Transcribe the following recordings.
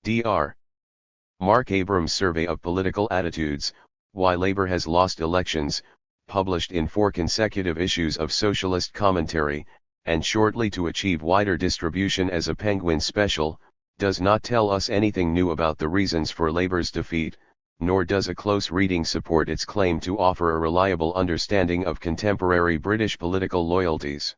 Dr. Mark Abrams' Survey of Political Attitudes, Why Labor Has Lost Elections, published in 4 consecutive issues of Socialist Commentary, and shortly to achieve wider distribution as a Penguin special, does not tell us anything new about the reasons for Labor's defeat, nor does a close reading support its claim to offer a reliable understanding of contemporary British political loyalties.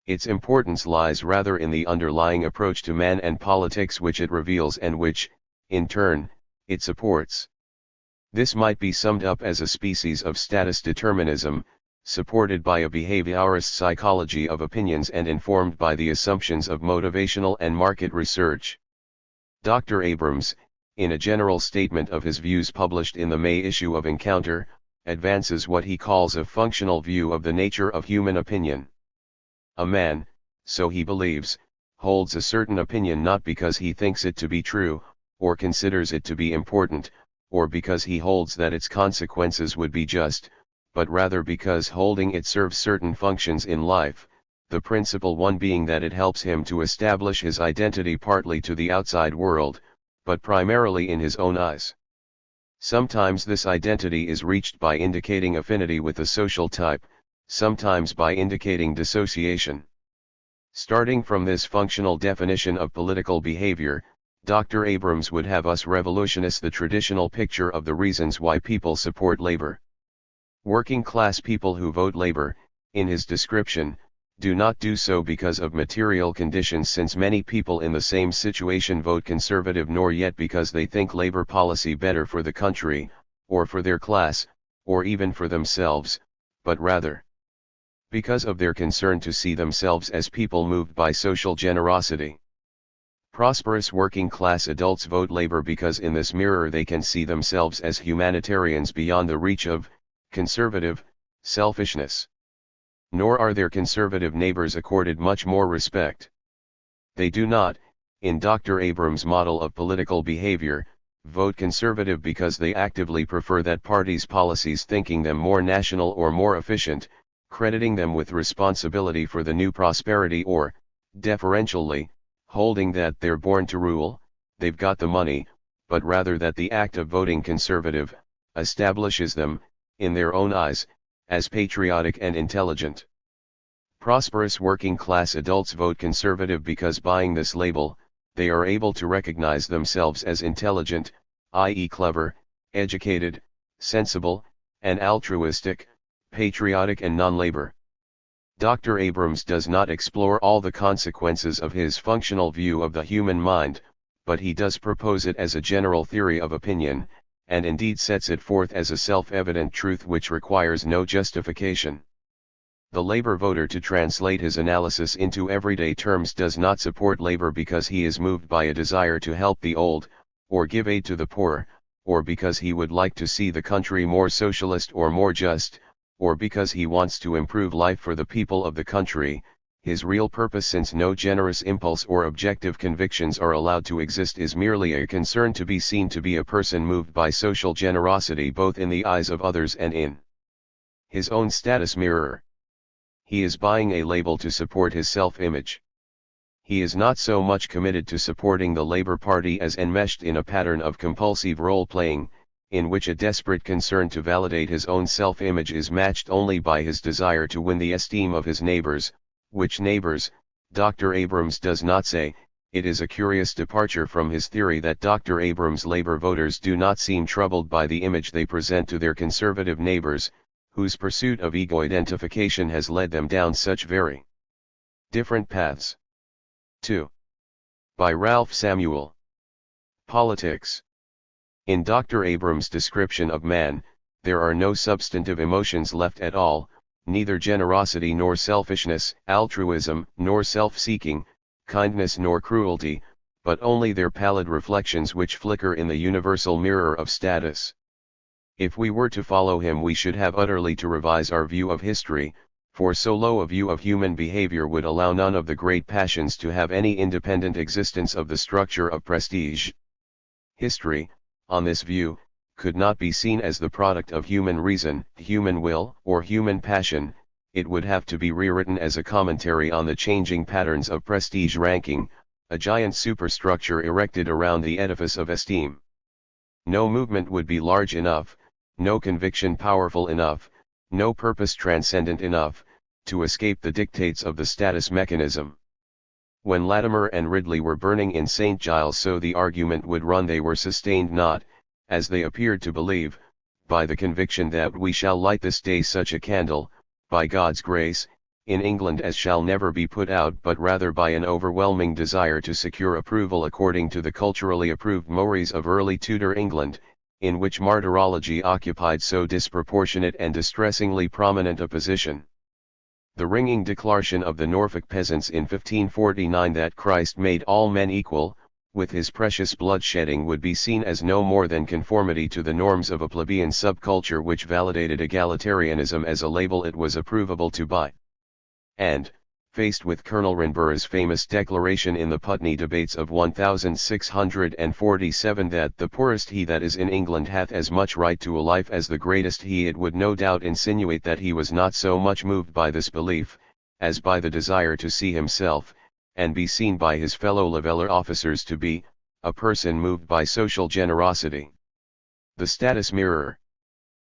Its importance lies rather in the underlying approach to man and politics which it reveals and which, in turn, it supports. This might be summed up as a species of status determinism, supported by a behaviorist psychology of opinions and informed by the assumptions of motivational and market research. Dr. Abrams, in a general statement of his views published in the May issue of Encounter, advances what he calls a functional view of the nature of human opinion. A man, so he believes, holds a certain opinion not because he thinks it to be true, or considers it to be important, or because he holds that its consequences would be just, but rather because holding it serves certain functions in life, the principal one being that it helps him to establish his identity partly to the outside world, but primarily in his own eyes. Sometimes this identity is reached by indicating affinity with a social type, sometimes by indicating dissociation. Starting from this functional definition of political behavior, Dr. Abrams would have us revolutionize the traditional picture of the reasons why people support labor. Working class people who vote labor, in his description, do not do so because of material conditions, since many people in the same situation vote conservative, nor yet because they think labor policy better for the country, or for their class, or even for themselves, but rather because of their concern to see themselves as people moved by social generosity. Prosperous working class adults vote labor because in this mirror they can see themselves as humanitarians beyond the reach of conservative selfishness. Nor are their conservative neighbors accorded much more respect. They do not, in Dr. Abrams' model of political behavior, vote conservative because they actively prefer that party's policies, thinking them more national or more efficient, crediting them with responsibility for the new prosperity, or, deferentially, holding that they're born to rule, they've got the money, but rather that the act of voting conservative establishes them, in their own eyes, as patriotic and intelligent. Prosperous working class adults vote conservative because, buying this label, they are able to recognize themselves as intelligent, i.e. clever, educated, sensible, and altruistic, patriotic and non-labor. Dr. Abrams does not explore all the consequences of his functional view of the human mind, but he does propose it as a general theory of opinion, and indeed sets it forth as a self-evident truth which requires no justification. The labor voter, to translate his analysis into everyday terms, does not support labor because he is moved by a desire to help the old, or give aid to the poor, or because he would like to see the country more socialist or more just, or because he wants to improve life for the people of the country. His real purpose, since no generous impulse or objective convictions are allowed to exist, is merely a concern to be seen to be a person moved by social generosity, both in the eyes of others and in his own status mirror. He is buying a label to support his self-image. He is not so much committed to supporting the Labour Party as enmeshed in a pattern of compulsive role-playing, in which a desperate concern to validate his own self-image is matched only by his desire to win the esteem of his neighbors. Which neighbors, Dr. Abrams does not say. It is a curious departure from his theory that Dr. Abrams' labor voters do not seem troubled by the image they present to their conservative neighbors, whose pursuit of ego identification has led them down such very different paths. 2. By Ralph Samuel. Politics. In Dr. Abrams' description of man, there are no substantive emotions left at all, neither generosity nor selfishness, altruism nor self-seeking, kindness nor cruelty, but only their pallid reflections which flicker in the universal mirror of status. If we were to follow him, we should have utterly to revise our view of history, for so low a view of human behavior would allow none of the great passions to have any independent existence of the structure of prestige. History, on this view, could not be seen as the product of human reason, human will, or human passion. It would have to be rewritten as a commentary on the changing patterns of prestige ranking, a giant superstructure erected around the edifice of esteem. No movement would be large enough, no conviction powerful enough, no purpose transcendent enough, to escape the dictates of the status mechanism. When Latimer and Ridley were burning in St. Giles, so the argument would run, they were sustained not, as they appeared to believe, by the conviction that we shall light this day such a candle, by God's grace, in England as shall never be put out, but rather by an overwhelming desire to secure approval according to the culturally approved mores of early Tudor England, in which martyrology occupied so disproportionate and distressingly prominent a position. The ringing declaration of the Norfolk peasants in 1549 that Christ made all men equal, with his precious blood shedding, would be seen as no more than conformity to the norms of a plebeian subculture which validated egalitarianism as a label it was approvable to buy. And, faced with Colonel Ranborough's famous declaration in the Putney debates of 1647 that the poorest he that is in England hath as much right to a life as the greatest he, it would no doubt insinuate that he was not so much moved by this belief, as by the desire to see himself, and be seen by his fellow leveller officers to be, a person moved by social generosity. The status mirror.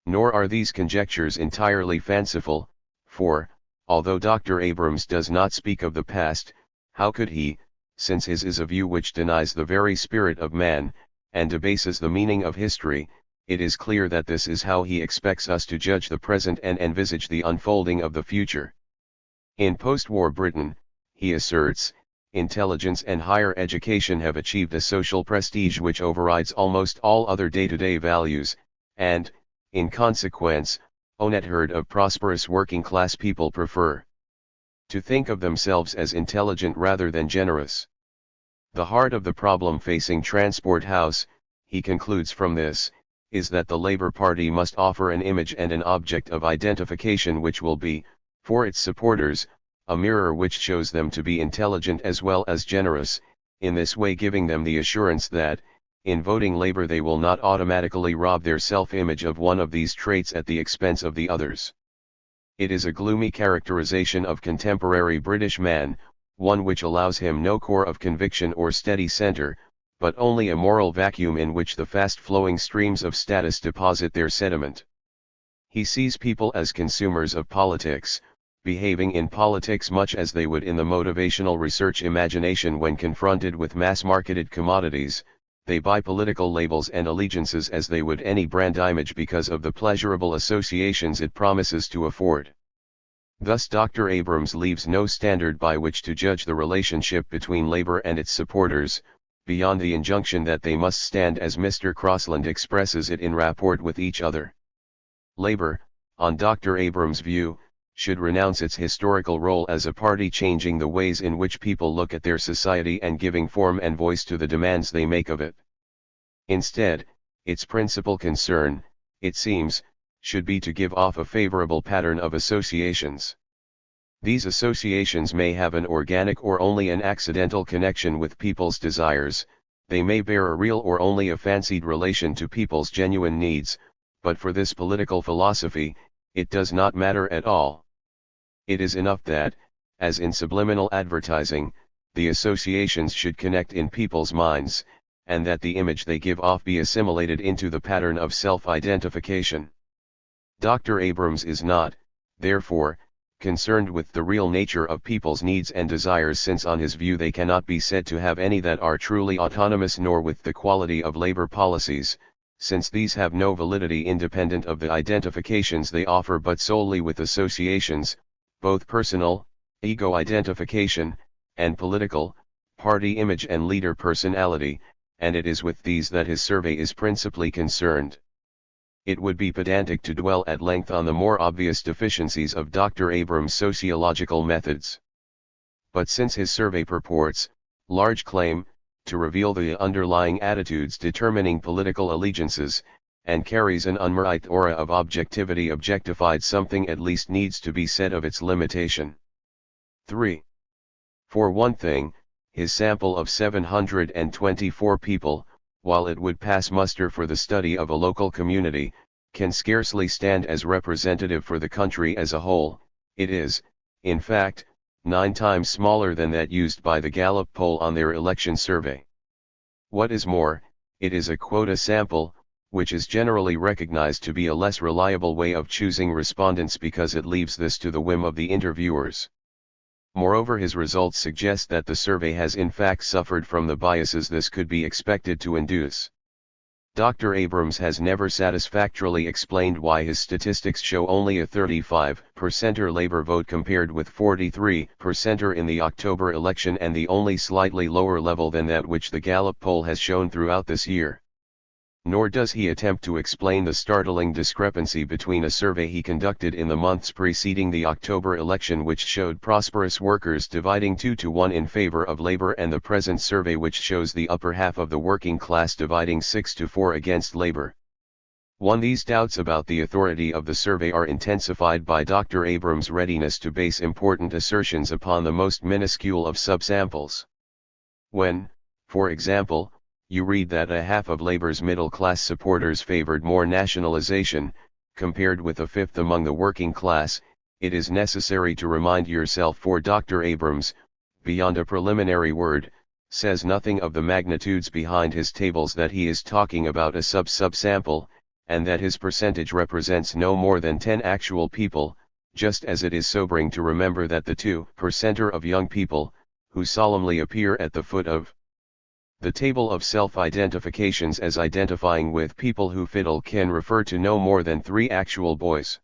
Nor are these conjectures entirely fanciful, for, although Dr. Abrams does not speak of the past, how could he, since his is a view which denies the very spirit of man, and debases the meaning of history? It is clear that this is how he expects us to judge the present and envisage the unfolding of the future. In post-war Britain, he asserts, intelligence and higher education have achieved a social prestige which overrides almost all other day-to-day values, and, in consequence, a net herd of prosperous working-class people prefer to think of themselves as intelligent rather than generous. The heart of the problem facing Transport House, he concludes from this, is that the Labour Party must offer an image and an object of identification which will be, for its supporters, a mirror which shows them to be intelligent as well as generous, in this way giving them the assurance that, in voting Labour, they will not automatically rob their self-image of one of these traits at the expense of the others. It is a gloomy characterization of contemporary British man, one which allows him no core of conviction or steady centre, but only a moral vacuum in which the fast-flowing streams of status deposit their sediment. He sees people as consumers of politics, behaving in politics much as they would in the motivational research imagination when confronted with mass-marketed commodities. They buy political labels and allegiances as they would any brand image because of the pleasurable associations it promises to afford. Thus Dr. Abrams leaves no standard by which to judge the relationship between Labour and its supporters, beyond the injunction that they must stand as Mr. Crossland expresses it in rapport with each other. Labour, on Dr. Abrams' view, should renounce its historical role as a party changing the ways in which people look at their society and giving form and voice to the demands they make of it. Instead, its principal concern, it seems, should be to give off a favorable pattern of associations. These associations may have an organic or only an accidental connection with people's desires, they may bear a real or only a fancied relation to people's genuine needs, but for this political philosophy, it does not matter at all. It is enough that, as in subliminal advertising, the associations should connect in people's minds, and that the image they give off be assimilated into the pattern of self-identification. Dr. Abrams is not, therefore, concerned with the real nature of people's needs and desires, since on his view they cannot be said to have any that are truly autonomous, nor with the quality of Labour policies, since these have no validity independent of the identifications they offer but solely with associations, both personal, ego identification, and political, party image and leader personality, and it is with these that his survey is principally concerned. It would be pedantic to dwell at length on the more obvious deficiencies of Dr. Abrams' sociological methods. But since his survey purports, large claim, to reveal the underlying attitudes determining political allegiances, and carries an unmerited aura of objectivity, objectified, something at least needs to be said of its limitation. 3. For one thing, his sample of 724 people, while it would pass muster for the study of a local community, can scarcely stand as representative for the country as a whole. It is, in fact, 9 times smaller than that used by the Gallup poll on their election survey. What is more, it is a quota sample, which is generally recognized to be a less reliable way of choosing respondents because it leaves this to the whim of the interviewers. Moreover, his results suggest that the survey has in fact suffered from the biases this could be expected to induce. Dr. Abrams has never satisfactorily explained why his statistics show only a 35% labor vote compared with 43% in the October election and the only slightly lower level than that which the Gallup poll has shown throughout this year. Nor does he attempt to explain the startling discrepancy between a survey he conducted in the months preceding the October election which showed prosperous workers dividing 2-1 in favor of labor and the present survey which shows the upper half of the working class dividing 6-4 against labor. These doubts about the authority of the survey are intensified by Dr. Abrams' readiness to base important assertions upon the most minuscule of subsamples. When, for example, you read that a half of Labor's middle-class supporters favored more nationalization, compared with a fifth among the working class, it is necessary to remind yourself for Dr. Abrams, beyond a preliminary word, says nothing of the magnitudes behind his tables that he is talking about a subsample, and that his percentage represents no more than 10 actual people, just as it is sobering to remember that the 2% of young people, who solemnly appear at the foot of the table of self-identifications as identifying with people who fiddle can refer to no more than 3 actual boys.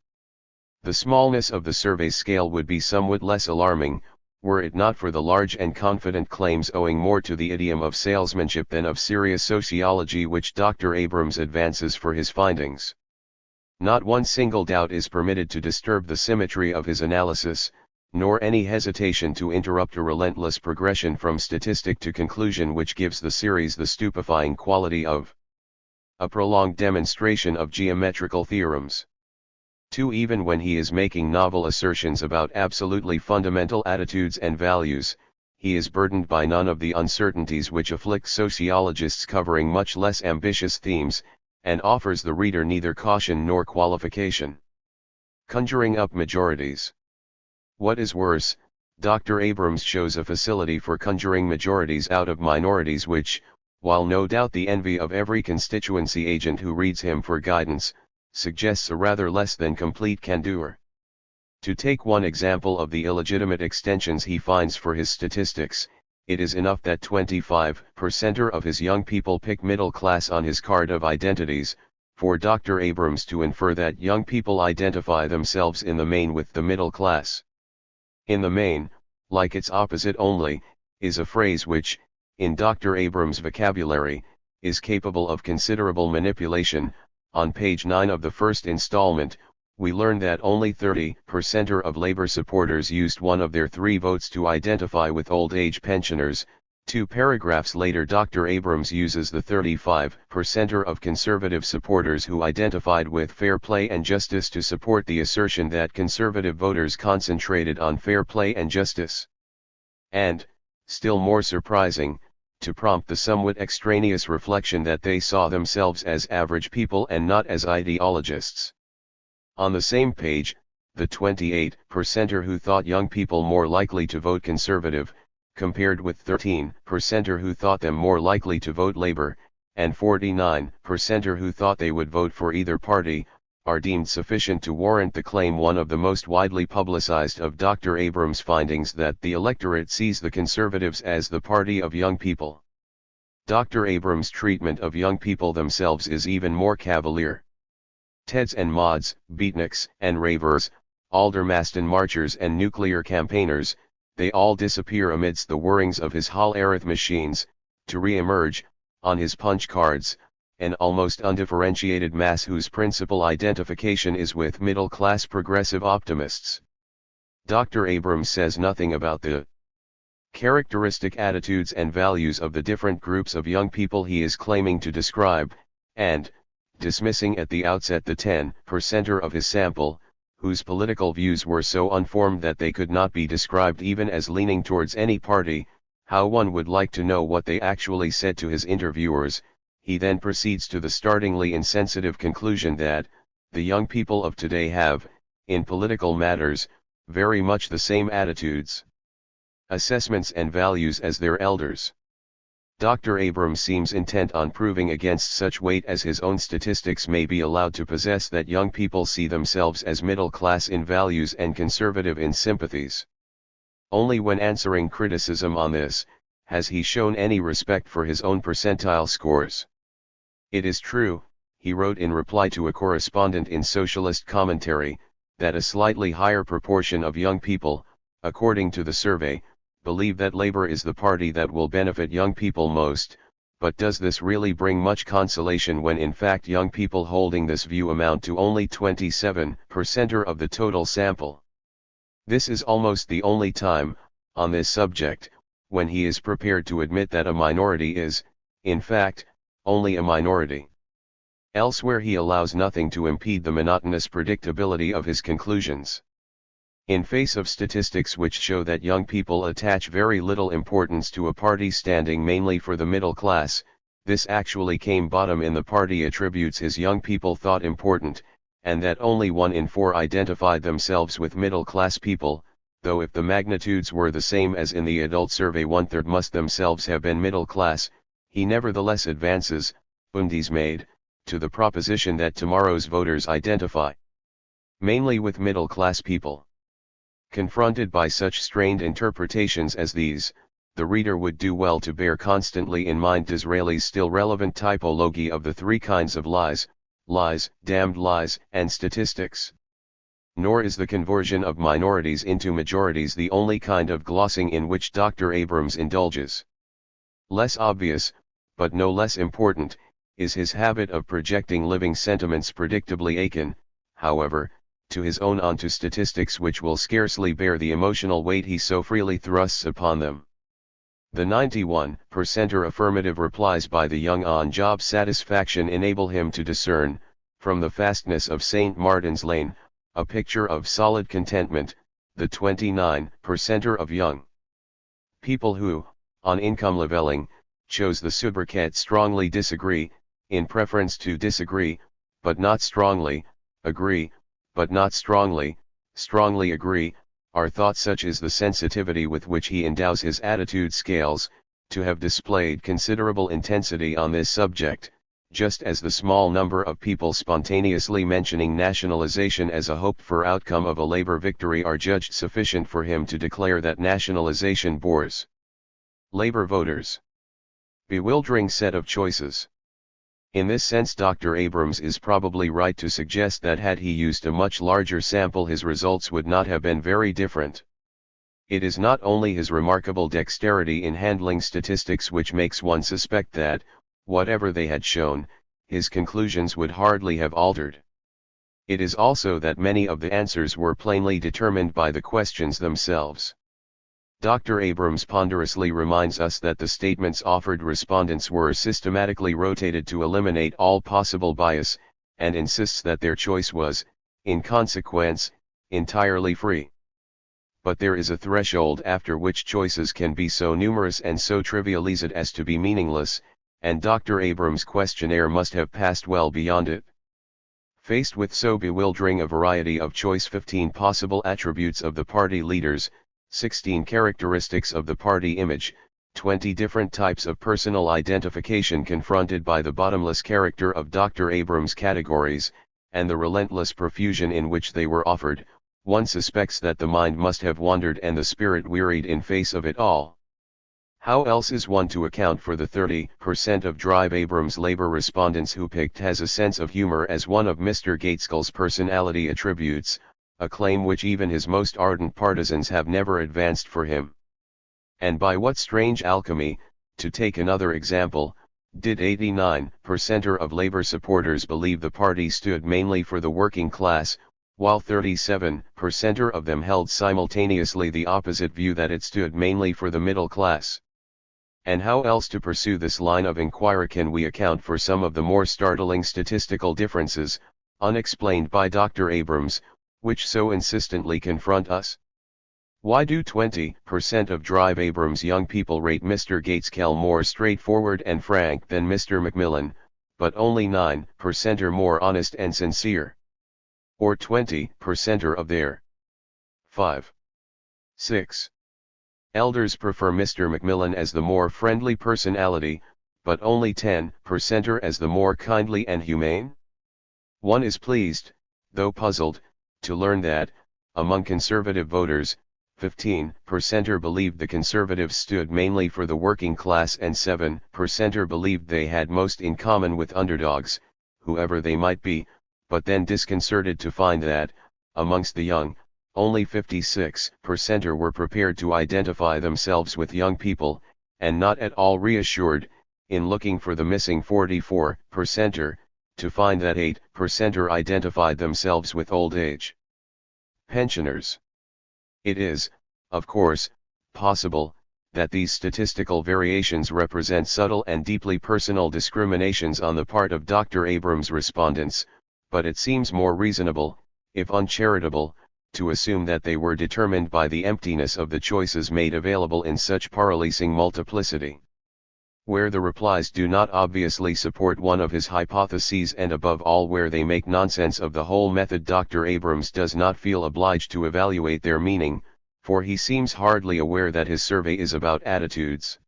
The smallness of the survey scale would be somewhat less alarming, were it not for the large and confident claims owing more to the idiom of salesmanship than of serious sociology which Dr. Abrams advances for his findings. Not one single doubt is permitted to disturb the symmetry of his analysis, nor any hesitation to interrupt a relentless progression from statistic to conclusion which gives the series the stupefying quality of a prolonged demonstration of geometrical theorems. Even when he is making novel assertions about absolutely fundamental attitudes and values, he is burdened by none of the uncertainties which afflict sociologists covering much less ambitious themes, and offers the reader neither caution nor qualification. Conjuring up majorities. What is worse, Dr. Abrams shows a facility for conjuring majorities out of minorities which, while no doubt the envy of every constituency agent who reads him for guidance, suggests a rather less than complete candor. To take one example of the illegitimate extensions he finds for his statistics, it is enough that 25% of his young people pick middle class on his card of identities, for Dr. Abrams to infer that young people identify themselves in the main with the middle class. In the main, like its opposite only, is a phrase which, in Dr. Abrams' vocabulary, is capable of considerable manipulation. On page 9 of the first installment, we learn that only 30% of labor supporters used one of their 3 votes to identify with old age pensioners. 2 paragraphs later, Dr. Abrams uses the 35% of conservative supporters who identified with fair play and justice to support the assertion that conservative voters concentrated on fair play and justice. And, still more surprising, to prompt the somewhat extraneous reflection that they saw themselves as average people and not as ideologists. On the same page, the 28% who thought young people more likely to vote conservative, compared with 13% who thought them more likely to vote Labor, and 49% who thought they would vote for either party, are deemed sufficient to warrant the claim, one of the most widely publicized of Dr. Abrams' findings, that the electorate sees the conservatives as the party of young people. Dr. Abrams' treatment of young people themselves is even more cavalier. Teds and mods, beatniks and ravers, aldermaston marchers and nuclear campaigners, they all disappear amidst the whirrings of his Hall-Aerith machines, to re-emerge, on his punch cards, an almost undifferentiated mass whose principal identification is with middle-class progressive optimists. Dr. Abrams says nothing about the characteristic attitudes and values of the different groups of young people he is claiming to describe, and, dismissing at the outset the 10% of his sample, whose political views were so unformed that they could not be described even as leaning towards any party, how one would like to know what they actually said to his interviewers, he then proceeds to the startlingly insensitive conclusion that, the young people of today have, in political matters, very much the same attitudes. assessments and values as their elders. Dr. Abrams seems intent on proving against such weight as his own statistics may be allowed to possess that young people see themselves as middle class in values and conservative in sympathies. Only when answering criticism on this, has he shown any respect for his own percentile scores. It is true, he wrote in reply to a correspondent in Socialist Commentary, that a slightly higher proportion of young people, according to the survey, believe that Labour is the party that will benefit young people most, but does this really bring much consolation when in fact young people holding this view amount to only 27% of the total sample? This is almost the only time, on this subject, when he is prepared to admit that a minority is, in fact, only a minority. Elsewhere he allows nothing to impede the monotonous predictability of his conclusions. In face of statistics which show that young people attach very little importance to a party standing mainly for the middle class, this actually came bottom in the party attributes his young people thought important, and that only 1 in 4 identified themselves with middle class people, though if the magnitudes were the same as in the adult survey 1/3 must themselves have been middle class, he nevertheless advances, undismayed, to the proposition that tomorrow's voters identify mainly with middle class people. Confronted by such strained interpretations as these, the reader would do well to bear constantly in mind Disraeli's still relevant typology of the 3 kinds of lies, damned lies, and statistics. Nor is the conversion of minorities into majorities the only kind of glossing in which Dr. Abrams indulges. Less obvious, but no less important, is his habit of projecting living sentiments predictably akin, however, to his own onto statistics which will scarcely bear the emotional weight he so freely thrusts upon them. The 91% affirmative replies by the young on job satisfaction enable him to discern, from the fastness of St. Martin's Lane, a picture of solid contentment. The 29% of young people who, on income leveling, chose the sobriquet strongly disagree, in preference to disagree, but not strongly, agree, but not strongly agree, are thought, such is the sensitivity with which he endows his attitude scales, to have displayed considerable intensity on this subject, just as the small number of people spontaneously mentioning nationalization as a hoped-for outcome of a Labour victory are judged sufficient for him to declare that nationalization bores Labour voters. Bewildering set of choices. In this sense Dr. Abrams is probably right to suggest that had he used a much larger sample his results would not have been very different. It is not only his remarkable dexterity in handling statistics which makes one suspect that, whatever they had shown, his conclusions would hardly have altered. It is also that many of the answers were plainly determined by the questions themselves. Dr. Abrams ponderously reminds us that the statements offered respondents were systematically rotated to eliminate all possible bias, and insists that their choice was, in consequence, entirely free. But there is a threshold after which choices can be so numerous and so trivialized as to be meaningless, and Dr. Abrams' questionnaire must have passed well beyond it. Faced with so bewildering a variety of choice, 15 possible attributes of the party leaders, 16 characteristics of the party image, 20 different types of personal identification confronted by the bottomless character of Dr. Abrams' categories, and the relentless profusion in which they were offered, one suspects that the mind must have wandered and the spirit wearied in face of it all. How else is one to account for the 30% of Drive Abrams Labour respondents who picked has a sense of humour as one of Mr. Gaitskell's personality attributes, a claim which even his most ardent partisans have never advanced for him? And by what strange alchemy, to take another example, did 89% of Labour supporters believe the party stood mainly for the working class, while 37% of them held simultaneously the opposite view, that it stood mainly for the middle class? And how else to pursue this line of inquiry can we account for some of the more startling statistical differences, unexplained by Dr. Abrams, which so insistently confront us? Why do 20% of Drive Abrams young people rate Mr. Gaitskell more straightforward and frank than Mr. Macmillan, but only 9% are more honest and sincere? Or 20% of their 5, 6, Elders prefer Mr. Macmillan as the more friendly personality, but only 10% as the more kindly and humane? One is pleased, though puzzled, to learn that, among Conservative voters, 15% believed the Conservatives stood mainly for the working class and 7% believed they had most in common with underdogs, whoever they might be, but then disconcerted to find that, amongst the young, only 56% were prepared to identify themselves with young people, and not at all reassured, in looking for the missing 44%, to find that 8% identified themselves with old age pensioners. It is, of course, possible that these statistical variations represent subtle and deeply personal discriminations on the part of Dr. Abrams' respondents, but it seems more reasonable, if uncharitable, to assume that they were determined by the emptiness of the choices made available in such paralyzing multiplicity. Where the replies do not obviously support one of his hypotheses, and above all where they make nonsense of the whole method, Dr. Abrams does not feel obliged to evaluate their meaning, for he seems hardly aware that his survey is about attitudes.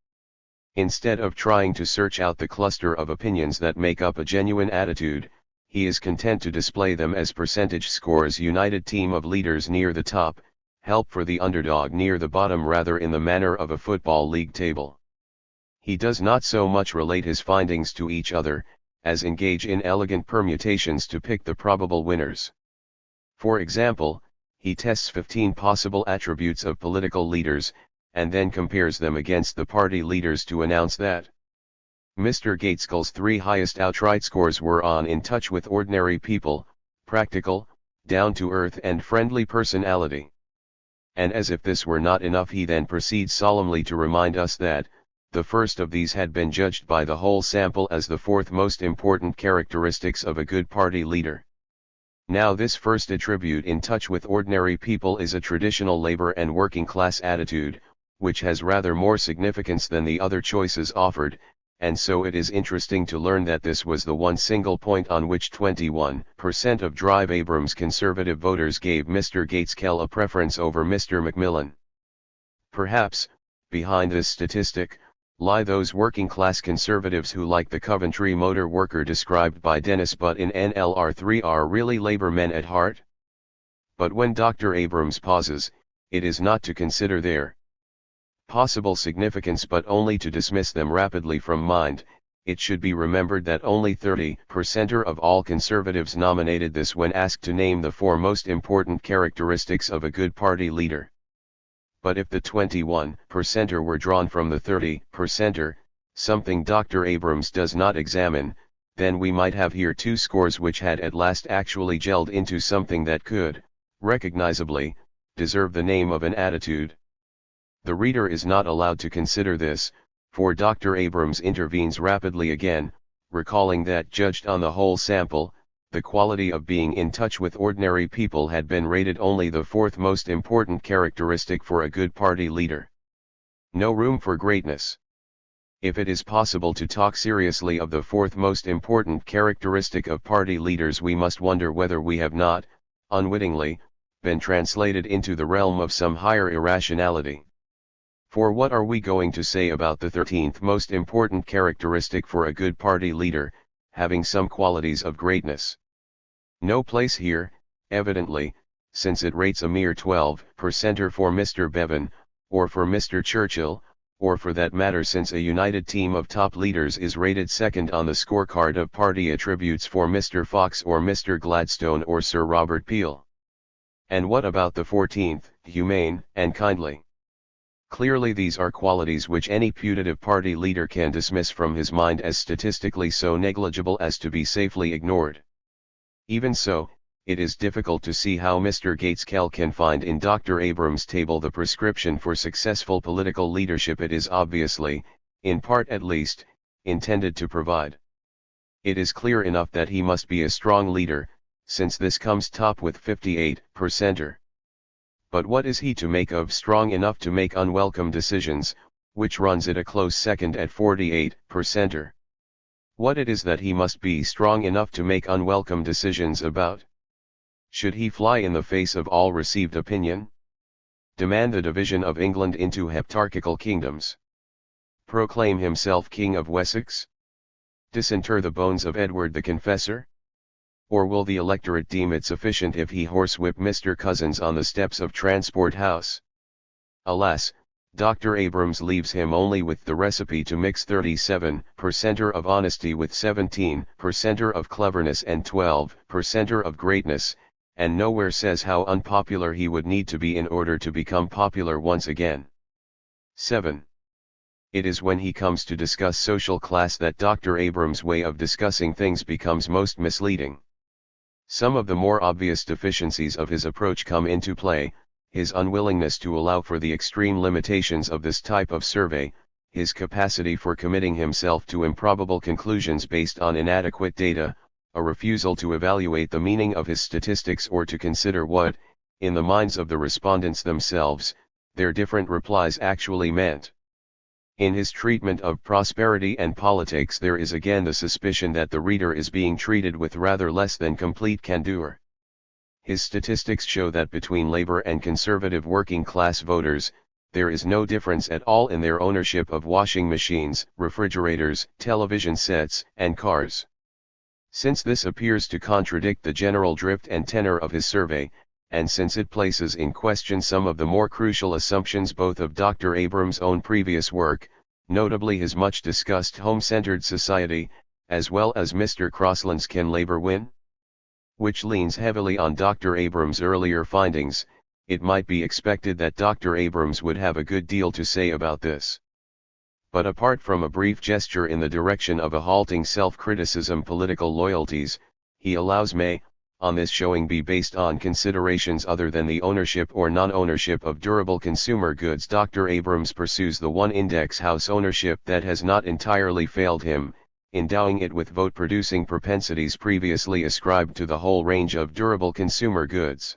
Instead of trying to search out the cluster of opinions that make up a genuine attitude, he is content to display them as percentage scores: united team of leaders near the top, help for the underdog near the bottom, rather in the manner of a football league table. He does not so much relate his findings to each other, as engage in elegant permutations to pick the probable winners. For example, he tests 15 possible attributes of political leaders, and then compares them against the party leaders to announce that Mr. Gaitskell's 3 highest outright scores were on in touch with ordinary people, practical, down-to-earth and friendly personality. And as if this were not enough, he then proceeds solemnly to remind us that the first of these had been judged by the whole sample as the 4th most important characteristics of a good party leader. Now this first attribute, in touch with ordinary people, is a traditional labor and working class attitude, which has rather more significance than the other choices offered, and so it is interesting to learn that this was the one single point on which 21% of Drive Abrams Conservative voters gave Mr. Gaitskell a preference over Mr. Macmillan. Perhaps, behind this statistic, lie those working-class conservatives who, like the Coventry motor worker described by Dennis Butt in NLR3, are really labor men at heart. But when Dr. Abrams pauses, it is not to consider their possible significance but only to dismiss them rapidly from mind. It should be remembered that only 30% of all conservatives nominated this when asked to name the 4 most important characteristics of a good party leader. But if the 21% were drawn from the 30%, something Dr. Abrams does not examine, then we might have here 2 scores which had at last actually gelled into something that could, recognizably, deserve the name of an attitude. The reader is not allowed to consider this, for Dr. Abrams intervenes rapidly again, recalling that judged on the whole sample, the quality of being in touch with ordinary people had been rated only the 4th most important characteristic for a good party leader. No room for greatness. If it is possible to talk seriously of the 4th most important characteristic of party leaders, we must wonder whether we have not, unwittingly, been translated into the realm of some higher irrationality. For what are we going to say about the 13th most important characteristic for a good party leader, having some qualities of greatness? No place here, evidently, since it rates a mere 12% for Mr. Bevan, or for Mr. Churchill, or for that matter since a united team of top leaders is rated second on the scorecard of party attributes for Mr. Fox or Mr. Gladstone or Sir Robert Peel. And what about the 14th, humane and kindly? Clearly these are qualities which any putative party leader can dismiss from his mind as statistically so negligible as to be safely ignored. Even so, it is difficult to see how Mr. Gaitskell can find in Dr. Abrams' table the prescription for successful political leadership it is obviously, in part at least, intended to provide. It is clear enough that he must be a strong leader, since this comes top with 58%. But what is he to make of strong enough to make unwelcome decisions, which runs it a close second at 48%? What it is that he must be strong enough to make unwelcome decisions about? Should he fly in the face of all received opinion? Demand the division of England into heptarchical kingdoms. Proclaim himself King of Wessex? Disinter the bones of Edward the Confessor? Or will the electorate deem it sufficient if he horsewhip Mr. Cousins on the steps of Transport House? Alas, Dr. Abrams leaves him only with the recipe to mix 37% of honesty with 17% of cleverness and 12% of greatness, and nowhere says how unpopular he would need to be in order to become popular once again. 7. It is when he comes to discuss social class that Dr. Abrams' way of discussing things becomes most misleading. Some of the more obvious deficiencies of his approach come into play: his unwillingness to allow for the extreme limitations of this type of survey, his capacity for committing himself to improbable conclusions based on inadequate data, a refusal to evaluate the meaning of his statistics or to consider what, in the minds of the respondents themselves, their different replies actually meant. In his treatment of prosperity and politics there is again the suspicion that the reader is being treated with rather less than complete candor. His statistics show that between labor and conservative working class voters, there is no difference at all in their ownership of washing machines, refrigerators, television sets, and cars. Since this appears to contradict the general drift and tenor of his survey, and since it places in question some of the more crucial assumptions both of Dr. Abrams' own previous work, notably his much discussed home-centered society, as well as Mr. Crossland's Can Labor Win?, which leans heavily on Dr. Abrams' earlier findings, it might be expected that Dr. Abrams would have a good deal to say about this. But apart from a brief gesture in the direction of a halting self-criticism, political loyalties, he allows may, on this showing, be based on considerations other than the ownership or non-ownership of durable consumer goods. Dr. Abrams pursues the one index house ownership that has not entirely failed him, endowing it with vote-producing propensities previously ascribed to the whole range of durable consumer goods.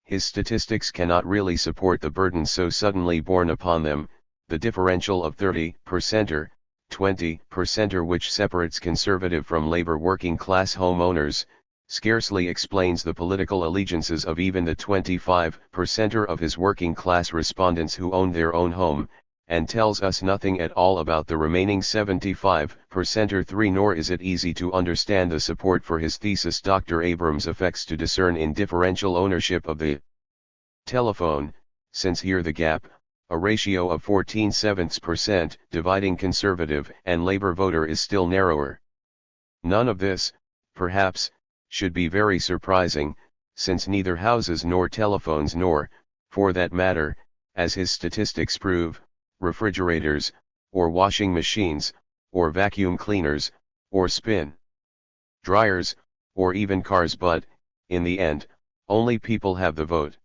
His statistics cannot really support the burden so suddenly borne upon them. The differential of 30% or 20% which separates conservative from labor working class homeowners, scarcely explains the political allegiances of even the 25% of his working class respondents who own their own home, and tells us nothing at all about the remaining 75% or 3, nor is it easy to understand the support for his thesis Dr. Abrams affects to discern in differential ownership of the telephone, since here the gap, a ratio of 14/7%, dividing conservative and labor voter, is still narrower. None of this, perhaps, should be very surprising, since neither houses nor telephones nor, for that matter, as his statistics prove, refrigerators, or washing machines, or vacuum cleaners, or spin dryers, or even cars, but, in the end, only people have the vote.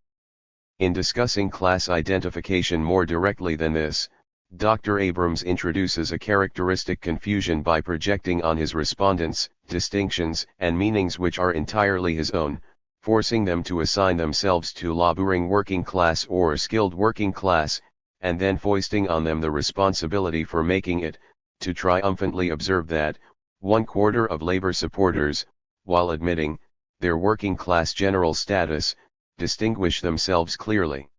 In discussing class identification more directly than this, Dr. Abrams introduces a characteristic confusion by projecting on his respondents distinctions and meanings which are entirely his own, forcing them to assign themselves to laboring working class or skilled working class, and then foisting on them the responsibility for making it, to triumphantly observe that 1/4 of labor supporters, while admitting their working class general status, distinguish themselves clearly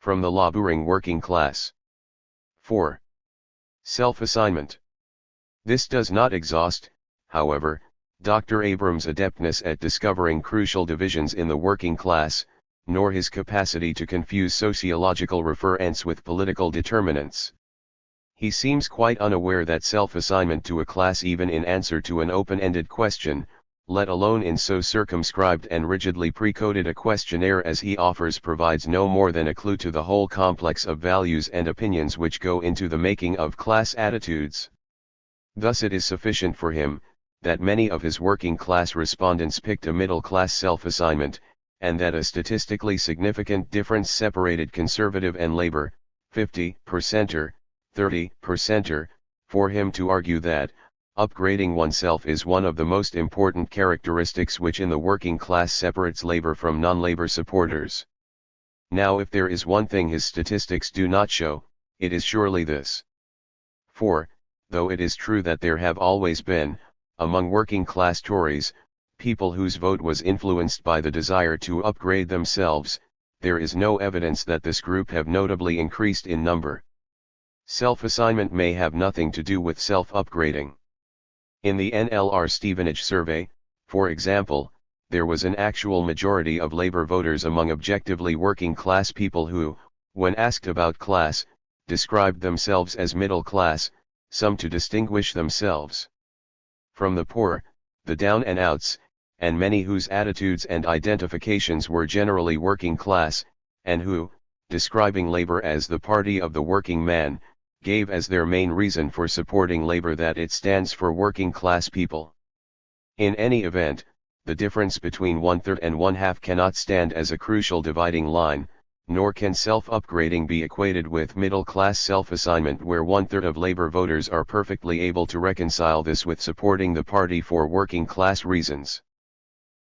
from the laboring working class. 4. Self-assignment. This does not exhaust, however, Dr. Abrams' adeptness at discovering crucial divisions in the working class, nor his capacity to confuse sociological referents with political determinants. He seems quite unaware that self-assignment to a class, even in answer to an open-ended question, let alone in so circumscribed and rigidly pre-coded a questionnaire as he offers, provides no more than a clue to the whole complex of values and opinions which go into the making of class attitudes. Thus it is sufficient for him, that many of his working class respondents picked a middle-class self-assignment, and that a statistically significant difference separated conservative and labor, 50% or 30%, for him to argue that upgrading oneself is one of the most important characteristics which in the working class separates labor from non-labor supporters. Now, if there is one thing his statistics do not show, it is surely this. For, though it is true that there have always been, among working class Tories, people whose vote was influenced by the desire to upgrade themselves, there is no evidence that this group have notably increased in number. Self-assignment may have nothing to do with self-upgrading. In the NLR Stevenage survey, for example, there was an actual majority of labor voters among objectively working-class people who, when asked about class, described themselves as middle class, some to distinguish themselves from the poor, the down and outs, and many whose attitudes and identifications were generally working class, and who, describing labor as the party of the working man, gave as their main reason for supporting labor that it stands for working class people. In any event, the difference between 1/3 and 1/2 cannot stand as a crucial dividing line, nor can self-upgrading be equated with middle-class self-assignment where 1/3 of labor voters are perfectly able to reconcile this with supporting the party for working-class reasons.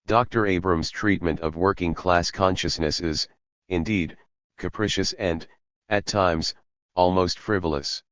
Dr. Abrams' treatment of working-class consciousness is, indeed, capricious and, at times, almost frivolous.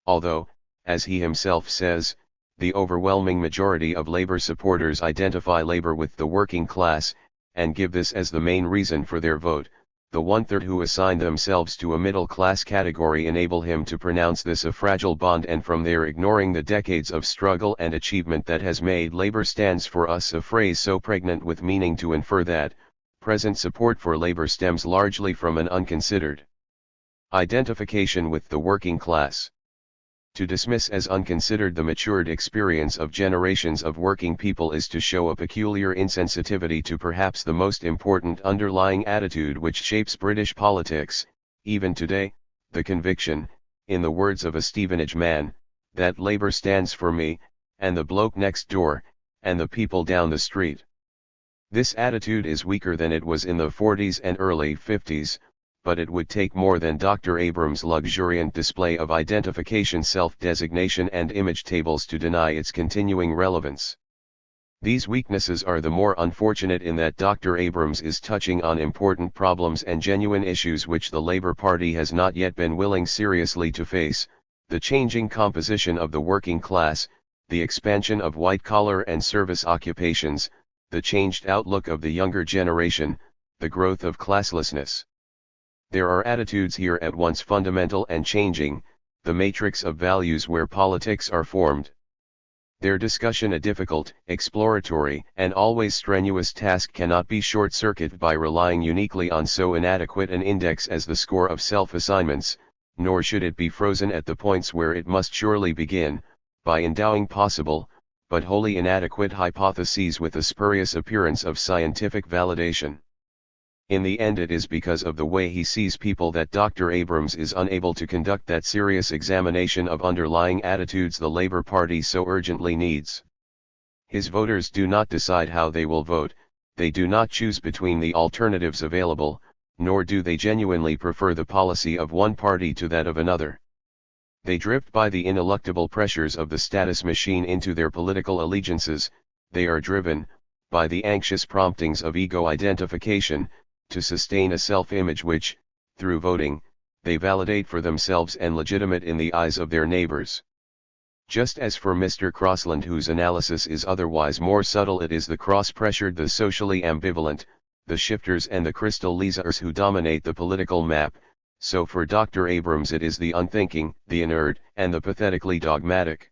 Although, as he himself says, the overwhelming majority of labor supporters identify labor with the working class, and give this as the main reason for their vote, the 1/3 who assign themselves to a middle-class category enable him to pronounce this a fragile bond, and from there ignoring the decades of struggle and achievement that has made labor stands for us a phrase so pregnant with meaning to infer that, present support for labor stems largely from an unconsidered identification with the working class. To dismiss as unconsidered the matured experience of generations of working people is to show a peculiar insensitivity to perhaps the most important underlying attitude which shapes British politics, even today, the conviction, in the words of a Stevenage man, that Labour stands for me, and the bloke next door, and the people down the street. This attitude is weaker than it was in the 40s and early 50s, but it would take more than Dr. Abrams' luxuriant display of identification, self-designation and image tables to deny its continuing relevance. These weaknesses are the more unfortunate in that Dr. Abrams is touching on important problems and genuine issues which the Labour Party has not yet been willing seriously to face: the changing composition of the working class, the expansion of white-collar and service occupations, the changed outlook of the younger generation, the growth of classlessness. There are attitudes here at once fundamental and changing, the matrix of values where politics are formed. Their discussion, a difficult, exploratory, and always strenuous task, cannot be short-circuited by relying uniquely on so inadequate an index as the score of self-assignments, nor should it be frozen at the points where it must surely begin, by endowing possible, but wholly inadequate hypotheses with a spurious appearance of scientific validation. In the end, it is because of the way he sees people that Dr. Abrams is unable to conduct that serious examination of underlying attitudes the Labour Party so urgently needs. His voters do not decide how they will vote, they do not choose between the alternatives available, nor do they genuinely prefer the policy of one party to that of another. They drift by the ineluctable pressures of the status machine into their political allegiances. They are driven, by the anxious promptings of ego identification, to sustain a self-image which, through voting, they validate for themselves and legitimate in the eyes of their neighbors. Just as for Mr. Crossland, whose analysis is otherwise more subtle, it is the cross-pressured, the socially ambivalent, the shifters and the crystal leazers who dominate the political map, so for Dr. Abrams it is the unthinking, the inert, and the pathetically dogmatic.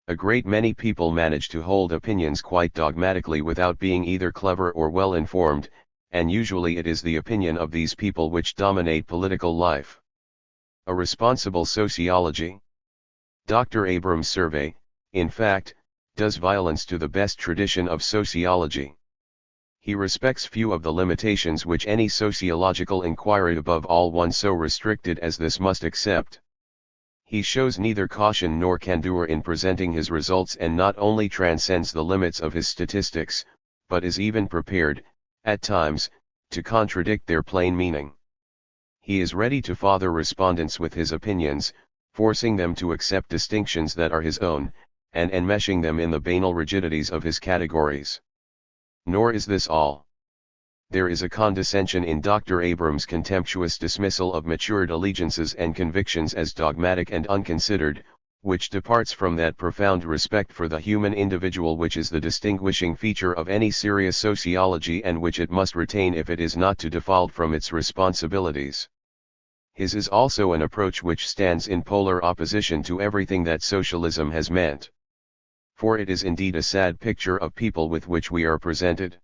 A great many people manage to hold opinions quite dogmatically without being either clever or well-informed, and usually it is the opinion of these people which dominate political life. A responsible sociology. Dr. Abrams' survey, in fact, does violence to the best tradition of sociology. He respects few of the limitations which any sociological inquiry, above all one so restricted as this, must accept. He shows neither caution nor candor in presenting his results, and not only transcends the limits of his statistics, but is even prepared, at times, to contradict their plain meaning. He is ready to father respondents with his opinions, forcing them to accept distinctions that are his own, and enmeshing them in the banal rigidities of his categories. Nor is this all. There is a condescension in Dr. Abrams' contemptuous dismissal of matured allegiances and convictions as dogmatic and unconsidered, which departs from that profound respect for the human individual which is the distinguishing feature of any serious sociology and which it must retain if it is not to default from its responsibilities. His is also an approach which stands in polar opposition to everything that socialism has meant. For it is indeed a sad picture of people with which we are presented.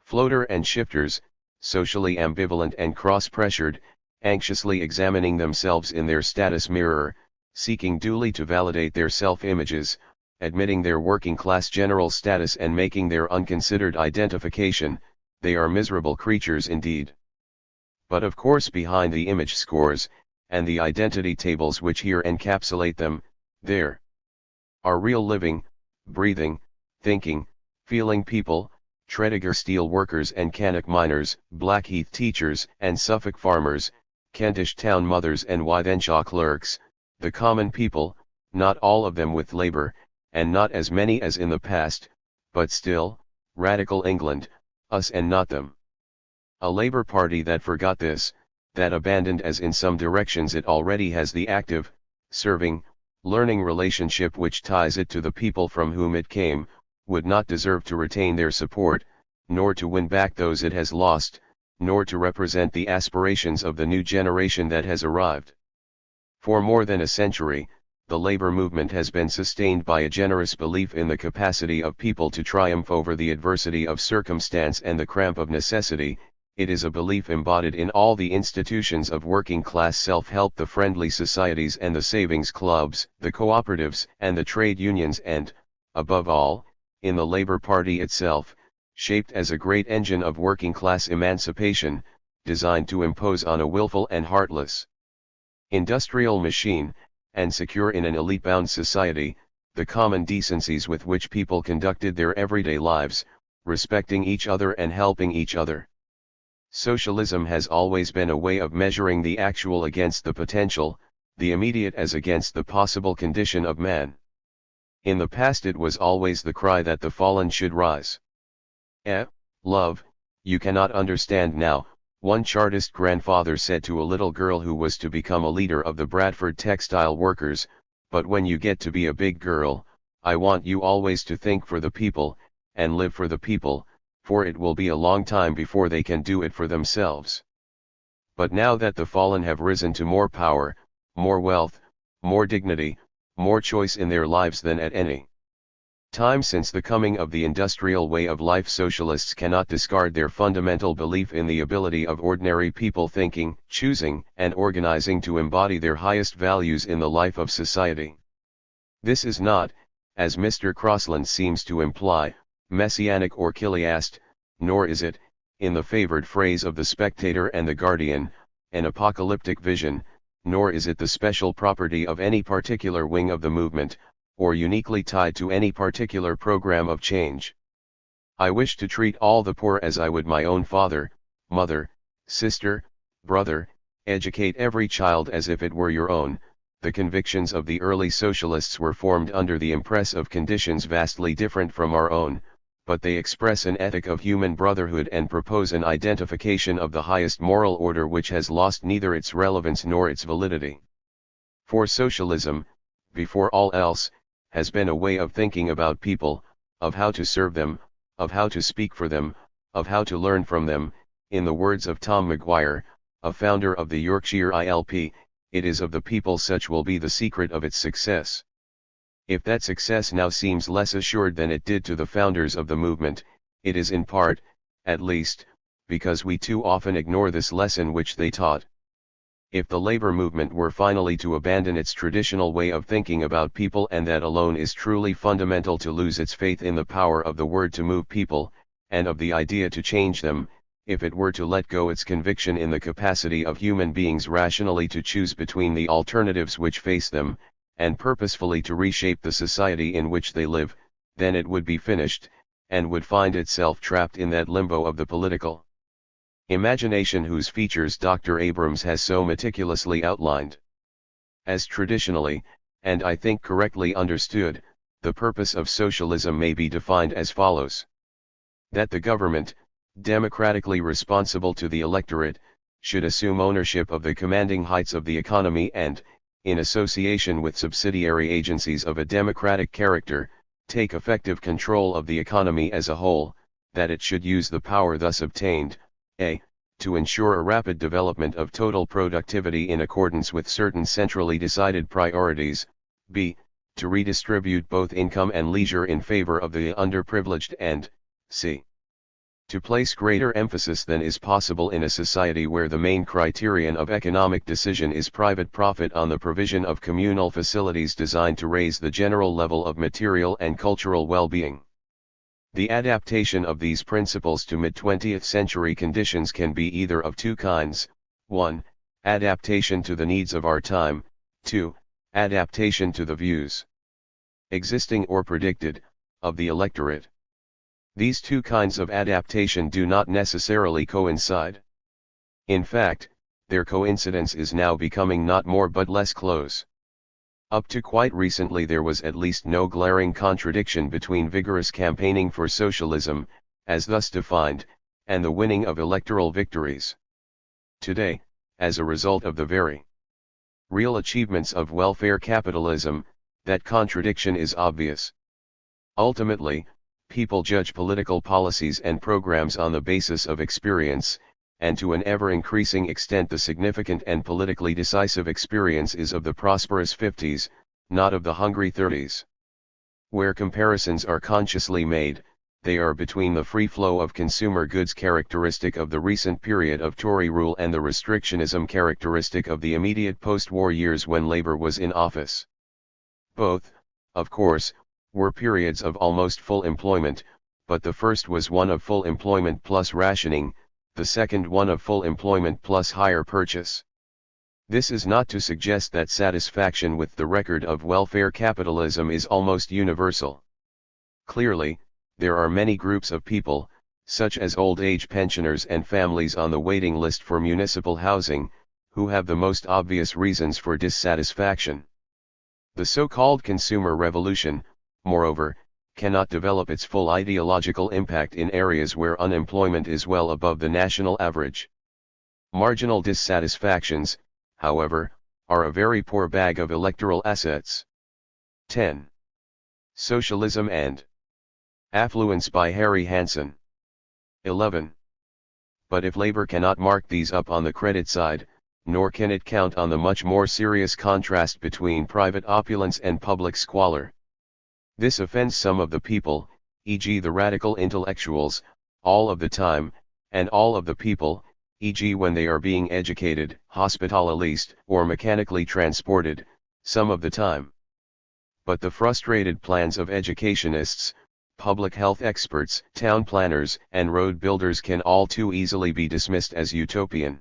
Floater and shifters, socially ambivalent and cross-pressured, anxiously examining themselves in their status mirror, seeking duly to validate their self-images, admitting their working-class general status and making their unconsidered identification, they are miserable creatures indeed. But of course behind the image scores, and the identity tables which here encapsulate them, there are real living, breathing, thinking, feeling people, Tredegar steel workers and Cannock miners, Blackheath teachers and Suffolk farmers, Kentish town mothers and Wythenshawe clerks, the common people, not all of them with labour, and not as many as in the past, but still, radical England, us and not them. A Labour Party that forgot this, that abandoned as in some directions it already has the active, serving, learning relationship which ties it to the people from whom it came, would not deserve to retain their support, nor to win back those it has lost, nor to represent the aspirations of the new generation that has arrived. For more than a century, the labor movement has been sustained by a generous belief in the capacity of people to triumph over the adversity of circumstance and the cramp of necessity. It is a belief embodied in all the institutions of working-class self-help, the friendly societies and the savings clubs, the cooperatives and the trade unions and, above all, in the Labour Party itself, shaped as a great engine of working-class emancipation, designed to impose on a willful and heartless industrial machine, and secure in an elite-bound society, the common decencies with which people conducted their everyday lives, respecting each other and helping each other. Socialism has always been a way of measuring the actual against the potential, the immediate as against the possible condition of man. In the past it was always the cry that the fallen should rise. Love, you cannot understand now, one Chartist grandfather said to a little girl who was to become a leader of the Bradford textile workers, but when you get to be a big girl, I want you always to think for the people, and live for the people, for it will be a long time before they can do it for themselves. But now that the fallen have risen to more power, more wealth, more dignity, more choice in their lives than at any time since the coming of the industrial way of life, socialists cannot discard their fundamental belief in the ability of ordinary people thinking, choosing, and organizing to embody their highest values in the life of society. This is not, as Mr. Crossland seems to imply, messianic or chiliast, nor is it, in the favored phrase of the Spectator and the Guardian, an apocalyptic vision, nor is it the special property of any particular wing of the movement, or uniquely tied to any particular program of change. I wish to treat all the poor as I would my own father, mother, sister, brother, educate every child as if it were your own. The convictions of the early socialists were formed under the impress of conditions vastly different from our own, but they express an ethic of human brotherhood and propose an identification of the highest moral order which has lost neither its relevance nor its validity. For socialism, before all else, has been a way of thinking about people, of how to serve them, of how to speak for them, of how to learn from them. In the words of Tom Maguire, a founder of the Yorkshire ILP, it is of the people, such will be the secret of its success. If that success now seems less assured than it did to the founders of the movement, it is in part, at least, because we too often ignore this lesson which they taught. If the labor movement were finally to abandon its traditional way of thinking about people, and that alone is truly fundamental, to lose its faith in the power of the word to move people, and of the idea to change them, if it were to let go its conviction in the capacity of human beings rationally to choose between the alternatives which face them, and purposefully to reshape the society in which they live, then it would be finished, and would find itself trapped in that limbo of the political imagination whose features Dr. Abrams has so meticulously outlined. As traditionally, and I think correctly understood, the purpose of socialism may be defined as follows: that the government, democratically responsible to the electorate, should assume ownership of the commanding heights of the economy and, in association with subsidiary agencies of a democratic character, take effective control of the economy as a whole, that it should use the power thus obtained, a. to ensure a rapid development of total productivity in accordance with certain centrally decided priorities, b. to redistribute both income and leisure in favor of the underprivileged, and c. to place greater emphasis than is possible in a society where the main criterion of economic decision is private profit on the provision of communal facilities designed to raise the general level of material and cultural well-being. The adaptation of these principles to mid-20th century conditions can be either of two kinds: 1. Adaptation to the needs of our time, 2. Adaptation to the views, existing or predicted, of the electorate. These two kinds of adaptation do not necessarily coincide. In fact, their coincidence is now becoming not more but less close. Up to quite recently there was at least no glaring contradiction between vigorous campaigning for socialism, as thus defined, and the winning of electoral victories. Today, as a result of the very real achievements of welfare capitalism, that contradiction is obvious. Ultimately, people judge political policies and programs on the basis of experience, and to an ever-increasing extent the significant and politically decisive experience is of the prosperous 50s, not of the hungry 30s. Where comparisons are consciously made, they are between the free flow of consumer goods characteristic of the recent period of Tory rule and the restrictionism characteristic of the immediate post-war years when Labour was in office. Both, of course, were periods of almost full employment, but the first was one of full employment plus rationing, the second one of full employment plus higher purchase. This is not to suggest that satisfaction with the record of welfare capitalism is almost universal. Clearly, there are many groups of people, such as old age pensioners and families on the waiting list for municipal housing, who have the most obvious reasons for dissatisfaction. The so-called consumer revolution, moreover, cannot develop its full ideological impact in areas where unemployment is well above the national average. Marginal dissatisfactions, however, are a very poor bag of electoral assets. 10. Socialism and Affluence by Harry Hansen. 11. But if Labour cannot mark these up on the credit side, nor can it count on the much more serious contrast between private opulence and public squalor. This offends some of the people, e.g. the radical intellectuals, all of the time, and all of the people, e.g. when they are being educated, hospitalized, or mechanically transported, some of the time. But the frustrated plans of educationists, public health experts, town planners, and road builders can all too easily be dismissed as utopian.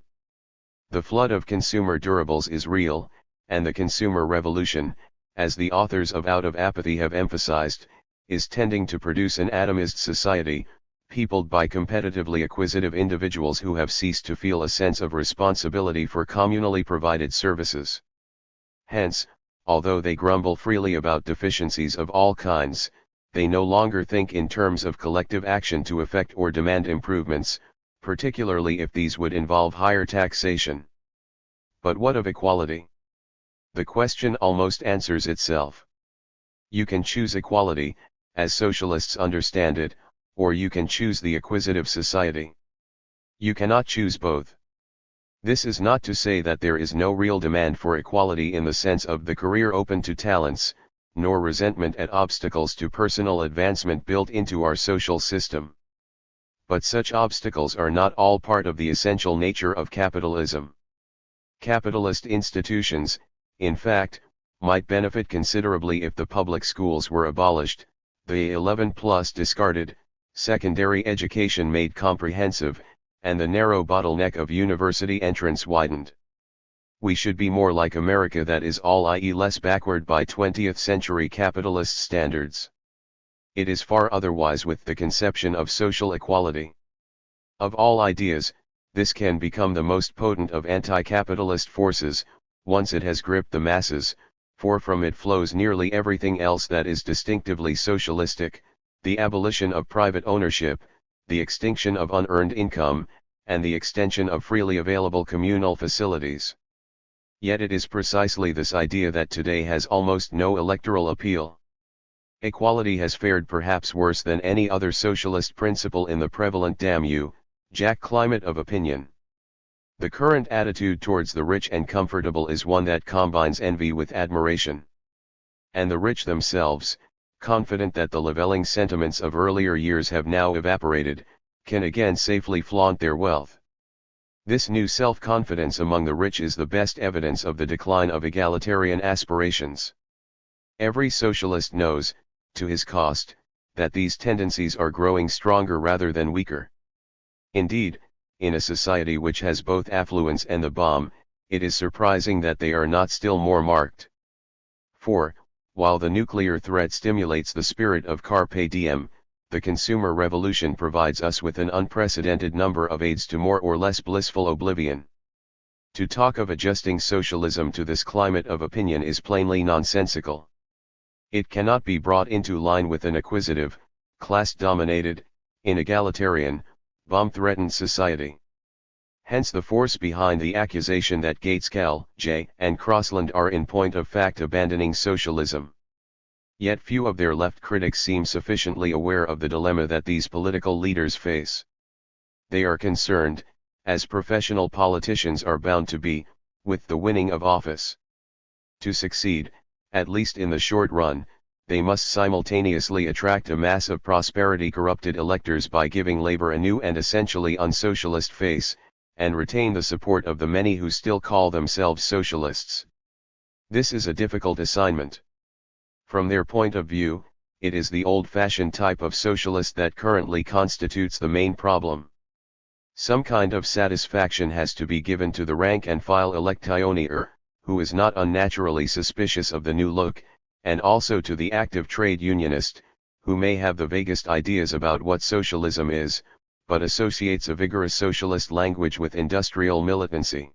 The flood of consumer durables is real, and the consumer revolution, as the authors of Out of Apathy have emphasized, is tending to produce an atomized society, peopled by competitively acquisitive individuals who have ceased to feel a sense of responsibility for communally provided services. Hence, although they grumble freely about deficiencies of all kinds, they no longer think in terms of collective action to effect or demand improvements, particularly if these would involve higher taxation. But what of equality? The question almost answers itself. You can choose equality, as socialists understand it, or you can choose the acquisitive society. You cannot choose both. This is not to say that there is no real demand for equality in the sense of the career open to talents, nor resentment at obstacles to personal advancement built into our social system. But such obstacles are not all part of the essential nature of capitalism. Capitalist institutions, in fact, might benefit considerably if the public schools were abolished, the 11+ discarded, secondary education made comprehensive, and the narrow bottleneck of university entrance widened. We should be more like America, that is all, i.e. less backward by 20th century capitalist standards. It is far otherwise with the conception of social equality. Of all ideas, this can become the most potent of anti-capitalist forces, once it has gripped the masses, for from it flows nearly everything else that is distinctively socialistic: the abolition of private ownership, the extinction of unearned income, and the extension of freely available communal facilities. Yet it is precisely this idea that today has almost no electoral appeal. Equality has fared perhaps worse than any other socialist principle in the prevalent Jack climate of opinion. The current attitude towards the rich and comfortable is one that combines envy with admiration. And the rich themselves, confident that the leveling sentiments of earlier years have now evaporated, can again safely flaunt their wealth. This new self-confidence among the rich is the best evidence of the decline of egalitarian aspirations. Every socialist knows, to his cost, that these tendencies are growing stronger rather than weaker. Indeed, in a society which has both affluence and the bomb, it is surprising that they are not still more marked. For, while the nuclear threat stimulates the spirit of carpe diem, the consumer revolution provides us with an unprecedented number of aids to more or less blissful oblivion. To talk of adjusting socialism to this climate of opinion is plainly nonsensical. It cannot be brought into line with an acquisitive, class-dominated, inegalitarian, bomb-threatened society. Hence the force behind the accusation that Gaitskell, J. and Crossland are in point of fact abandoning socialism. Yet few of their left critics seem sufficiently aware of the dilemma that these political leaders face. They are concerned, as professional politicians are bound to be, with the winning of office. To succeed, at least in the short run, they must simultaneously attract a mass of prosperity-corrupted electors by giving labor a new and essentially unsocialist face, and retain the support of the many who still call themselves socialists. This is a difficult assignment. From their point of view, it is the old-fashioned type of socialist that currently constitutes the main problem. Some kind of satisfaction has to be given to the rank-and-file electioneer, who is not unnaturally suspicious of the new look, and also to the active trade unionist, who may have the vaguest ideas about what socialism is, but associates a vigorous socialist language with industrial militancy.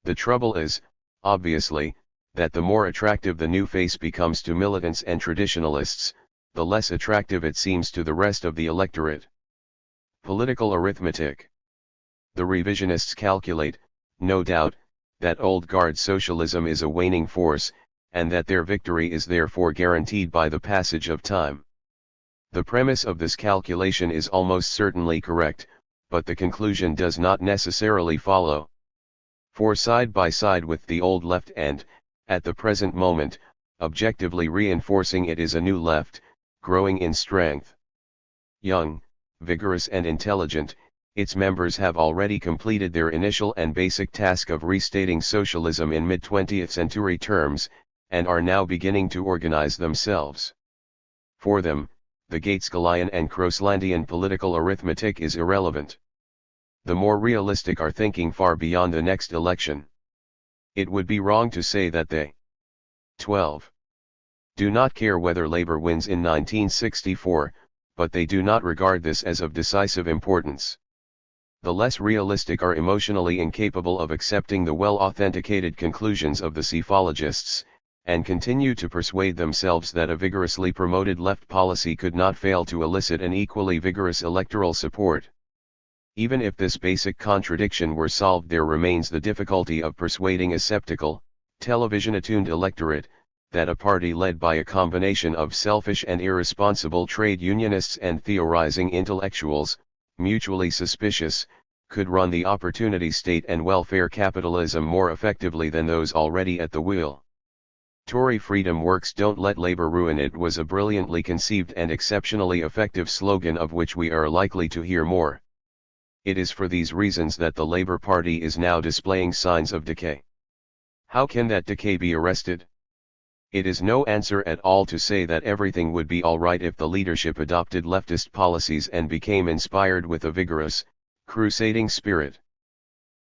The trouble is, obviously, that the more attractive the new face becomes to militants and traditionalists, the less attractive it seems to the rest of the electorate. Political arithmetic. The revisionists calculate, no doubt, that old guard socialism is a waning force, and that their victory is therefore guaranteed by the passage of time. The premise of this calculation is almost certainly correct, but the conclusion does not necessarily follow. For side by side with the old left and, at the present moment, objectively reinforcing it is a new left, growing in strength. Young, vigorous and intelligent, its members have already completed their initial and basic task of restating socialism in mid-20th century terms, and are now beginning to organize themselves. For them, the Gaitskellian and Crosslandian political arithmetic is irrelevant. The more realistic are thinking far beyond the next election. It would be wrong to say that they 12. Do not care whether Labour wins in 1964, but they do not regard this as of decisive importance. The less realistic are emotionally incapable of accepting the well-authenticated conclusions of the psephologists, and continue to persuade themselves that a vigorously promoted left policy could not fail to elicit an equally vigorous electoral support. Even if this basic contradiction were solved, there remains the difficulty of persuading a skeptical, television-attuned electorate, that a party led by a combination of selfish and irresponsible trade unionists and theorizing intellectuals, mutually suspicious, could run the opportunity state and welfare capitalism more effectively than those already at the wheel. Tory freedom works, don't let Labour ruin it was a brilliantly conceived and exceptionally effective slogan of which we are likely to hear more. It is for these reasons that the Labour Party is now displaying signs of decay. How can that decay be arrested? It is no answer at all to say that everything would be all right if the leadership adopted leftist policies and became inspired with a vigorous, crusading spirit.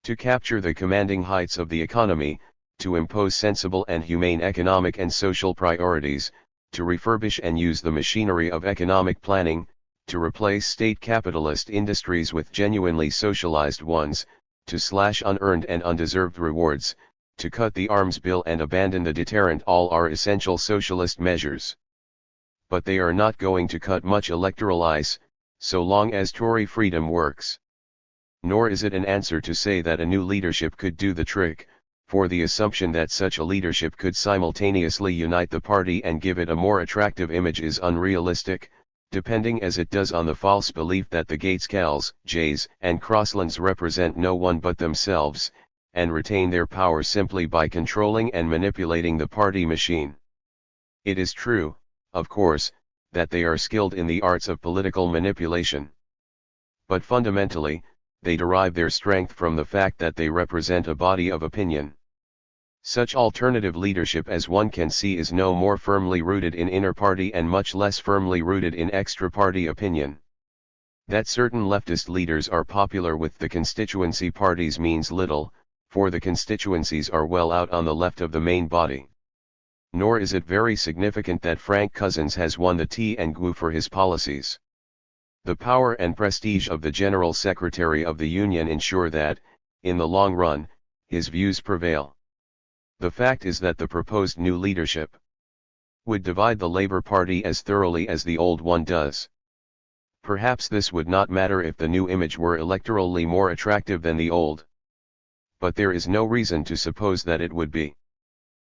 To capture the commanding heights of the economy, to impose sensible and humane economic and social priorities, to refurbish and use the machinery of economic planning, to replace state capitalist industries with genuinely socialized ones, to slash unearned and undeserved rewards, to cut the arms bill and abandon the deterrent, all are essential socialist measures. But they are not going to cut much electoral ice, so long as Tory freedom works. Nor is it an answer to say that a new leadership could do the trick, for the assumption that such a leadership could simultaneously unite the party and give it a more attractive image is unrealistic, depending as it does on the false belief that the Gateskels, Jays, and Crosslands represent no one but themselves, and retain their power simply by controlling and manipulating the party machine. It is true, of course, that they are skilled in the arts of political manipulation. But fundamentally, they derive their strength from the fact that they represent a body of opinion. Such alternative leadership as one can see is no more firmly rooted in inter-party and much less firmly rooted in extra-party opinion. That certain leftist leaders are popular with the constituency parties means little, for the constituencies are well out on the left of the main body. Nor is it very significant that Frank Cousins has won the THIRD for his policies. The power and prestige of the General Secretary of the Union ensure that, in the long run, his views prevail. The fact is that the proposed new leadership would divide the Labour Party as thoroughly as the old one does. Perhaps this would not matter if the new image were electorally more attractive than the old. But there is no reason to suppose that it would be.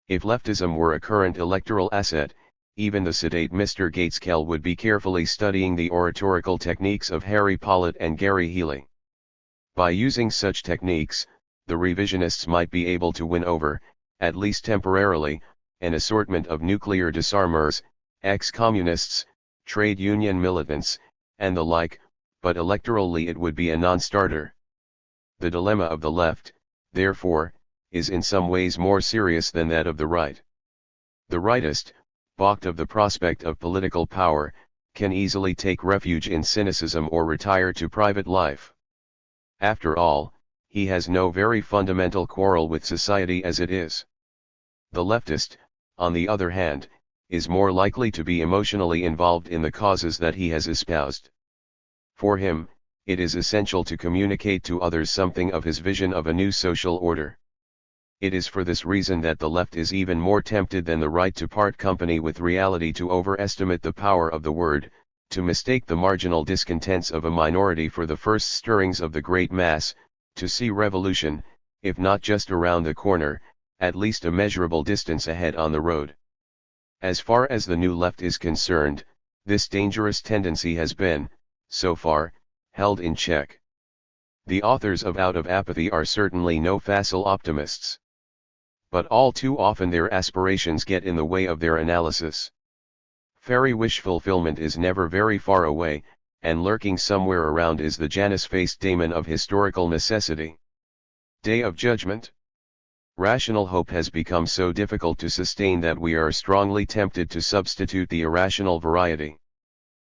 If leftism were a current electoral asset, even the sedate Mr. Gateskell would be carefully studying the oratorical techniques of Harry Pollitt and Gary Healy. By using such techniques, the revisionists might be able to win over, at least temporarily, an assortment of nuclear disarmers, ex-communists, trade union militants, and the like, but electorally it would be a non-starter. The dilemma of the left, therefore, is in some ways more serious than that of the right. The rightist, balked of the prospect of political power, can easily take refuge in cynicism or retire to private life. After all, he has no very fundamental quarrel with society as it is. The leftist, on the other hand, is more likely to be emotionally involved in the causes that he has espoused. For him, it is essential to communicate to others something of his vision of a new social order. It is for this reason that the left is even more tempted than the right to part company with reality, to overestimate the power of the word, to mistake the marginal discontents of a minority for the first stirrings of the great mass, to see revolution, if not just around the corner, at least a measurable distance ahead on the road. As far as the new left is concerned, this dangerous tendency has been, so far, held in check. The authors of Out of Apathy are certainly no facile optimists. But all too often their aspirations get in the way of their analysis. Fairy wish fulfillment is never very far away, and lurking somewhere around is the Janus-faced daemon of historical necessity. Day of Judgment. Rational hope has become so difficult to sustain that we are strongly tempted to substitute the irrational variety.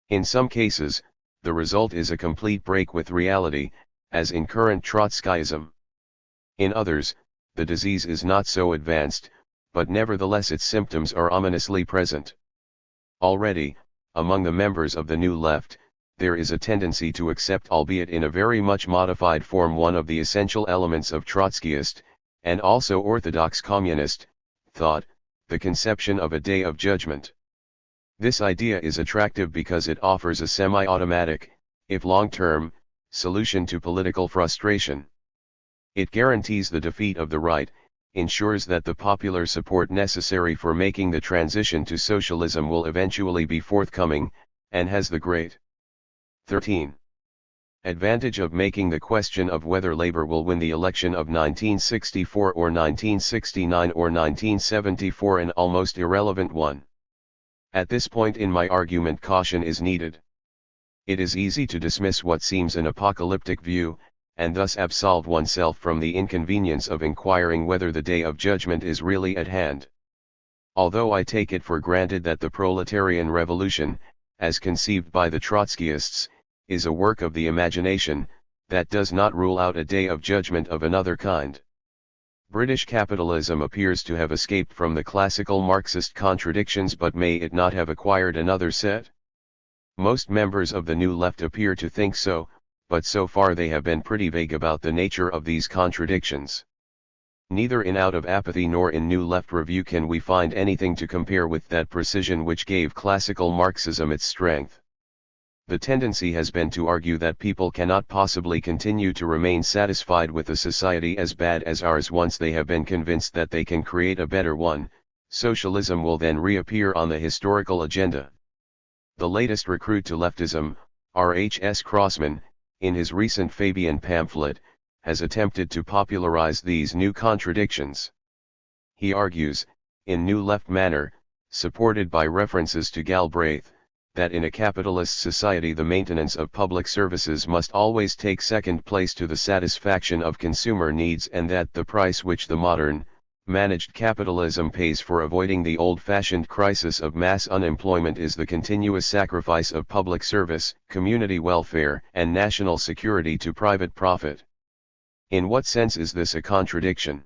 In some cases, the result is a complete break with reality, as in current Trotskyism. In others, the disease is not so advanced, but nevertheless its symptoms are ominously present. Already, among the members of the New Left, there is a tendency to accept, albeit in a very much modified form, one of the essential elements of Trotskyist, and also orthodox communist, thought, the conception of a day of judgment. This idea is attractive because it offers a semi-automatic, if long-term, solution to political frustration. It guarantees the defeat of the right, ensures that the popular support necessary for making the transition to socialism will eventually be forthcoming, and has the great 13. advantage of making the question of whether Labour will win the election of 1964 or 1969 or 1974 an almost irrelevant one. At this point in my argument, caution is needed. It is easy to dismiss what seems an apocalyptic view, and thus absolve oneself from the inconvenience of inquiring whether the day of judgment is really at hand. Although I take it for granted that the proletarian revolution, as conceived by the Trotskyists, is a work of the imagination, that does not rule out a day of judgment of another kind. British capitalism appears to have escaped from the classical Marxist contradictions, but may it not have acquired another set? Most members of the New Left appear to think so, but so far they have been pretty vague about the nature of these contradictions. Neither in Out of Apathy nor in New Left Review can we find anything to compare with that precision which gave classical Marxism its strength. The tendency has been to argue that people cannot possibly continue to remain satisfied with a society as bad as ours once they have been convinced that they can create a better one. Socialism will then reappear on the historical agenda. The latest recruit to leftism, R.H.S. Crossman, in his recent Fabian pamphlet, has attempted to popularize these new contradictions. He argues, in New Left manner, supported by references to Galbraith, that in a capitalist society the maintenance of public services must always take second place to the satisfaction of consumer needs, and that the price which the modern, managed capitalism pays for avoiding the old-fashioned crisis of mass unemployment is the continuous sacrifice of public service, community welfare, and national security to private profit. In what sense is this a contradiction?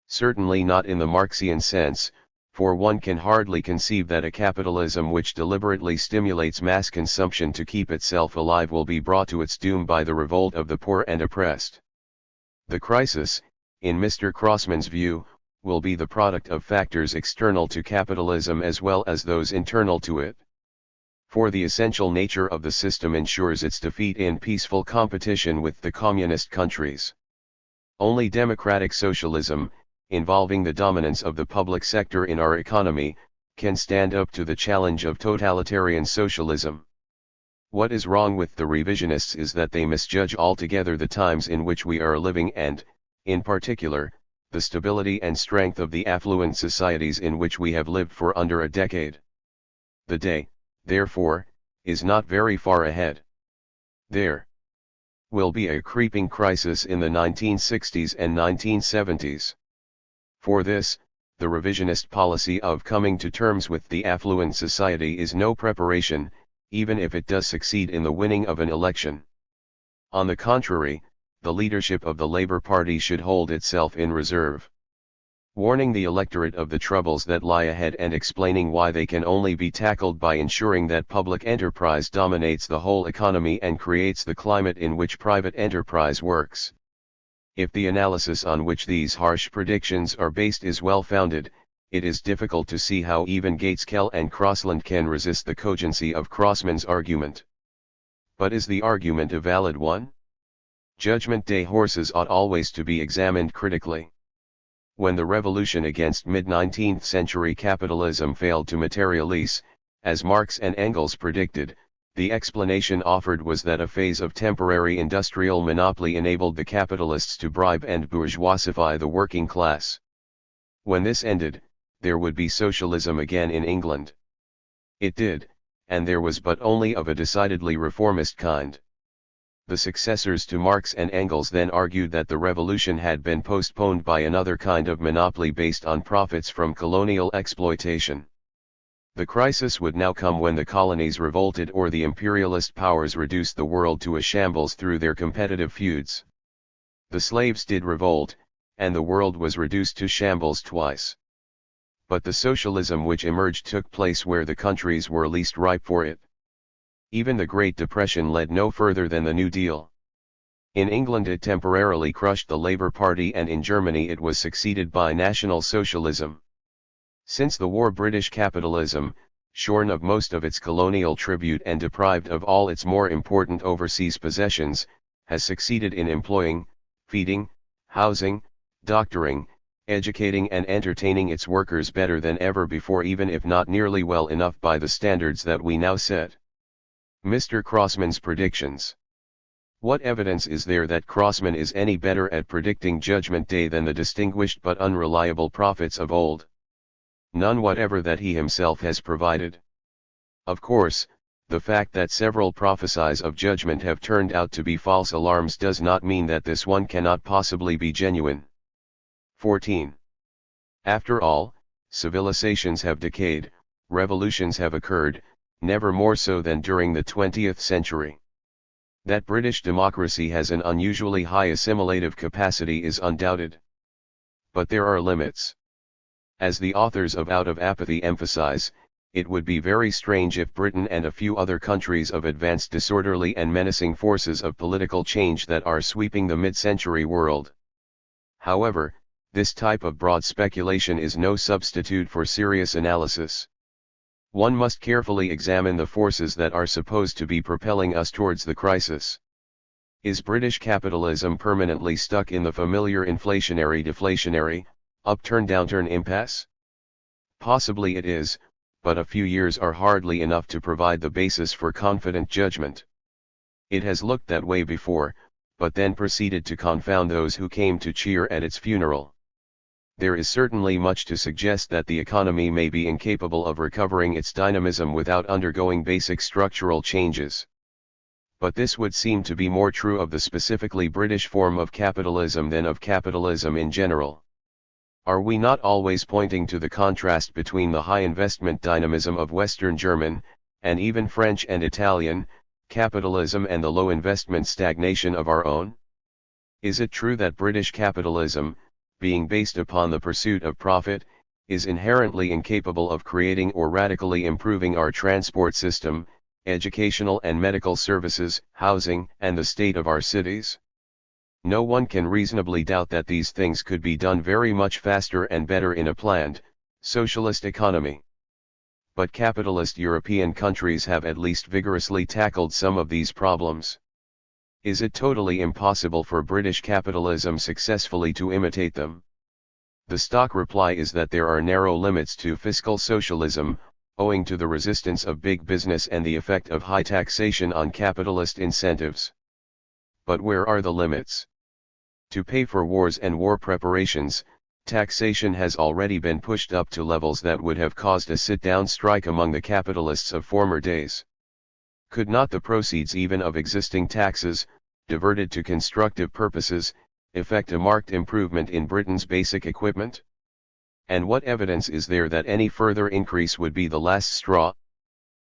Certainly not in the Marxian sense, for one can hardly conceive that a capitalism which deliberately stimulates mass consumption to keep itself alive will be brought to its doom by the revolt of the poor and oppressed. The crisis, in Mr. Crossman's view, will be the product of factors external to capitalism as well as those internal to it. For the essential nature of the system ensures its defeat in peaceful competition with the communist countries. Only democratic socialism, involving the dominance of the public sector in our economy, can stand up to the challenge of totalitarian socialism. What is wrong with the revisionists is that they misjudge altogether the times in which we are living and, in particular, the stability and strength of the affluent societies in which we have lived for under a decade. The day, therefore, is not very far ahead. There will be a creeping crisis in the 1960s and 1970s. For this, the revisionist policy of coming to terms with the affluent society is no preparation, even if it does succeed in the winning of an election. On the contrary, the leadership of the Labour Party should hold itself in reserve. Warning the electorate of the troubles that lie ahead and explaining why they can only be tackled by ensuring that public enterprise dominates the whole economy and creates the climate in which private enterprise works. If the analysis on which these harsh predictions are based is well founded, it is difficult to see how even Gaitskell and Crossland can resist the cogency of Crossman's argument. But is the argument a valid one? Judgment Day horses ought always to be examined critically. When the revolution against mid-19th century capitalism failed to materialize, as Marx and Engels predicted, the explanation offered was that a phase of temporary industrial monopoly enabled the capitalists to bribe and bourgeoisify the working class. When this ended, there would be socialism again in England. It did, and there was but only of a decidedly reformist kind. The successors to Marx and Engels then argued that the revolution had been postponed by another kind of monopoly based on profits from colonial exploitation. The crisis would now come when the colonies revolted or the imperialist powers reduced the world to a shambles through their competitive feuds. The slaves did revolt, and the world was reduced to shambles twice. But the socialism which emerged took place where the countries were least ripe for it. Even the Great Depression led no further than the New Deal. In England it temporarily crushed the Labour Party, and in Germany it was succeeded by National Socialism. Since the war, British capitalism, shorn of most of its colonial tribute and deprived of all its more important overseas possessions, has succeeded in employing, feeding, housing, doctoring, educating and entertaining its workers better than ever before, even if not nearly well enough by the standards that we now set. Mr. Crossman's predictions. What evidence is there that Crossman is any better at predicting Judgment Day than the distinguished but unreliable prophets of old? None whatever that he himself has provided. Of course, the fact that several prophecies of judgment have turned out to be false alarms does not mean that this one cannot possibly be genuine. 14. After all, civilizations have decayed, revolutions have occurred, never more so than during the 20th century. That British democracy has an unusually high assimilative capacity is undoubted. But there are limits. As the authors of Out of Apathy emphasize, it would be very strange if Britain and a few other countries of advanced disorderly and menacing forces of political change that are sweeping the mid-century world. However, this type of broad speculation is no substitute for serious analysis. One must carefully examine the forces that are supposed to be propelling us towards the crisis. Is British capitalism permanently stuck in the familiar inflationary-deflationary, upturn-downturn impasse? Possibly it is, but a few years are hardly enough to provide the basis for confident judgment. It has looked that way before, but then proceeded to confound those who came to cheer at its funeral. There is certainly much to suggest that the economy may be incapable of recovering its dynamism without undergoing basic structural changes. But this would seem to be more true of the specifically British form of capitalism than of capitalism in general. Are we not always pointing to the contrast between the high investment dynamism of Western German, and even French and Italian, capitalism and the low investment stagnation of our own? Is it true that British capitalism, being based upon the pursuit of profit, is inherently incapable of creating or radically improving our transport system, educational and medical services, housing, and the state of our cities? No one can reasonably doubt that these things could be done very much faster and better in a planned, socialist economy. But capitalist European countries have at least vigorously tackled some of these problems. Is it totally impossible for British capitalism successfully to imitate them? The stock reply is that there are narrow limits to fiscal socialism, owing to the resistance of big business and the effect of high taxation on capitalist incentives. But where are the limits? To pay for wars and war preparations, taxation has already been pushed up to levels that would have caused a sit-down strike among the capitalists of former days. Could not the proceeds even of existing taxes, diverted to constructive purposes, effect a marked improvement in Britain's basic equipment? And what evidence is there that any further increase would be the last straw?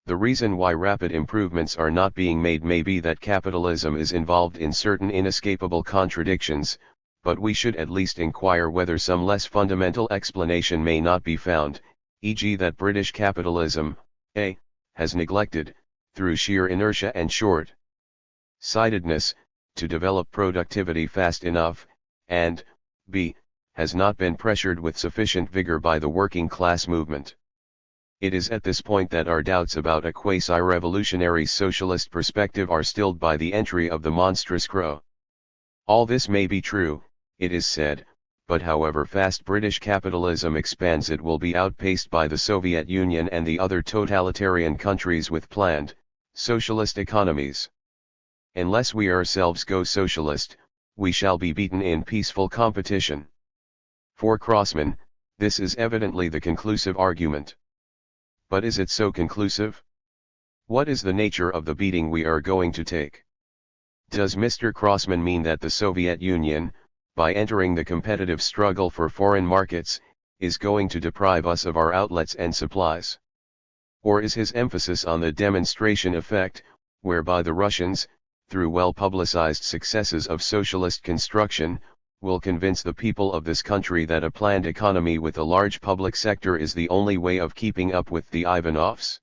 The reason why rapid improvements are not being made may be that capitalism is involved in certain inescapable contradictions, but we should at least inquire whether some less fundamental explanation may not be found, e.g. that British capitalism, a. has neglected, through sheer inertia and short-sightedness, to develop productivity fast enough, and, b. has not been pressured with sufficient vigor by the working class movement. It is at this point that our doubts about a quasi-revolutionary socialist perspective are stilled by the entry of the monstrous crow. All this may be true, it is said, but however fast British capitalism expands, it will be outpaced by the Soviet Union and the other totalitarian countries with planned, socialist economies. Unless we ourselves go socialist, we shall be beaten in peaceful competition. For Crossman, this is evidently the conclusive argument. But is it so conclusive? What is the nature of the beating we are going to take? Does Mr. Crossman mean that the Soviet Union, by entering the competitive struggle for foreign markets, is going to deprive us of our outlets and supplies? Or is his emphasis on the demonstration effect, whereby the Russians, through well-publicized successes of socialist construction, will convince the people of this country that a planned economy with a large public sector is the only way of keeping up with the Ivanovs?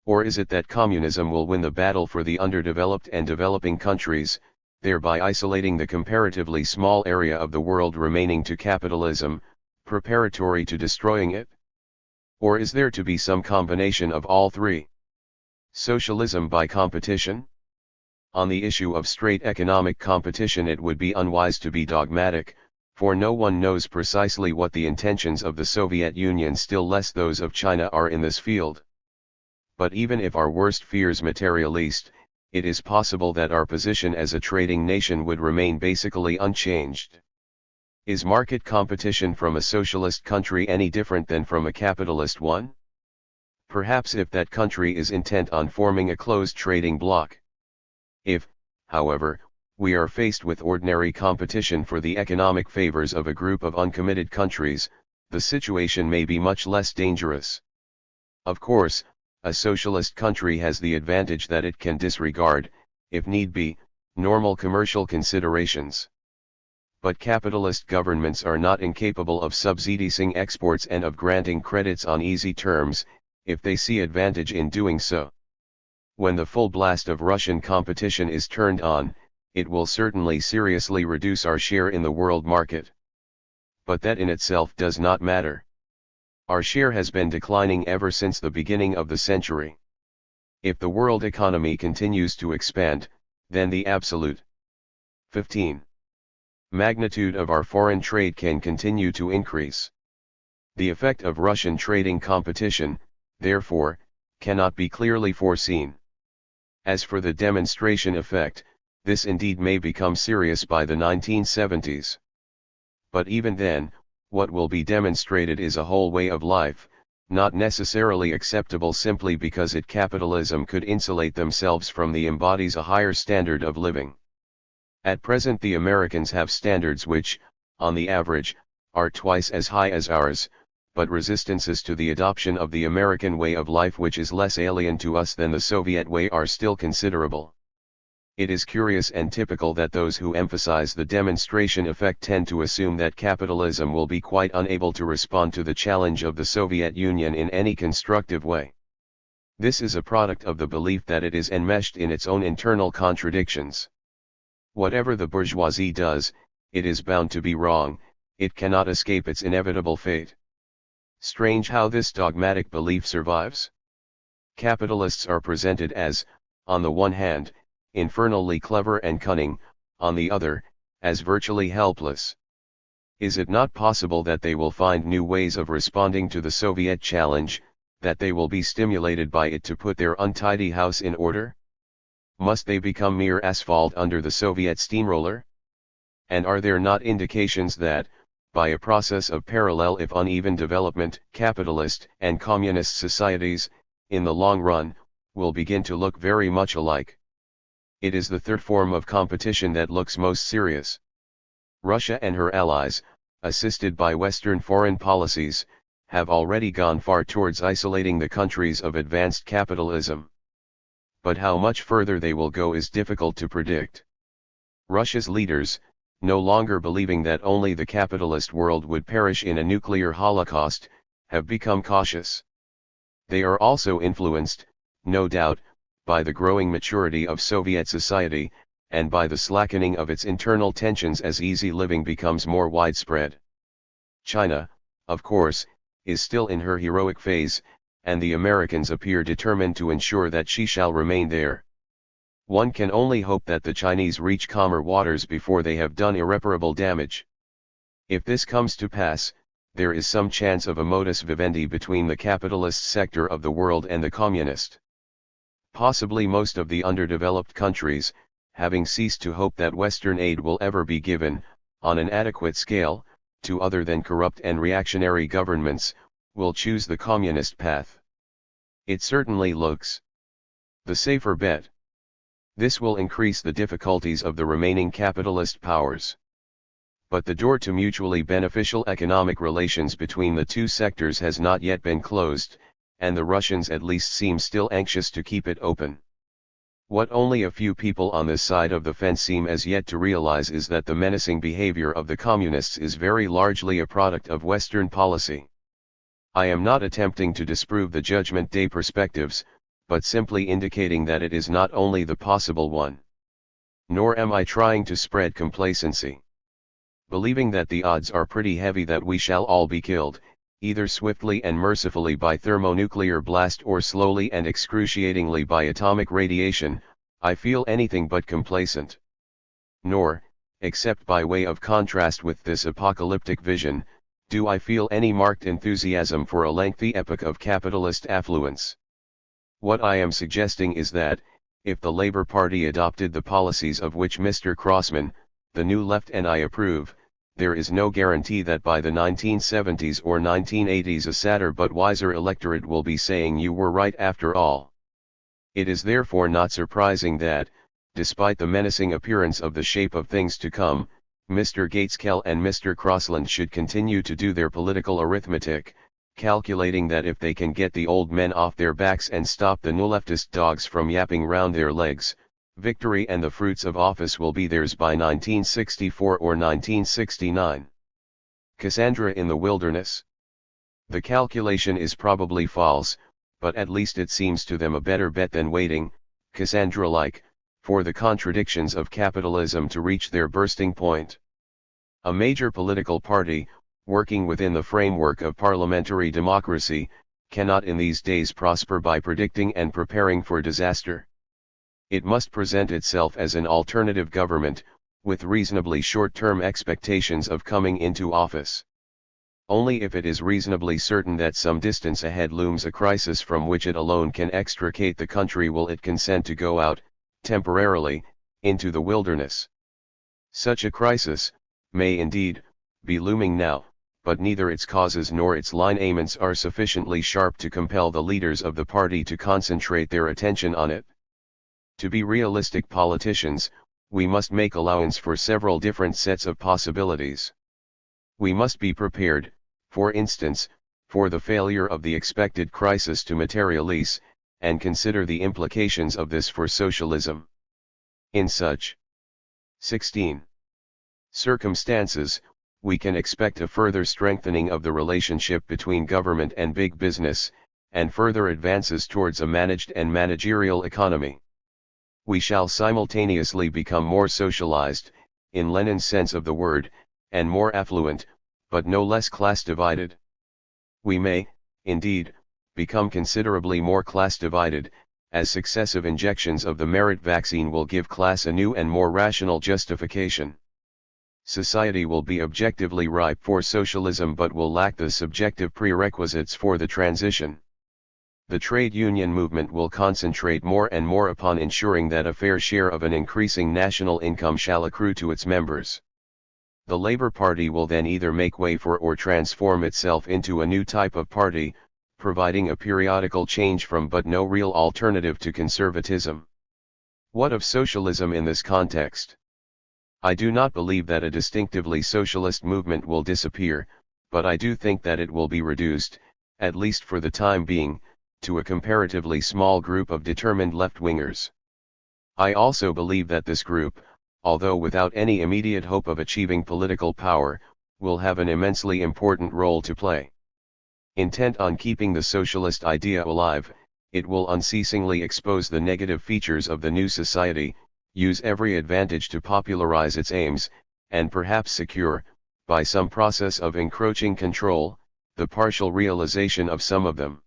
Or is it that communism will win the battle for the underdeveloped and developing countries, thereby isolating the comparatively small area of the world remaining to capitalism, preparatory to destroying it? Or is there to be some combination of all three? Socialism by competition? On the issue of straight economic competition it would be unwise to be dogmatic, for no one knows precisely what the intentions of the Soviet Union, still less those of China, are in this field. But even if our worst fears materialized, it is possible that our position as a trading nation would remain basically unchanged. Is market competition from a socialist country any different than from a capitalist one? Perhaps, if that country is intent on forming a closed trading bloc. If, however, we are faced with ordinary competition for the economic favors of a group of uncommitted countries, the situation may be much less dangerous. Of course, a socialist country has the advantage that it can disregard, if need be, normal commercial considerations. But capitalist governments are not incapable of subsidizing exports and of granting credits on easy terms, if they see advantage in doing so. When the full blast of Russian competition is turned on, it will certainly seriously reduce our share in the world market. But that in itself does not matter. Our share has been declining ever since the beginning of the century. If the world economy continues to expand, then the absolute 15. Magnitude of our foreign trade can continue to increase. The effect of Russian trading competition, therefore, cannot be clearly foreseen. As for the demonstration effect, this indeed may become serious by the 1970s. But even then, what will be demonstrated is a whole way of life, not necessarily acceptable simply because capitalism could insulate themselves from the embodies a higher standard of living. At present the Americans have standards which, on the average, are twice as high as ours, but resistances to the adoption of the American way of life which is less alien to us than the Soviet way are still considerable. It is curious and typical that those who emphasize the demonstration effect tend to assume that capitalism will be quite unable to respond to the challenge of the Soviet Union in any constructive way. This is a product of the belief that it is enmeshed in its own internal contradictions. Whatever the bourgeoisie does, it is bound to be wrong, it cannot escape its inevitable fate. Strange how this dogmatic belief survives. Capitalists are presented as, on the one hand, infernally clever and cunning, on the other, as virtually helpless. Is it not possible that they will find new ways of responding to the Soviet challenge, that they will be stimulated by it to put their untidy house in order? Must they become mere asphalt under the Soviet steamroller? And are there not indications that, by a process of parallel if uneven development, capitalist and communist societies, in the long run, will begin to look very much alike? It is the third form of competition that looks most serious. Russia and her allies, assisted by Western foreign policies, have already gone far towards isolating the countries of advanced capitalism. But how much further they will go is difficult to predict. Russia's leaders, no longer believing that only the capitalist world would perish in a nuclear holocaust, have become cautious. They are also influenced, no doubt, by the growing maturity of Soviet society, and by the slackening of its internal tensions as easy living becomes more widespread. China, of course, is still in her heroic phase, and the Americans appear determined to ensure that she shall remain there. One can only hope that the Chinese reach calmer waters before they have done irreparable damage. If this comes to pass, there is some chance of a modus vivendi between the capitalist sector of the world and the communist. Possibly most of the underdeveloped countries, having ceased to hope that Western aid will ever be given, on an adequate scale, to other than corrupt and reactionary governments, will choose the communist path. It certainly looks the safer bet. This will increase the difficulties of the remaining capitalist powers. But the door to mutually beneficial economic relations between the two sectors has not yet been closed, and the Russians at least seem still anxious to keep it open. What only a few people on this side of the fence seem as yet to realize is that the menacing behavior of the communists is very largely a product of Western policy. I am not attempting to disprove the Judgment Day perspectives, but simply indicating that it is not only the possible one. Nor am I trying to spread complacency. Believing that the odds are pretty heavy that we shall all be killed, either swiftly and mercifully by thermonuclear blast or slowly and excruciatingly by atomic radiation, I feel anything but complacent. Nor, except by way of contrast with this apocalyptic vision, do I feel any marked enthusiasm for a lengthy epoch of capitalist affluence. What I am suggesting is that, if the Labour Party adopted the policies of which Mr. Crossman, the New Left and I approve, there is no guarantee that by the 1970s or 1980s a sadder but wiser electorate will be saying you were right after all. It is therefore not surprising that, despite the menacing appearance of the shape of things to come, Mr. Gaitskell and Mr. Crossland should continue to do their political arithmetic, calculating that if they can get the old men off their backs and stop the new leftist dogs from yapping round their legs, victory and the fruits of office will be theirs by 1964 or 1969. Cassandra in the wilderness. The calculation is probably false, but at least it seems to them a better bet than waiting, Cassandra-like, for the contradictions of capitalism to reach their bursting point. A major political party, working within the framework of parliamentary democracy, cannot in these days prosper by predicting and preparing for disaster. It must present itself as an alternative government, with reasonably short-term expectations of coming into office. Only if it is reasonably certain that some distance ahead looms a crisis from which it alone can extricate the country will it consent to go out, temporarily, into the wilderness. Such a crisis may indeed be looming now, but neither its causes nor its lineaments are sufficiently sharp to compel the leaders of the party to concentrate their attention on it. To be realistic politicians, we must make allowance for several different sets of possibilities. We must be prepared, for instance, for the failure of the expected crisis to materialize, and consider the implications of this for socialism. In such 16 circumstances, we can expect a further strengthening of the relationship between government and big business, and further advances towards a managed and managerial economy. We shall simultaneously become more socialized, in Lenin's sense of the word, and more affluent, but no less class-divided. We may, indeed, become considerably more class-divided, as successive injections of the merit vaccine will give class a new and more rational justification. Society will be objectively ripe for socialism but will lack the subjective prerequisites for the transition. The trade union movement will concentrate more and more upon ensuring that a fair share of an increasing national income shall accrue to its members. The Labour Party will then either make way for or transform itself into a new type of party, providing a periodical change from but no real alternative to conservatism. What of socialism in this context? I do not believe that a distinctively socialist movement will disappear, but I do think that it will be reduced, at least for the time being, to a comparatively small group of determined left-wingers. I also believe that this group, although without any immediate hope of achieving political power, will have an immensely important role to play. Intent on keeping the socialist idea alive, it will unceasingly expose the negative features of the new society, use every advantage to popularize its aims, and perhaps secure, by some process of encroaching control, the partial realization of some of them.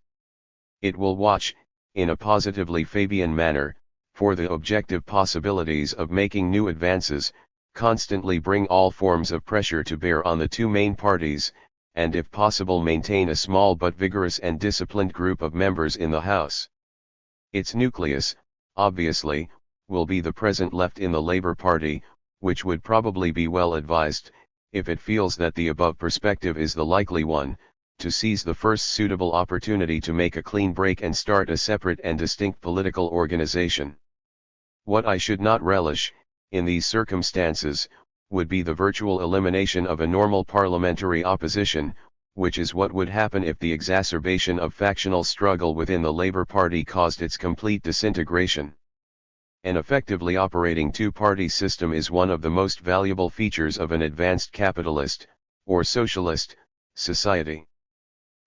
It will watch, in a positively Fabian manner, for the objective possibilities of making new advances, constantly bring all forms of pressure to bear on the two main parties, and if possible maintain a small but vigorous and disciplined group of members in the House. Its nucleus, obviously, will be the present left in the Labour Party, which would probably be well advised, if it feels that the above perspective is the likely one, to seize the first suitable opportunity to make a clean break and start a separate and distinct political organization. What I should not relish, in these circumstances, would be the virtual elimination of a normal parliamentary opposition, which is what would happen if the exacerbation of factional struggle within the Labour Party caused its complete disintegration. An effectively operating two-party system is one of the most valuable features of an advanced capitalist, or socialist, society.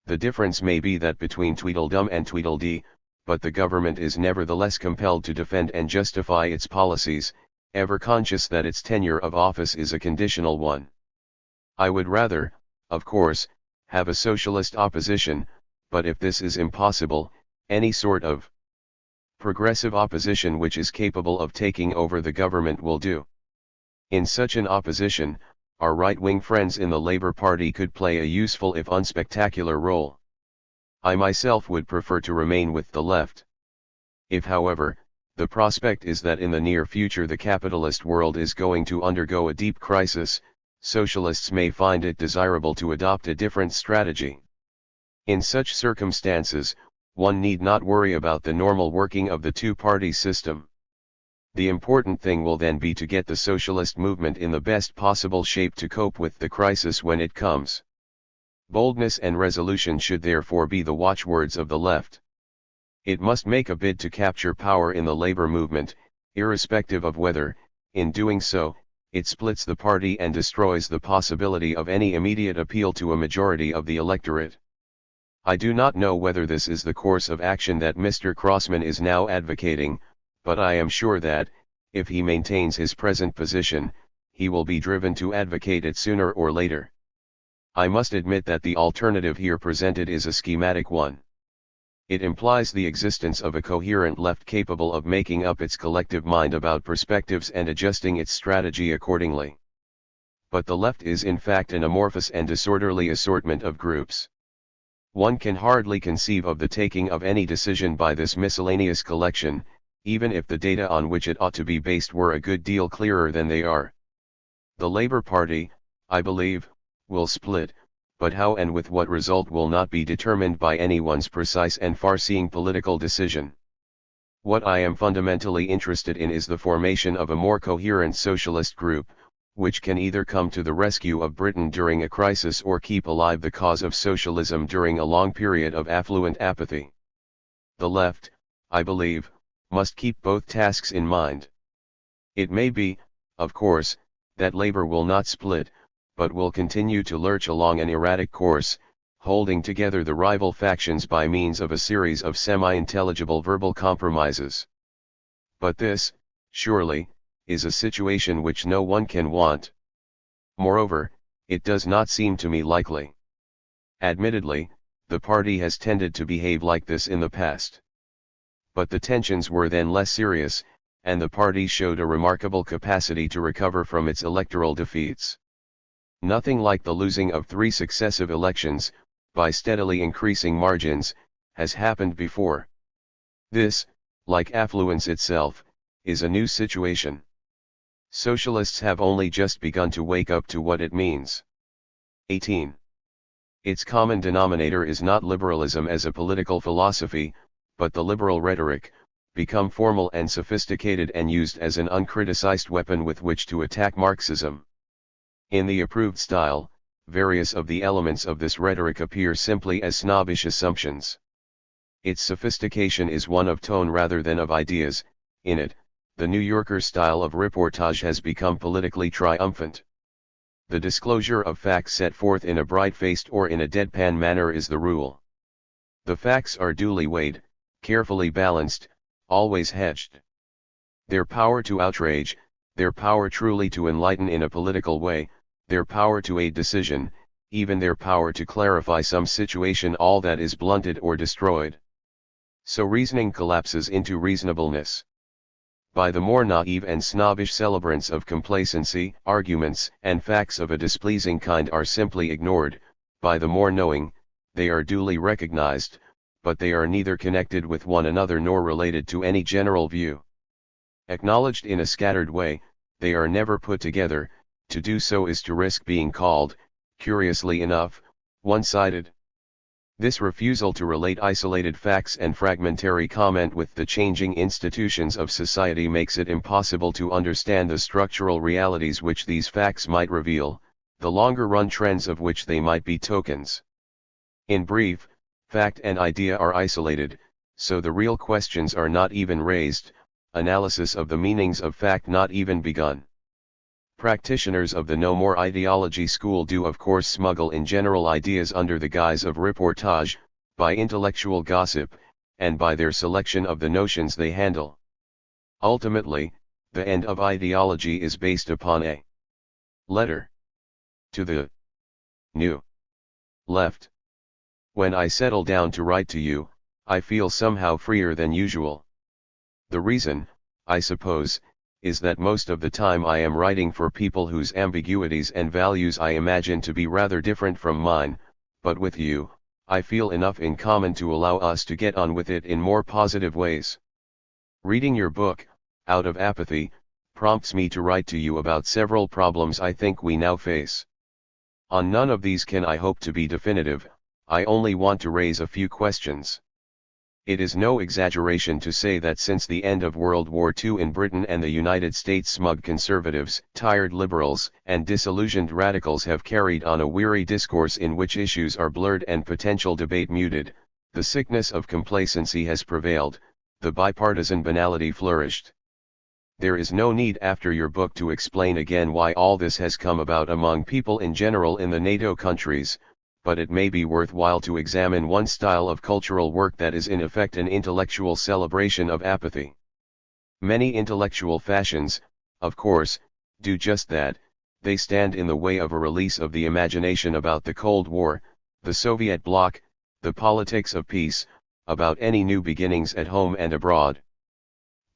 The difference may be that between Tweedledum and Tweedledee, but the government is nevertheless compelled to defend and justify its policies, ever conscious that its tenure of office is a conditional one. I would rather, of course, have a socialist opposition, but if this is impossible, any sort of progressive opposition which is capable of taking over the government will do. In such an opposition, our right-wing friends in the Labour Party could play a useful if unspectacular role. I myself would prefer to remain with the left. If, however, the prospect is that in the near future the capitalist world is going to undergo a deep crisis, socialists may find it desirable to adopt a different strategy. In such circumstances, one need not worry about the normal working of the two-party system. The important thing will then be to get the socialist movement in the best possible shape to cope with the crisis when it comes. Boldness and resolution should therefore be the watchwords of the left. It must make a bid to capture power in the labor movement, irrespective of whether, in doing so, it splits the party and destroys the possibility of any immediate appeal to a majority of the electorate. I do not know whether this is the course of action that Mr. Crossman is now advocating, but I am sure that, if he maintains his present position, he will be driven to advocate it sooner or later. I must admit that the alternative here presented is a schematic one. It implies the existence of a coherent left capable of making up its collective mind about perspectives and adjusting its strategy accordingly. But the left is in fact an amorphous and disorderly assortment of groups. One can hardly conceive of the taking of any decision by this miscellaneous collection, even if the data on which it ought to be based were a good deal clearer than they are. The Labour Party, I believe, will split, but how and with what result will not be determined by anyone's precise and far-seeing political decision. What I am fundamentally interested in is the formation of a more coherent socialist group, which can either come to the rescue of Britain during a crisis or keep alive the cause of socialism during a long period of affluent apathy. The left, I believe, must keep both tasks in mind. It may be, of course, that Labour will not split, but will continue to lurch along an erratic course, holding together the rival factions by means of a series of semi-intelligible verbal compromises. But this, surely, is a situation which no one can want. Moreover, it does not seem to me likely. Admittedly, the party has tended to behave like this in the past. But the tensions were then less serious, and the party showed a remarkable capacity to recover from its electoral defeats. Nothing like the losing of 3 successive elections, by steadily increasing margins, has happened before. This, like affluence itself, is a new situation. Socialists have only just begun to wake up to what it means. 18. Its common denominator is not liberalism as a political philosophy, but the liberal rhetoric, become formal and sophisticated and used as an uncriticized weapon with which to attack Marxism. In the approved style, various of the elements of this rhetoric appear simply as snobbish assumptions. Its sophistication is one of tone rather than of ideas. In it, the New Yorker style of reportage has become politically triumphant. The disclosure of facts set forth in a bright-faced or in a deadpan manner is the rule. The facts are duly weighed, carefully balanced, always hedged. Their power to outrage, their power truly to enlighten in a political way, their power to aid decision, even their power to clarify some situation, all that is blunted or destroyed. So reasoning collapses into reasonableness. By the more naive and snobbish celebrants of complacency, arguments and facts of a displeasing kind are simply ignored. By the more knowing, they are duly recognized, but they are neither connected with one another nor related to any general view. Acknowledged in a scattered way, they are never put together. To do so is to risk being called, curiously enough, one-sided. This refusal to relate isolated facts and fragmentary comment with the changing institutions of society makes it impossible to understand the structural realities which these facts might reveal, the longer-run trends of which they might be tokens. In brief, fact and idea are isolated, so the real questions are not even raised, analysis of the meanings of fact not even begun. Practitioners of the no more ideology school do of course smuggle in general ideas under the guise of reportage, by intellectual gossip, and by their selection of the notions they handle. Ultimately, the end of ideology is based upon a letter to the new left. When I settle down to write to you, I feel somehow freer than usual. The reason, I suppose, is that most of the time I am writing for people whose ambiguities and values I imagine to be rather different from mine, but with you, I feel enough in common to allow us to get on with it in more positive ways. Reading your book, out of apathy, prompts me to write to you about several problems I think we now face. On none of these can I hope to be definitive, I only want to raise a few questions. It is no exaggeration to say that since the end of World War II in Britain and the United States, smug conservatives, tired liberals, and disillusioned radicals have carried on a weary discourse in which issues are blurred and potential debate muted. The sickness of complacency has prevailed, the bipartisan banality flourished. There is no need after your book to explain again why all this has come about among people in general in the NATO countries, but it may be worthwhile to examine one style of cultural work that is in effect an intellectual celebration of apathy. Many intellectual fashions, of course, do just that, they stand in the way of a release of the imagination about the Cold War, the Soviet bloc, the politics of peace, about any new beginnings at home and abroad.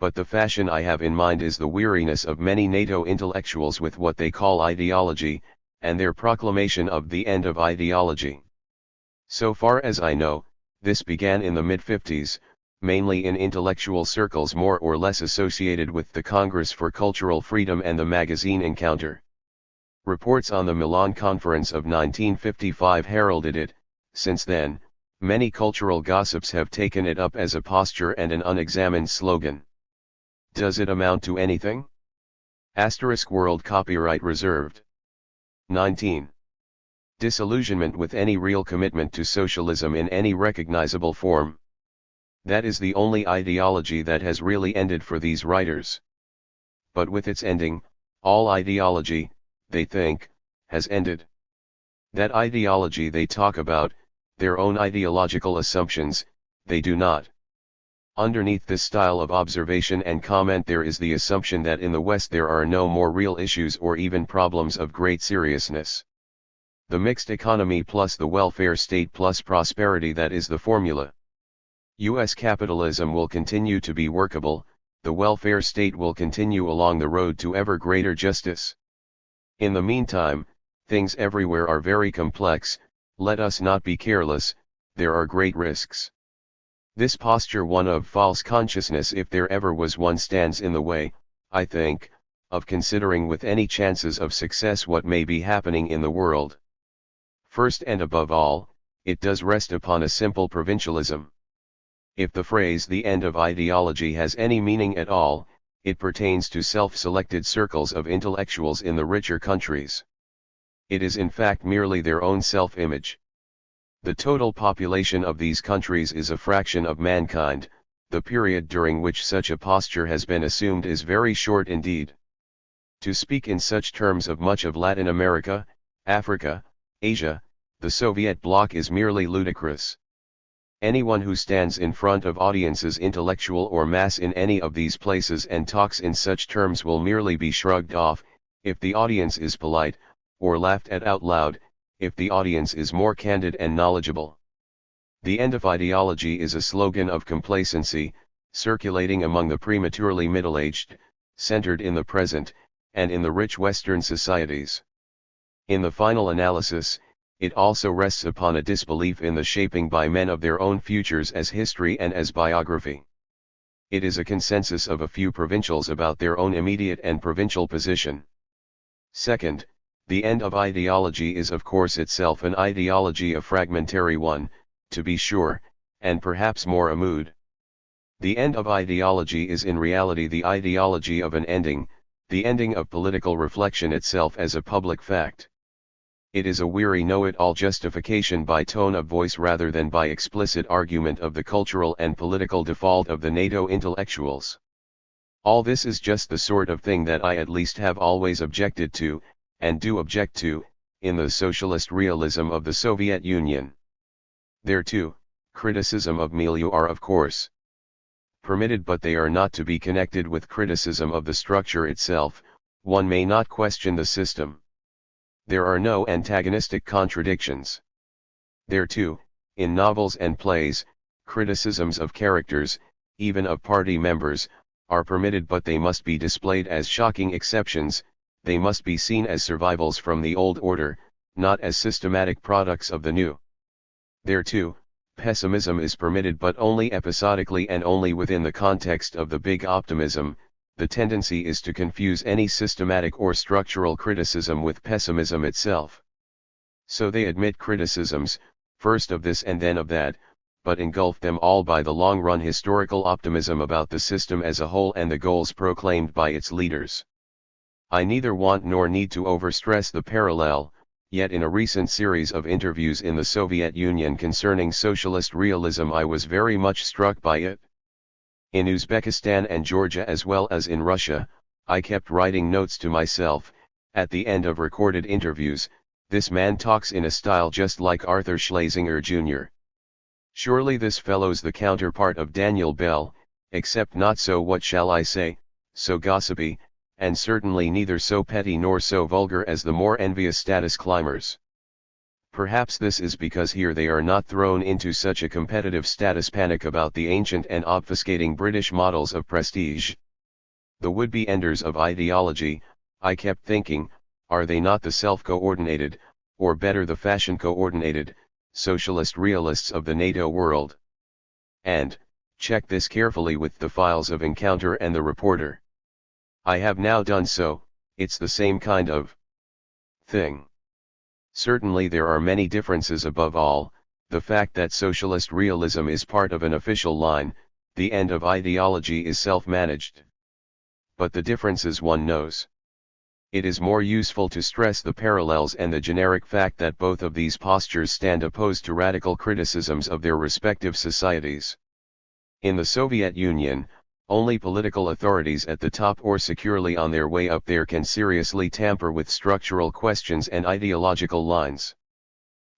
But the fashion I have in mind is the weariness of many NATO intellectuals with what they call ideology, and their proclamation of the end of ideology. So far as I know, this began in the mid-50s, mainly in intellectual circles more or less associated with the Congress for Cultural Freedom and the magazine Encounter. Reports on the Milan Conference of 1955 heralded it. Since then, many cultural gossips have taken it up as a posture and an unexamined slogan. Does it amount to anything? * World copyright reserved. 19. Disillusionment with any real commitment to socialism in any recognizable form. That is the only ideology that has really ended for these writers. But with its ending, all ideology, they think, has ended. That ideology they talk about, their own ideological assumptions, they do not. Underneath this style of observation and comment there is the assumption that in the West there are no more real issues or even problems of great seriousness. The mixed economy plus the welfare state plus prosperity, that is the formula. U.S. capitalism will continue to be workable, the welfare state will continue along the road to ever greater justice. In the meantime, things everywhere are very complex, let us not be careless, there are great risks. This posture, one of false consciousness if there ever was one, stands in the way, I think, of considering with any chances of success what may be happening in the world. First and above all, it does rest upon a simple provincialism. If the phrase "the end of ideology" has any meaning at all, it pertains to self-selected circles of intellectuals in the richer countries. It is in fact merely their own self-image. The total population of these countries is a fraction of mankind. The period during which such a posture has been assumed is very short indeed. To speak in such terms of much of Latin America, Africa, Asia, the Soviet bloc is merely ludicrous. Anyone who stands in front of audiences, intellectual or mass, in any of these places and talks in such terms will merely be shrugged off, if the audience is polite, or laughed at out loud, if the audience is more candid and knowledgeable. The end of ideology is a slogan of complacency, circulating among the prematurely middle-aged, centered in the present, and in the rich Western societies. In the final analysis, it also rests upon a disbelief in the shaping by men of their own futures as history and as biography. It is a consensus of a few provincials about their own immediate and provincial position. Second, the end of ideology is of course itself an ideology, a fragmentary one, to be sure, and perhaps more a mood. The end of ideology is in reality the ideology of an ending, the ending of political reflection itself as a public fact. It is a weary know-it-all justification by tone of voice rather than by explicit argument of the cultural and political default of the NATO intellectuals. All this is just the sort of thing that I at least have always objected to, and do object to, in the socialist realism of the Soviet Union. There too, criticism of milieu are of course permitted, but they are not to be connected with criticism of the structure itself. One may not question the system. There are no antagonistic contradictions. There too, in novels and plays, criticisms of characters, even of party members, are permitted, but they must be displayed as shocking exceptions, they must be seen as survivals from the old order, not as systematic products of the new. There too, pessimism is permitted, but only episodically and only within the context of the big optimism. The tendency is to confuse any systematic or structural criticism with pessimism itself. So they admit criticisms, first of this and then of that, but engulf them all by the long-run historical optimism about the system as a whole and the goals proclaimed by its leaders. I neither want nor need to overstress the parallel, yet in a recent series of interviews in the Soviet Union concerning socialist realism I was very much struck by it. In Uzbekistan and Georgia as well as in Russia, I kept writing notes to myself. At the end of recorded interviews, this man talks in a style just like Arthur Schlesinger Jr. Surely this fellow's the counterpart of Daniel Bell, except not so, what shall I say, so gossipy, and certainly neither so petty nor so vulgar as the more envious status climbers. Perhaps this is because here they are not thrown into such a competitive status panic about the ancient and obfuscating British models of prestige. The would-be enders of ideology, I kept thinking, are they not the self-coordinated, or better the fashion-coordinated, socialist realists of the NATO world? And, check this carefully with the files of Encounter and the Reporter. I have now done so, it's the same kind of thing. Certainly there are many differences, above all, the fact that socialist realism is part of an official line, the end of ideology is self-managed. But the differences one knows. It is more useful to stress the parallels and the generic fact that both of these postures stand opposed to radical criticisms of their respective societies. In the Soviet Union, only political authorities at the top or securely on their way up there can seriously tamper with structural questions and ideological lines.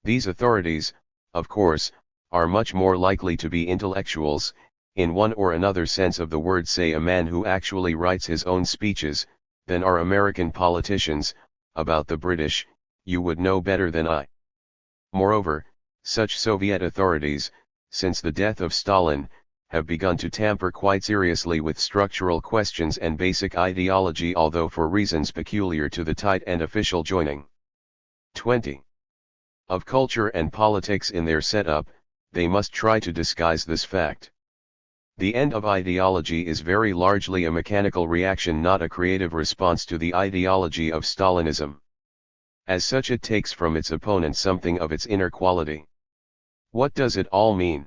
These authorities, of course, are much more likely to be intellectuals, in one or another sense of the word, say a man who actually writes his own speeches, than are American politicians. About the British, you would know better than I. Moreover, such Soviet authorities, since the death of Stalin, have begun to tamper quite seriously with structural questions and basic ideology, although for reasons peculiar to the tight and official joining 20 of culture and politics in their setup, they must try to disguise this fact. The end of ideology is very largely a mechanical reaction, not a creative response to the ideology of Stalinism. As such, it takes from its opponent something of its inner quality. What does it all mean?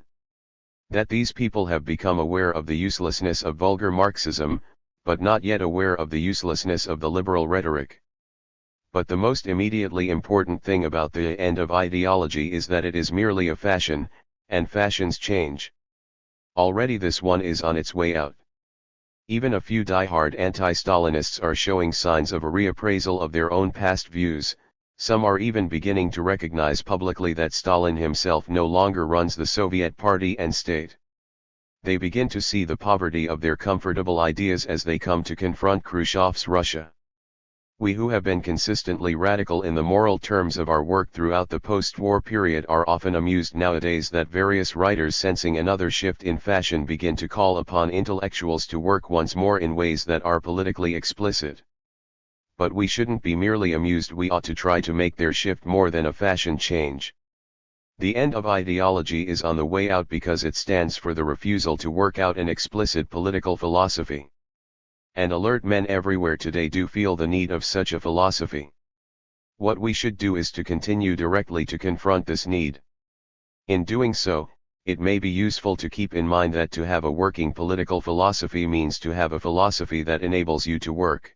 That these people have become aware of the uselessness of vulgar Marxism, but not yet aware of the uselessness of the liberal rhetoric. But the most immediately important thing about the end of ideology is that it is merely a fashion, and fashions change. Already this one is on its way out. Even a few die-hard anti-Stalinists are showing signs of a reappraisal of their own past views. Some are even beginning to recognize publicly that Stalin himself no longer runs the Soviet party and state. They begin to see the poverty of their comfortable ideas as they come to confront Khrushchev's Russia. We who have been consistently radical in the moral terms of our work throughout the post-war period are often amused nowadays that various writers, sensing another shift in fashion, begin to call upon intellectuals to work once more in ways that are politically explicit. But we shouldn't be merely amused, we ought to try to make their shift more than a fashion change. The end of ideology is on the way out because it stands for the refusal to work out an explicit political philosophy. And alert men everywhere today do feel the need of such a philosophy. What we should do is to continue directly to confront this need. In doing so, it may be useful to keep in mind that to have a working political philosophy means to have a philosophy that enables you to work.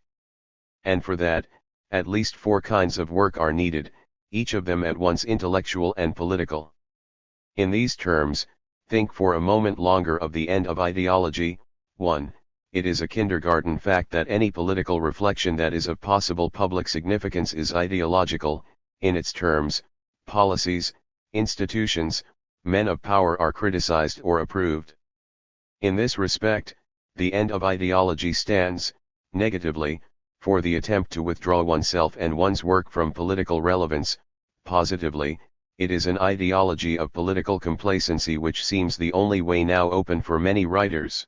And for that, at least 4 kinds of work are needed, each of them at once intellectual and political. In these terms, think for a moment longer of the end of ideology. 1. It is a kindergarten fact that any political reflection that is of possible public significance is ideological. In its terms, policies, institutions, men of power are criticized or approved. In this respect, the end of ideology stands, negatively, for the attempt to withdraw oneself and one's work from political relevance. Positively, it is an ideology of political complacency which seems the only way now open for many writers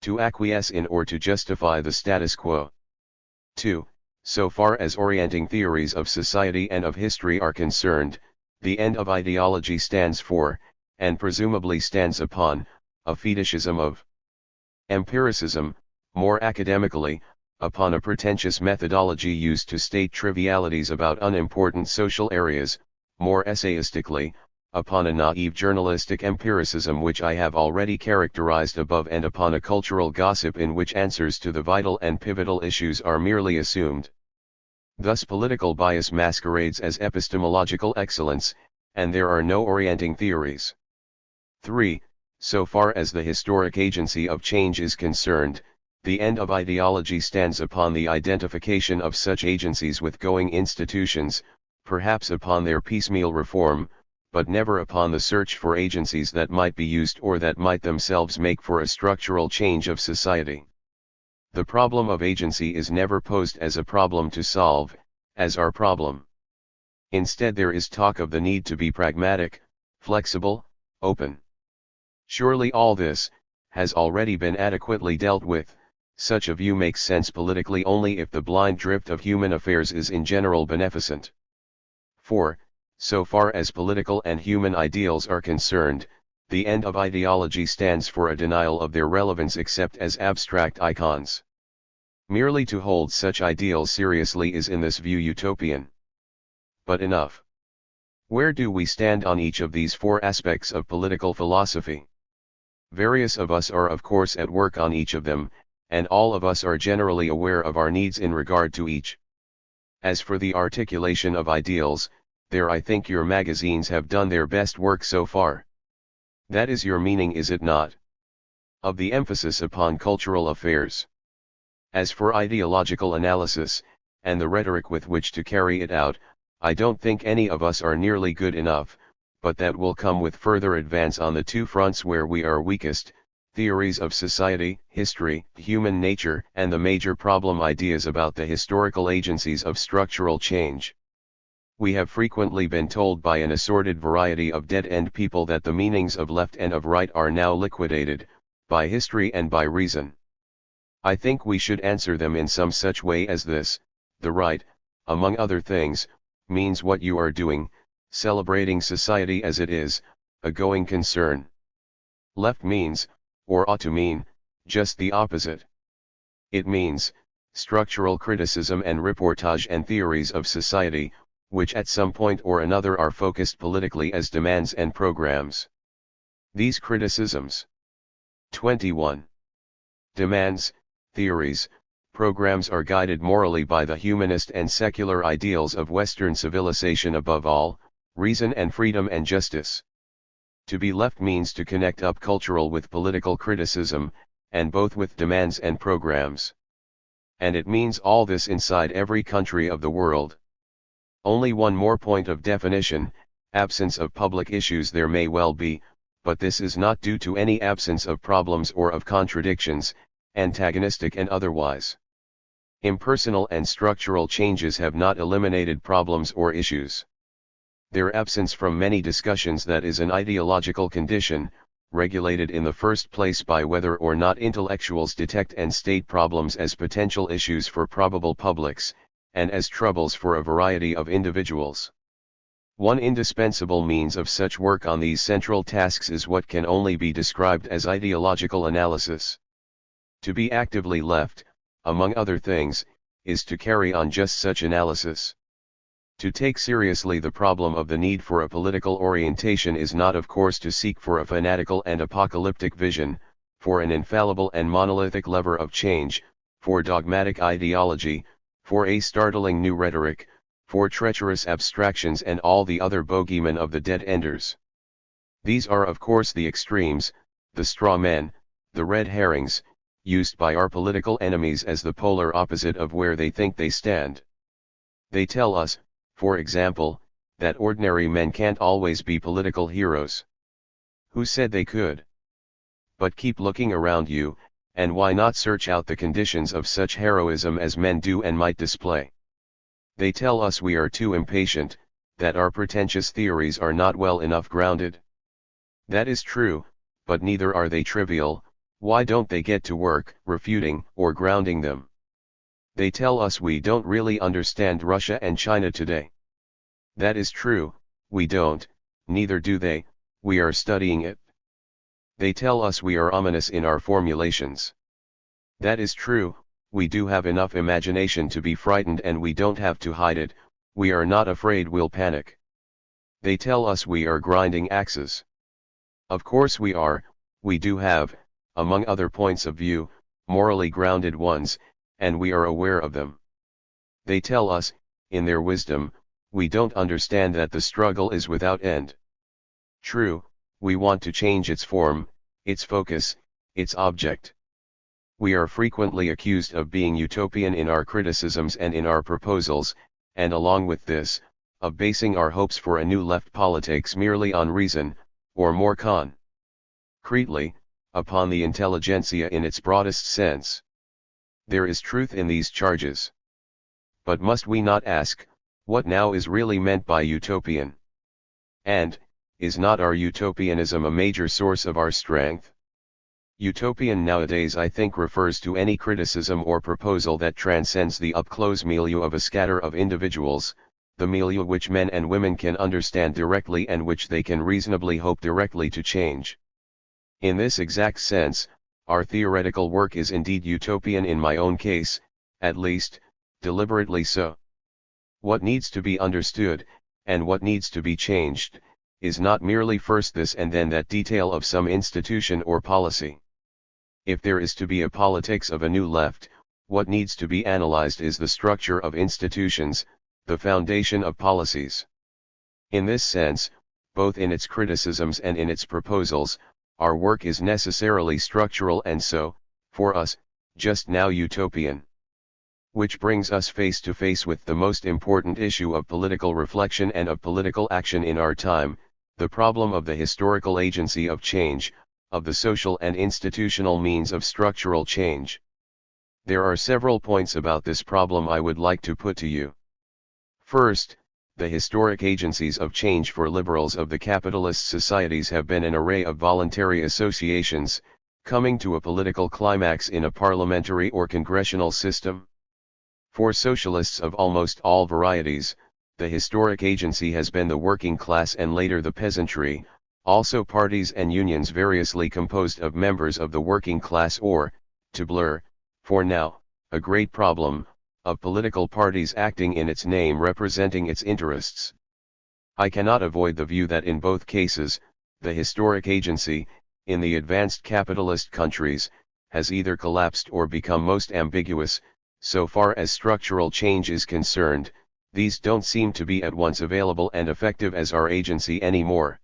to acquiesce in or to justify the status quo. 2. So far as orienting theories of society and of history are concerned, the end of ideology stands for, and presumably stands upon, a fetishism of empiricism, more academically, upon a pretentious methodology used to state trivialities about unimportant social areas, more essayistically, upon a naive journalistic empiricism which I have already characterized above, and upon a cultural gossip in which answers to the vital and pivotal issues are merely assumed. Thus political bias masquerades as epistemological excellence, and there are no orienting theories. 3. So far as the historic agency of change is concerned, the end of ideology stands upon the identification of such agencies with going institutions, perhaps upon their piecemeal reform, but never upon the search for agencies that might be used or that might themselves make for a structural change of society. The problem of agency is never posed as a problem to solve, as our problem. Instead there is talk of the need to be pragmatic, flexible, open. Surely all this has already been adequately dealt with. Such a view makes sense politically only if the blind drift of human affairs is in general beneficent. For, so far as political and human ideals are concerned, the end of ideology stands for a denial of their relevance except as abstract icons. Merely to hold such ideals seriously is in this view utopian. But enough. Where do we stand on each of these four aspects of political philosophy? Various of us are of course at work on each of them, and all of us are generally aware of our needs in regard to each. As for the articulation of ideals, there I think your magazines have done their best work so far. That is your meaning, is it not? Of the emphasis upon cultural affairs. As for ideological analysis, and the rhetoric with which to carry it out, I don't think any of us are nearly good enough, but that will come with further advance on the two fronts where we are weakest: theories of society, history, human nature, and the major problem ideas about the historical agencies of structural change. We have frequently been told by an assorted variety of dead-end people that the meanings of left and of right are now liquidated, by history and by reason. I think we should answer them in some such way as this: the right, among other things, means what you are doing, celebrating society as it is, a going concern. Left means, or ought to mean, just the opposite. It means, structural criticism and reportage and theories of society, which at some point or another are focused politically as demands and programs. These criticisms. 21. Demands, theories, programs are guided morally by the humanist and secular ideals of Western civilization, above all, reason and freedom and justice. To be left means to connect up cultural with political criticism, and both with demands and programs. And it means all this inside every country of the world. Only one more point of definition: absence of public issues there may well be, but this is not due to any absence of problems or of contradictions, antagonistic and otherwise. Impersonal and structural changes have not eliminated problems or issues. Their absence from many discussions that is an ideological condition, regulated in the first place by whether or not intellectuals detect and state problems as potential issues for probable publics, and as troubles for a variety of individuals. One indispensable means of such work on these central tasks is what can only be described as ideological analysis. To be actively left, among other things, is to carry on just such analysis. To take seriously the problem of the need for a political orientation is not of course to seek for a fanatical and apocalyptic vision, for an infallible and monolithic lever of change, for dogmatic ideology, for a startling new rhetoric, for treacherous abstractions and all the other bogeymen of the dead-enders. These are of course the extremes, the straw men, the red herrings, used by our political enemies as the polar opposite of where they think they stand. They tell us, for example, that ordinary men can't always be political heroes. Who said they could? But keep looking around you, and why not search out the conditions of such heroism as men do and might display? They tell us we are too impatient, that our pretentious theories are not well enough grounded. That is true, but neither are they trivial. Why don't they get to work, refuting or grounding them? They tell us we don't really understand Russia and China today. That is true, we don't, neither do they, we are studying it. They tell us we are ominous in our formulations. That is true, we do have enough imagination to be frightened and we don't have to hide it, we are not afraid we'll panic. They tell us we are grinding axes. Of course we are, we do have, among other points of view, morally grounded ones, and we are aware of them. They tell us, in their wisdom, we don't understand that the struggle is without end. True, we want to change its form, its focus, its object. We are frequently accused of being utopian in our criticisms and in our proposals, and along with this, of basing our hopes for a new left politics merely on reason, or more concretely, upon the intelligentsia in its broadest sense. There is truth in these charges. But must we not ask, what now is really meant by utopian? And, is not our utopianism a major source of our strength? Utopian nowadays I think refers to any criticism or proposal that transcends the up-close milieu of a scatter of individuals, the milieu which men and women can understand directly and which they can reasonably hope directly to change. In this exact sense, our theoretical work is indeed utopian in my own case, at least, deliberately so. What needs to be understood, and what needs to be changed, is not merely first this and then that detail of some institution or policy. If there is to be a politics of a new left, what needs to be analyzed is the structure of institutions, the foundation of policies. In this sense, both in its criticisms and in its proposals, our work is necessarily structural and so, for us, just now utopian. Which brings us face to face with the most important issue of political reflection and of political action in our time, the problem of the historical agency of change, of the social and institutional means of structural change. There are several points about this problem I would like to put to you. First, the historic agencies of change for liberals of the capitalist societies have been an array of voluntary associations, coming to a political climax in a parliamentary or congressional system. For socialists of almost all varieties, the historic agency has been the working class and later the peasantry, also parties and unions variously composed of members of the working class or, to blur, for now, a great problem, of political parties acting in its name representing its interests. I cannot avoid the view that in both cases, the historic agency, in the advanced capitalist countries, has either collapsed or become most ambiguous. So far as structural change is concerned, these don't seem to be at once available and effective as our agency anymore.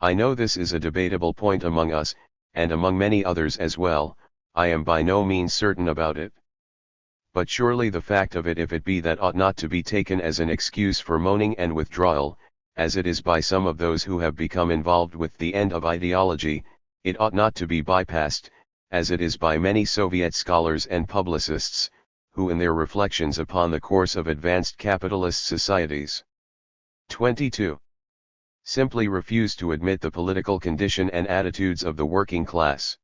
I know this is a debatable point among us, and among many others as well. I am by no means certain about it. But surely the fact of it, if it be that, ought not to be taken as an excuse for moaning and withdrawal, as it is by some of those who have become involved with the end of ideology. It ought not to be bypassed, as it is by many Soviet scholars and publicists, who in their reflections upon the course of advanced capitalist societies 22. Simply refuse to admit the political condition and attitudes of the working class.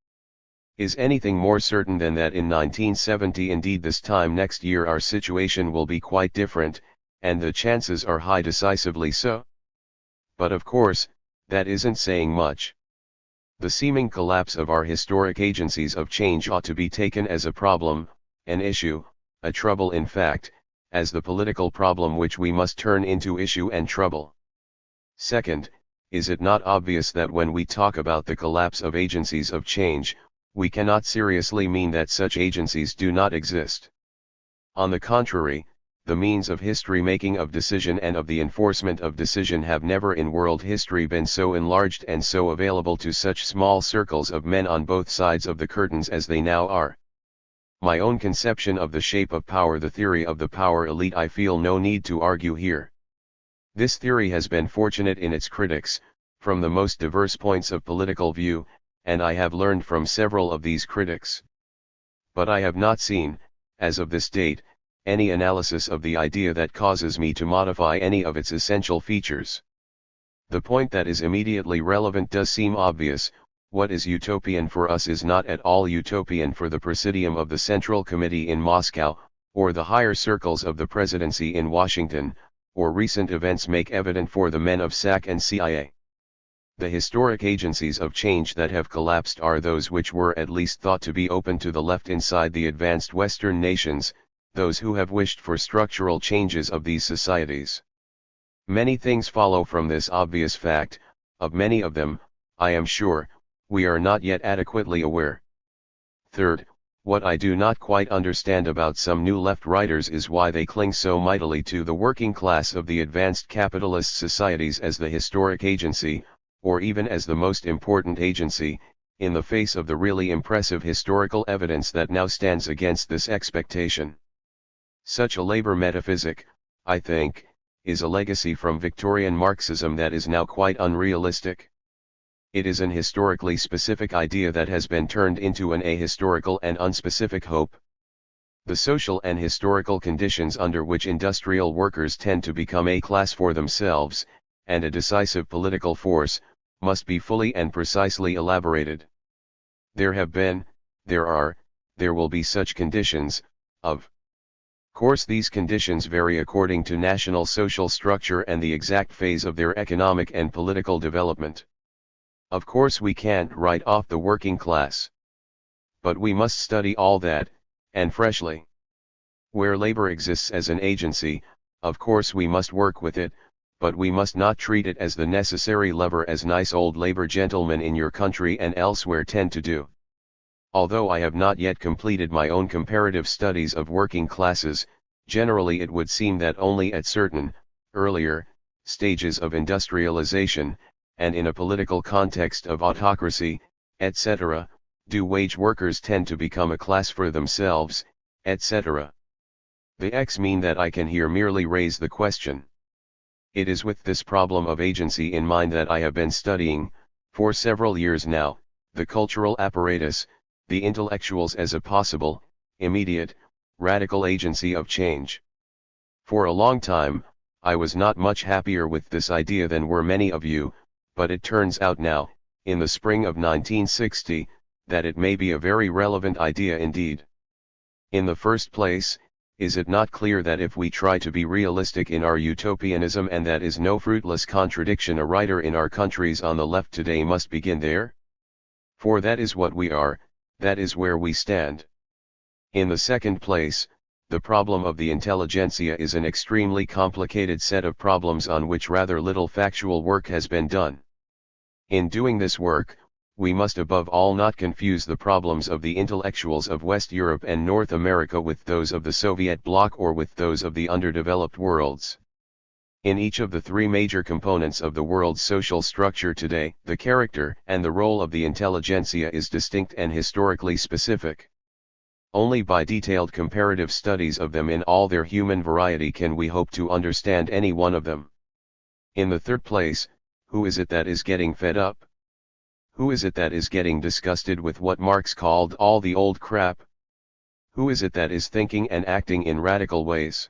Is anything more certain than that in 1970, indeed this time next year, our situation will be quite different, and the chances are high decisively so? But of course, that isn't saying much. The seeming collapse of our historic agencies of change ought to be taken as a problem, an issue, a trouble in fact, as the political problem which we must turn into issue and trouble. Second, is it not obvious that when we talk about the collapse of agencies of change, we cannot seriously mean that such agencies do not exist? On the contrary, the means of history-making of decision and of the enforcement of decision have never in world history been so enlarged and so available to such small circles of men on both sides of the curtains as they now are. My own conception of the shape of power, the theory of the power elite, I feel no need to argue here. This theory has been fortunate in its critics, from the most diverse points of political view, and I have learned from several of these critics. But I have not seen, as of this date, any analysis of the idea that causes me to modify any of its essential features. The point that is immediately relevant does seem obvious. What is utopian for us is not at all utopian for the Presidium of the Central Committee in Moscow, or the higher circles of the presidency in Washington, or recent events make evident for the men of SAC and CIA. The historic agencies of change that have collapsed are those which were at least thought to be open to the left inside the advanced Western nations, those who have wished for structural changes of these societies. Many things follow from this obvious fact. Of many of them, I am sure, we are not yet adequately aware. Third, what I do not quite understand about some new left writers is why they cling so mightily to the working class of the advanced capitalist societies as the historic agency, or even as the most important agency, in the face of the really impressive historical evidence that now stands against this expectation. Such a labor metaphysic, I think, is a legacy from Victorian Marxism that is now quite unrealistic. It is an historically specific idea that has been turned into an ahistorical and unspecific hope. The social and historical conditions under which industrial workers tend to become a class for themselves, and a decisive political force, must be fully and precisely elaborated. There have been, there are, there will be such conditions. Of course these conditions vary according to national social structure and the exact phase of their economic and political development. Of course we can't write off the working class. But we must study all that, and freshly. Where labor exists as an agency, of course we must work with it, but we must not treat it as the necessary lever as nice old labor gentlemen in your country and elsewhere tend to do. Although I have not yet completed my own comparative studies of working classes, generally it would seem that only at certain, earlier, stages of industrialization, and in a political context of autocracy, etc., do wage workers tend to become a class for themselves, etc. The X mean that I can here merely raise the question. It is with this problem of agency in mind that I have been studying, for several years now, the cultural apparatus, the intellectuals as a possible, immediate, radical agency of change. For a long time, I was not much happier with this idea than were many of you, but it turns out now, in the spring of 1960, that it may be a very relevant idea indeed. In the first place, is it not clear that if we try to be realistic in our utopianism, and that is no fruitless contradiction, a writer in our countries on the left today must begin there? For that is what we are, that is where we stand. In the second place, the problem of the intelligentsia is an extremely complicated set of problems on which rather little factual work has been done. In doing this work, we must above all not confuse the problems of the intellectuals of West Europe and North America with those of the Soviet bloc or with those of the underdeveloped worlds. In each of the three major components of the world's social structure today, the character and the role of the intelligentsia is distinct and historically specific. Only by detailed comparative studies of them in all their human variety can we hope to understand any one of them. In the third place, who is it that is getting fed up? Who is it that is getting disgusted with what Marx called all the old crap? Who is it that is thinking and acting in radical ways?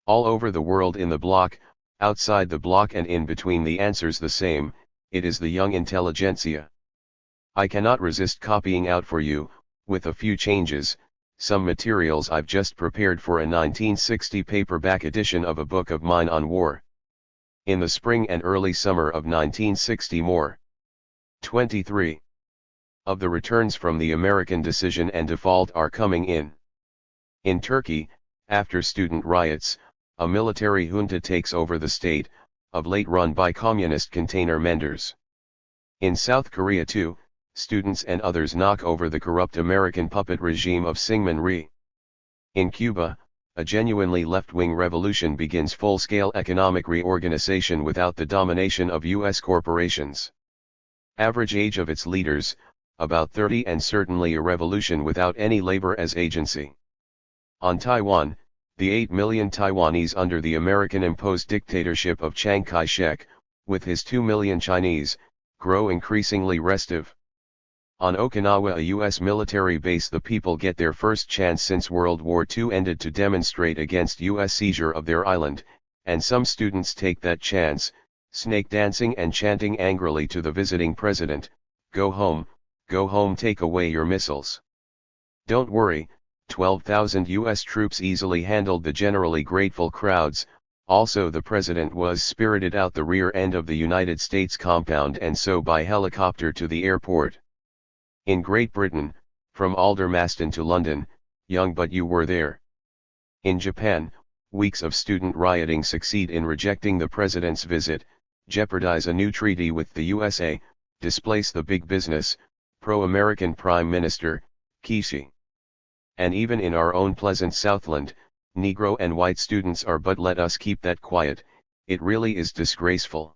All over the world, in the bloc, outside the bloc, and in between, the answer's the same: it is the young intelligentsia. I cannot resist copying out for you, with a few changes, some materials I've just prepared for a 1960 paperback edition of a book of mine on war. In the spring and early summer of 1960, more 23 of the returns from the American decision and default are coming in. In Turkey, after student riots, a military junta takes over the state, of late run by communist container menders. In South Korea too, students and others knock over the corrupt American puppet regime of Syngman Rhee. In Cuba, a genuinely left-wing revolution begins full-scale economic reorganization without the domination of U.S. corporations. Average age of its leaders, about 30, and certainly a revolution without any labor as agency. On Taiwan, the 8 million Taiwanese under the American-imposed dictatorship of Chiang Kai-shek, with his 2 million Chinese, grow increasingly restive. On Okinawa, a U.S. military base, the people get their first chance since World War II ended to demonstrate against U.S. seizure of their island, and some students take that chance, snake dancing and chanting angrily to the visiting president, go home, take away your missiles." Don't worry, 12,000 U.S. troops easily handled the generally grateful crowds. Also, the president was spirited out the rear end of the United States compound and so by helicopter to the airport. In Great Britain, from Aldermaston to London, young but you were there. In Japan, weeks of student rioting succeed in rejecting the president's visit, jeopardize a new treaty with the USA, displace the big business, pro-American Prime Minister, Kishi. And even in our own pleasant Southland, Negro and white students are, but let us keep that quiet, it really is disgraceful.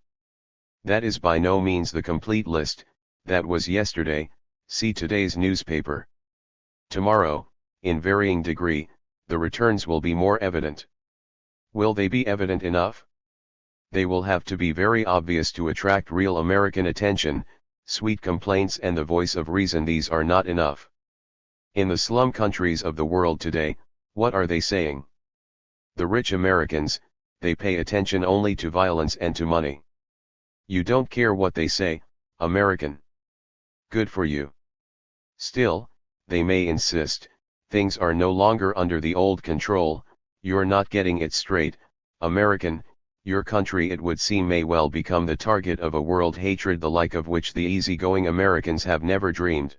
That is by no means the complete list. That was yesterday, see today's newspaper. Tomorrow, in varying degree, the returns will be more evident. Will they be evident enough? They will have to be very obvious to attract real American attention. Sweet complaints and the voice of reason, these are not enough. In the slum countries of the world today, What are they saying? The rich Americans, they pay attention only to violence and to money. You don't care what they say, American. Good for you. Still, they may insist, things are no longer under the old control, you're not getting it straight, American, your country it would seem may well become the target of a world hatred the like of which the easygoing Americans have never dreamed.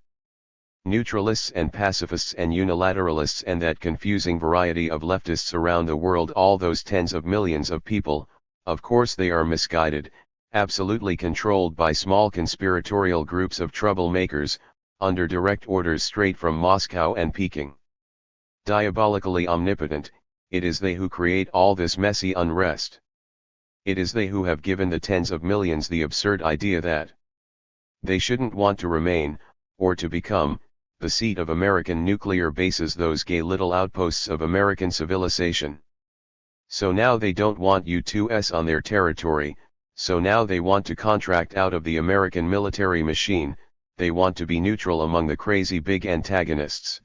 Neutralists and pacifists and unilateralists and that confusing variety of leftists around the world, all those tens of millions of people, of course they are misguided, absolutely controlled by small conspiratorial groups of troublemakers, under direct orders straight from Moscow and Peking. Diabolically omnipotent, it is they who create all this messy unrest. It is they who have given the tens of millions the absurd idea that they shouldn't want to remain, or to become, the seat of American nuclear bases, those gay little outposts of American civilization. So now they don't want U.S. on their territory, so now they want to contract out of the American military machine, they want to be neutral among the crazy big antagonists.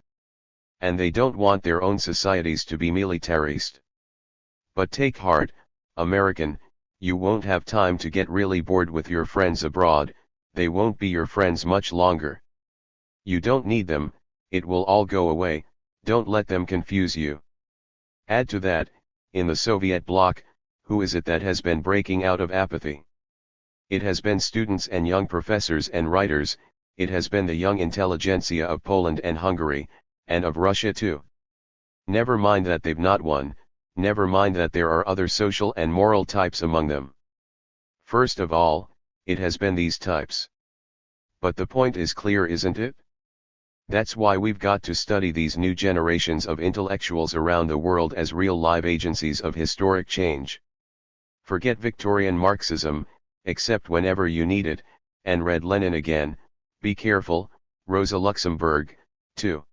And they don't want their own societies to be militarist. But take heart, American, you won't have time to get really bored with your friends abroad, they won't be your friends much longer. You don't need them, it will all go away, don't let them confuse you. Add to that, in the Soviet bloc, who is it that has been breaking out of apathy? It has been students and young professors and writers, it has been the young intelligentsia of Poland and Hungary, and of Russia too. Never mind that they've not won, never mind that there are other social and moral types among them. First of all, it has been these types. But the point is clear, isn't it? That's why we've got to study these new generations of intellectuals around the world as real live agencies of historic change. Forget Victorian Marxism, except whenever you need it, and read Lenin again, be careful, Rosa Luxemburg, too.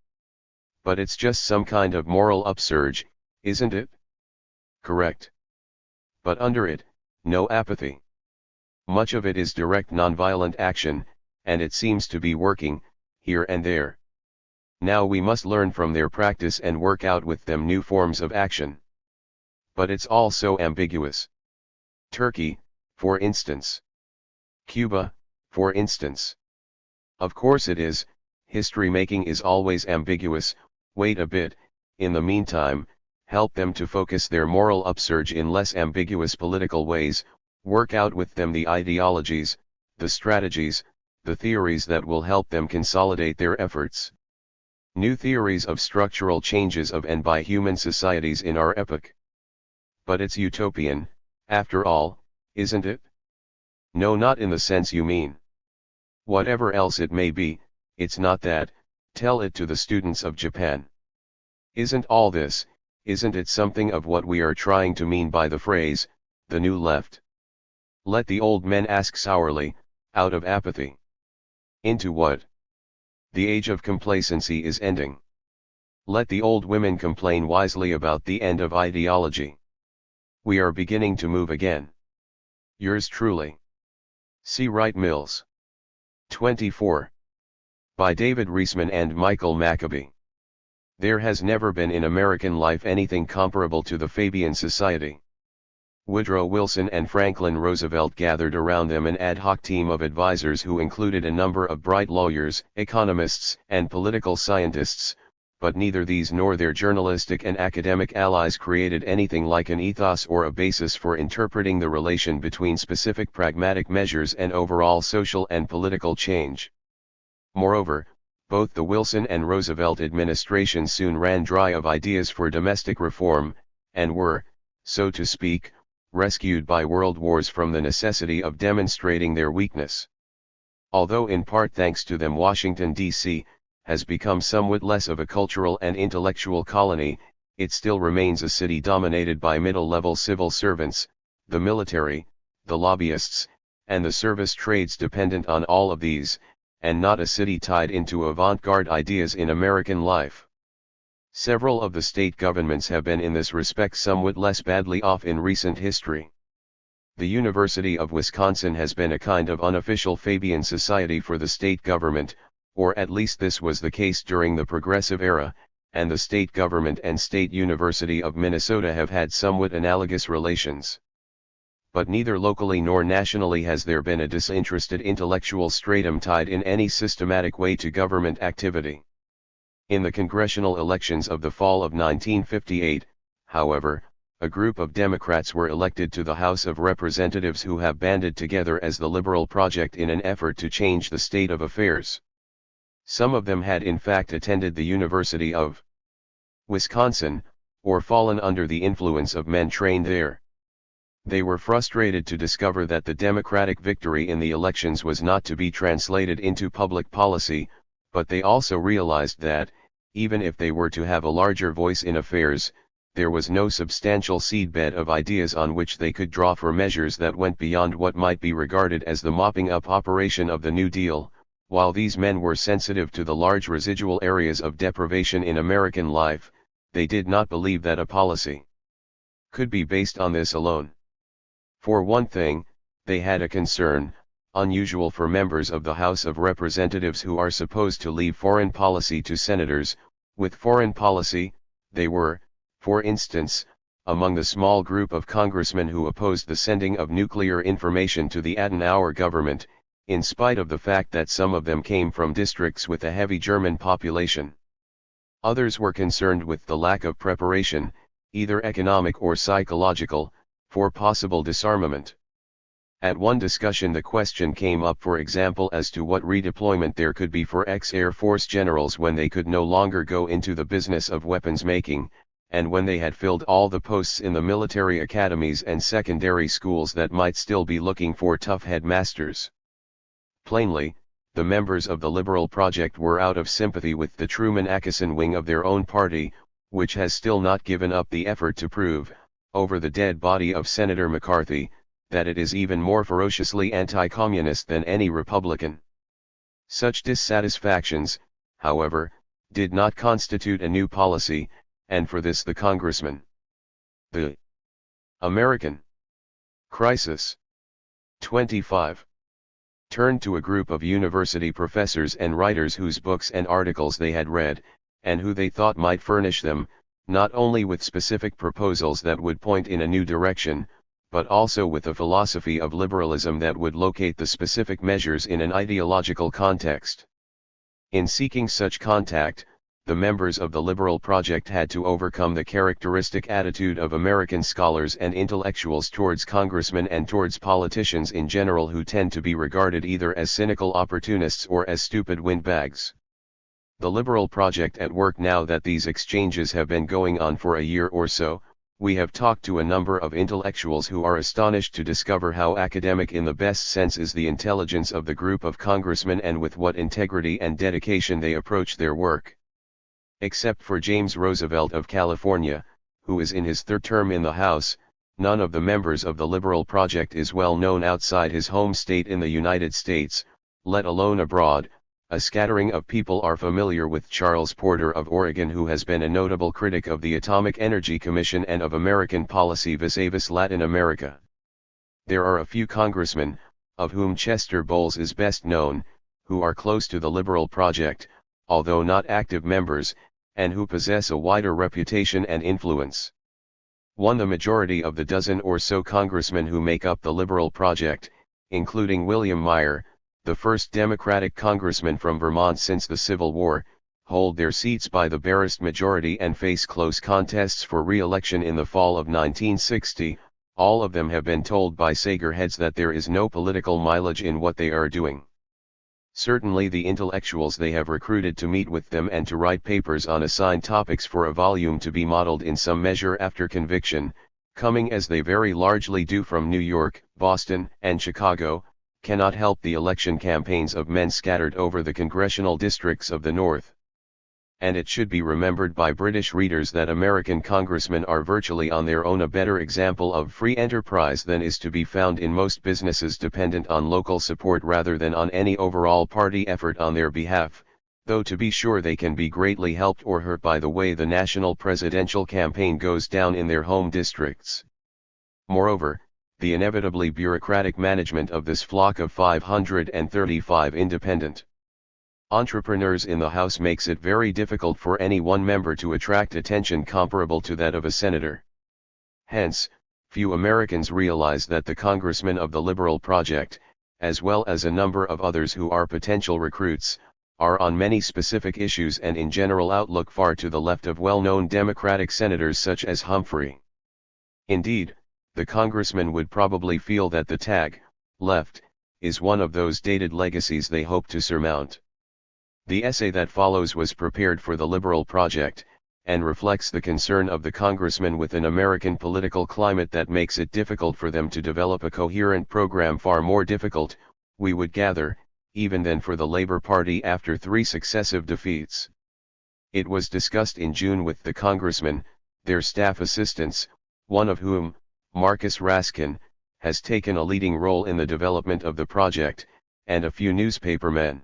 But it's just some kind of moral upsurge, isn't it? Correct. But under it, no apathy. Much of it is direct nonviolent action, and it seems to be working, here and there. Now we must learn from their practice and work out with them new forms of action. But it's all so ambiguous. Turkey, for instance. Cuba, for instance. Of course it is, history making is always ambiguous. Wait a bit, in the meantime, help them to focus their moral upsurge in less ambiguous political ways, work out with them the ideologies, the strategies, the theories that will help them consolidate their efforts. New theories of structural changes of and by human societies in our epoch. But it's utopian, after all, isn't it? No, not in the sense you mean. Whatever else it may be, it's not that, tell it to the students of Japan. Isn't all this, isn't it something of what we are trying to mean by the phrase, the new left? Let the old men ask sourly, out of apathy. Into what? The age of complacency is ending. Let the old women complain wisely about the end of ideology. We are beginning to move again. Yours truly. C. Wright Mills. 24. By David Reisman and Michael Maccabee. There has never been in American life anything comparable to the Fabian Society. Woodrow Wilson and Franklin Roosevelt gathered around them an ad hoc team of advisors who included a number of bright lawyers, economists, and political scientists, but neither these nor their journalistic and academic allies created anything like an ethos or a basis for interpreting the relation between specific pragmatic measures and overall social and political change. Moreover, both the Wilson and Roosevelt administrations soon ran dry of ideas for domestic reform, and were, so to speak, rescued by world wars from the necessity of demonstrating their weakness. Although in part thanks to them Washington, D.C., has become somewhat less of a cultural and intellectual colony, it still remains a city dominated by middle-level civil servants, the military, the lobbyists, and the service trades dependent on all of these, and not a city tied into avant-garde ideas in American life. Several of the state governments have been in this respect somewhat less badly off in recent history. The University of Wisconsin has been a kind of unofficial Fabian society for the state government, or at least this was the case during the Progressive era, and the state government and State University of Minnesota have had somewhat analogous relations. But neither locally nor nationally has there been a disinterested intellectual stratum tied in any systematic way to government activity. In the congressional elections of the fall of 1958, however, a group of Democrats were elected to the House of Representatives who have banded together as the Liberal Project in an effort to change the state of affairs. Some of them had in fact attended the University of Wisconsin, or fallen under the influence of men trained there. They were frustrated to discover that the Democratic victory in the elections was not to be translated into public policy, but they also realized that, even if they were to have a larger voice in affairs, there was no substantial seedbed of ideas on which they could draw for measures that went beyond what might be regarded as the mopping up operation of the New Deal. While these men were sensitive to the large residual areas of deprivation in American life, they did not believe that a policy could be based on this alone. For one thing, they had a concern, unusual for members of the House of Representatives who are supposed to leave foreign policy to senators. With foreign policy, they were, for instance, among the small group of congressmen who opposed the sending of nuclear information to the Adenauer government, in spite of the fact that some of them came from districts with a heavy German population. Others were concerned with the lack of preparation, either economic or psychological, for possible disarmament. At one discussion the question came up, for example, as to what redeployment there could be for ex-Air Force generals when they could no longer go into the business of weapons making, and when they had filled all the posts in the military academies and secondary schools that might still be looking for tough headmasters. Plainly, the members of the Liberal Project were out of sympathy with the Truman-Atchison wing of their own party, which has still not given up the effort to prove, over the dead body of Senator McCarthy, that it is even more ferociously anti-communist than any Republican. Such dissatisfactions, however, did not constitute a new policy, and for this the Congressman. The American Crisis 25 turned to a group of university professors and writers whose books and articles they had read, and who they thought might furnish them, not only with specific proposals that would point in a new direction, but also with a philosophy of liberalism that would locate the specific measures in an ideological context. In seeking such contact, the members of the Liberal Project had to overcome the characteristic attitude of American scholars and intellectuals towards congressmen and towards politicians in general, who tend to be regarded either as cynical opportunists or as stupid windbags. The Liberal Project at work. Now that these exchanges have been going on for a year or so, we have talked to a number of intellectuals who are astonished to discover how academic in the best sense is the intelligence of the group of congressmen and with what integrity and dedication they approach their work. Except for James Roosevelt of California, who is in his third term in the House, none of the members of the Liberal Project is well known outside his home state in the United States, let alone abroad. A scattering of people are familiar with Charles Porter of Oregon, who has been a notable critic of the Atomic Energy Commission and of American policy vis-a-vis Latin America. There are a few congressmen, of whom Chester Bowles is best known, who are close to the Liberal Project, although not active members, and who possess a wider reputation and influence. The majority of the dozen or so congressmen who make up the Liberal Project, including William Meyer, the first Democratic congressman from Vermont since the Civil War, hold their seats by the barest majority and face close contests for re-election in the fall of 1960. All of them have been told by Sagerheads that there is no political mileage in what they are doing. Certainly the intellectuals they have recruited to meet with them and to write papers on assigned topics for a volume to be modeled in some measure after conviction, coming as they very largely do from New York, Boston, and Chicago, cannot help the election campaigns of men scattered over the congressional districts of the North. And it should be remembered by British readers that American congressmen are virtually on their own a better example of free enterprise than is to be found in most businesses dependent on local support rather than on any overall party effort on their behalf, though to be sure they can be greatly helped or hurt by the way the national presidential campaign goes down in their home districts. Moreover, the inevitably bureaucratic management of this flock of 535 independent Entrepreneurs in the House makes it very difficult for any one member to attract attention comparable to that of a senator. Hence, few Americans realize that the congressmen of the Liberal Project, as well as a number of others who are potential recruits, are on many specific issues and in general outlook far to the left of well-known Democratic senators such as Humphrey. Indeed, the congressman would probably feel that the tag, left, is one of those dated legacies they hope to surmount. The essay that follows was prepared for the Liberal Project, and reflects the concern of the congressmen with an American political climate that makes it difficult for them to develop a coherent program, far more difficult, we would gather, even than for the Labour Party after 3 successive defeats. It was discussed in June with the congressmen, their staff assistants, one of whom, Marcus Raskin, has taken a leading role in the development of the project, and a few newspapermen.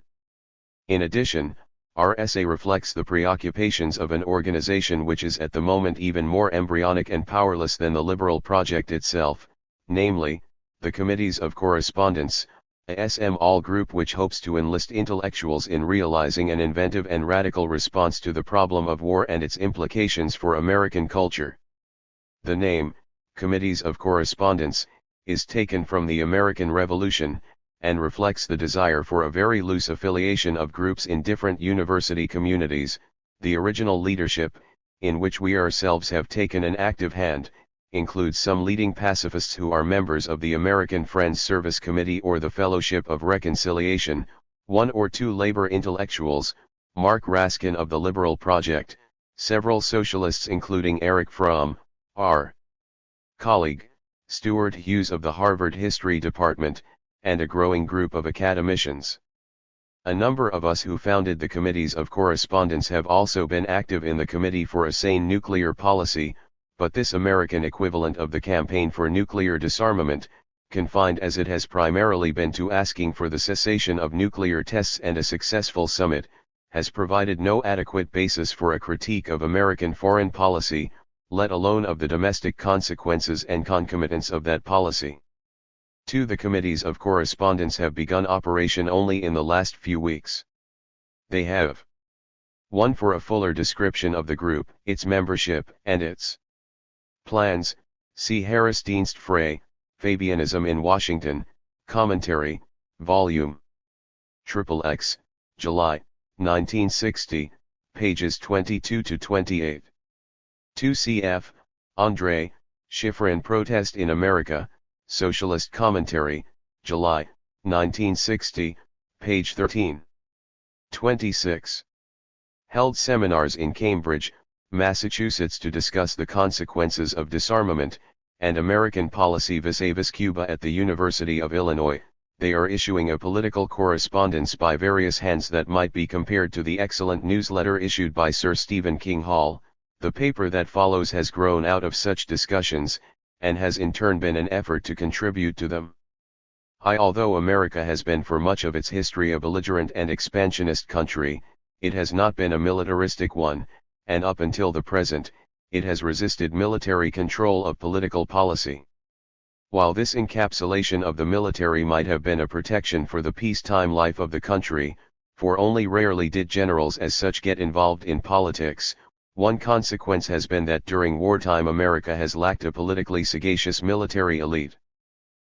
In addition, our essay reflects the preoccupations of an organization which is at the moment even more embryonic and powerless than the Liberal Project itself, namely, the Committees of Correspondence, a small group which hopes to enlist intellectuals in realizing an inventive and radical response to the problem of war and its implications for American culture. The name, Committees of Correspondence, is taken from the American Revolution, and reflects the desire for a very loose affiliation of groups in different university communities. The original leadership, in which we ourselves have taken an active hand, includes some leading pacifists who are members of the American Friends Service Committee or the Fellowship of Reconciliation, 1 or 2 labor intellectuals, Mark Raskin of the Liberal Project, several socialists including Eric Fromm, our colleague, Stuart Hughes of the Harvard History Department, and a growing group of academicians. A number of us who founded the Committees of Correspondence have also been active in the Committee for a Sane Nuclear Policy, but this American equivalent of the Campaign for Nuclear Disarmament, confined as it has primarily been to asking for the cessation of nuclear tests and a successful summit, has provided no adequate basis for a critique of American foreign policy, let alone of the domestic consequences and concomitants of that policy. 2. The Committees of Correspondence have begun operation only in the last few weeks. They have 1. For a fuller description of the group, its membership, and its plans, see Harris Dienst Frey, Fabianism in Washington, Commentary, Volume XXX, July, 1960, pages 22 to 28. 2. Cf. André, Schifrin Protest in America, Socialist Commentary, July, 1960, page 13. 26. Held seminars in Cambridge, Massachusetts to discuss the consequences of disarmament, and American policy vis-a-vis Cuba at the University of Illinois. They are issuing a political correspondence by various hands that might be compared to the excellent newsletter issued by Sir Stephen King Hall. The paper that follows has grown out of such discussions, and has in turn been an effort to contribute to them. Although America has been for much of its history a belligerent and expansionist country, it has not been a militaristic one, and up until the present, it has resisted military control of political policy. While this encapsulation of the military might have been a protection for the peacetime life of the country, for only rarely did generals as such get involved in politics, one consequence has been that during wartime America has lacked a politically sagacious military elite.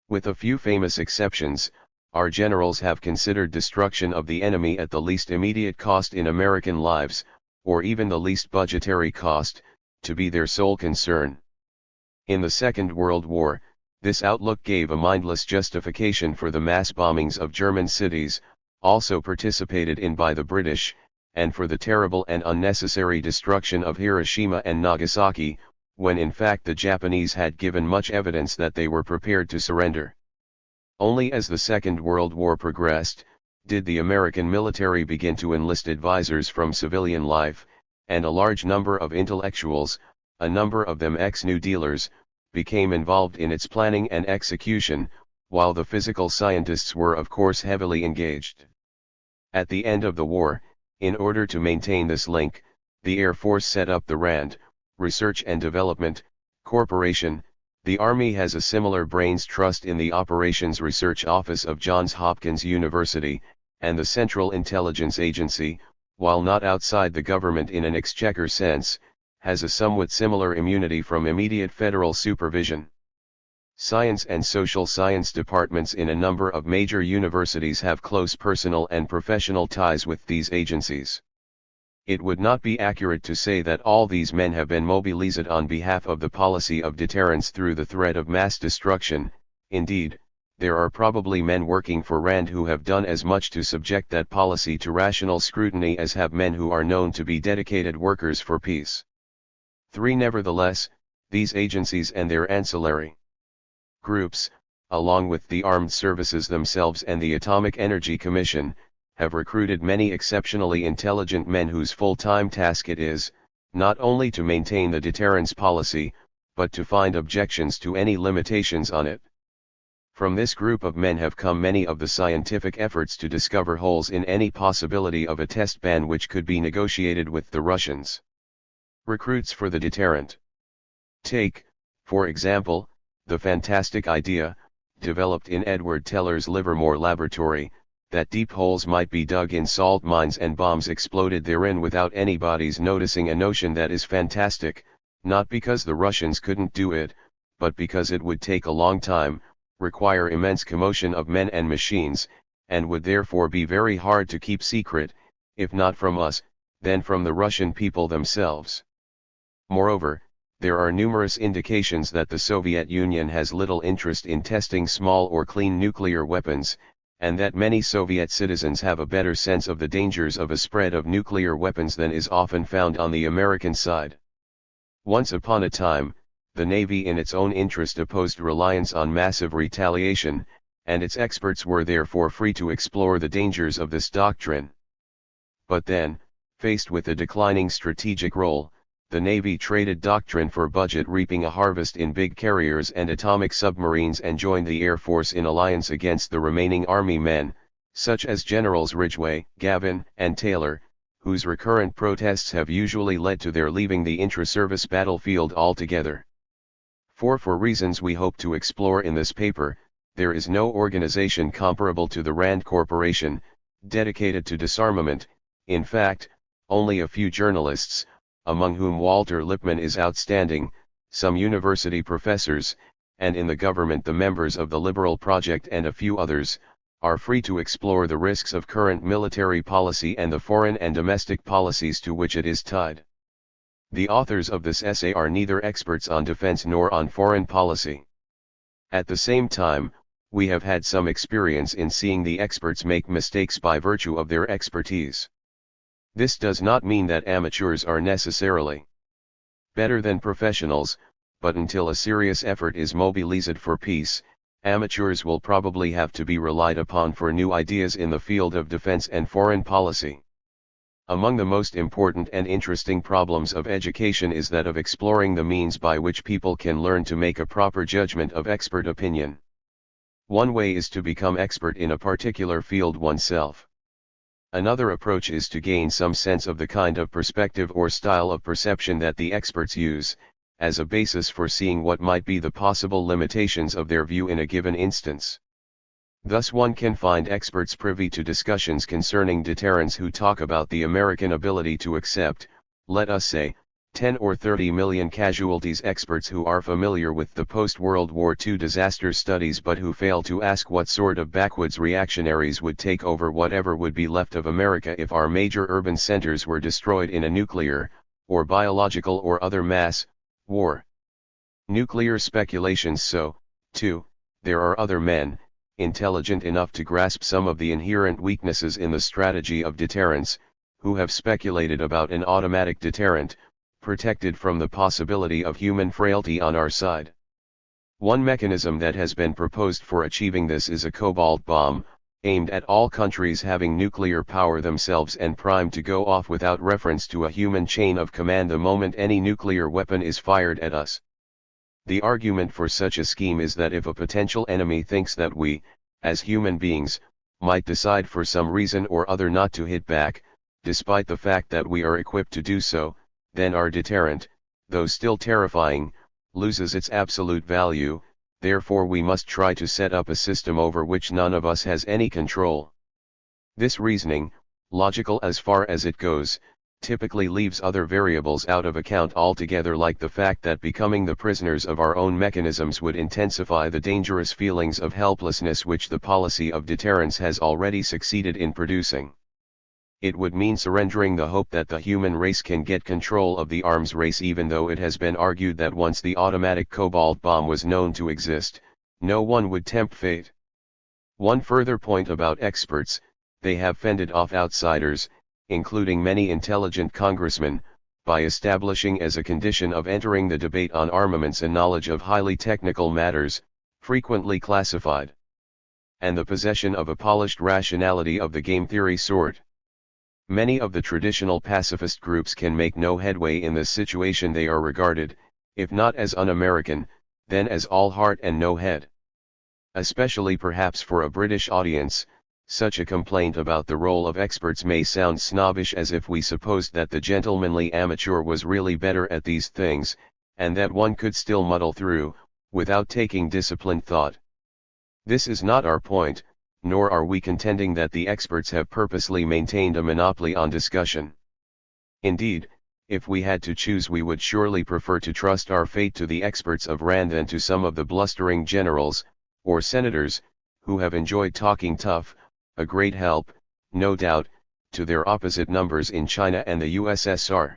With a few famous exceptions, our generals have considered destruction of the enemy at the least immediate cost in American lives, or even the least budgetary cost, to be their sole concern. In the Second World War, this outlook gave a mindless justification for the mass bombings of German cities, also participated in by the British, and for the terrible and unnecessary destruction of Hiroshima and Nagasaki, when in fact the Japanese had given much evidence that they were prepared to surrender. Only as the Second World War progressed, did the American military begin to enlist advisors from civilian life, and a large number of intellectuals, a number of them ex-New Dealers, became involved in its planning and execution, while the physical scientists were of course heavily engaged. At the end of the war, in order to maintain this link, the Air Force set up the RAND, Research and Development, Corporation. The Army has a similar brains trust in the Operations Research Office of Johns Hopkins University, and the Central Intelligence Agency, while not outside the government in an exchequer sense, has a somewhat similar immunity from immediate federal supervision. Science and social science departments in a number of major universities have close personal and professional ties with these agencies. It would not be accurate to say that all these men have been mobilized on behalf of the policy of deterrence through the threat of mass destruction. Indeed, there are probably men working for Rand who have done as much to subject that policy to rational scrutiny as have men who are known to be dedicated workers for peace. 3. Nevertheless, these agencies and their ancillary groups, along with the armed services themselves and the Atomic Energy Commission, have recruited many exceptionally intelligent men whose full-time task it is, not only to maintain the deterrence policy, but to find objections to any limitations on it. From this group of men have come many of the scientific efforts to discover holes in any possibility of a test ban which could be negotiated with the Russians. Recruits for the deterrent. Take, for example, the fantastic idea, developed in Edward Teller's Livermore laboratory, that deep holes might be dug in salt mines and bombs exploded therein without anybody's noticing, a notion that is fantastic, not because the Russians couldn't do it, but because it would take a long time, require immense commotion of men and machines, and would therefore be very hard to keep secret, if not from us, then from the Russian people themselves. Moreover, there are numerous indications that the Soviet Union has little interest in testing small or clean nuclear weapons, and that many Soviet citizens have a better sense of the dangers of a spread of nuclear weapons than is often found on the American side. Once upon a time, the Navy in its own interest opposed reliance on massive retaliation, and its experts were therefore free to explore the dangers of this doctrine. But then, faced with a declining strategic role, the Navy traded doctrine for budget, reaping a harvest in big carriers and atomic submarines, and joined the Air Force in alliance against the remaining Army men, such as Generals Ridgway, Gavin, and Taylor, whose recurrent protests have usually led to their leaving the intra-service battlefield altogether. For reasons we hope to explore in this paper, there is no organization comparable to the Rand Corporation, dedicated to disarmament. In fact, only a few journalists, among whom Walter Lippmann is outstanding, some university professors, and in the government the members of the Liberal Project and a few others, are free to explore the risks of current military policy and the foreign and domestic policies to which it is tied. The authors of this essay are neither experts on defense nor on foreign policy. At the same time, we have had some experience in seeing the experts make mistakes by virtue of their expertise. This does not mean that amateurs are necessarily better than professionals, but until a serious effort is mobilized for peace, amateurs will probably have to be relied upon for new ideas in the field of defense and foreign policy. Among the most important and interesting problems of education is that of exploring the means by which people can learn to make a proper judgment of expert opinion. One way is to become expert in a particular field oneself. Another approach is to gain some sense of the kind of perspective or style of perception that the experts use, as a basis for seeing what might be the possible limitations of their view in a given instance. Thus one can find experts privy to discussions concerning deterrence who talk about the American ability to accept, let us say, 10 or 30 million casualties, experts who are familiar with the post-World War II disaster studies but who fail to ask what sort of backwoods reactionaries would take over whatever would be left of America if our major urban centers were destroyed in a nuclear, or biological or other mass, war. Nuclear speculations. So, too, there are other men, intelligent enough to grasp some of the inherent weaknesses in the strategy of deterrence, who have speculated about an automatic deterrent, protected from the possibility of human frailty on our side. One mechanism that has been proposed for achieving this is a cobalt bomb, aimed at all countries having nuclear power themselves and primed to go off without reference to a human chain of command the moment any nuclear weapon is fired at us. The argument for such a scheme is that if a potential enemy thinks that we, as human beings, might decide for some reason or other not to hit back, despite the fact that we are equipped to do so, then our deterrent, though still terrifying, loses its absolute value. Therefore we must try to set up a system over which none of us has any control. This reasoning, logical as far as it goes, typically leaves other variables out of account altogether, like the fact that becoming the prisoners of our own mechanisms would intensify the dangerous feelings of helplessness which the policy of deterrence has already succeeded in producing. It would mean surrendering the hope that the human race can get control of the arms race, even though it has been argued that once the automatic cobalt bomb was known to exist, no one would tempt fate. One further point about experts: they have fended off outsiders, including many intelligent congressmen, by establishing as a condition of entering the debate on armaments a knowledge of highly technical matters, frequently classified, and the possession of a polished rationality of the game theory sort. Many of the traditional pacifist groups can make no headway in this situation. They are regarded, if not as un-American, then as all heart and no head. Especially perhaps for a British audience, such a complaint about the role of experts may sound snobbish, as if we supposed that the gentlemanly amateur was really better at these things, and that one could still muddle through, without taking disciplined thought. This is not our point, nor are we contending that the experts have purposely maintained a monopoly on discussion. Indeed, if we had to choose, we would surely prefer to trust our fate to the experts of Rand than to some of the blustering generals, or senators, who have enjoyed talking tough, a great help, no doubt, to their opposite numbers in China and the USSR.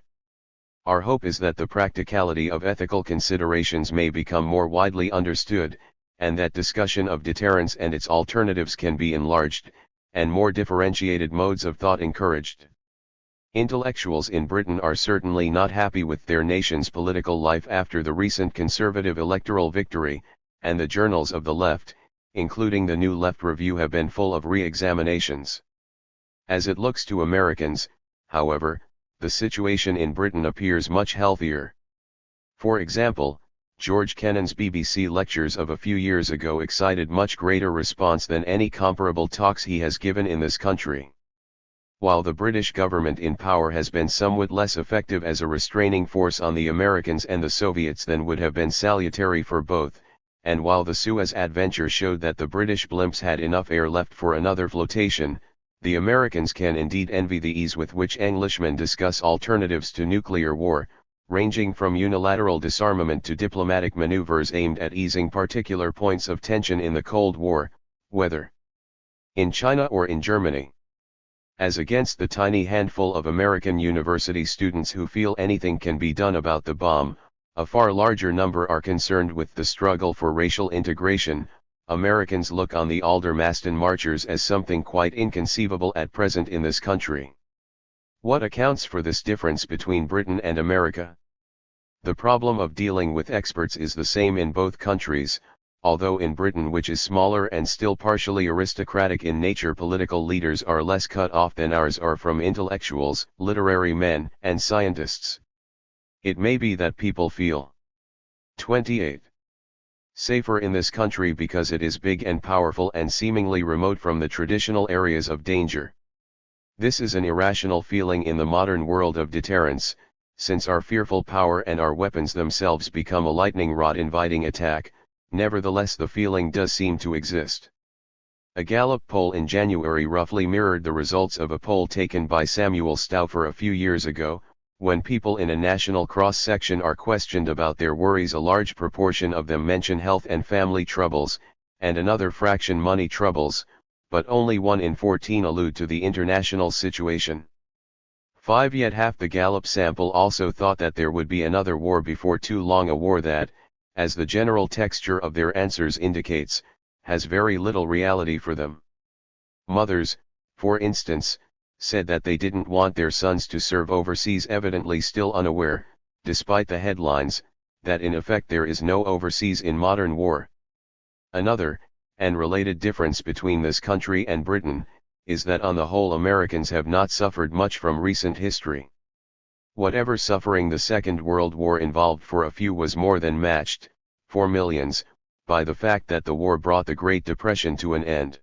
Our hope is that the practicality of ethical considerations may become more widely understood, and that discussion of deterrence and its alternatives can be enlarged, and more differentiated modes of thought encouraged. Intellectuals in Britain are certainly not happy with their nation's political life after the recent Conservative electoral victory, and the journals of the left, including the New Left Review, have been full of re-examinations. As it looks to Americans, however, the situation in Britain appears much healthier. For example, George Kennan's BBC lectures of a few years ago excited much greater response than any comparable talks he has given in this country. While the British government in power has been somewhat less effective as a restraining force on the Americans and the Soviets than would have been salutary for both, and while the Suez adventure showed that the British blimps had enough air left for another flotation, the Americans can indeed envy the ease with which Englishmen discuss alternatives to nuclear war, ranging from unilateral disarmament to diplomatic maneuvers aimed at easing particular points of tension in the Cold War, whether in China or in Germany. As against the tiny handful of American university students who feel anything can be done about the bomb, a far larger number are concerned with the struggle for racial integration. Americans look on the Aldermaston marchers as something quite inconceivable at present in this country. What accounts for this difference between Britain and America? The problem of dealing with experts is the same in both countries, although in Britain, which is smaller and still partially aristocratic in nature, political leaders are less cut off than ours are from intellectuals, literary men, and scientists. It may be that people feel 28. Safer in this country because it is big and powerful and seemingly remote from the traditional areas of danger. This is an irrational feeling in the modern world of deterrence, since our fearful power and our weapons themselves become a lightning rod inviting attack. Nevertheless, the feeling does seem to exist. A Gallup poll in January roughly mirrored the results of a poll taken by Samuel Stauffer a few years ago. When people in a national cross-section are questioned about their worries, a large proportion of them mention health and family troubles, and another fraction money troubles, but only 1 in 14 allude to the international situation. 5 Yet half the Gallup sample also thought that there would be another war before too long, a war that, as the general texture of their answers indicates, has very little reality for them. Mothers, for instance, said that they didn't want their sons to serve overseas, evidently still unaware, despite the headlines, that in effect there is no overseas in modern war. Another, and related difference between this country and Britain, is that on the whole Americans have not suffered much from recent history. Whatever suffering the Second World War involved for a few was more than matched, for millions, by the fact that the war brought the Great Depression to an end.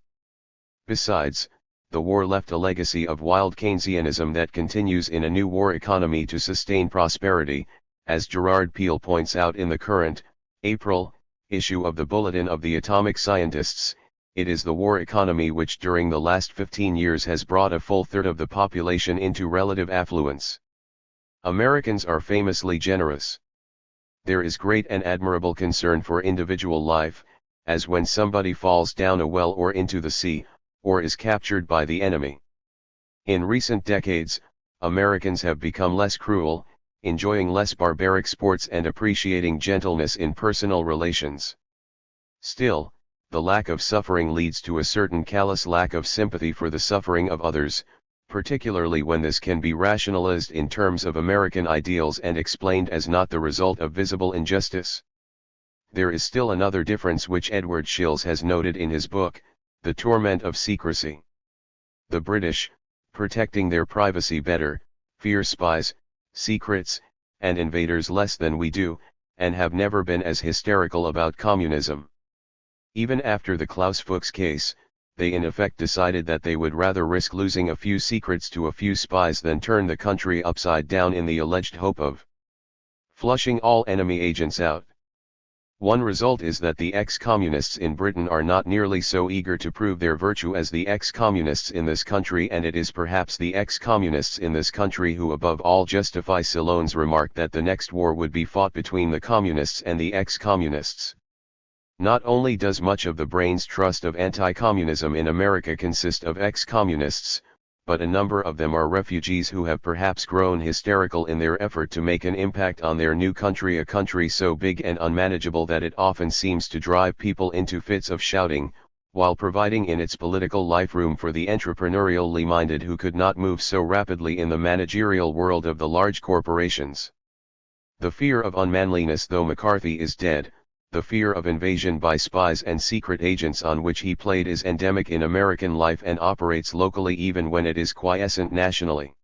Besides, the war left a legacy of wild Keynesianism that continues in a new war economy to sustain prosperity, as Gerard Peel points out in the current, April, issue of the Bulletin of the Atomic Scientists. it is the war economy which during the last 15 years has brought a full third of the population into relative affluence. Americans are famously generous. There is great and admirable concern for individual life, as when somebody falls down a well or into the sea, or is captured by the enemy. In recent decades, Americans have become less cruel, enjoying less barbaric sports and appreciating gentleness in personal relations. Still, the lack of suffering leads to a certain callous lack of sympathy for the suffering of others, particularly when this can be rationalized in terms of American ideals and explained as not the result of visible injustice. There is still another difference which Edward Shills has noted in his book, The Torment of Secrecy. The British, protecting their privacy better, fear spies, secrets, and invaders less than we do, and have never been as hysterical about communism. Even after the Klaus Fuchs case, they in effect decided that they would rather risk losing a few secrets to a few spies than turn the country upside down in the alleged hope of flushing all enemy agents out. One result is that the ex-communists in Britain are not nearly so eager to prove their virtue as the ex-communists in this country, and it is perhaps the ex-communists in this country who above all justify Ceylon's remark that the next war would be fought between the communists and the ex-communists. Not only does much of the brains trust of anti-communism in America consist of ex-communists, but a number of them are refugees who have perhaps grown hysterical in their effort to make an impact on their new country, a country so big and unmanageable that it often seems to drive people into fits of shouting, while providing in its political life room for the entrepreneurially minded who could not move so rapidly in the managerial world of the large corporations. The fear of unmanliness, though McCarthy is dead, the fear of invasion by spies and secret agents on which he played is endemic in American life and operates locally even when it is quiescent nationally.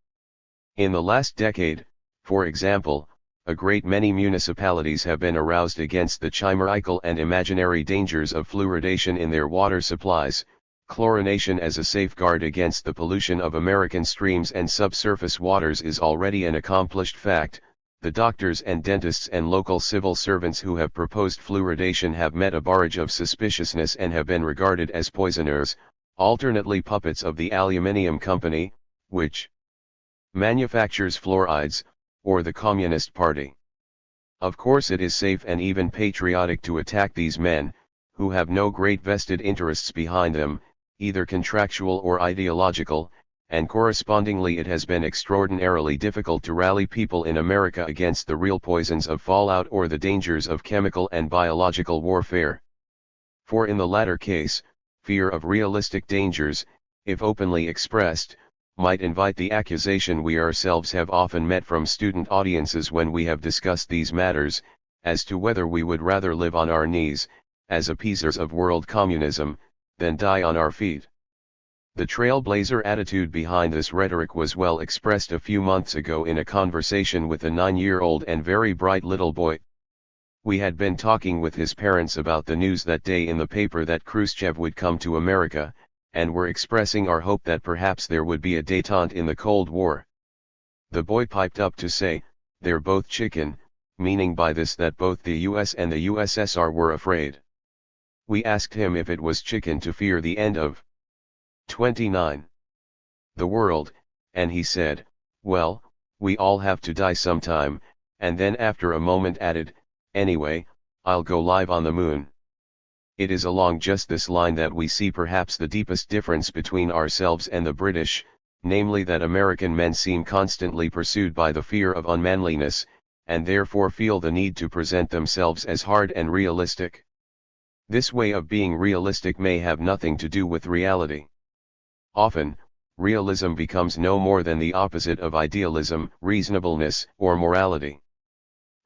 In the last decade, for example, a great many municipalities have been aroused against the chimerical and imaginary dangers of fluoridation in their water supplies. Chlorination as a safeguard against the pollution of American streams and subsurface waters is already an accomplished fact. The doctors and dentists and local civil servants who have proposed fluoridation have met a barrage of suspiciousness and have been regarded as poisoners, alternately puppets of the aluminium company, which manufactures fluorides, or the Communist Party. Of course it is safe and even patriotic to attack these men, who have no great vested interests behind them, either contractual or ideological, and correspondingly it has been extraordinarily difficult to rally people in America against the real poisons of fallout or the dangers of chemical and biological warfare. For in the latter case, fear of realistic dangers, if openly expressed, might invite the accusation we ourselves have often met from student audiences when we have discussed these matters, as to whether we would rather live on our knees, as appeasers of world communism, than die on our feet. The trailblazer attitude behind this rhetoric was well expressed a few months ago in a conversation with a 9-year-old and very bright little boy. We had been talking with his parents about the news that day in the paper that Khrushchev would come to America, and were expressing our hope that perhaps there would be a détente in the Cold War. The boy piped up to say, "They're both chicken," meaning by this that both the US and the USSR were afraid. We asked him if it was chicken to fear the end of 29. The world, and he said, "Well, we all have to die sometime," and then after a moment added, "Anyway, I'll go live on the moon." It is along just this line that we see perhaps the deepest difference between ourselves and the British, namely that American men seem constantly pursued by the fear of unmanliness, and therefore feel the need to present themselves as hard and realistic. This way of being realistic may have nothing to do with reality. Often, realism becomes no more than the opposite of idealism, reasonableness, or morality.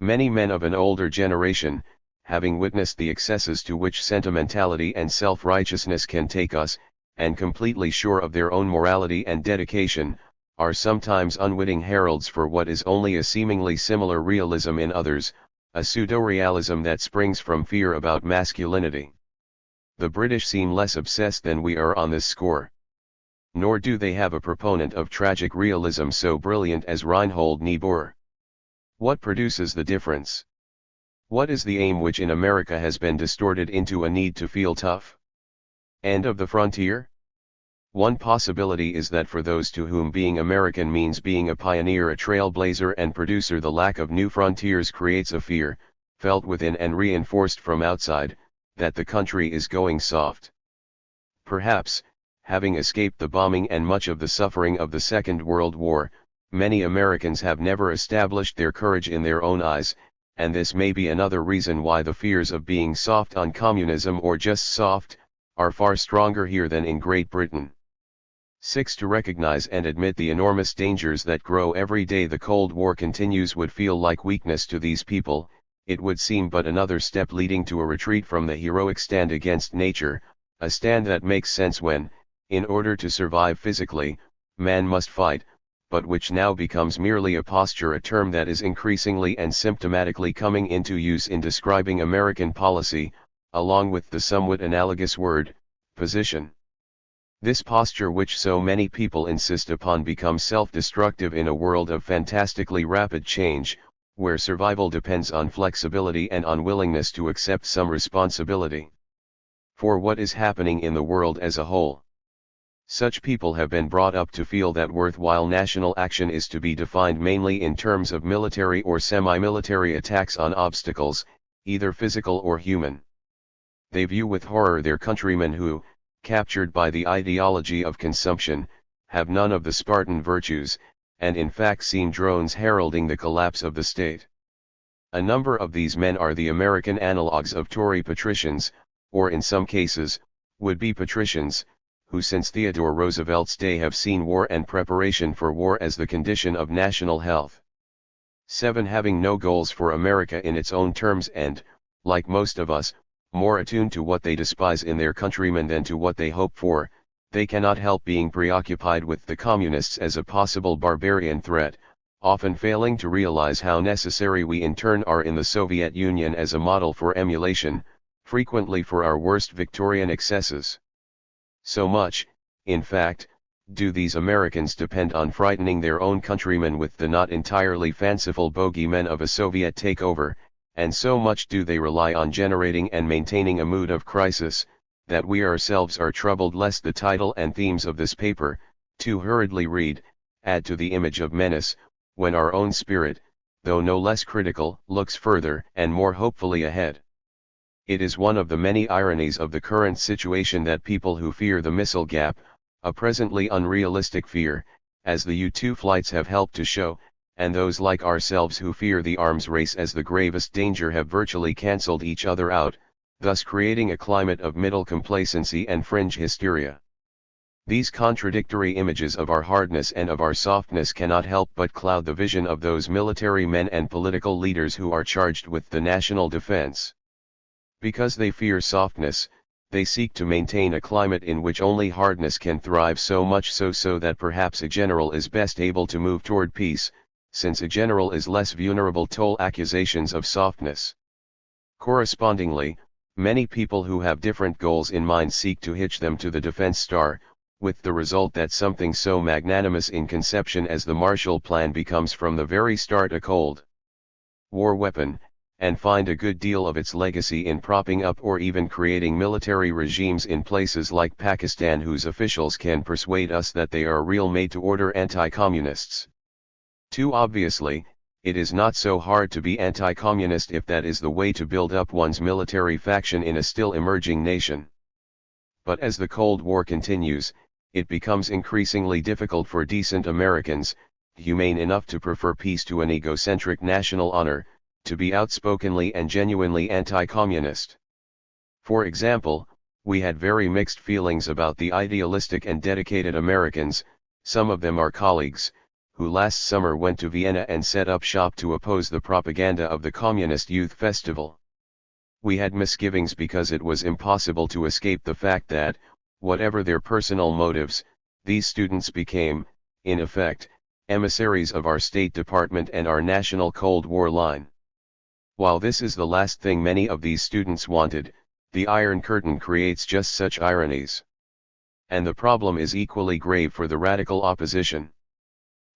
Many men of an older generation, having witnessed the excesses to which sentimentality and self-righteousness can take us, and completely sure of their own morality and dedication, are sometimes unwitting heralds for what is only a seemingly similar realism in others, a pseudo-realism that springs from fear about masculinity. The British seem less obsessed than we are on this score. Nor do they have a proponent of tragic realism so brilliant as Reinhold Niebuhr. What produces the difference? What is the aim which in America has been distorted into a need to feel tough? End of the frontier? One possibility is that for those to whom being American means being a pioneer, a trailblazer and producer, the lack of new frontiers creates a fear, felt within and reinforced from outside, that the country is going soft. Perhaps, having escaped the bombing and much of the suffering of the Second World War, many Americans have never established their courage in their own eyes, and this may be another reason why the fears of being soft on communism, or just soft, are far stronger here than in Great Britain. 6. To recognize and admit the enormous dangers that grow every day the Cold War continues would feel like weakness to these people. It would seem but another step leading to a retreat from the heroic stand against nature, a stand that makes sense when, in order to survive physically, man must fight, but which now becomes merely a posture, a term that is increasingly and symptomatically coming into use in describing American policy, along with the somewhat analogous word, position. This posture, which so many people insist upon, becomes self-destructive in a world of fantastically rapid change, where survival depends on flexibility and on willingness to accept some responsibility for what is happening in the world as a whole. Such people have been brought up to feel that worthwhile national action is to be defined mainly in terms of military or semi-military attacks on obstacles, either physical or human. They view with horror their countrymen who, captured by the ideology of consumption, have none of the Spartan virtues, and in fact seem drones heralding the collapse of the state. A number of these men are the American analogues of Tory patricians, or in some cases, would-be patricians, who since Theodore Roosevelt's day have seen war and preparation for war as the condition of national health. 7. Having no goals for America in its own terms and, like most of us, more attuned to what they despise in their countrymen than to what they hope for, they cannot help being preoccupied with the communists as a possible barbarian threat, often failing to realize how necessary we in turn are in the Soviet Union as a model for emulation, frequently for our worst Victorian excesses. So much, in fact, do these Americans depend on frightening their own countrymen with the not entirely fanciful bogeymen of a Soviet takeover, and so much do they rely on generating and maintaining a mood of crisis, that we ourselves are troubled lest the title and themes of this paper, too hurriedly read, add to the image of menace, when our own spirit, though no less critical, looks further and more hopefully ahead. It is one of the many ironies of the current situation that people who fear the missile gap, a presently unrealistic fear, as the U-2 flights have helped to show, and those like ourselves who fear the arms race as the gravest danger, have virtually cancelled each other out, thus creating a climate of middle complacency and fringe hysteria. These contradictory images of our hardness and of our softness cannot help but cloud the vision of those military men and political leaders who are charged with the national defense. Because they fear softness, they seek to maintain a climate in which only hardness can thrive, so much so that perhaps a general is best able to move toward peace, since a general is less vulnerable to accusations of softness. Correspondingly, many people who have different goals in mind seek to hitch them to the defense star, with the result that something so magnanimous in conception as the Marshall Plan becomes from the very start a cold war weapon, and find a good deal of its legacy in propping up or even creating military regimes in places like Pakistan, whose officials can persuade us that they are real made-to-order anti-communists. Too obviously, it is not so hard to be anti-communist if that is the way to build up one's military faction in a still emerging nation. But as the Cold War continues, it becomes increasingly difficult for decent Americans, humane enough to prefer peace to an egocentric national honor, to be outspokenly and genuinely anti-communist. For example, we had very mixed feelings about the idealistic and dedicated Americans, some of them our colleagues, who last summer went to Vienna and set up shop to oppose the propaganda of the Communist Youth Festival. We had misgivings because it was impossible to escape the fact that, whatever their personal motives, these students became, in effect, emissaries of our State Department and our national Cold War line. While this is the last thing many of these students wanted, the Iron Curtain creates just such ironies. And the problem is equally grave for the radical opposition.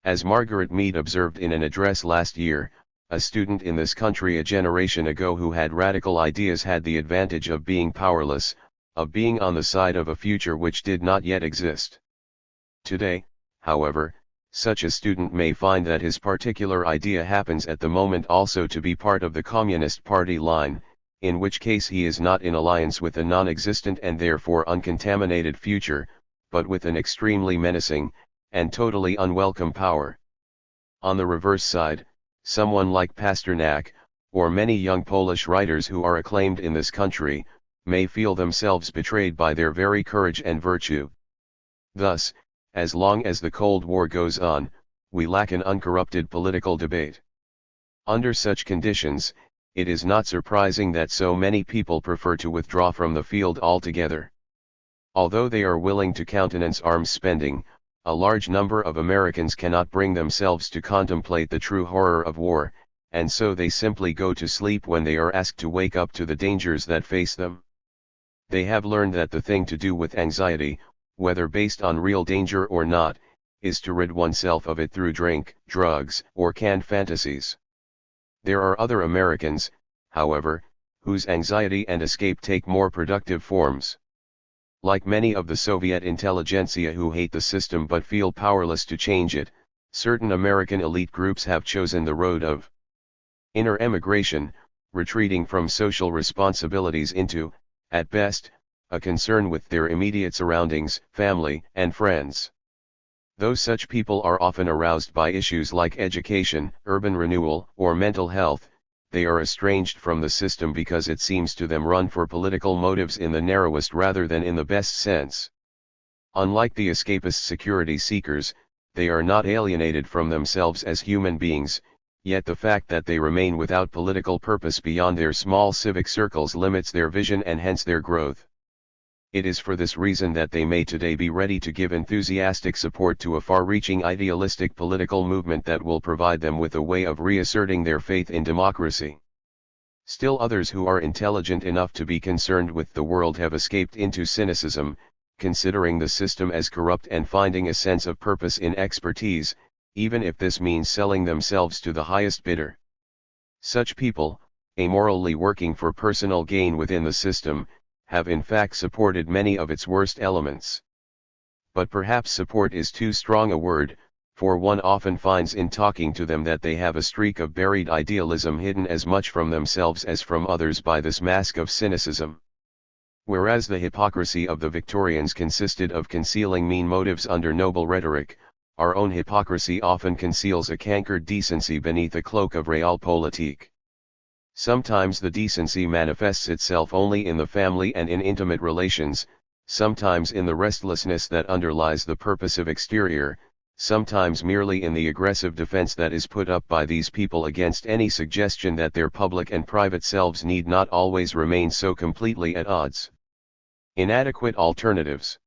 As Margaret Mead observed in an address last year, a student in this country a generation ago who had radical ideas had the advantage of being powerless, of being on the side of a future which did not yet exist. Today, however, such a student may find that his particular idea happens at the moment also to be part of the Communist Party line, in which case he is not in alliance with a non-existent and therefore uncontaminated future, but with an extremely menacing, and totally unwelcome power. On the reverse side, someone like Pasternak, or many young Polish writers who are acclaimed in this country, may feel themselves betrayed by their very courage and virtue. Thus, as long as the Cold War goes on, we lack an uncorrupted political debate. Under such conditions, it is not surprising that so many people prefer to withdraw from the field altogether. Although they are willing to countenance arms spending, a large number of Americans cannot bring themselves to contemplate the true horror of war, and so they simply go to sleep when they are asked to wake up to the dangers that face them. They have learned that the thing to do with anxiety, whether based on real danger or not, is to rid oneself of it through drink, drugs, or canned fantasies. There are other Americans, however, whose anxiety and escape take more productive forms. Like many of the Soviet intelligentsia who hate the system but feel powerless to change it, certain American elite groups have chosen the road of inner emigration, retreating from social responsibilities into, at best, a concern with their immediate surroundings, family, and friends. Though such people are often aroused by issues like education, urban renewal, or mental health, they are estranged from the system because it seems to them run for political motives in the narrowest rather than in the best sense. Unlike the escapist security seekers, they are not alienated from themselves as human beings, yet the fact that they remain without political purpose beyond their small civic circles limits their vision and hence their growth. It is for this reason that they may today be ready to give enthusiastic support to a far-reaching idealistic political movement that will provide them with a way of reasserting their faith in democracy. Still others who are intelligent enough to be concerned with the world have escaped into cynicism, considering the system as corrupt and finding a sense of purpose in expertise, even if this means selling themselves to the highest bidder. Such people, amorally working for personal gain within the system, have in fact supported many of its worst elements. But perhaps support is too strong a word, for one often finds in talking to them that they have a streak of buried idealism hidden as much from themselves as from others by this mask of cynicism. Whereas the hypocrisy of the Victorians consisted of concealing mean motives under noble rhetoric, our own hypocrisy often conceals a cankered decency beneath a cloak of realpolitik. Sometimes the decency manifests itself only in the family and in intimate relations, sometimes in the restlessness that underlies the purposive exterior, sometimes merely in the aggressive defense that is put up by these people against any suggestion that their public and private selves need not always remain so completely at odds. Inadequate alternatives.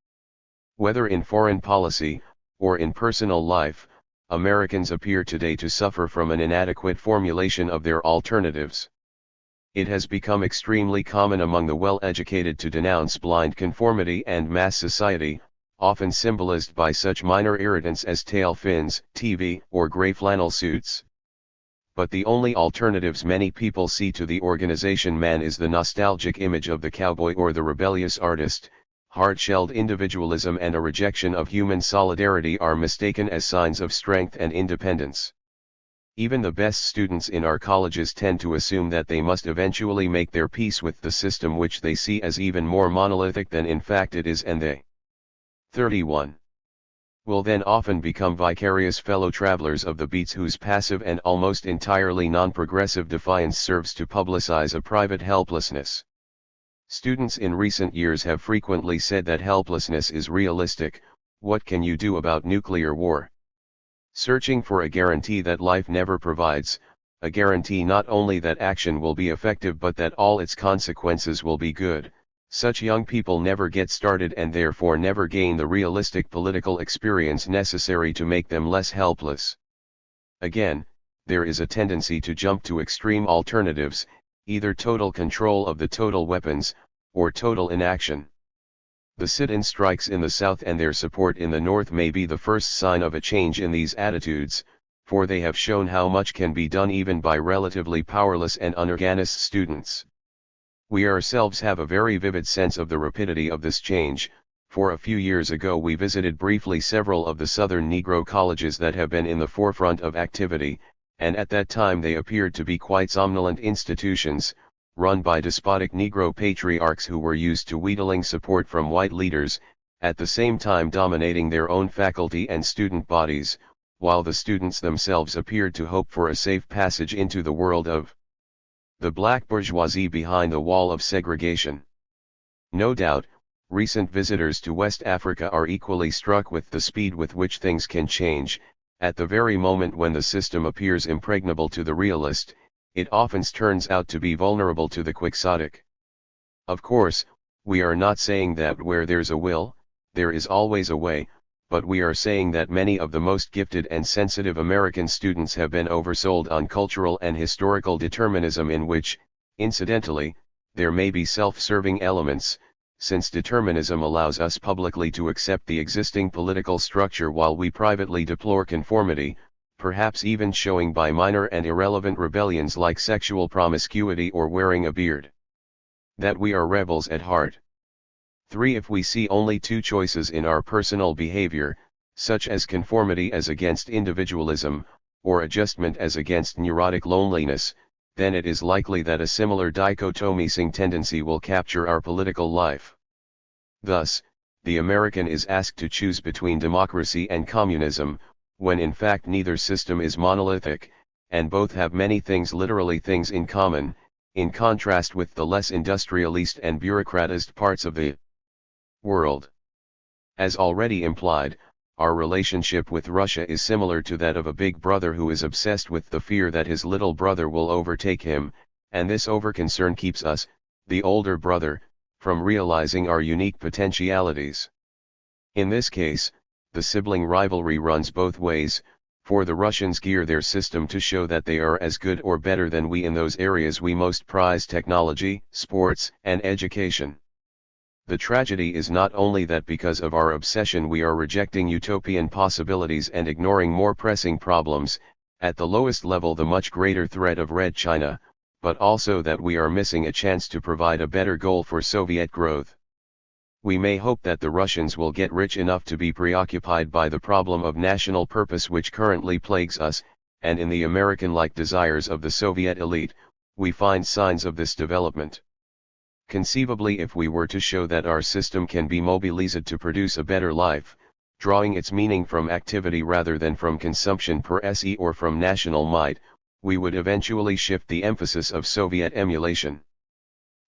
Whether in foreign policy, or in personal life, Americans appear today to suffer from an inadequate formulation of their alternatives. It has become extremely common among the well-educated to denounce blind conformity and mass society, often symbolized by such minor irritants as tail fins, TV, or gray flannel suits. But the only alternatives many people see to the organization man is the nostalgic image of the cowboy or the rebellious artist. Hard-shelled individualism and a rejection of human solidarity are mistaken as signs of strength and independence. Even the best students in our colleges tend to assume that they must eventually make their peace with the system which they see as even more monolithic than in fact it is, and they 31. Will then often become vicarious fellow travelers of the beats whose passive and almost entirely non-progressive defiance serves to publicize a private helplessness. Students in recent years have frequently said that helplessness is realistic. What can you do about nuclear war? Searching for a guarantee that life never provides, a guarantee not only that action will be effective but that all its consequences will be good. Such young people never get started and therefore never gain the realistic political experience necessary to make them less helpless. Again, there is a tendency to jump to extreme alternatives, either total control of the total weapons, or total inaction. The sit-in strikes in the South and their support in the North may be the first sign of a change in these attitudes, for they have shown how much can be done even by relatively powerless and unorganized students. We ourselves have a very vivid sense of the rapidity of this change, for a few years ago we visited briefly several of the southern Negro colleges that have been in the forefront of activity, and at that time they appeared to be quite somnolent institutions, run by despotic Negro patriarchs who were used to wheedling support from white leaders, at the same time dominating their own faculty and student bodies, while the students themselves appeared to hope for a safe passage into the world of the black bourgeoisie behind the wall of segregation. No doubt, recent visitors to West Africa are equally struck with the speed with which things can change. At the very moment when the system appears impregnable to the realist, it often turns out to be vulnerable to the quixotic. Of course, we are not saying that where there's a will, there is always a way, but we are saying that many of the most gifted and sensitive American students have been oversold on cultural and historical determinism, in which, incidentally, there may be self-serving elements, since determinism allows us publicly to accept the existing political structure while we privately deplore conformity, perhaps even showing by minor and irrelevant rebellions like sexual promiscuity or wearing a beard, that we are rebels at heart. 3. If we see only two choices in our personal behavior, such as conformity as against individualism, or adjustment as against neurotic loneliness, then it is likely that a similar dichotomizing tendency will capture our political life. Thus, the American is asked to choose between democracy and communism, when in fact neither system is monolithic, and both have many things, literally things, in common, in contrast with the less industrialist and bureaucratized parts of the world. As already implied, our relationship with Russia is similar to that of a big brother who is obsessed with the fear that his little brother will overtake him, and this overconcern keeps us, the older brother, from realizing our unique potentialities. In this case, the sibling rivalry runs both ways, for the Russians gear their system to show that they are as good or better than we in those areas we most prize: technology, sports, and education. The tragedy is not only that because of our obsession we are rejecting utopian possibilities and ignoring more pressing problems, at the lowest level the much greater threat of Red China, but also that we are missing a chance to provide a better goal for Soviet growth. We may hope that the Russians will get rich enough to be preoccupied by the problem of national purpose which currently plagues us, and in the American-like desires of the Soviet elite, we find signs of this development. Conceivably, if we were to show that our system can be mobilized to produce a better life, drawing its meaning from activity rather than from consumption per se or from national might, we would eventually shift the emphasis of Soviet emulation.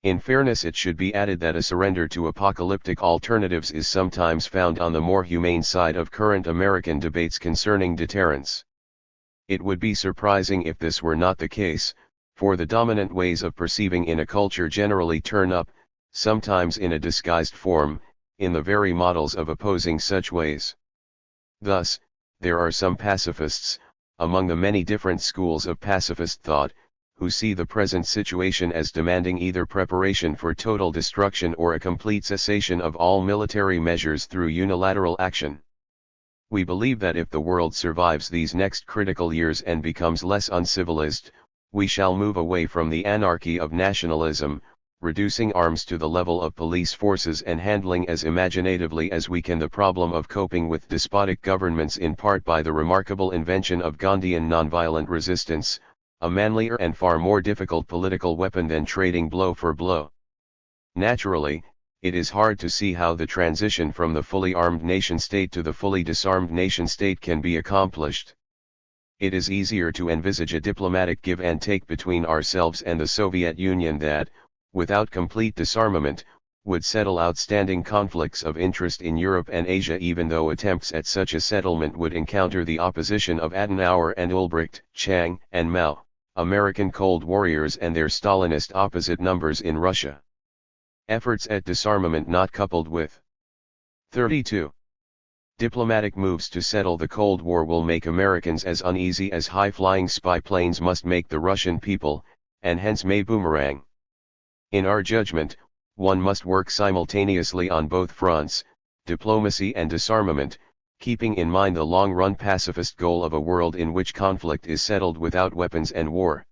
In fairness, it should be added that a surrender to apocalyptic alternatives is sometimes found on the more humane side of current American debates concerning deterrence. It would be surprising if this were not the case, for the dominant ways of perceiving in a culture generally turn up, sometimes in a disguised form, in the very models of opposing such ways. Thus, there are some pacifists, among the many different schools of pacifist thought, who see the present situation as demanding either preparation for total destruction or a complete cessation of all military measures through unilateral action. We believe that if the world survives these next critical years and becomes less uncivilized, we shall move away from the anarchy of nationalism, reducing arms to the level of police forces and handling as imaginatively as we can the problem of coping with despotic governments, in part by the remarkable invention of Gandhian nonviolent resistance, a manlier and far more difficult political weapon than trading blow for blow. Naturally, it is hard to see how the transition from the fully armed nation-state to the fully disarmed nation-state can be accomplished. It is easier to envisage a diplomatic give and take between ourselves and the Soviet Union that, without complete disarmament, would settle outstanding conflicts of interest in Europe and Asia, even though attempts at such a settlement would encounter the opposition of Adenauer and Ulbricht, Chiang and Mao, American Cold Warriors and their Stalinist opposite numbers in Russia. Efforts at disarmament not coupled with 32. Diplomatic moves to settle the Cold War will make Americans as uneasy as high-flying spy planes must make the Russian people, and hence may boomerang. In our judgment, one must work simultaneously on both fronts, diplomacy and disarmament, keeping in mind the long-run pacifist goal of a world in which conflict is settled without weapons and war.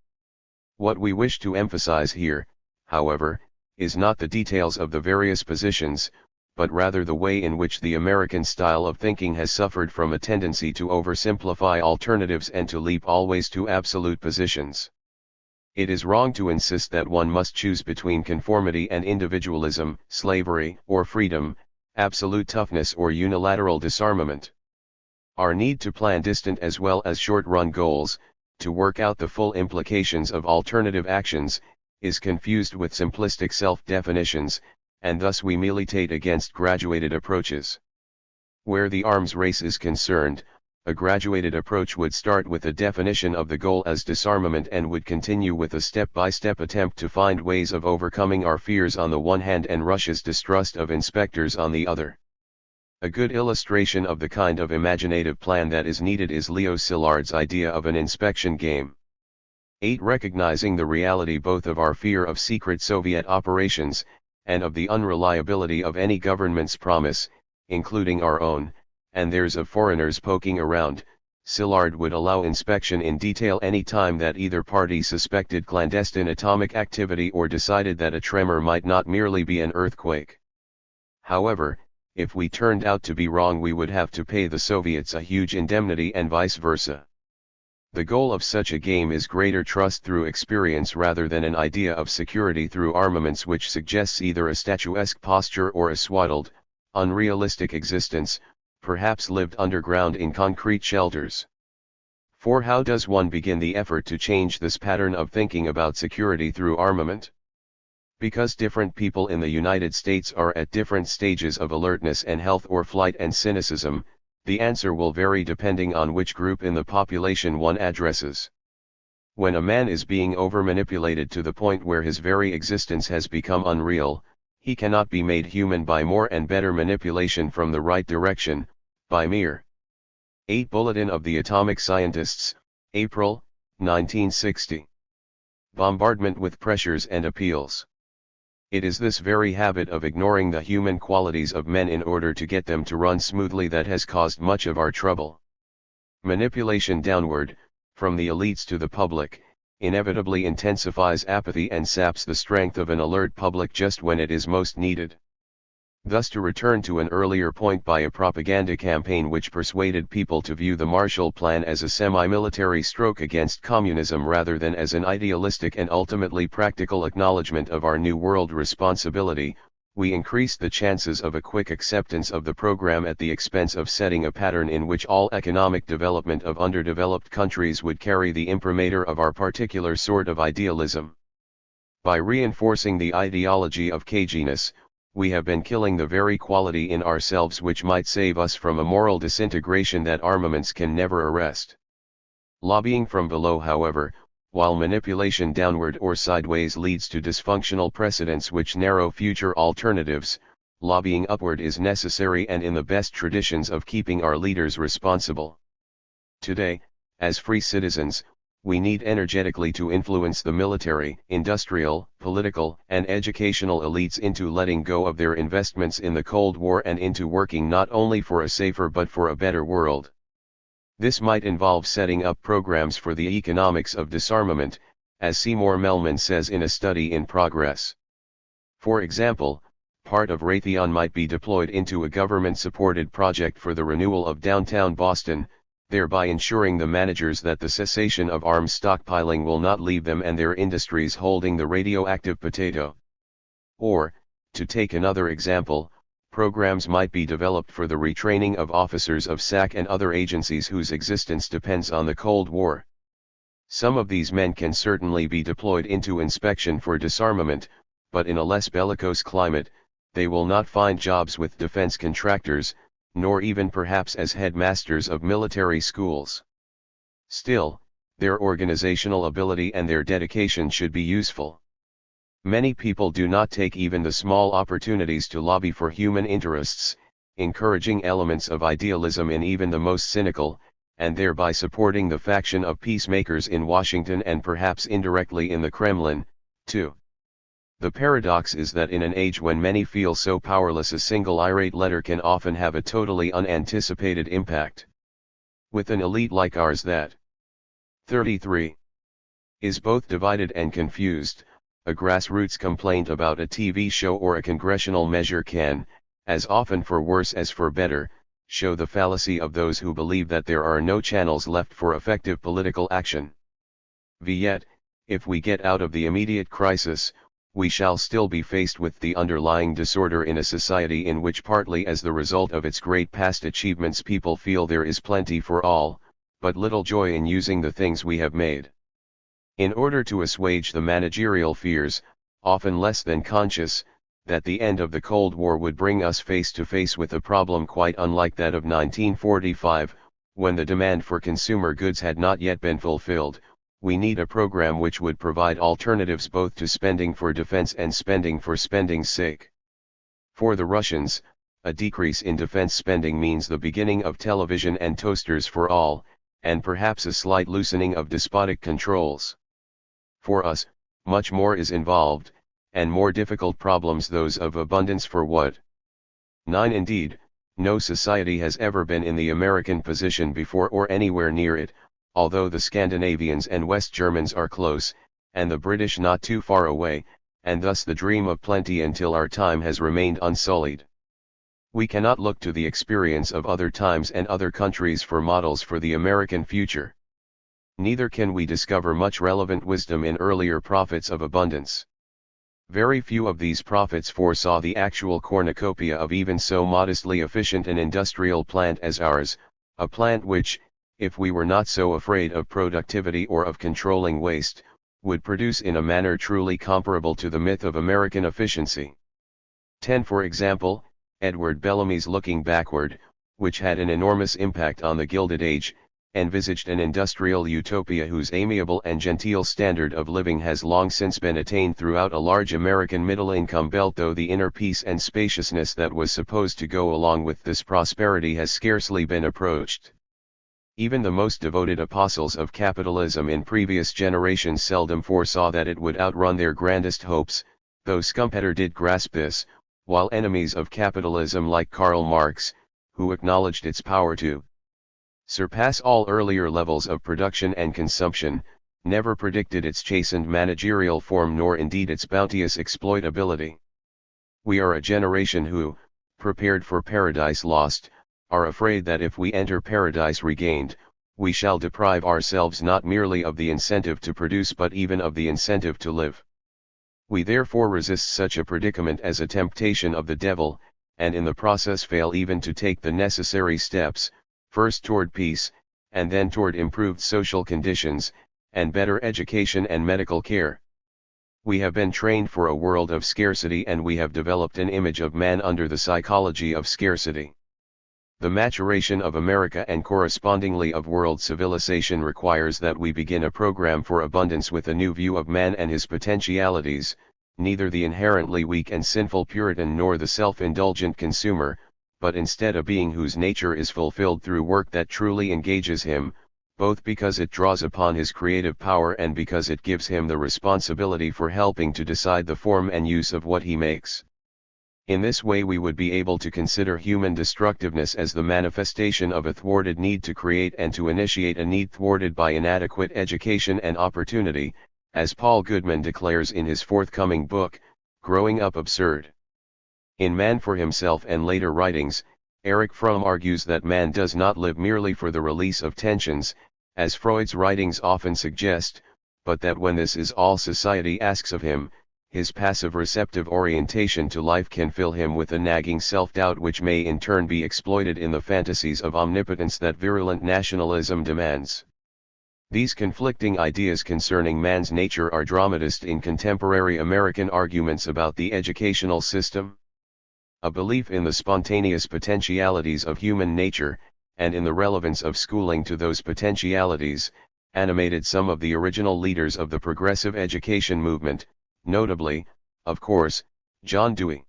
What we wish to emphasize here, however, is not the details of the various positions, but rather the way in which the American style of thinking has suffered from a tendency to oversimplify alternatives and to leap always to absolute positions. It is wrong to insist that one must choose between conformity and individualism, slavery or freedom, absolute toughness or unilateral disarmament. Our need to plan distant as well as short-run goals, to work out the full implications of alternative actions, is confused with simplistic self-definitions, and thus we militate against graduated approaches. Where the arms race is concerned, a graduated approach would start with a definition of the goal as disarmament and would continue with a step-by-step attempt to find ways of overcoming our fears on the one hand and Russia's distrust of inspectors on the other. A good illustration of the kind of imaginative plan that is needed is Leo Szilard's idea of an inspection game. 8. Recognizing the reality both of our fear of secret Soviet operations, and of the unreliability of any government's promise, including our own, and theirs of foreigners poking around, Szilard would allow inspection in detail any time that either party suspected clandestine atomic activity or decided that a tremor might not merely be an earthquake. However, if we turned out to be wrong, we would have to pay the Soviets a huge indemnity and vice versa. The goal of such a game is greater trust through experience rather than an idea of security through armaments which suggests either a statuesque posture or a swaddled, unrealistic existence, perhaps lived underground in concrete shelters. For how does one begin the effort to change this pattern of thinking about security through armament? Because different people in the United States are at different stages of alertness and health or flight and cynicism, the answer will vary depending on which group in the population one addresses. When a man is being over-manipulated to the point where his very existence has become unreal, he cannot be made human by more and better manipulation from the right direction, by mere 8. Bulletin of the Atomic Scientists, April, 1960. Bombardment with pressures and appeals. It is this very habit of ignoring the human qualities of men in order to get them to run smoothly that has caused much of our trouble. Manipulation downward, from the elites to the public, inevitably intensifies apathy and saps the strength of an alert public just when it is most needed. Thus, to return to an earlier point, by a propaganda campaign which persuaded people to view the Marshall Plan as a semi-military stroke against communism rather than as an idealistic and ultimately practical acknowledgement of our New World responsibility, we increased the chances of a quick acceptance of the program at the expense of setting a pattern in which all economic development of underdeveloped countries would carry the imprimatur of our particular sort of idealism. By reinforcing the ideology of caginess, we have been killing the very quality in ourselves which might save us from a moral disintegration that armaments can never arrest. Lobbying from below, however, while manipulation downward or sideways leads to dysfunctional precedents which narrow future alternatives, lobbying upward is necessary and in the best traditions of keeping our leaders responsible. Today, as free citizens, we need energetically to influence the military, industrial, political, and educational elites into letting go of their investments in the Cold War and into working not only for a safer but for a better world. This might involve setting up programs for the economics of disarmament, as Seymour Melman says in a study in progress. For example, part of Raytheon might be deployed into a government-supported project for the renewal of downtown Boston, thereby ensuring the managers that the cessation of arms stockpiling will not leave them and their industries holding the radioactive potato. Or, to take another example, programs might be developed for the retraining of officers of SAC and other agencies whose existence depends on the Cold War. Some of these men can certainly be deployed into inspection for disarmament, but in a less bellicose climate, they will not find jobs with defense contractors, nor even perhaps as headmasters of military schools. Still, their organizational ability and their dedication should be useful. Many people do not take even the small opportunities to lobby for human interests, encouraging elements of idealism in even the most cynical, and thereby supporting the faction of peacemakers in Washington and perhaps indirectly in the Kremlin, too. The paradox is that in an age when many feel so powerless, a single irate letter can often have a totally unanticipated impact. With an elite like ours that 33 is both divided and confused, a grassroots complaint about a TV show or a congressional measure can, as often for worse as for better, show the fallacy of those who believe that there are no channels left for effective political action. Yet, if we get out of the immediate crisis, we shall still be faced with the underlying disorder in a society in which, partly as the result of its great past achievements, people feel there is plenty for all, but little joy in using the things we have made. In order to assuage the managerial fears, often less than conscious, that the end of the Cold War would bring us face to face with a problem quite unlike that of 1945, when the demand for consumer goods had not yet been fulfilled, we need a program which would provide alternatives both to spending for defense and spending for spending's sake. For the Russians, a decrease in defense spending means the beginning of television and toasters for all, and perhaps a slight loosening of despotic controls. For us, much more is involved, and more difficult problems, those of abundance for what? 9. Indeed, no society has ever been in the American position before or anywhere near it, although the Scandinavians and West Germans are close, and the British not too far away, and thus the dream of plenty until our time has remained unsullied. We cannot look to the experience of other times and other countries for models for the American future. Neither can we discover much relevant wisdom in earlier prophets of abundance. Very few of these prophets foresaw the actual cornucopia of even so modestly efficient an industrial plant as ours, a plant which, if we were not so afraid of productivity or of controlling waste, would produce in a manner truly comparable to the myth of American efficiency. 10. For example, Edward Bellamy's Looking Backward, which had an enormous impact on the Gilded Age, envisaged an industrial utopia whose amiable and genteel standard of living has long since been attained throughout a large American middle-income belt, though the inner peace and spaciousness that was supposed to go along with this prosperity has scarcely been approached. Even the most devoted apostles of capitalism in previous generations seldom foresaw that it would outrun their grandest hopes, though Schumpeter did grasp this, while enemies of capitalism like Karl Marx, who acknowledged its power to surpass all earlier levels of production and consumption, never predicted its chastened managerial form nor indeed its bounteous exploitability. We are a generation who, prepared for paradise lost, are afraid that if we enter paradise regained, we shall deprive ourselves not merely of the incentive to produce but even of the incentive to live. We therefore resist such a predicament as a temptation of the devil, and in the process fail even to take the necessary steps, first toward peace, and then toward improved social conditions, and better education and medical care. We have been trained for a world of scarcity, and we have developed an image of man under the psychology of scarcity. The maturation of America and correspondingly of world civilization requires that we begin a program for abundance with a new view of man and his potentialities, neither the inherently weak and sinful Puritan nor the self-indulgent consumer, but instead a being whose nature is fulfilled through work that truly engages him, both because it draws upon his creative power and because it gives him the responsibility for helping to decide the form and use of what he makes. In this way we would be able to consider human destructiveness as the manifestation of a thwarted need to create and to initiate a need thwarted by inadequate education and opportunity, as Paul Goodman declares in his forthcoming book, Growing Up Absurd. In Man for Himself and later writings, Erich Fromm argues that man does not live merely for the release of tensions, as Freud's writings often suggest, but that when this is all society asks of him, his passive receptive orientation to life can fill him with a nagging self-doubt which may in turn be exploited in the fantasies of omnipotence that virulent nationalism demands. These conflicting ideas concerning man's nature are dramatized in contemporary American arguments about the educational system. A belief in the spontaneous potentialities of human nature, and in the relevance of schooling to those potentialities, animated some of the original leaders of the progressive education movement, notably, of course, John Dewey.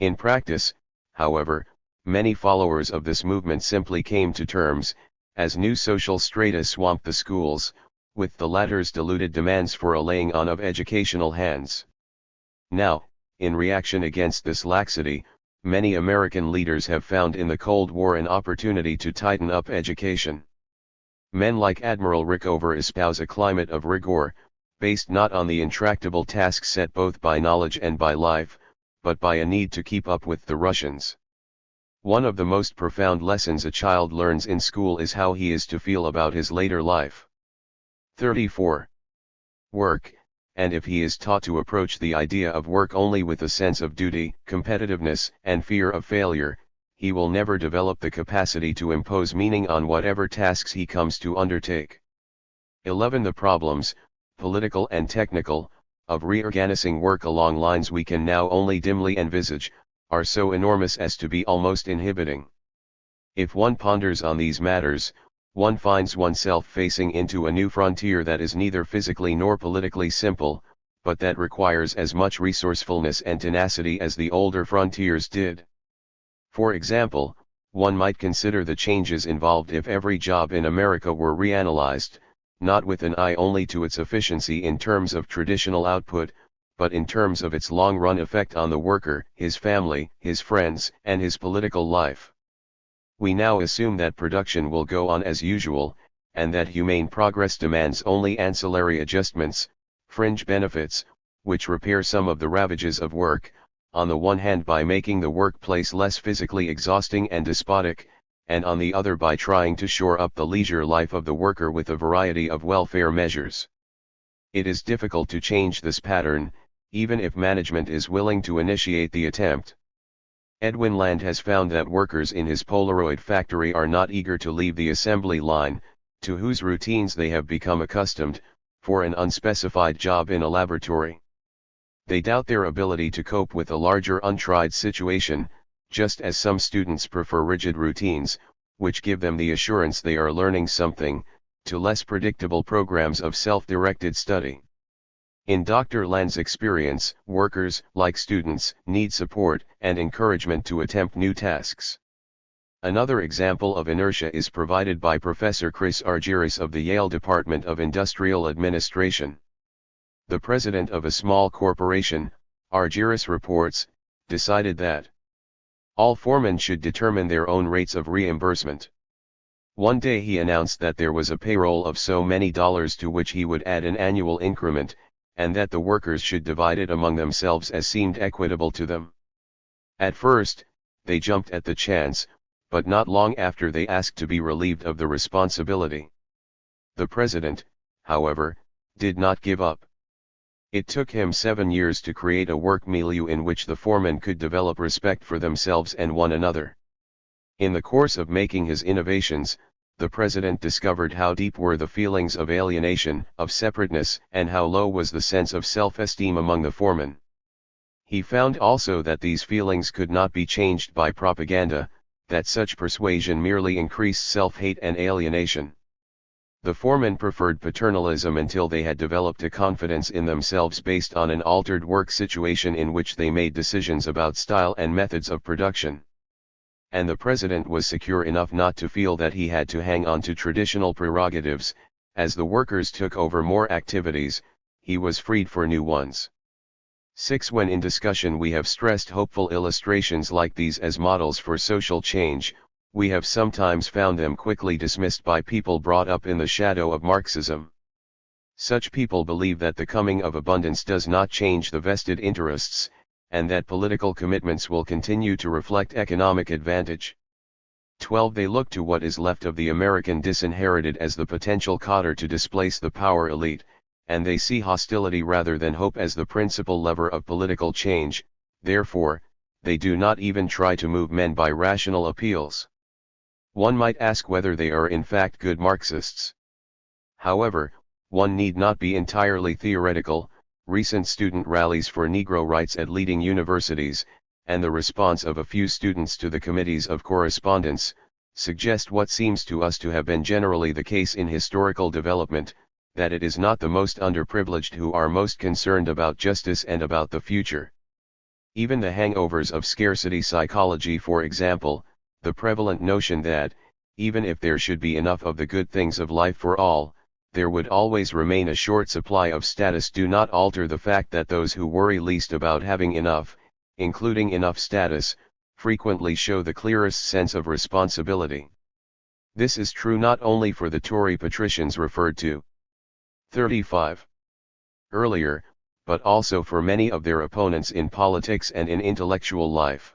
In practice, however, many followers of this movement simply came to terms, as new social strata swamped the schools, with the latter's diluted demands for a laying on of educational hands. Now, in reaction against this laxity, many American leaders have found in the Cold War an opportunity to tighten up education. Men like Admiral Rickover espouse a climate of rigor, based not on the intractable tasks set both by knowledge and by life, but by a need to keep up with the Russians. One of the most profound lessons a child learns in school is how he is to feel about his later life. 34. Work, and if he is taught to approach the idea of work only with a sense of duty, competitiveness, and fear of failure, he will never develop the capacity to impose meaning on whatever tasks he comes to undertake. 11. The problems, political and technical, of reorganizing work along lines we can now only dimly envisage, are so enormous as to be almost inhibiting. If one ponders on these matters, one finds oneself facing into a new frontier that is neither physically nor politically simple, but that requires as much resourcefulness and tenacity as the older frontiers did. For example, one might consider the changes involved if every job in America were reanalyzed, not with an eye only to its efficiency in terms of traditional output, but in terms of its long-run effect on the worker, his family, his friends, and his political life. We now assume that production will go on as usual, and that humane progress demands only ancillary adjustments, fringe benefits, which repair some of the ravages of work, on the one hand by making the workplace less physically exhausting and despotic, and on the other by trying to shore up the leisure life of the worker with a variety of welfare measures. It is difficult to change this pattern, even if management is willing to initiate the attempt. Edwin Land has found that workers in his Polaroid factory are not eager to leave the assembly line, to whose routines they have become accustomed, for an unspecified job in a laboratory. They doubt their ability to cope with a larger untried situation, just as some students prefer rigid routines, which give them the assurance they are learning something, to less predictable programs of self-directed study. In Dr. Land's experience, workers, like students, need support and encouragement to attempt new tasks. Another example of inertia is provided by Professor Chris Argyris of the Yale Department of Industrial Administration. The president of a small corporation, Argyris reports, decided that all foremen should determine their own rates of reimbursement. One day he announced that there was a payroll of so many dollars to which he would add an annual increment, and that the workers should divide it among themselves as seemed equitable to them. At first, they jumped at the chance, but not long after they asked to be relieved of the responsibility. The president, however, did not give up. It took him 7 years to create a work milieu in which the foremen could develop respect for themselves and one another. In the course of making his innovations, the president discovered how deep were the feelings of alienation, of separateness, and how low was the sense of self-esteem among the foremen. He found also that these feelings could not be changed by propaganda, that such persuasion merely increased self-hate and alienation. The foremen preferred paternalism until they had developed a confidence in themselves based on an altered work situation in which they made decisions about style and methods of production. And the president was secure enough not to feel that he had to hang on to traditional prerogatives. As the workers took over more activities, he was freed for new ones. 6. When in discussion we have stressed hopeful illustrations like these as models for social change, we have sometimes found them quickly dismissed by people brought up in the shadow of Marxism. Such people believe that the coming of abundance does not change the vested interests, and that political commitments will continue to reflect economic advantage. 12. They look to what is left of the American disinherited as the potential cotter to displace the power elite, and they see hostility rather than hope as the principal lever of political change. Therefore, they do not even try to move men by rational appeals. One might ask whether they are in fact good Marxists. However, one need not be entirely theoretical. Recent student rallies for Negro rights at leading universities, and the response of a few students to the committees of correspondence, suggest what seems to us to have been generally the case in historical development, that it is not the most underprivileged who are most concerned about justice and about the future. Even the hangovers of scarcity psychology, for example, the prevalent notion that, even if there should be enough of the good things of life for all, there would always remain a short supply of status, do not alter the fact that those who worry least about having enough, including enough status, frequently show the clearest sense of responsibility. This is true not only for the Tory patricians referred to. 35. earlier, but also for many of their opponents in politics and in intellectual life.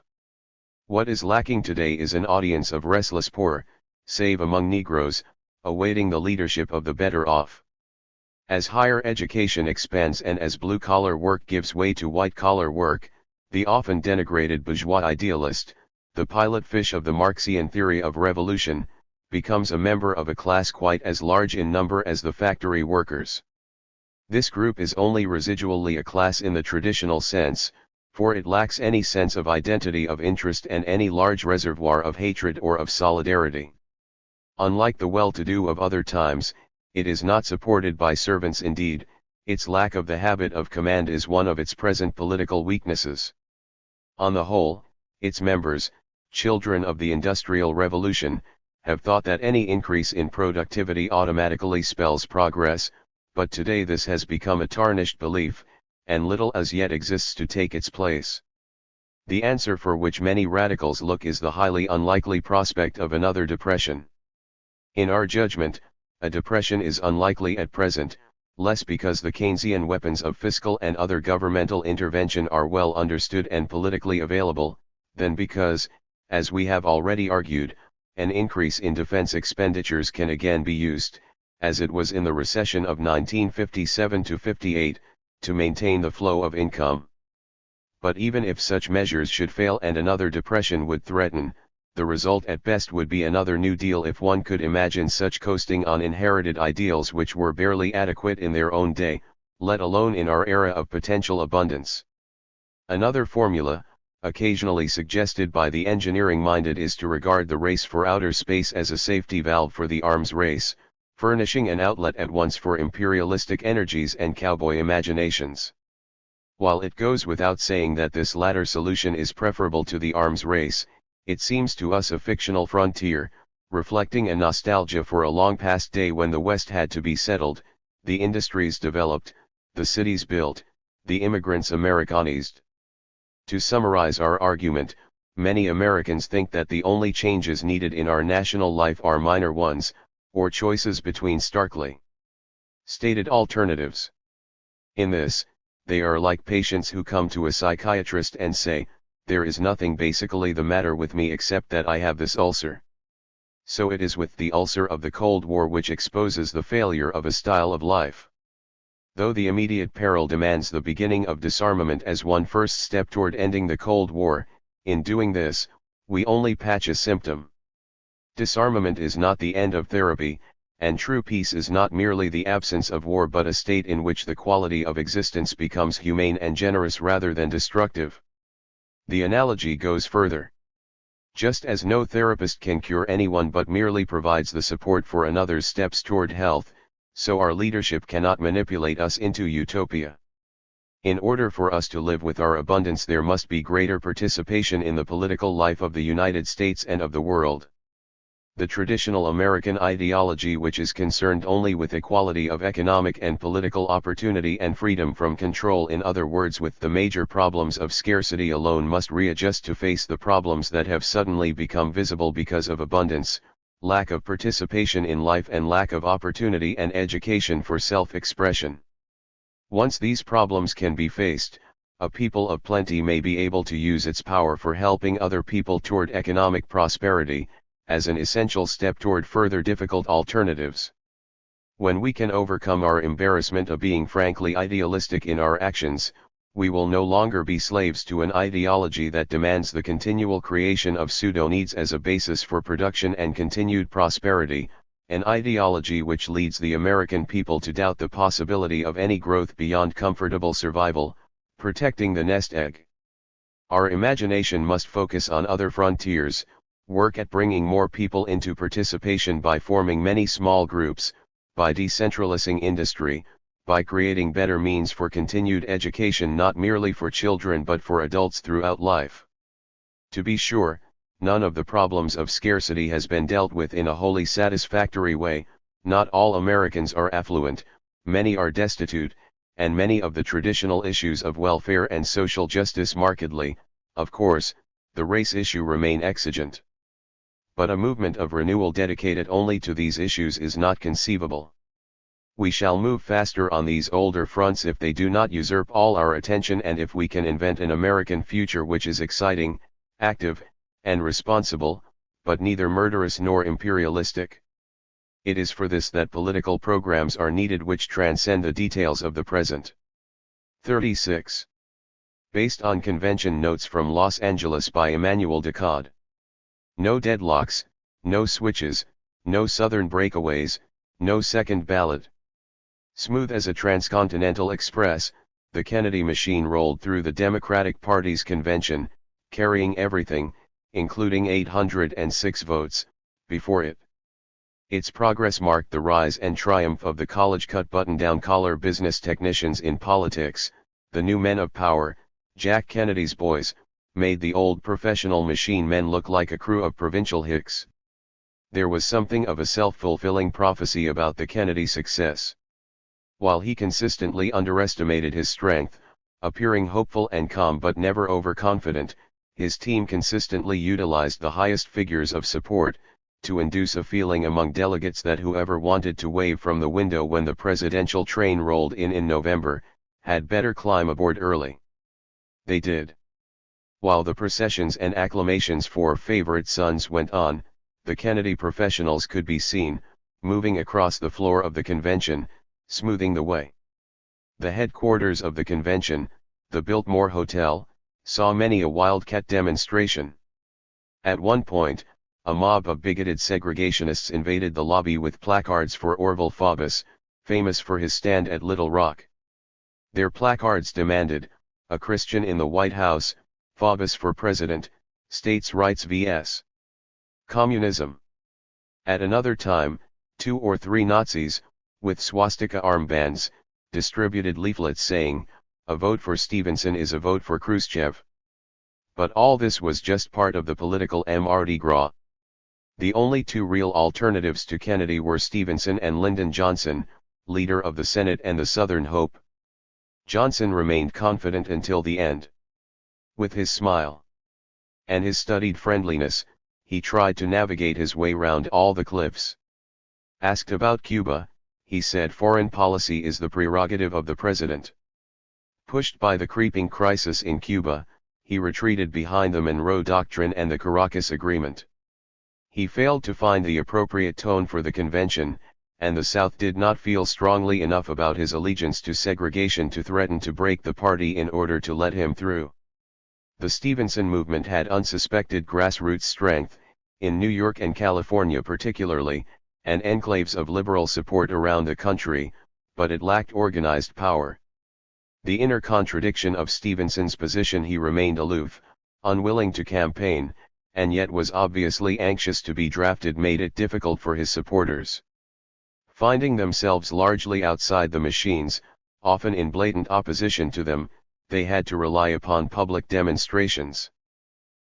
What is lacking today is an audience of restless poor, save among Negroes, awaiting the leadership of the better off. As higher education expands and as blue-collar work gives way to white-collar work, the often denigrated bourgeois idealist, the pilot fish of the Marxian theory of revolution, becomes a member of a class quite as large in number as the factory workers. This group is only residually a class in the traditional sense, for it lacks any sense of identity of interest and any large reservoir of hatred or of solidarity. Unlike the well-to-do of other times, it is not supported by servants. Indeed, its lack of the habit of command is one of its present political weaknesses. On the whole, its members, children of the Industrial Revolution, have thought that any increase in productivity automatically spells progress, but today this has become a tarnished belief, and little as yet exists to take its place. The answer for which many radicals look is the highly unlikely prospect of another depression. In our judgment, a depression is unlikely at present, less because the Keynesian weapons of fiscal and other governmental intervention are well understood and politically available, than because, as we have already argued, an increase in defense expenditures can again be used, as it was in the recession of 1957-58, to maintain the flow of income. But even if such measures should fail and another depression would threaten, the result at best would be another New Deal if one could imagine such coasting on inherited ideals which were barely adequate in their own day, let alone in our era of potential abundance. Another formula, occasionally suggested by the engineering-minded, is to regard the race for outer space as a safety valve for the arms race, furnishing an outlet at once for imperialistic energies and cowboy imaginations. While it goes without saying that this latter solution is preferable to the arms race, it seems to us a fictional frontier, reflecting a nostalgia for a long past day when the West had to be settled, the industries developed, the cities built, the immigrants Americanized. To summarize our argument, many Americans think that the only changes needed in our national life are minor ones, or choices between starkly stated alternatives. In this, they are like patients who come to a psychiatrist and say, "There is nothing basically the matter with me except that I have this ulcer." So it is with the ulcer of the Cold War, which exposes the failure of a style of life. Though the immediate peril demands the beginning of disarmament as one first step toward ending the Cold War, in doing this, we only patch a symptom. Disarmament is not the end of therapy, and true peace is not merely the absence of war but a state in which the quality of existence becomes humane and generous rather than destructive. The analogy goes further. Just as no therapist can cure anyone but merely provides the support for another's steps toward health, so our leadership cannot manipulate us into utopia. In order for us to live with our abundance, there must be greater participation in the political life of the United States and of the world. The traditional American ideology, which is concerned only with equality of economic and political opportunity and freedom from control, in other words with the major problems of scarcity alone, must readjust to face the problems that have suddenly become visible because of abundance, lack of participation in life, and lack of opportunity and education for self-expression. Once these problems can be faced, a people of plenty may be able to use its power for helping other people toward economic prosperity, as an essential step toward further difficult alternatives. When we can overcome our embarrassment of being frankly idealistic in our actions, we will no longer be slaves to an ideology that demands the continual creation of pseudo-needs as a basis for production and continued prosperity, an ideology which leads the American people to doubt the possibility of any growth beyond comfortable survival, protecting the nest egg. Our imagination must focus on other frontiers, work at bringing more people into participation by forming many small groups, by decentralizing industry, by creating better means for continued education not merely for children but for adults throughout life. To be sure, none of the problems of scarcity has been dealt with in a wholly satisfactory way. Not all Americans are affluent, many are destitute, and many of the traditional issues of welfare and social justice markedly, of course, the race issue remain exigent. But a movement of renewal dedicated only to these issues is not conceivable. We shall move faster on these older fronts if they do not usurp all our attention, and if we can invent an American future which is exciting, active, and responsible, but neither murderous nor imperialistic. It is for this that political programs are needed which transcend the details of the present. 36. Based on convention notes from Los Angeles by Emmanuel Decade. No deadlocks, no switches, no southern breakaways, no second ballot. Smooth as a transcontinental express, the Kennedy machine rolled through the Democratic Party's convention, carrying everything, including 806 votes, before it. Its progress marked the rise and triumph of the college-cut button-down collar business technicians in politics. The new men of power, Jack Kennedy's boys, made the old professional machine men look like a crew of provincial hicks. There was something of a self-fulfilling prophecy about the Kennedy success. While he consistently underestimated his strength, appearing hopeful and calm but never overconfident, his team consistently utilized the highest figures of support, to induce a feeling among delegates that whoever wanted to wave from the window when the presidential train rolled in November, had better climb aboard early. They did. While the processions and acclamations for favorite sons went on, the Kennedy professionals could be seen, moving across the floor of the convention, smoothing the way. The headquarters of the convention, the Biltmore Hotel, saw many a wildcat demonstration. At one point, a mob of bigoted segregationists invaded the lobby with placards for Orville Faubus, famous for his stand at Little Rock. Their placards demanded, "A Christian in the White House, Faubus for President, States' Rights vs. Communism." At another time, 2 or 3 Nazis, with swastika armbands, distributed leaflets saying, "A vote for Stevenson is a vote for Khrushchev." But all this was just part of the political Mardi Gras. The only 2 real alternatives to Kennedy were Stevenson and Lyndon Johnson, leader of the Senate and the Southern Hope. Johnson remained confident until the end. With his smile and his studied friendliness, he tried to navigate his way round all the cliffs. Asked about Cuba, he said foreign policy is the prerogative of the president. Pushed by the creeping crisis in Cuba, he retreated behind the Monroe Doctrine and the Caracas Agreement. He failed to find the appropriate tone for the convention, and the South did not feel strongly enough about his allegiance to segregation to threaten to break the party in order to let him through. The Stevenson movement had unsuspected grassroots strength, in New York and California particularly, and enclaves of liberal support around the country, but it lacked organized power. The inner contradiction of Stevenson's position: he remained aloof, unwilling to campaign, and yet was obviously anxious to be drafted, made it difficult for his supporters. Finding themselves largely outside the machines, often in blatant opposition to them, they had to rely upon public demonstrations.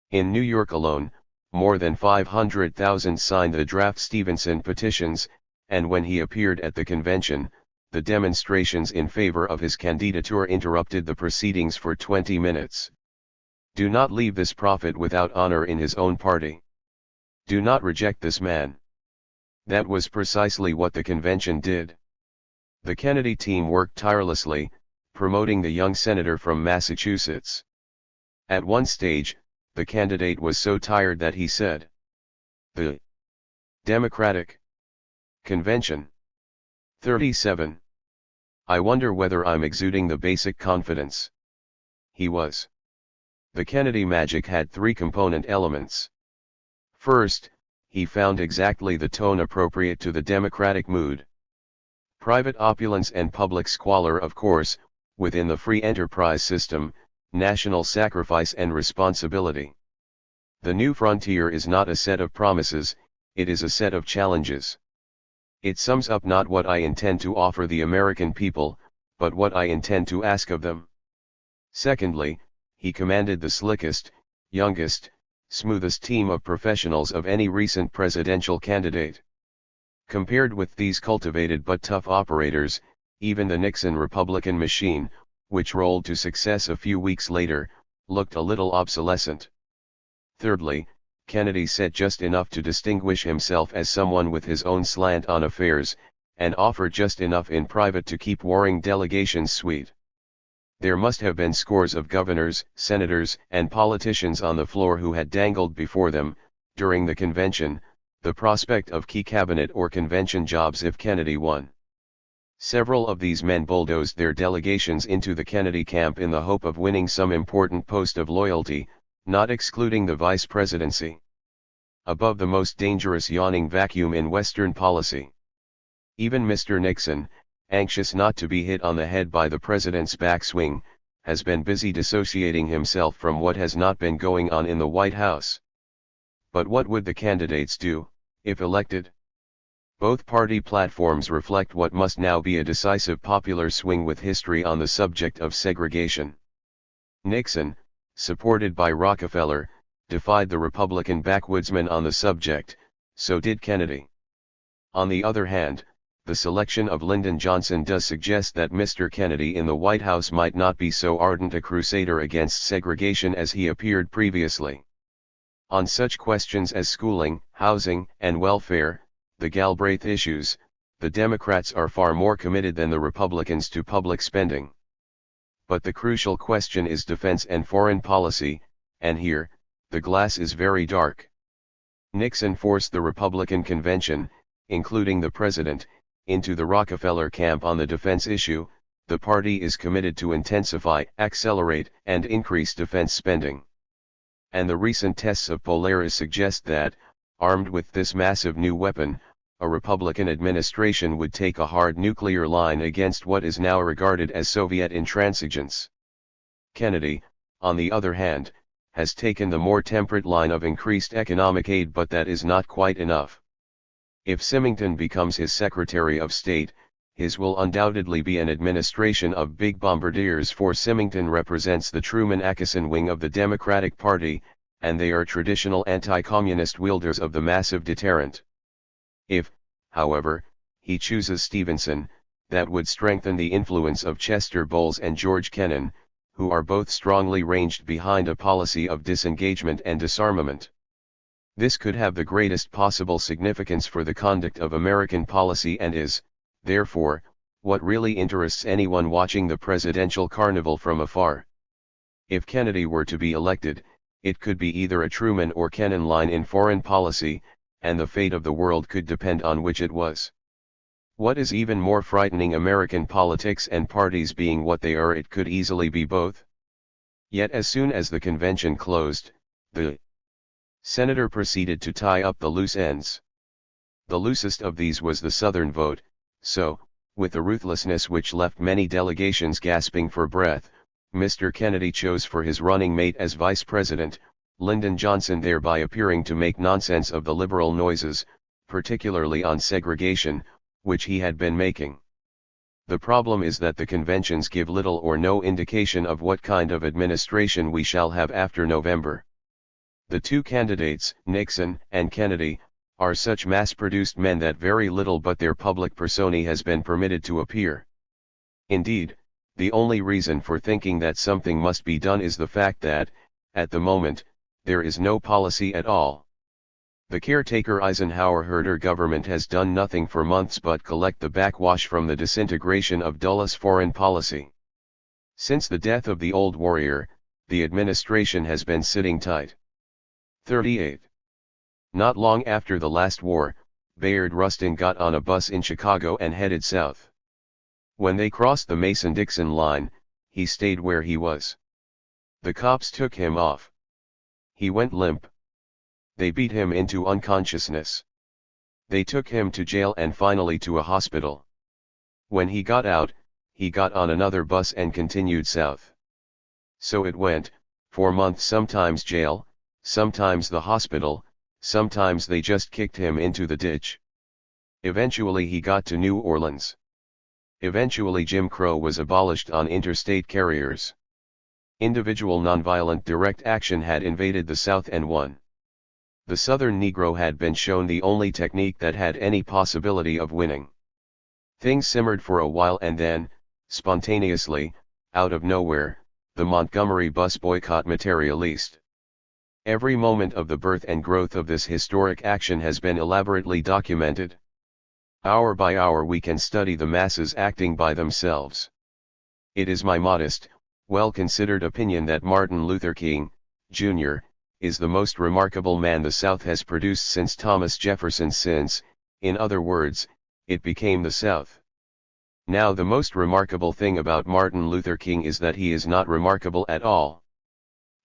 In New York alone, more than 500,000 signed the draft Stevenson petitions, and when he appeared at the convention, the demonstrations in favor of his candidature interrupted the proceedings for 20 minutes. Do not leave this prophet without honor in his own party. Do not reject this man. That was precisely what the convention did. The Kennedy team worked tirelessly, promoting the young senator from Massachusetts. At one stage, the candidate was so tired that he said, "The Democratic Convention. 37. I wonder whether I'm exuding the basic confidence." He was. The Kennedy magic had 3 component elements. First, he found exactly the tone appropriate to the democratic mood. Private opulence and public squalor, of course, within the free enterprise system, national sacrifice and responsibility. The new frontier is not a set of promises, it is a set of challenges. It sums up not what I intend to offer the American people, but what I intend to ask of them. Secondly, he commanded the slickest, youngest, smoothest team of professionals of any recent presidential candidate. Compared with these cultivated but tough operators, even the Nixon Republican machine, which rolled to success a few weeks later, looked a little obsolescent. Thirdly, Kennedy said just enough to distinguish himself as someone with his own slant on affairs, and offer just enough in private to keep warring delegations sweet. There must have been scores of governors, senators, and politicians on the floor who had dangled before them, during the convention, the prospect of key cabinet or convention jobs if Kennedy won. Several of these men bulldozed their delegations into the Kennedy camp in the hope of winning some important post of loyalty, not excluding the vice presidency. Above the most dangerous yawning vacuum in Western policy. Even Mr. Nixon, anxious not to be hit on the head by the president's backswing, has been busy dissociating himself from what has not been going on in the White House. But what would the candidates do, if elected? Both party platforms reflect what must now be a decisive popular swing with history on the subject of segregation. Nixon, supported by Rockefeller, defied the Republican backwoodsmen on the subject, so did Kennedy. On the other hand, the selection of Lyndon Johnson does suggest that Mr. Kennedy in the White House might not be so ardent a crusader against segregation as he appeared previously. On such questions as schooling, housing, and welfare, the Galbraith issues, the Democrats are far more committed than the Republicans to public spending. But the crucial question is defense and foreign policy, and here, the glass is very dark. Nixon forced the Republican convention, including the president, into the Rockefeller camp on the defense issue. The party is committed to intensify, accelerate, and increase defense spending. And the recent tests of Polaris suggest that, armed with this massive new weapon, a Republican administration would take a hard nuclear line against what is now regarded as Soviet intransigence. Kennedy, on the other hand, has taken the more temperate line of increased economic aid, but that is not quite enough. If Symington becomes his Secretary of State, his will undoubtedly be an administration of big bombardiers, for Symington represents the Truman-Atchison wing of the Democratic Party, and they are traditional anti-communist wielders of the massive deterrent. If, however, he chooses Stevenson, that would strengthen the influence of Chester Bowles and George Kennan, who are both strongly ranged behind a policy of disengagement and disarmament. This could have the greatest possible significance for the conduct of American policy and is, therefore, what really interests anyone watching the presidential carnival from afar. If Kennedy were to be elected, it could be either a Truman or Kennan line in foreign policy, and the fate of the world could depend on which it was. What is even more frightening, American politics and parties being what they are, it could easily be both. Yet as soon as the convention closed, the senator proceeded to tie up the loose ends. The loosest of these was the Southern vote, so, with a ruthlessness which left many delegations gasping for breath, Mr. Kennedy chose for his running mate as vice president, Lyndon Johnson, thereby appearing to make nonsense of the liberal noises, particularly on segregation, which he had been making. The problem is that the conventions give little or no indication of what kind of administration we shall have after November. The two candidates, Nixon and Kennedy, are such mass-produced men that very little but their public persona has been permitted to appear. Indeed, the only reason for thinking that something must be done is the fact that, at the moment, there is no policy at all. The caretaker Eisenhower-Herter government has done nothing for months but collect the backwash from the disintegration of Dulles foreign policy. Since the death of the old warrior, the administration has been sitting tight. 38. Not long after the last war, Bayard Rustin got on a bus in Chicago and headed south. When they crossed the Mason-Dixon line, he stayed where he was. The cops took him off. He went limp. They beat him into unconsciousness. They took him to jail and finally to a hospital. When he got out, he got on another bus and continued south. So it went, 4 months, sometimes jail, sometimes the hospital, sometimes they just kicked him into the ditch. Eventually he got to New Orleans. Eventually Jim Crow was abolished on interstate carriers. Individual nonviolent direct action had invaded the South and won. The Southern Negro had been shown the only technique that had any possibility of winning. Things simmered for a while and then, spontaneously, out of nowhere, the Montgomery bus boycott materialized. Every moment of the birth and growth of this historic action has been elaborately documented. Hour by hour we can study the masses acting by themselves. It is my modest, well-considered opinion that Martin Luther King, Jr., is the most remarkable man the South has produced since Thomas Jefferson, since, in other words, it became the South. Now the most remarkable thing about Martin Luther King is that he is not remarkable at all.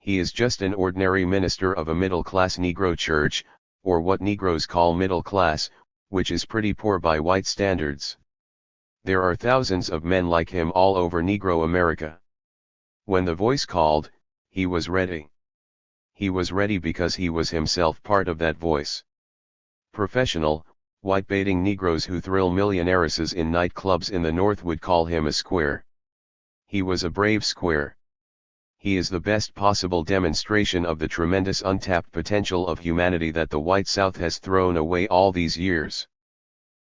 He is just an ordinary minister of a middle-class Negro church, or what Negroes call middle class, which is pretty poor by white standards. There are thousands of men like him all over Negro America. When the voice called, he was ready. He was ready because he was himself part of that voice. Professional, white-baiting Negroes who thrill millionairesses in nightclubs in the North would call him a square. He was a brave square. He is the best possible demonstration of the tremendous untapped potential of humanity that the white South has thrown away all these years.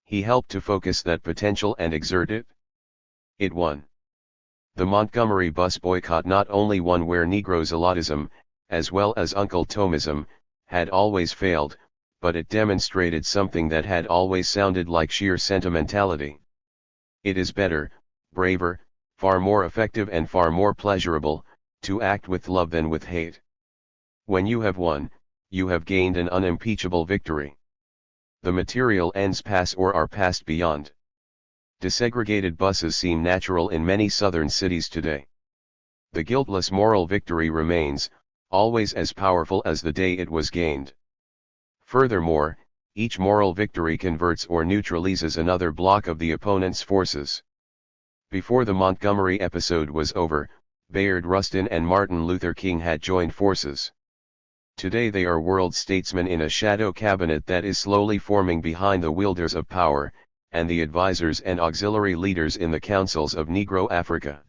He helped to focus that potential and exert it. It won. The Montgomery bus boycott not only won where Negroes-Alautism, as well as Uncle Tomism, had always failed, but it demonstrated something that had always sounded like sheer sentimentality. It is better, braver, far more effective and far more pleasurable, to act with love than with hate. When you have won, you have gained an unimpeachable victory. The material ends pass or are passed beyond. Desegregated buses seem natural in many southern cities today. The guiltless moral victory remains, always as powerful as the day it was gained. Furthermore, each moral victory converts or neutralizes another block of the opponent's forces. Before the Montgomery episode was over, Bayard Rustin and Martin Luther King had joined forces. Today they are world statesmen in a shadow cabinet that is slowly forming behind the wielders of power, and the advisors and auxiliary leaders in the councils of Negro Africa.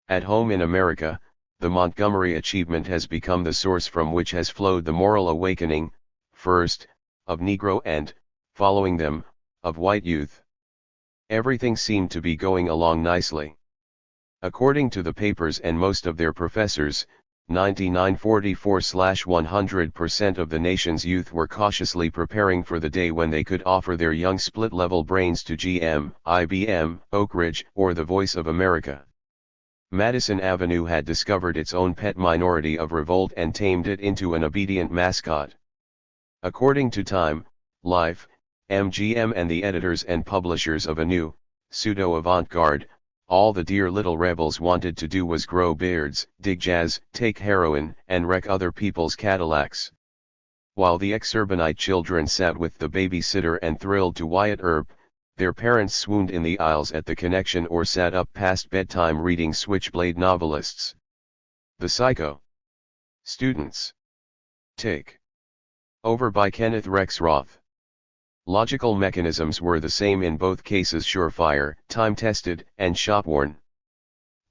At home in America, the Montgomery achievement has become the source from which has flowed the moral awakening, first, of Negro and, following them, of white youth. Everything seemed to be going along nicely. According to the papers and most of their professors, 99.44/100% of the nation's youth were cautiously preparing for the day when they could offer their young split-level brains to GM, IBM, Oak Ridge, or the Voice of America. Madison Avenue had discovered its own pet minority of revolt and tamed it into an obedient mascot. According to Time, Life, MGM and the editors and publishers of a new, pseudo-avant-garde, all the dear little rebels wanted to do was grow beards, dig jazz, take heroin, and wreck other people's Cadillacs. While the ex-urbanite children sat with the babysitter and thrilled to Wyatt Earp, their parents swooned in the aisles at the Connection or sat up past bedtime reading Switchblade novelists. The Psycho. Students. Take Over by Kenneth Rexroth. Logical mechanisms were the same in both cases, surefire, time-tested, and shop-worn.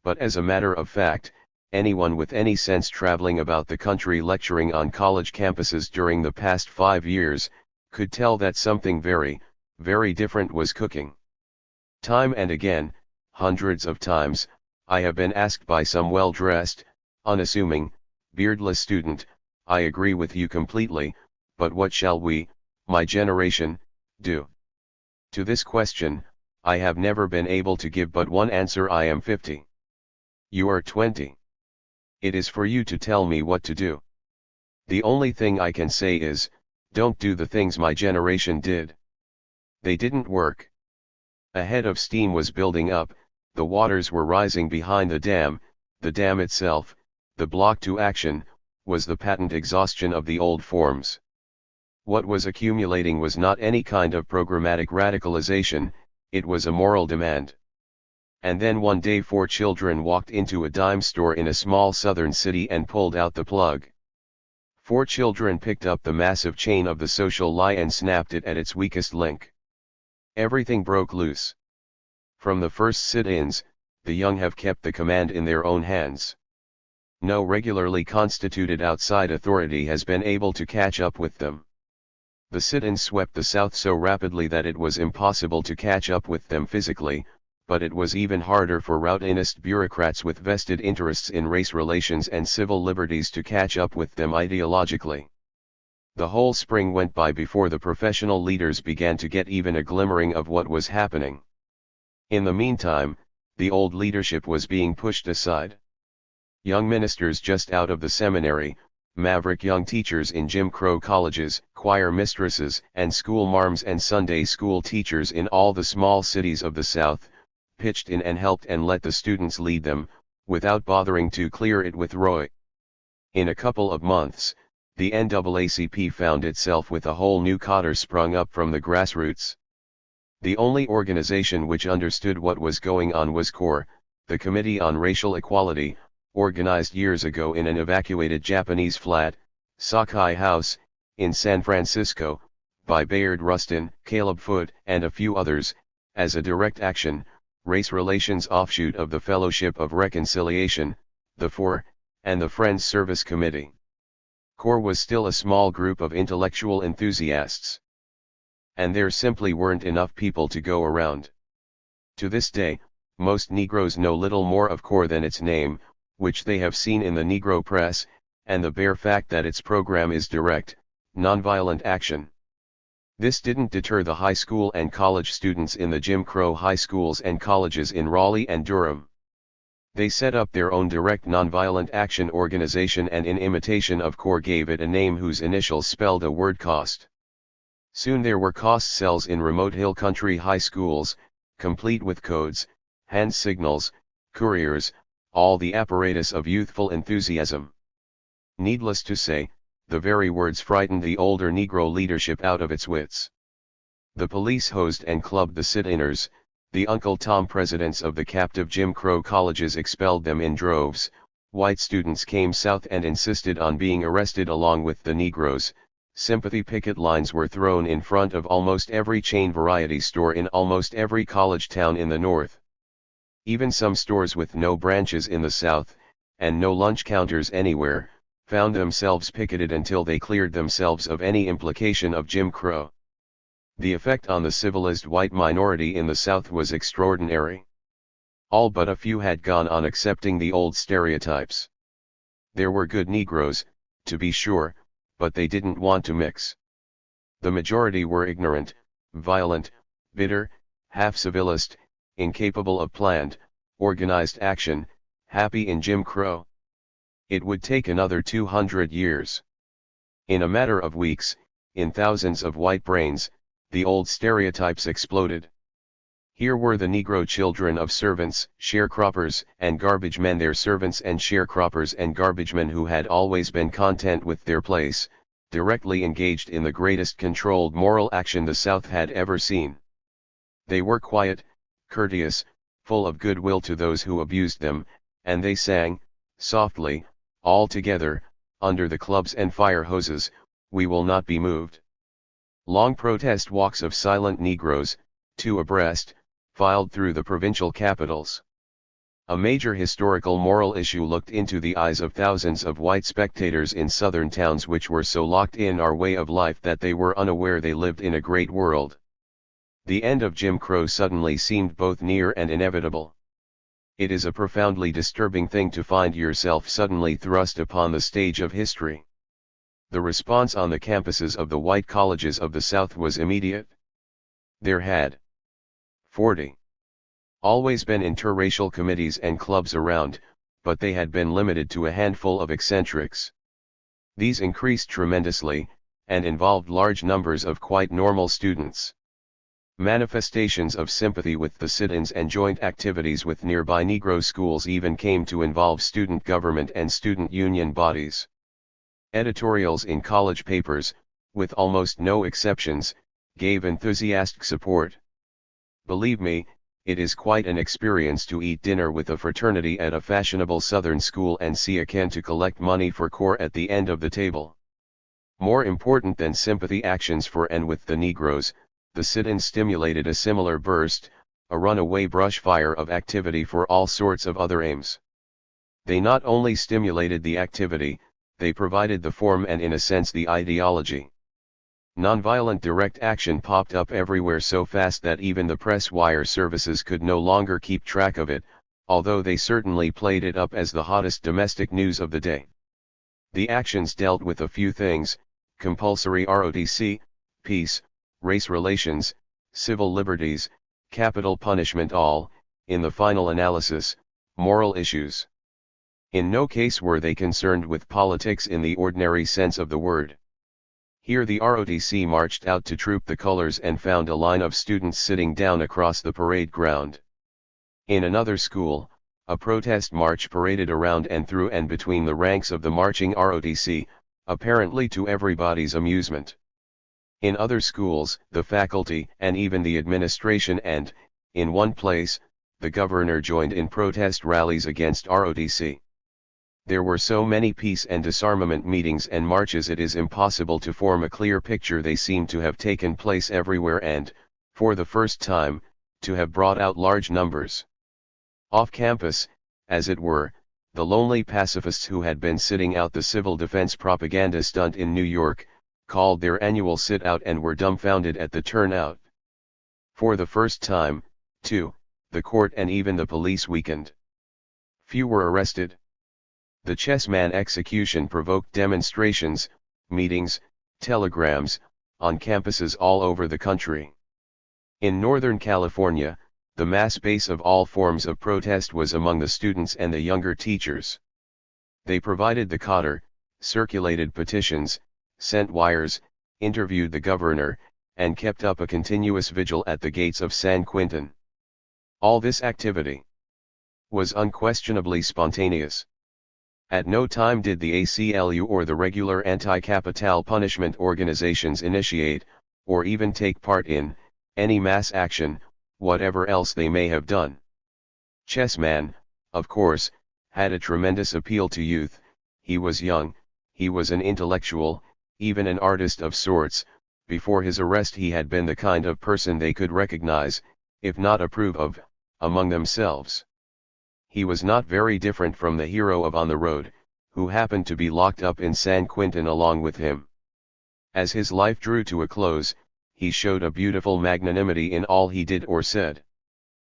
But as a matter of fact, anyone with any sense traveling about the country lecturing on college campuses during the past 5 years, could tell that something very, very different was cooking. Time and again, hundreds of times, I have been asked by some well-dressed, unassuming, beardless student, "I agree with you completely, but what shall we, my generation, do?" To this question, I have never been able to give but one answer: I am 50. You are 20. It is for you to tell me what to do. The only thing I can say is, don't do the things my generation did. They didn't work. A head of steam was building up, the waters were rising behind the dam itself, the block to action, was the patent exhaustion of the old forms. What was accumulating was not any kind of programmatic radicalization, it was a moral demand. And then one day 4 children walked into a dime store in a small southern city and pulled out the plug. 4 children picked up the massive chain of the social lie and snapped it at its weakest link. Everything broke loose. From the first sit-ins, the young have kept the command in their own hands. No regularly constituted outside authority has been able to catch up with them. The sit-ins swept the South so rapidly that it was impossible to catch up with them physically, but it was even harder for routinist bureaucrats with vested interests in race relations and civil liberties to catch up with them ideologically. The whole spring went by before the professional leaders began to get even a glimmering of what was happening. In the meantime, the old leadership was being pushed aside. Young ministers just out of the seminary, maverick young teachers in Jim Crow colleges, choir mistresses and school marms and Sunday school teachers in all the small cities of the South, pitched in and helped and let the students lead them, without bothering to clear it with Roy. In a couple of months, the NAACP found itself with a whole new cadre sprung up from the grassroots. The only organization which understood what was going on was CORE, the Committee on Racial Equality, organized years ago in an evacuated Japanese flat, Sakai House, in San Francisco, by Bayard Rustin, Caleb Foote, and a few others, as a direct action, race relations offshoot of the Fellowship of Reconciliation, the FOR, and the Friends Service Committee. CORE was still a small group of intellectual enthusiasts. And there simply weren't enough people to go around. To this day, most Negroes know little more of CORE than its name, which they have seen in the Negro press, and the bare fact that its program is direct, nonviolent action. This didn't deter the high school and college students in the Jim Crow high schools and colleges in Raleigh and Durham. They set up their own direct nonviolent action organization and in imitation of CORE gave it a name whose initials spelled a word: COST. Soon there were COST cells in remote hill country high schools, complete with codes, hand signals, couriers, all the apparatus of youthful enthusiasm. Needless to say, the very words frightened the older Negro leadership out of its wits. The police hosed and clubbed the sit-inners, the Uncle Tom presidents of the captive Jim Crow colleges expelled them in droves, white students came south and insisted on being arrested along with the Negroes, sympathy picket lines were thrown in front of almost every chain variety store in almost every college town in the North. Even some stores with no branches in the South, and no lunch counters anywhere, found themselves picketed until they cleared themselves of any implication of Jim Crow. The effect on the civilized white minority in the South was extraordinary. All but a few had gone on accepting the old stereotypes. There were good Negroes, to be sure, but they didn't want to mix. The majority were ignorant, violent, bitter, half-civilist, incapable of planned, organized action, happy in Jim Crow. It would take another 200 years. In a matter of weeks, in thousands of white brains, the old stereotypes exploded. Here were the Negro children of servants, sharecroppers, and garbage men, their servants and sharecroppers and garbage men who had always been content with their place, directly engaged in the greatest controlled moral action the South had ever seen. They were quiet, courteous, full of goodwill to those who abused them, and they sang, softly, all together, under the clubs and fire hoses, "We will not be moved." Long protest walks of silent Negroes, two abreast, filed through the provincial capitals. A major historical moral issue looked into the eyes of thousands of white spectators in southern towns which were so locked in our way of life that they were unaware they lived in a great world. The end of Jim Crow suddenly seemed both near and inevitable. It is a profoundly disturbing thing to find yourself suddenly thrust upon the stage of history. The response on the campuses of the white colleges of the South was immediate. There had always been interracial committees and clubs around, but they had been limited to a handful of eccentrics. These increased tremendously, and involved large numbers of quite normal students. Manifestations of sympathy with the sit-ins and joint activities with nearby Negro schools even came to involve student government and student union bodies. Editorials in college papers, with almost no exceptions, gave enthusiastic support. Believe me, it is quite an experience to eat dinner with a fraternity at a fashionable Southern school and see a can to collect money for CORE at the end of the table. More important than sympathy actions for and with the Negroes, the sit-in stimulated a similar burst, a runaway brush fire of activity for all sorts of other aims. They not only stimulated the activity, they provided the form and in a sense the ideology. Nonviolent direct action popped up everywhere so fast that even the press wire services could no longer keep track of it, although they certainly played it up as the hottest domestic news of the day. The actions dealt with a few things: compulsory ROTC, peace, race relations, civil liberties, capital punishment, all, in the final analysis, moral issues. In no case were they concerned with politics in the ordinary sense of the word. Here the ROTC marched out to troop the colors and found a line of students sitting down across the parade ground. In another school, a protest march paraded around and through and between the ranks of the marching ROTC, apparently to everybody's amusement. In other schools, the faculty and even the administration and, in one place, the governor joined in protest rallies against ROTC. There were so many peace and disarmament meetings and marches it is impossible to form a clear picture. They seem to have taken place everywhere and, for the first time, to have brought out large numbers. Off campus, as it were, the lonely pacifists who had been sitting out the civil defense propaganda stunt in New York, called their annual sit-out and were dumbfounded at the turnout. For the first time, too, the court and even the police weakened. Few were arrested. The chessman execution provoked demonstrations, meetings, telegrams, on campuses all over the country. In Northern California, the mass base of all forms of protest was among the students and the younger teachers. They provided the cotter, circulated petitions, sent wires, interviewed the governor, and kept up a continuous vigil at the gates of San Quentin. All this activity was unquestionably spontaneous. At no time did the ACLU or the regular anti-capital punishment organizations initiate, or even take part in, any mass action, whatever else they may have done. Chessman, of course, had a tremendous appeal to youth. He was young, he was an intellectual, even an artist of sorts. Before his arrest he had been the kind of person they could recognize, if not approve of, among themselves. He was not very different from the hero of On the Road, who happened to be locked up in San Quentin along with him. As his life drew to a close, he showed a beautiful magnanimity in all he did or said.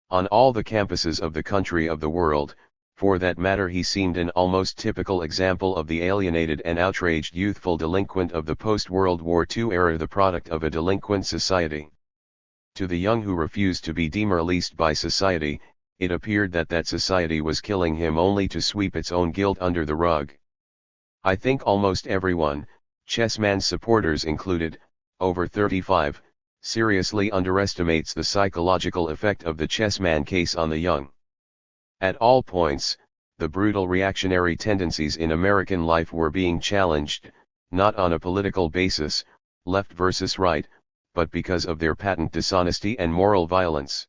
On all the campuses of the country, of the world, for that matter, he seemed an almost typical example of the alienated and outraged youthful delinquent of the post-World War II era, the product of a delinquent society. To the young who refused to be demoralized by society, it appeared that that society was killing him only to sweep its own guilt under the rug. I think almost everyone, chessman's supporters included, over 35, seriously underestimates the psychological effect of the chessman case on the young. At all points, the brutal reactionary tendencies in American life were being challenged, not on a political basis, left versus right, but because of their patent dishonesty and moral violence.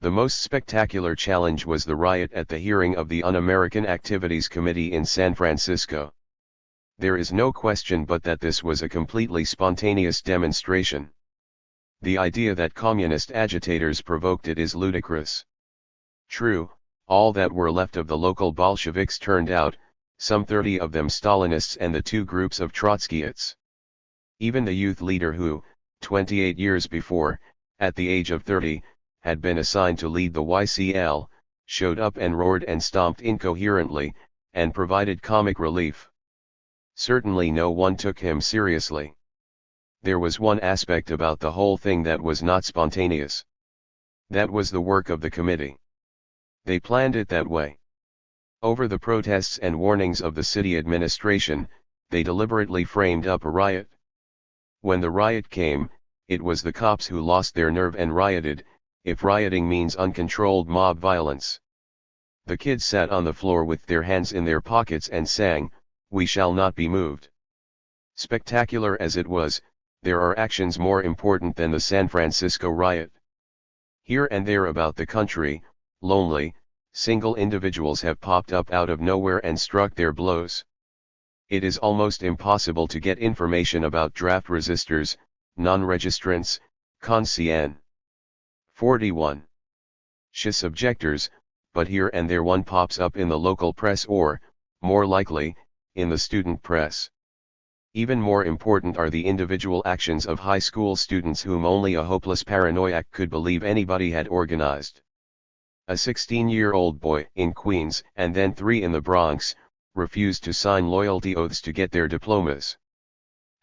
The most spectacular challenge was the riot at the hearing of the Un-American Activities Committee in San Francisco. There is no question but that this was a completely spontaneous demonstration. The idea that communist agitators provoked it is ludicrous. True, all that were left of the local Bolsheviks turned out, some 30 of them Stalinists and the 2 groups of Trotskyists. Even the youth leader who, 28 years before, at the age of 30, had been assigned to lead the YCL, showed up and roared and stomped incoherently, and provided comic relief. Certainly no one took him seriously. There was one aspect about the whole thing that was not spontaneous. That was the work of the committee. They planned it that way. Over the protests and warnings of the city administration, they deliberately framed up a riot. When the riot came, it was the cops who lost their nerve and rioted, if rioting means uncontrolled mob violence. The kids sat on the floor with their hands in their pockets and sang, "We shall not be moved." Spectacular as it was, there are actions more important than the San Francisco riot. Here and there about the country, lonely, single individuals have popped up out of nowhere and struck their blows. It is almost impossible to get information about draft resistors, non-registrants, con-cn. 41. Shis objectors, but here and there one pops up in the local press or, more likely, in the student press. Even more important are the individual actions of high school students whom only a hopeless paranoiac could believe anybody had organized. A 16-year-old boy in Queens and then 3 in the Bronx, refused to sign loyalty oaths to get their diplomas.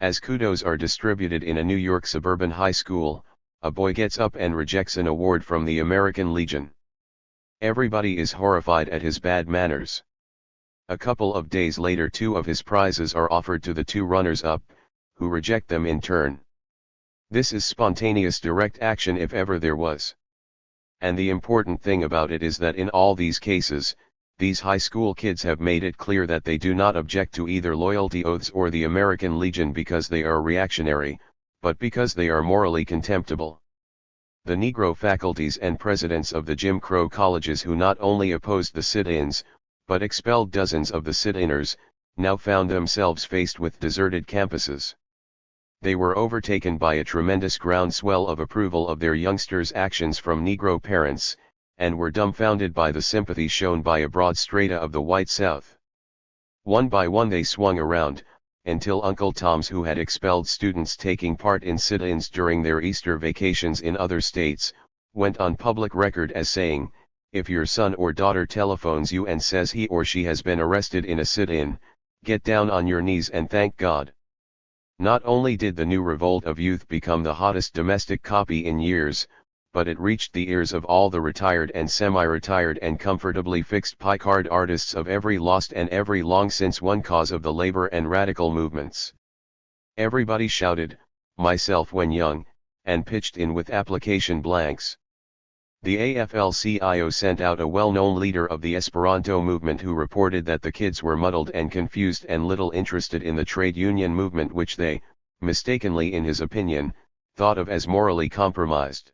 As kudos are distributed in a New York suburban high school, a boy gets up and rejects an award from the American Legion. Everybody is horrified at his bad manners. A couple of days later, two of his prizes are offered to the two runners-up, who reject them in turn. This is spontaneous direct action if ever there was. And the important thing about it is that in all these cases, these high school kids have made it clear that they do not object to either loyalty oaths or the American Legion because they are reactionary, but because they are morally contemptible. The Negro faculties and presidents of the Jim Crow colleges who not only opposed the sit-ins, but expelled dozens of the sit-inners, now found themselves faced with deserted campuses. They were overtaken by a tremendous groundswell of approval of their youngsters' actions from Negro parents, and were dumbfounded by the sympathy shown by a broad strata of the white South. One by one they swung around, until Uncle Toms, who had expelled students taking part in sit-ins during their Easter vacations in other states, went on public record as saying, "If your son or daughter telephones you and says he or she has been arrested in a sit-in, get down on your knees and thank God." Not only did the new revolt of youth become the hottest domestic copy in years, but it reached the ears of all the retired and semi-retired and comfortably fixed pie-card artists of every lost and every long-since won cause of the labor and radical movements. Everybody shouted, "Myself when young," and pitched in with application blanks. The AFL-CIO sent out a well-known leader of the Esperanto movement who reported that the kids were muddled and confused and little interested in the trade union movement, which they, mistakenly in his opinion, thought of as morally compromised.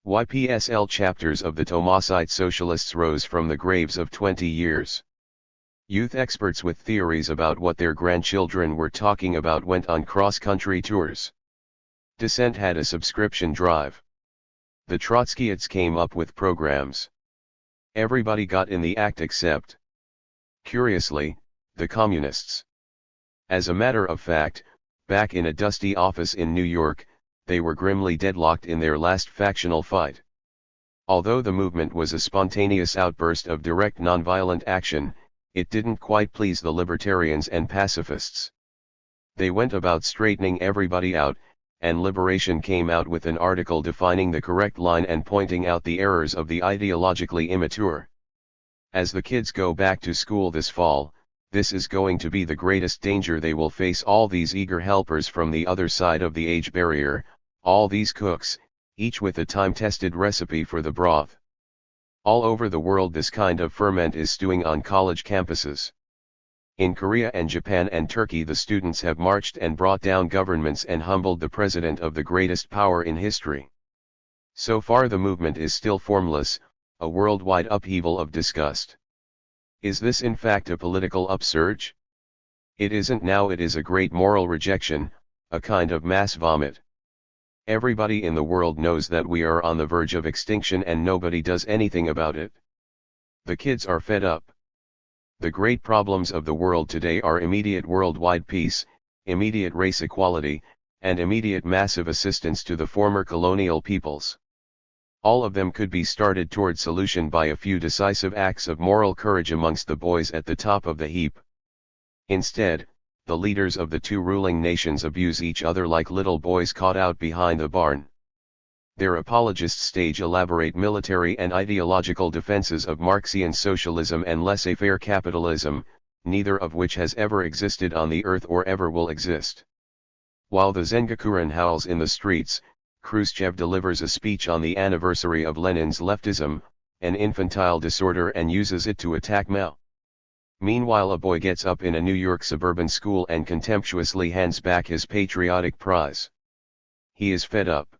YPSL chapters of the Tomasite socialists rose from the graves of 20 years. Youth experts with theories about what their grandchildren were talking about went on cross-country tours. Dissent had a subscription drive. The Trotskyites came up with programs. Everybody got in the act except, curiously, the communists. As a matter of fact, back in a dusty office in New York, they were grimly deadlocked in their last factional fight. Although the movement was a spontaneous outburst of direct nonviolent action, it didn't quite please the libertarians and pacifists. They went about straightening everybody out, and Liberation came out with an article defining the correct line and pointing out the errors of the ideologically immature. As the kids go back to school this fall, this is going to be the greatest danger they will face. All these eager helpers from the other side of the age barrier, all these cooks, each with a time-tested recipe for the broth. All over the world this kind of ferment is stewing on college campuses. In Korea and Japan and Turkey the students have marched and brought down governments and humbled the president of the greatest power in history. So far the movement is still formless, a worldwide upheaval of disgust. Is this in fact a political upsurge? It isn't now, it is a great moral rejection, a kind of mass vomit. Everybody in the world knows that we are on the verge of extinction and nobody does anything about it. The kids are fed up. The great problems of the world today are immediate worldwide peace, immediate race equality, and immediate massive assistance to the former colonial peoples. All of them could be started toward solution by a few decisive acts of moral courage amongst the boys at the top of the heap. Instead, the leaders of the two ruling nations abuse each other like little boys caught out behind the barn. Their apologists stage elaborate military and ideological defenses of Marxian socialism and laissez-faire capitalism, neither of which has ever existed on the earth or ever will exist. While the Zengakuren howls in the streets, Khrushchev delivers a speech on the anniversary of Lenin's leftism, an infantile disorder, and uses it to attack Mao. Meanwhile a boy gets up in a New York suburban school and contemptuously hands back his patriotic prize. He is fed up.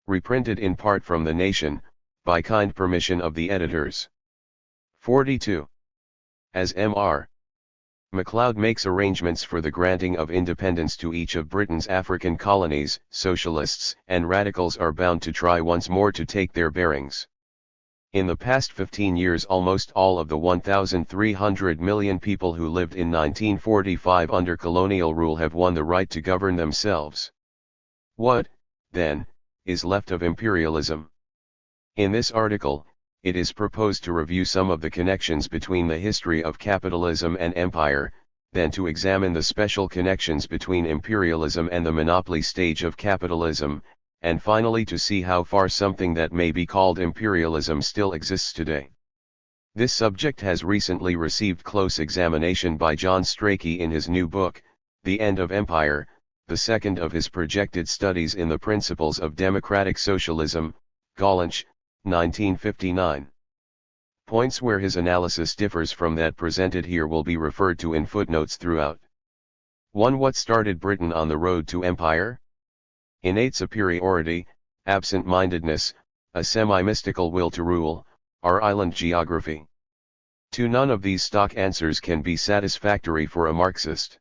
Reprinted in part from The Nation, by kind permission of the editors. 42. As M.R. MacLeod makes arrangements for the granting of independence to each of Britain's African colonies, socialists and radicals are bound to try once more to take their bearings. In the past 15 years almost all of the 1,300 million people who lived in 1945 under colonial rule have won the right to govern themselves. What, then, is left of imperialism? In this article, it is proposed to review some of the connections between the history of capitalism and empire, then to examine the special connections between imperialism and the monopoly stage of capitalism, and finally to see how far something that may be called imperialism still exists today. This subject has recently received close examination by John Strachey in his new book, The End of Empire, the second of his projected studies in the Principles of Democratic Socialism, Gollanch, 1959. Points where his analysis differs from that presented here will be referred to in footnotes throughout. 1. What started Britain on the road to empire? Innate superiority, absent-mindedness, a semi-mystical will to rule, our island geography. 2. None of these stock answers can be satisfactory for a Marxist.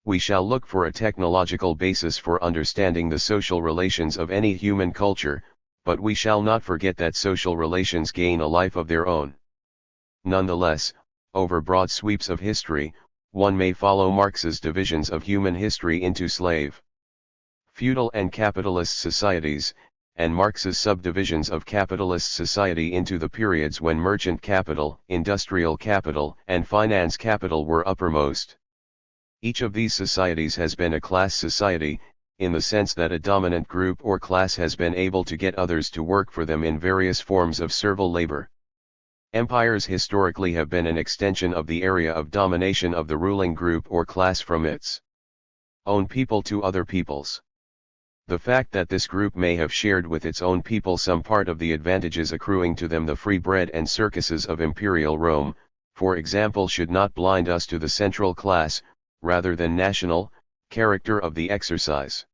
We shall look for a technological basis for understanding the social relations of any human culture, but we shall not forget that social relations gain a life of their own. Nonetheless, over broad sweeps of history, one may follow Marx's divisions of human history into slave, feudal and capitalist societies, and Marx's subdivisions of capitalist society into the periods when merchant capital, industrial capital, and finance capital were uppermost. Each of these societies has been a class society, in the sense that a dominant group or class has been able to get others to work for them in various forms of servile labor. Empires historically have been an extension of the area of domination of the ruling group or class from its own people to other peoples. The fact that this group may have shared with its own people some part of the advantages accruing to them, the free bread and circuses of imperial Rome, for example, should not blind us to the central class, rather than national, character of the exercise.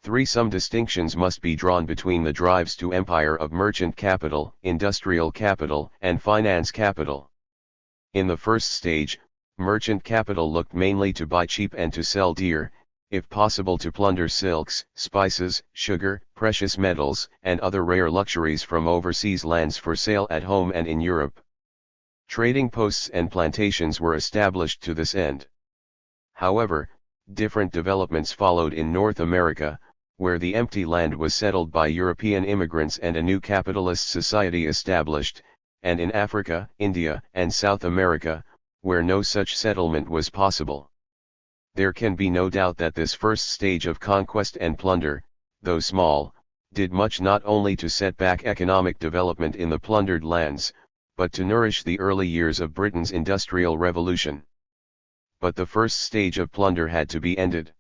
3. Some distinctions must be drawn between the drives to empire of merchant capital, industrial capital, and finance capital. In the first stage, merchant capital looked mainly to buy cheap and to sell dear, if possible to plunder silks, spices, sugar, precious metals, and other rare luxuries from overseas lands for sale at home and in Europe. Trading posts and plantations were established to this end. However, different developments followed in North America, where the empty land was settled by European immigrants and a new capitalist society established, and in Africa, India, and South America, where no such settlement was possible. There can be no doubt that this first stage of conquest and plunder, though small, did much not only to set back economic development in the plundered lands, but to nourish the early years of Britain's industrial revolution. But the first stage of plunder had to be ended.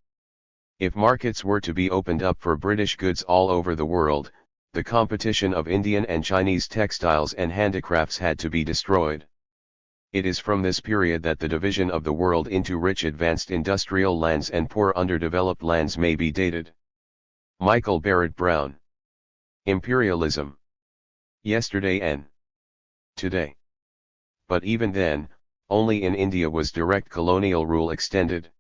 If markets were to be opened up for British goods all over the world, the competition of Indian and Chinese textiles and handicrafts had to be destroyed. It is from this period that the division of the world into rich advanced industrial lands and poor underdeveloped lands may be dated. Michael Barrett Brown. Imperialism. Yesterday and today. But even then, only in India was direct colonial rule extended.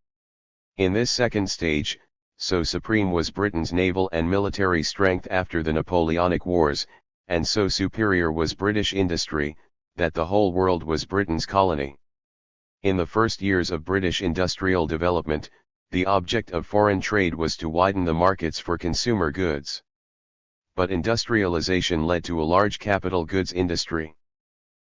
In this second stage, so supreme was Britain's naval and military strength after the Napoleonic Wars, and so superior was British industry, that the whole world was Britain's colony. In the first years of British industrial development, the object of foreign trade was to widen the markets for consumer goods. But industrialization led to a large capital goods industry.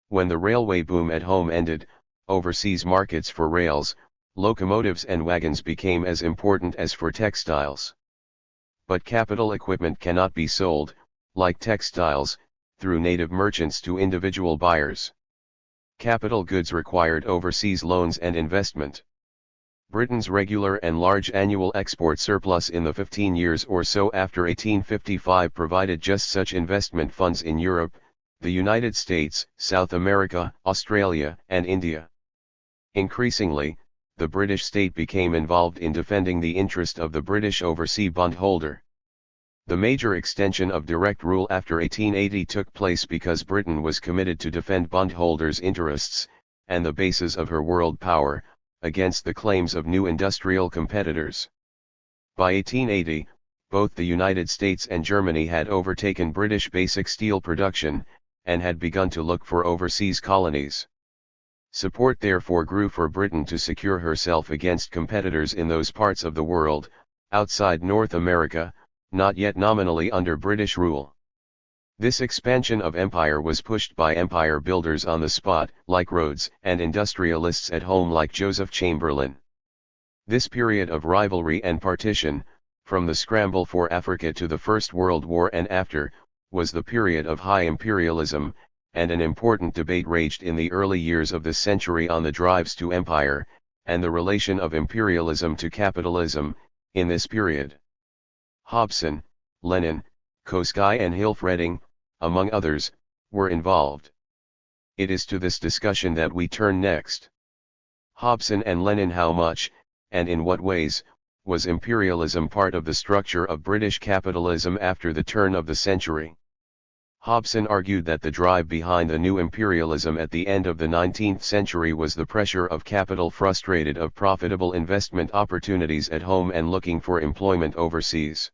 When the railway boom at home ended, overseas markets for rails, locomotives and wagons became as important as for textiles. But capital equipment cannot be sold, like textiles, through native merchants to individual buyers. Capital goods required overseas loans and investment. Britain's regular and large annual export surplus in the 15 years or so after 1855 provided just such investment funds in Europe, the United States, South America, Australia, and India. Increasingly, the British state became involved in defending the interest of the British overseas bondholder. The major extension of direct rule after 1880 took place because Britain was committed to defend bondholders' interests, and the basis of her world power, against the claims of new industrial competitors. By 1880, both the United States and Germany had overtaken British basic steel production, and had begun to look for overseas colonies. Support therefore grew for Britain to secure herself against competitors in those parts of the world, outside North America, not yet nominally under British rule. This expansion of empire was pushed by empire builders on the spot, like Rhodes, and industrialists at home like Joseph Chamberlain. This period of rivalry and partition, from the scramble for Africa to the First World War and after, was the period of high imperialism, and an important debate raged in the early years of this century on the drives to empire, and the relation of imperialism to capitalism, in this period. Hobson, Lenin, Koski and Hilfreding, among others, were involved. It is to this discussion that we turn next. Hobson and Lenin: how much, and in what ways, was imperialism part of the structure of British capitalism after the turn of the century? Hobson argued that the drive behind the new imperialism at the end of the 19th century was the pressure of capital frustrated of profitable investment opportunities at home and looking for employment overseas.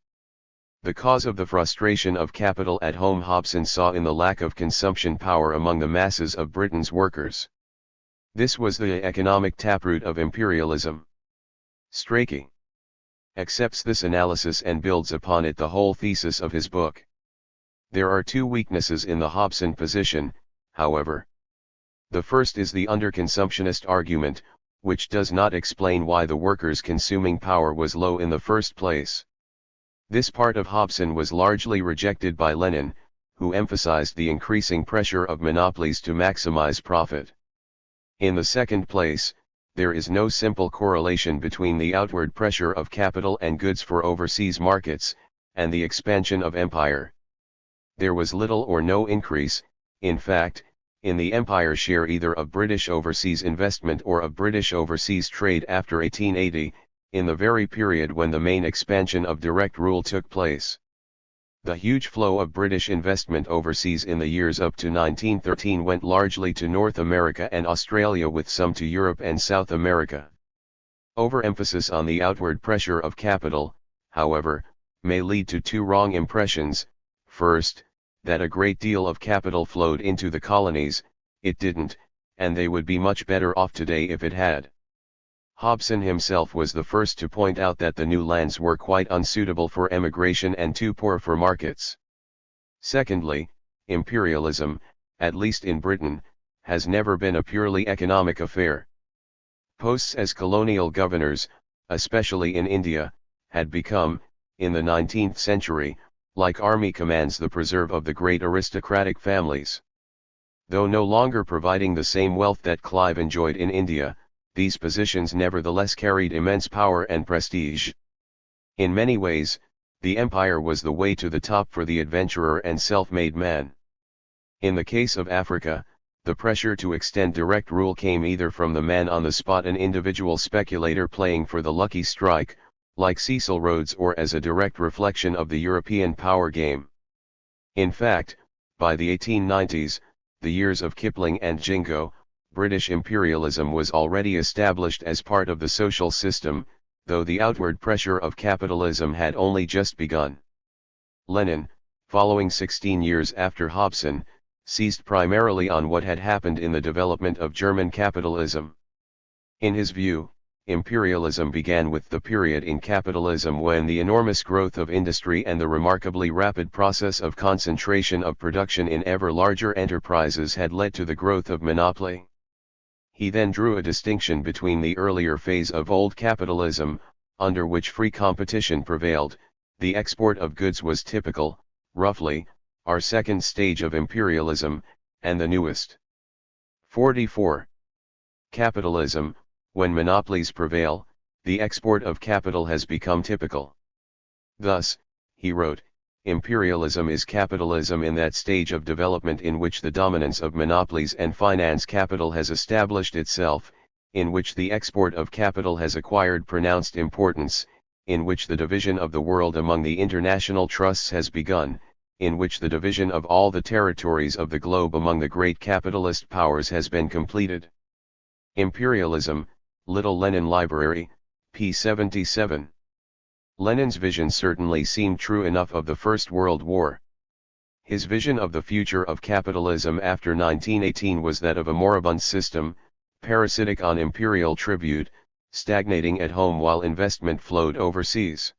The cause of the frustration of capital at home Hobson saw in the lack of consumption power among the masses of Britain's workers. This was the economic taproot of imperialism. Strachey accepts this analysis and builds upon it the whole thesis of his book. There are two weaknesses in the Hobson position, however. The first is the underconsumptionist argument, which does not explain why the workers' consuming power was low in the first place. This part of Hobson was largely rejected by Lenin, who emphasized the increasing pressure of monopolies to maximize profit. In the second place, there is no simple correlation between the outward pressure of capital and goods for overseas markets, and the expansion of empire. There was little or no increase, in fact, in the empire share either of British overseas investment or of British overseas trade after 1880, in the very period when the main expansion of direct rule took place. The huge flow of British investment overseas in the years up to 1913 went largely to North America and Australia, with some to Europe and South America. Overemphasis on the outward pressure of capital, however, may lead to two wrong impressions. First, that a great deal of capital flowed into the colonies. It didn't, and they would be much better off today if it had. Hobson himself was the first to point out that the new lands were quite unsuitable for emigration and too poor for markets. Secondly, imperialism, at least in Britain, has never been a purely economic affair. Posts as colonial governors, especially in India, had become, in the 19th century, like army commands, the preserve of the great aristocratic families. Though no longer providing the same wealth that Clive enjoyed in India, these positions nevertheless carried immense power and prestige. In many ways, the empire was the way to the top for the adventurer and self-made man. In the case of Africa, the pressure to extend direct rule came either from the man on the spot, an individual speculator playing for the lucky strike, like Cecil Rhodes, or as a direct reflection of the European power game. In fact, by the 1890s, the years of Kipling and Jingo, British imperialism was already established as part of the social system, though the outward pressure of capitalism had only just begun. Lenin, following 16 years after Hobson, seized primarily on what had happened in the development of German capitalism. In his view, imperialism began with the period in capitalism when the enormous growth of industry and the remarkably rapid process of concentration of production in ever larger enterprises had led to the growth of monopoly. He then drew a distinction between the earlier phase of old capitalism, under which free competition prevailed, the export of goods was typical, roughly, our second stage of imperialism, and the newest. 44. Capitalism, when monopolies prevail, the export of capital has become typical. Thus, he wrote, imperialism is capitalism in that stage of development in which the dominance of monopolies and finance capital has established itself, in which the export of capital has acquired pronounced importance, in which the division of the world among the international trusts has begun, in which the division of all the territories of the globe among the great capitalist powers has been completed. Imperialism, Little Lenin Library, p. 77. Lenin's vision certainly seemed true enough of the First World War. His vision of the future of capitalism after 1918 was that of a moribund system, parasitic on imperial tribute, stagnating at home while investment flowed overseas.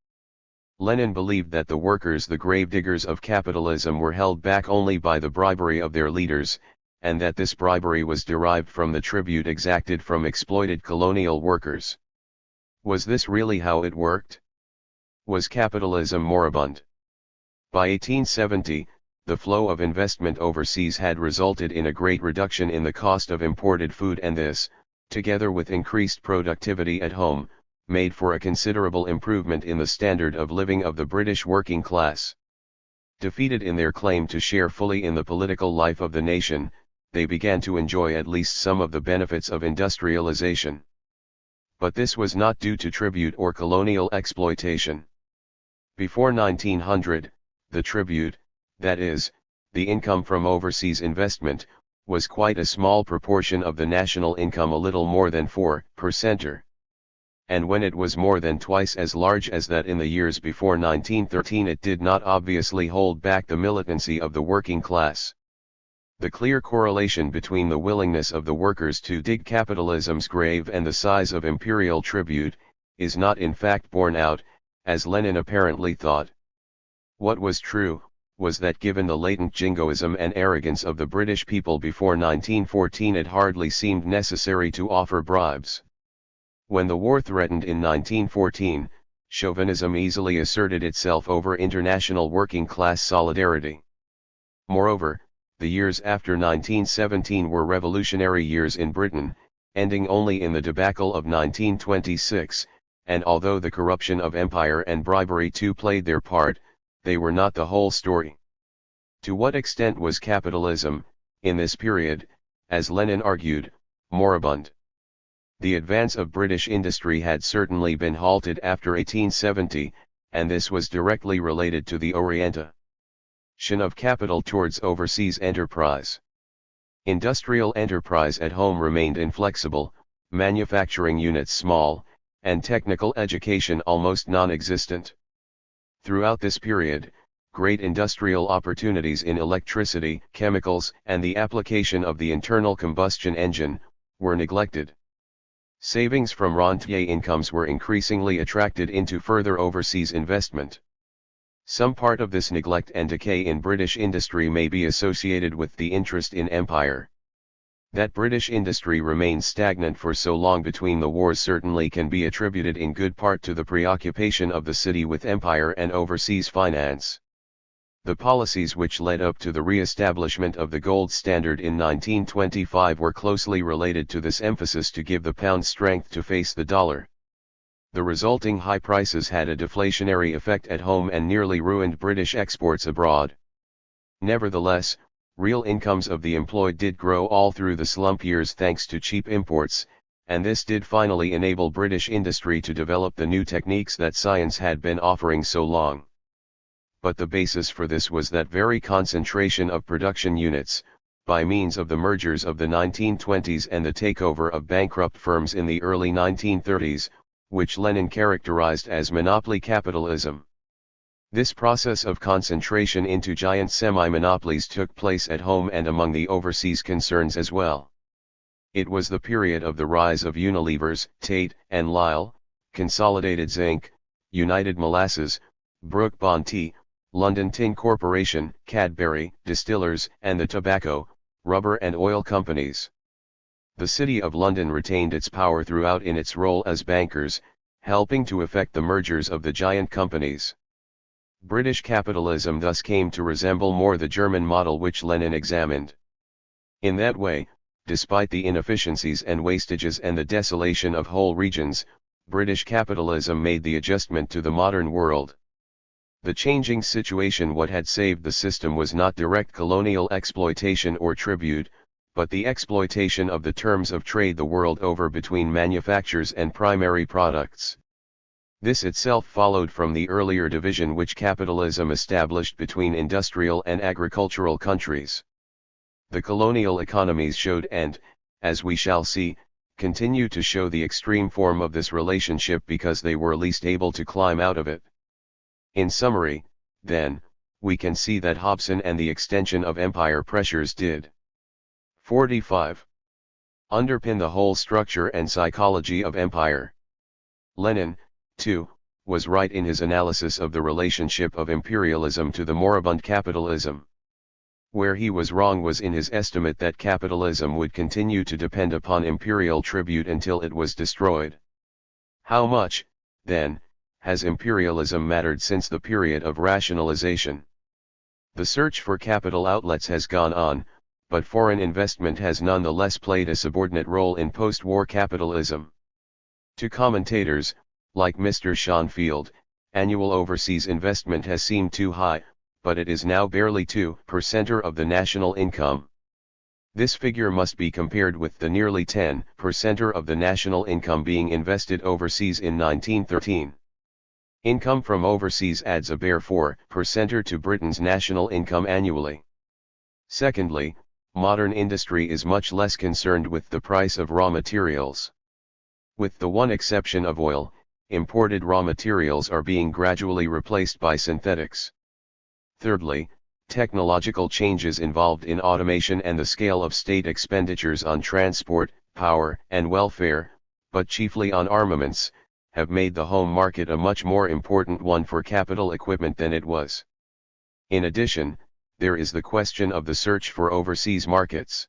Lenin believed that the workers, the gravediggers of capitalism, were held back only by the bribery of their leaders, and that this bribery was derived from the tribute exacted from exploited colonial workers. Was this really how it worked? Was capitalism moribund? By 1870, the flow of investment overseas had resulted in a great reduction in the cost of imported food, and this, together with increased productivity at home, made for a considerable improvement in the standard of living of the British working class. Defeated in their claim to share fully in the political life of the nation, they began to enjoy at least some of the benefits of industrialization. But this was not due to tribute or colonial exploitation. Before 1900, the tribute, that is, the income from overseas investment, was quite a small proportion of the national income, a little more than 4%. And when it was more than twice as large as that in the years before 1913, it did not obviously hold back the militancy of the working class. The clear correlation between the willingness of the workers to dig capitalism's grave and the size of imperial tribute, is not in fact borne out, as Lenin apparently thought. What was true, was that given the latent jingoism and arrogance of the British people before 1914, it hardly seemed necessary to offer bribes. When the war threatened in 1914, chauvinism easily asserted itself over international working class solidarity. Moreover, the years after 1917 were revolutionary years in Britain, ending only in the debacle of 1926, and although the corruption of empire and bribery too played their part, they were not the whole story. To what extent was capitalism, in this period, as Lenin argued, moribund? The advance of British industry had certainly been halted after 1870, and this was directly related to the orientation of capital towards overseas enterprise. Industrial enterprise at home remained inflexible, manufacturing units small, and technical education almost non-existent. Throughout this period, great industrial opportunities in electricity, chemicals, and the application of the internal combustion engine, were neglected. Savings from rentier incomes were increasingly attracted into further overseas investment. Some part of this neglect and decay in British industry may be associated with the interest in empire. That British industry remained stagnant for so long between the wars certainly can be attributed in good part to the preoccupation of the city with empire and overseas finance. The policies which led up to the re-establishment of the gold standard in 1925 were closely related to this emphasis to give the pound strength to face the dollar. The resulting high prices had a deflationary effect at home and nearly ruined British exports abroad. Nevertheless, real incomes of the employed did grow all through the slump years thanks to cheap imports, and this did finally enable British industry to develop the new techniques that science had been offering so long. But the basis for this was that very concentration of production units, by means of the mergers of the 1920s and the takeover of bankrupt firms in the early 1930s, which Lenin characterized as monopoly capitalism. This process of concentration into giant semi-monopolies took place at home and among the overseas concerns as well. It was the period of the rise of Unilevers, Tate and Lyle, Consolidated Zinc, United Molasses, Brook Bond Tea, London Tin Corporation, Cadbury, Distillers, and the tobacco, rubber and oil companies. The City of London retained its power throughout in its role as bankers, helping to effect the mergers of the giant companies. British capitalism thus came to resemble more the German model which Lenin examined. In that way, despite the inefficiencies and wastages and the desolation of whole regions, British capitalism made the adjustment to the modern world. The changing situation what had saved the system was not direct colonial exploitation or tribute, but the exploitation of the terms of trade the world over between manufactures and primary products. This itself followed from the earlier division which capitalism established between industrial and agricultural countries. The colonial economies showed and, as we shall see, continue to show the extreme form of this relationship because they were least able to climb out of it. In summary, then, we can see that Hobson and the extension of empire pressures did 45. Underpin the whole structure and psychology of empire. Lenin, too, was right in his analysis of the relationship of imperialism to the moribund capitalism. Where he was wrong was in his estimate that capitalism would continue to depend upon imperial tribute until it was destroyed. How much, then, has imperialism mattered since the period of rationalization? The search for capital outlets has gone on, but foreign investment has nonetheless played a subordinate role in post-war capitalism. To commentators, like Mr. Schoenfield, annual overseas investment has seemed too high, but it is now barely 2% of the national income. This figure must be compared with the nearly 10% of the national income being invested overseas in 1913. Income from overseas adds a bare 4% to Britain's national income annually. Secondly, modern industry is much less concerned with the price of raw materials. With the one exception of oil, imported raw materials are being gradually replaced by synthetics. Thirdly, technological changes involved in automation and the scale of state expenditures on transport, power, and welfare, but chiefly on armaments, have made the home market a much more important one for capital equipment than it was. In addition, there is the question of the search for overseas markets.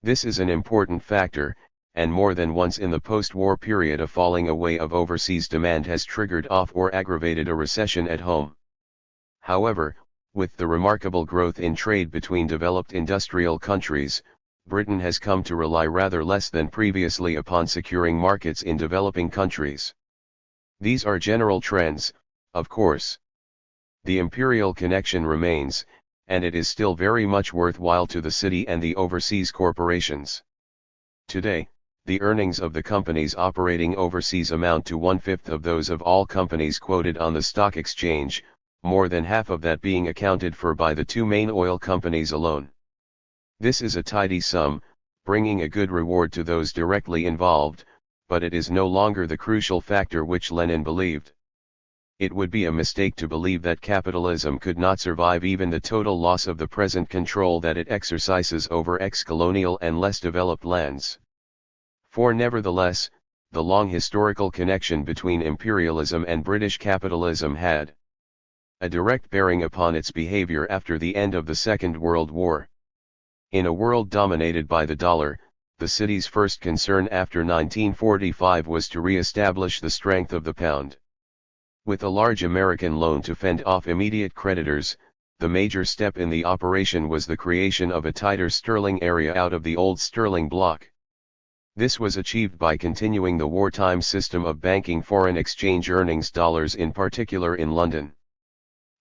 This is an important factor, and more than once in the post-war period a falling away of overseas demand has triggered off or aggravated a recession at home. However, with the remarkable growth in trade between developed industrial countries, Britain has come to rely rather less than previously upon securing markets in developing countries. These are general trends, of course. The imperial connection remains, and it is still very much worthwhile to the city and the overseas corporations. Today, the earnings of the companies operating overseas amount to 1/5 of those of all companies quoted on the stock exchange, more than half of that being accounted for by the two main oil companies alone. This is a tidy sum, bringing a good reward to those directly involved, but it is no longer the crucial factor which Lenin believed. It would be a mistake to believe that capitalism could not survive even the total loss of the present control that it exercises over ex-colonial and less developed lands. For nevertheless, the long historical connection between imperialism and British capitalism had a direct bearing upon its behavior after the end of the Second World War. In a world dominated by the dollar, the city's first concern after 1945 was to re-establish the strength of the pound. With a large American loan to fend off immediate creditors, the major step in the operation was the creation of a tighter sterling area out of the old sterling bloc. This was achieved by continuing the wartime system of banking foreign exchange earnings, dollars in particular, in London.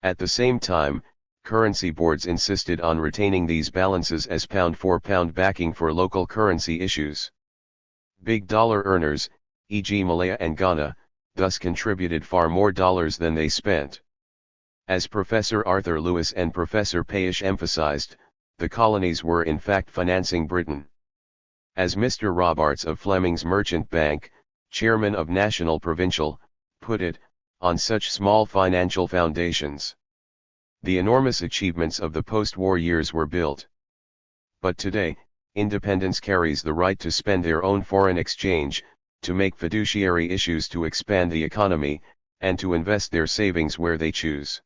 At the same time, currency boards insisted on retaining these balances as pound-for-pound backing for local currency issues. Big dollar earners, e.g. Malaya and Ghana, thus contributed far more dollars than they spent. As Professor Arthur Lewis and Professor Payish emphasized, the colonies were in fact financing Britain. As Mr. Robarts of Fleming's Merchant Bank, chairman of National Provincial, put it, on such small financial foundations, the enormous achievements of the post-war years were built. But today, independence carries the right to spend their own foreign exchange, to make fiduciary issues to expand the economy, and to invest their savings where they choose.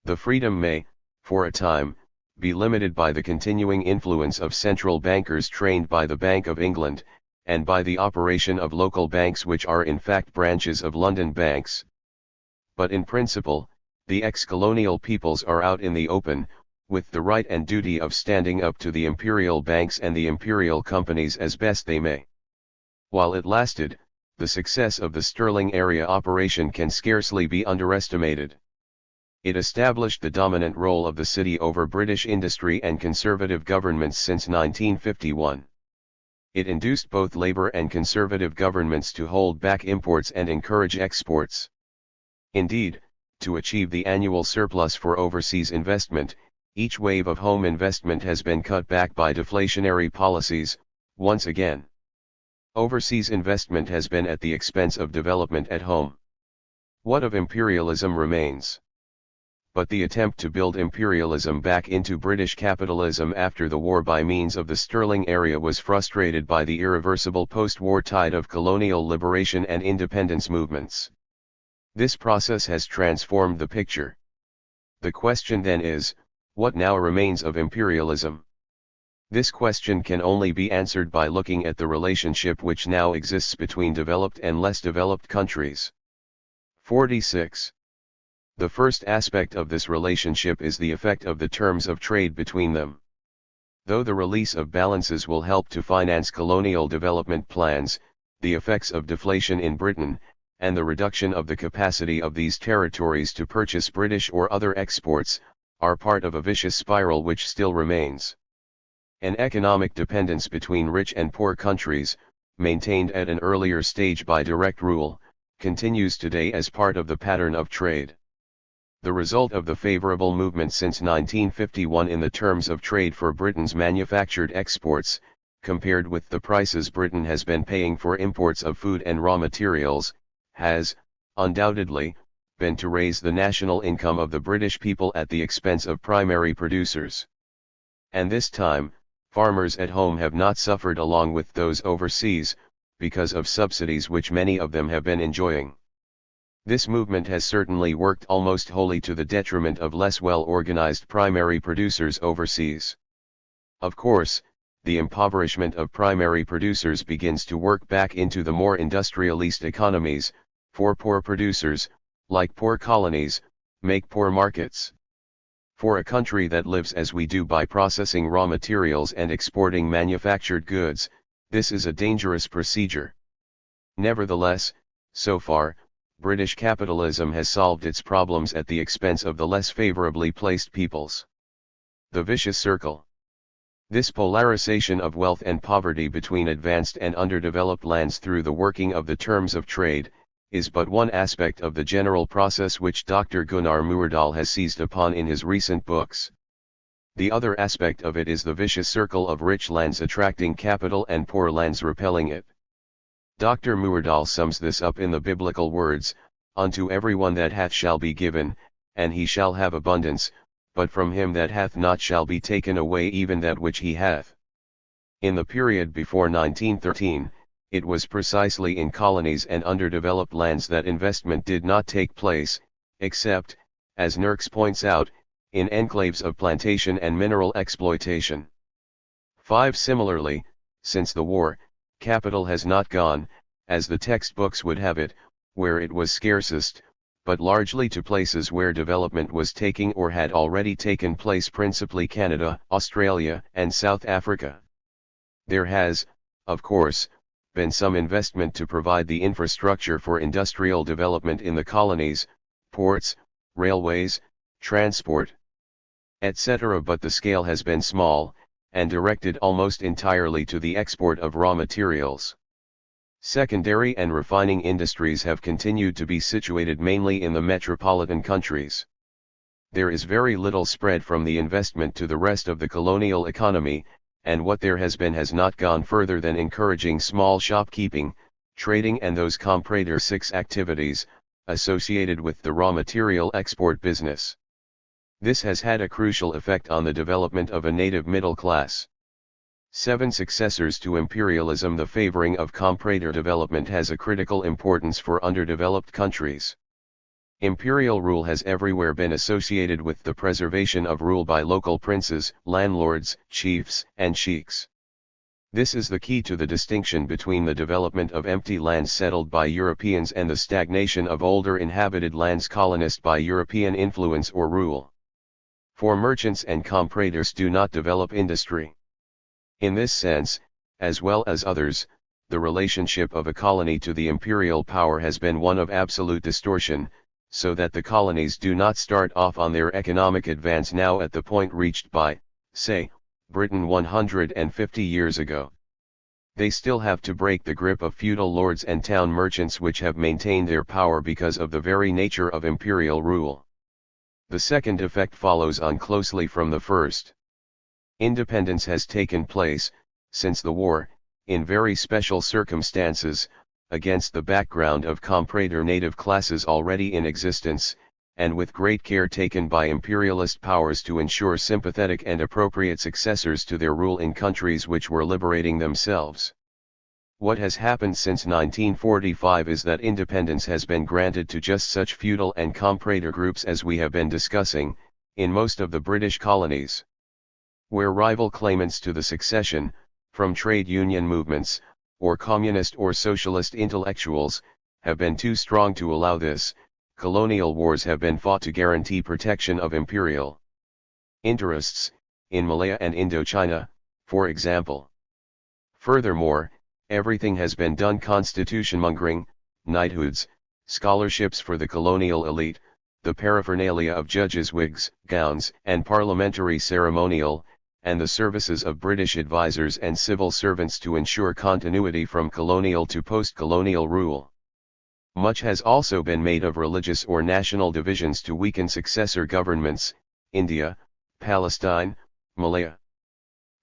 The freedom may, for a time, be limited by the continuing influence of central bankers trained by the Bank of England, and by the operation of local banks which are in fact branches of London banks. But in principle, the ex-colonial peoples are out in the open, with the right and duty of standing up to the imperial banks and the imperial companies as best they may. While it lasted, the success of the sterling area operation can scarcely be underestimated. It established the dominant role of the city over British industry and conservative governments since 1951. It induced both Labour and Conservative governments to hold back imports and encourage exports. Indeed, to achieve the annual surplus for overseas investment, each wave of home investment has been cut back by deflationary policies, once again. Overseas investment has been at the expense of development at home. What of imperialism remains? But the attempt to build imperialism back into British capitalism after the war by means of the sterling area was frustrated by the irreversible post-war tide of colonial liberation and independence movements. This process has transformed the picture. The question then is, what now remains of imperialism? This question can only be answered by looking at the relationship which now exists between developed and less developed countries. 46. The first aspect of this relationship is the effect of the terms of trade between them. Though the release of balances will help to finance colonial development plans, the effects of deflation in Britain, and the reduction of the capacity of these territories to purchase British or other exports, are part of a vicious spiral which still remains. An economic dependence between rich and poor countries, maintained at an earlier stage by direct rule, continues today as part of the pattern of trade. The result of the favorable movement since 1951 in the terms of trade for Britain's manufactured exports, compared with the prices Britain has been paying for imports of food and raw materials, has, undoubtedly, been to raise the national income of the British people at the expense of primary producers. And this time, farmers at home have not suffered along with those overseas, because of subsidies which many of them have been enjoying. This movement has certainly worked almost wholly to the detriment of less well-organized primary producers overseas. Of course, the impoverishment of primary producers begins to work back into the more industrialist economies, for poor producers, like poor colonies, make poor markets. For a country that lives as we do by processing raw materials and exporting manufactured goods, this is a dangerous procedure. Nevertheless, so far, British capitalism has solved its problems at the expense of the less favorably placed peoples. The vicious circle. This polarization of wealth and poverty between advanced and underdeveloped lands through the working of the terms of trade, is but one aspect of the general process which Dr. Gunnar Myrdal has seized upon in his recent books. The other aspect of it is the vicious circle of rich lands attracting capital and poor lands repelling it. Dr. Myrdal sums this up in the biblical words, "Unto everyone that hath shall be given, and he shall have abundance, but from him that hath not shall be taken away even that which he hath." In the period before 1913, it was precisely in colonies and underdeveloped lands that investment did not take place, except, as Nurks points out, in enclaves of plantation and mineral exploitation. 5. Similarly, since the war, capital has not gone, as the textbooks would have it, where it was scarcest, but largely to places where development was taking or had already taken place, principally Canada, Australia, and South Africa. There has, of course, been some investment to provide the infrastructure for industrial development in the colonies, ports, railways, transport, etc., but the scale has been small, and directed almost entirely to the export of raw materials. Secondary and refining industries have continued to be situated mainly in the metropolitan countries. There is very little spread from the investment to the rest of the colonial economy, and what there has been has not gone further than encouraging small shopkeeping, trading and those comprador six activities, associated with the raw material export business. This has had a crucial effect on the development of a native middle class. 7. Successors to imperialism. The favoring of comprador development has a critical importance for underdeveloped countries. Imperial rule has everywhere been associated with the preservation of rule by local princes, landlords, chiefs, and sheiks. This is the key to the distinction between the development of empty lands settled by Europeans and the stagnation of older inhabited lands colonized by European influence or rule. For merchants and compradors do not develop industry. In this sense, as well as others, the relationship of a colony to the imperial power has been one of absolute distortion, so that the colonies do not start off on their economic advance now at the point reached by, say, Britain 150 years ago. They still have to break the grip of feudal lords and town merchants which have maintained their power because of the very nature of imperial rule. The second effect follows on closely from the first. Independence has taken place, since the war, in very special circumstances, against the background of comprador native classes already in existence, and with great care taken by imperialist powers to ensure sympathetic and appropriate successors to their rule in countries which were liberating themselves. What has happened since 1945 is that independence has been granted to just such feudal and comprador groups as we have been discussing, in most of the British colonies. Where rival claimants to the succession, from trade union movements, or communist or socialist intellectuals, have been too strong to allow this, colonial wars have been fought to guarantee protection of imperial interests, in Malaya and Indochina, for example. Furthermore, everything has been done: constitution-mongering, knighthoods, scholarships for the colonial elite, the paraphernalia of judges' wigs, gowns, and parliamentary ceremonial, and the services of British advisers and civil servants to ensure continuity from colonial to post-colonial rule. Much has also been made of religious or national divisions to weaken successor governments, India, Palestine, Malaya.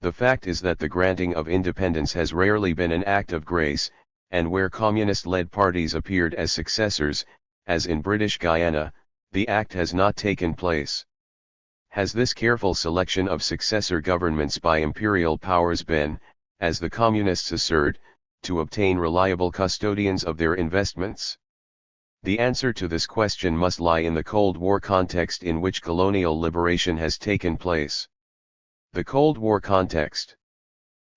The fact is that the granting of independence has rarely been an act of grace, and where communist-led parties appeared as successors, as in British Guyana, the act has not taken place. Has this careful selection of successor governments by imperial powers been, as the communists assert, to obtain reliable custodians of their investments? The answer to this question must lie in the Cold War context in which colonial liberation has taken place. The Cold War context.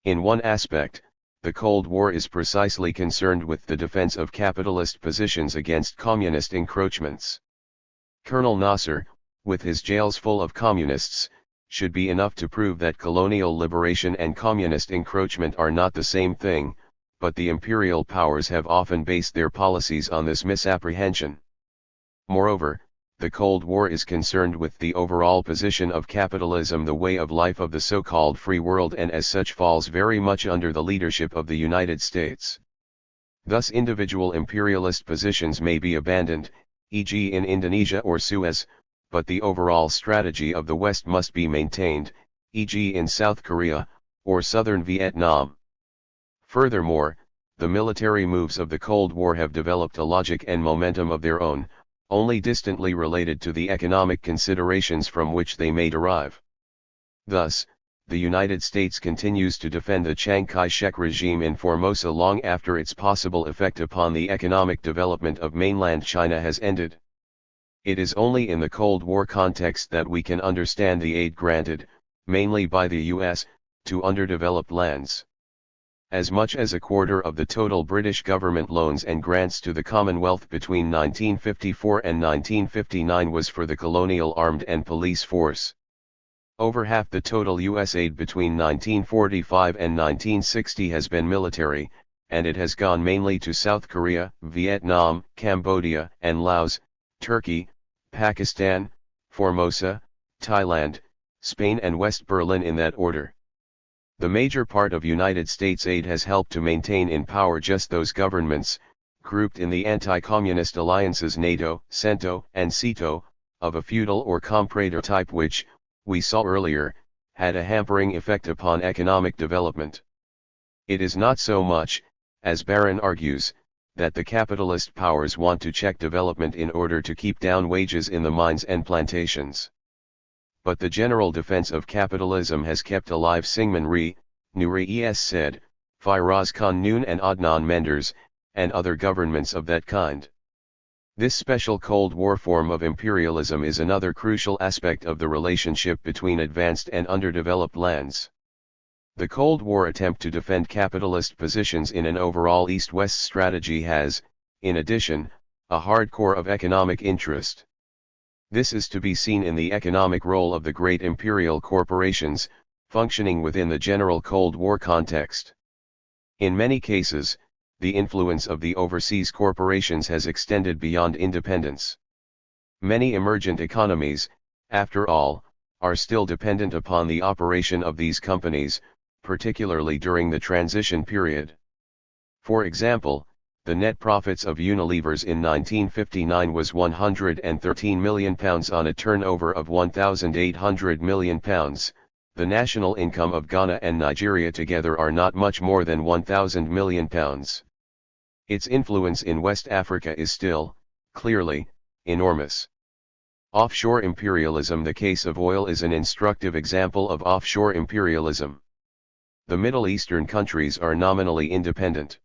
In one aspect, the Cold War is precisely concerned with the defense of capitalist positions against communist encroachments. Colonel Nasser, with his jails full of communists, should be enough to prove that colonial liberation and communist encroachment are not the same thing, but the imperial powers have often based their policies on this misapprehension. Moreover, the Cold War is concerned with the overall position of capitalism, the way of life of the so-called free world, and as such falls very much under the leadership of the United States. Thus individual imperialist positions may be abandoned, e.g. in Indonesia or Suez, but the overall strategy of the West must be maintained, e.g. in South Korea, or southern Vietnam. Furthermore, the military moves of the Cold War have developed a logic and momentum of their own, only distantly related to the economic considerations from which they may derive. Thus, the United States continues to defend the Chiang Kai-shek regime in Formosa long after its possible effect upon the economic development of mainland China has ended. It is only in the Cold War context that we can understand the aid granted, mainly by the US, to underdeveloped lands. As much as a quarter of the total British government loans and grants to the Commonwealth between 1954 and 1959 was for the colonial armed and police force. Over half the total US aid between 1945 and 1960 has been military, and it has gone mainly to South Korea, Vietnam, Cambodia, and Laos, Turkey, Pakistan, Formosa, Thailand, Spain and West Berlin in that order. The major part of United States aid has helped to maintain in power just those governments, grouped in the anti-communist alliances NATO, CENTO, and CETO, of a feudal or comprador type which, we saw earlier, had a hampering effect upon economic development. It is not so much, as Barron argues, that the capitalist powers want to check development in order to keep down wages in the mines and plantations. But the general defense of capitalism has kept alive Syngman Nuri es said, Firoz Khan Noon and Adnan Menderes, and other governments of that kind. This special Cold War form of imperialism is another crucial aspect of the relationship between advanced and underdeveloped lands. The Cold War attempt to defend capitalist positions in an overall East-West strategy has, in addition, a hard core of economic interest. This is to be seen in the economic role of the great imperial corporations, functioning within the general Cold War context. In many cases, the influence of the overseas corporations has extended beyond independence. Many emergent economies, after all, are still dependent upon the operation of these companies, particularly during the transition period. For example, the net profits of Unilever's in 1959 was £113 million on a turnover of £1,800 million. The national income of Ghana and Nigeria together are not much more than £1,000 million. Its influence in West Africa is still, clearly, enormous. Offshore imperialism. The case of oil is an instructive example of offshore imperialism. The Middle Eastern countries are nominally independent.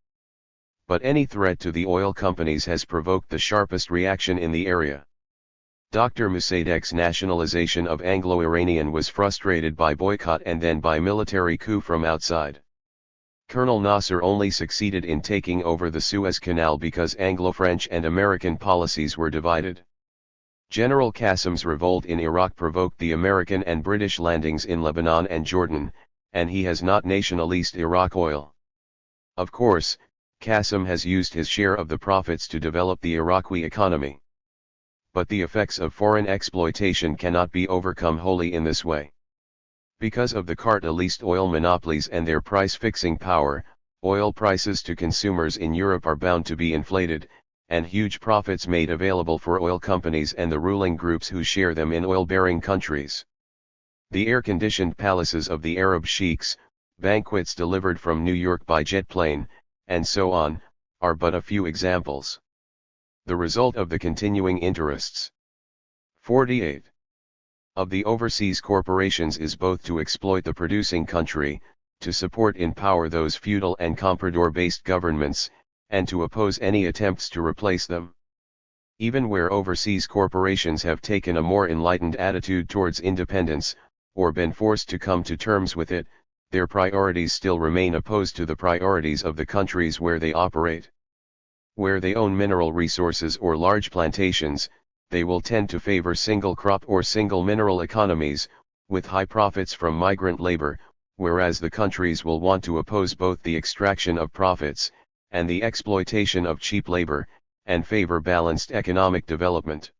But any threat to the oil companies has provoked the sharpest reaction in the area. Dr. Mossadegh's nationalization of Anglo-Iranian was frustrated by boycott and then by military coup from outside. Colonel Nasser only succeeded in taking over the Suez Canal because Anglo-French and American policies were divided. General Qassem's revolt in Iraq provoked the American and British landings in Lebanon and Jordan, and he has not nationalized Iraq oil. Of course, Qassem has used his share of the profits to develop the Iraqi economy. But the effects of foreign exploitation cannot be overcome wholly in this way. Because of the cartelist oil monopolies and their price-fixing power, oil prices to consumers in Europe are bound to be inflated, and huge profits made available for oil companies and the ruling groups who share them in oil-bearing countries. The air-conditioned palaces of the Arab sheiks, banquets delivered from New York by jet plane, and so on, are but a few examples. The result of the continuing interests. 48. Of the overseas corporations is both to exploit the producing country, to support in power those feudal and comprador-based governments, and to oppose any attempts to replace them. Even where overseas corporations have taken a more enlightened attitude towards independence, or been forced to come to terms with it, their priorities still remain opposed to the priorities of the countries where they operate. Where they own mineral resources or large plantations, they will tend to favor single crop or single mineral economies, with high profits from migrant labor, whereas the countries will want to oppose both the extraction of profits, and the exploitation of cheap labor, and favor balanced economic development.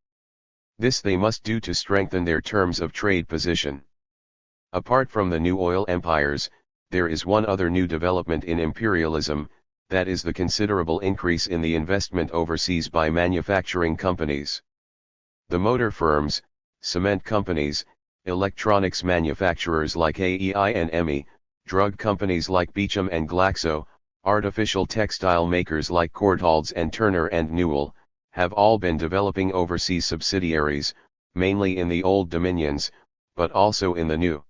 This they must do to strengthen their terms of trade position. Apart from the new oil empires, there is one other new development in imperialism, that is the considerable increase in the investment overseas by manufacturing companies. The motor firms, cement companies, electronics manufacturers like AEI and ME, drug companies like Beecham and Glaxo, artificial textile makers like Courtaulds and Turner and Newell, have all been developing overseas subsidiaries, mainly in the old dominions, but also in the new.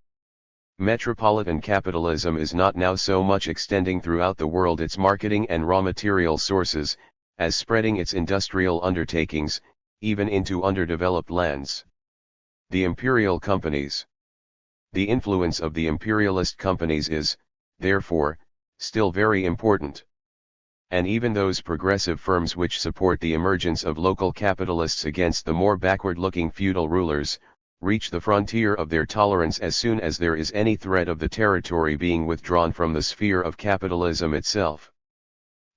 Metropolitan capitalism is not now so much extending throughout the world its marketing and raw material sources, as spreading its industrial undertakings, even into underdeveloped lands. The imperial companies. The influence of the imperialist companies is, therefore, still very important. And even those progressive firms which support the emergence of local capitalists against the more backward-looking feudal rulers, reach the frontier of their tolerance as soon as there is any threat of the territory being withdrawn from the sphere of capitalism itself.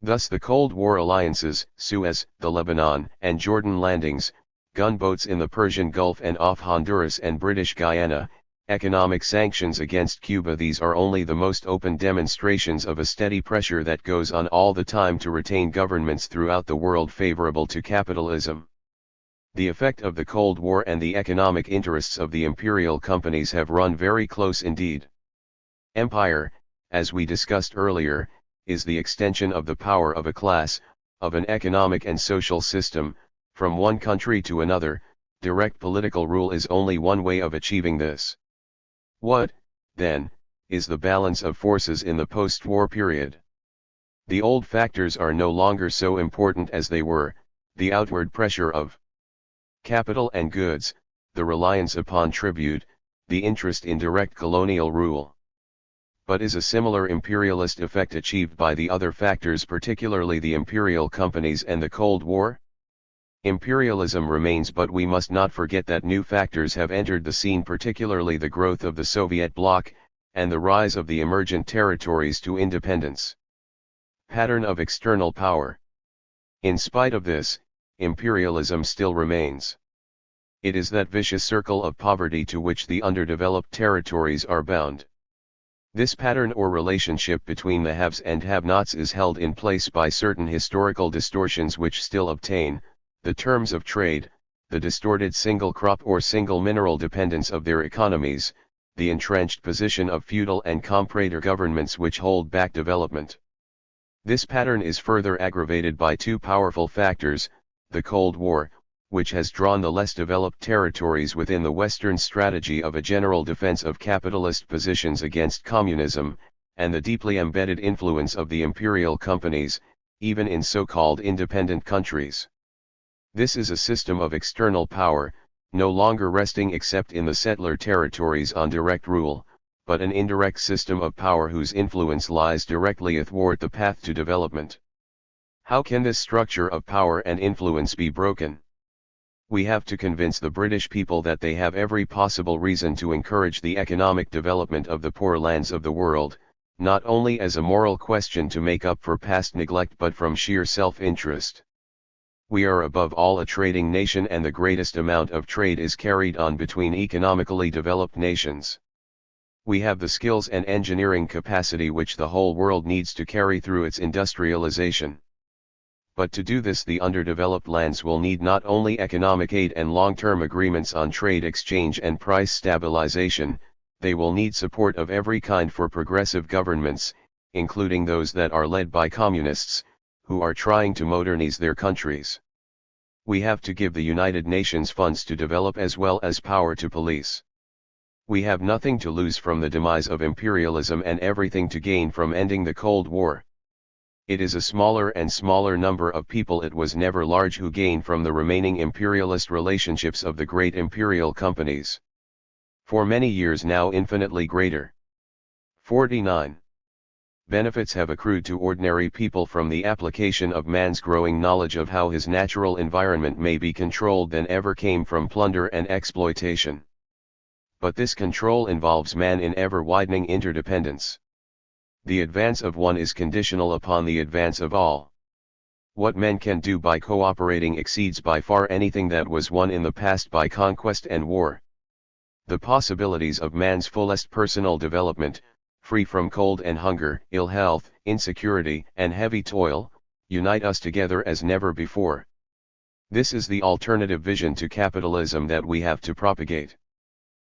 Thus the Cold War alliances, Suez, the Lebanon and Jordan landings, gunboats in the Persian Gulf and off Honduras and British Guyana, economic sanctions against Cuba, these are only the most open demonstrations of a steady pressure that goes on all the time to retain governments throughout the world favorable to capitalism. The effect of the Cold War and the economic interests of the imperial companies have run very close indeed. Empire, as we discussed earlier, is the extension of the power of a class, of an economic and social system, from one country to another. Direct political rule is only one way of achieving this. What, then, is the balance of forces in the post-war period? The old factors are no longer so important as they were, the outward pressure of capital and goods, the reliance upon tribute, the interest in direct colonial rule. But is a similar imperialist effect achieved by the other factors, particularly the imperial companies and the Cold War? Imperialism remains, but we must not forget that new factors have entered the scene, particularly the growth of the Soviet bloc, and the rise of the emergent territories to independence. Pattern of external power. In spite of this, imperialism still remains. It is that vicious circle of poverty to which the underdeveloped territories are bound. This pattern or relationship between the haves and have-nots is held in place by certain historical distortions which still obtain, the terms of trade, the distorted single crop or single mineral dependence of their economies, the entrenched position of feudal and comprador governments which hold back development. This pattern is further aggravated by two powerful factors: the Cold War, which has drawn the less developed territories within the Western strategy of a general defense of capitalist positions against communism, and the deeply embedded influence of the imperial companies, even in so-called independent countries. This is a system of external power, no longer resting except in the settler territories on direct rule, but an indirect system of power whose influence lies directly athwart the path to development. How can this structure of power and influence be broken? We have to convince the British people that they have every possible reason to encourage the economic development of the poor lands of the world, not only as a moral question to make up for past neglect but from sheer self-interest. We are above all a trading nation, and the greatest amount of trade is carried on between economically developed nations. We have the skills and engineering capacity which the whole world needs to carry through its industrialization. But to do this, the underdeveloped lands will need not only economic aid and long-term agreements on trade exchange and price stabilization, they will need support of every kind for progressive governments, including those that are led by communists, who are trying to modernize their countries. We have to give the United Nations funds to develop as well as power to police. We have nothing to lose from the demise of imperialism and everything to gain from ending the Cold War. It is a smaller and smaller number of people, it was never large, who gain from the remaining imperialist relationships of the great imperial companies. For many years now infinitely greater. 49. Benefits have accrued to ordinary people from the application of man's growing knowledge of how his natural environment may be controlled than ever came from plunder and exploitation. But this control involves man in ever-widening interdependence. The advance of one is conditional upon the advance of all. What men can do by cooperating exceeds by far anything that was won in the past by conquest and war. The possibilities of man's fullest personal development, free from cold and hunger, ill health, insecurity, and heavy toil, unite us together as never before. This is the alternative vision to capitalism that we have to propagate.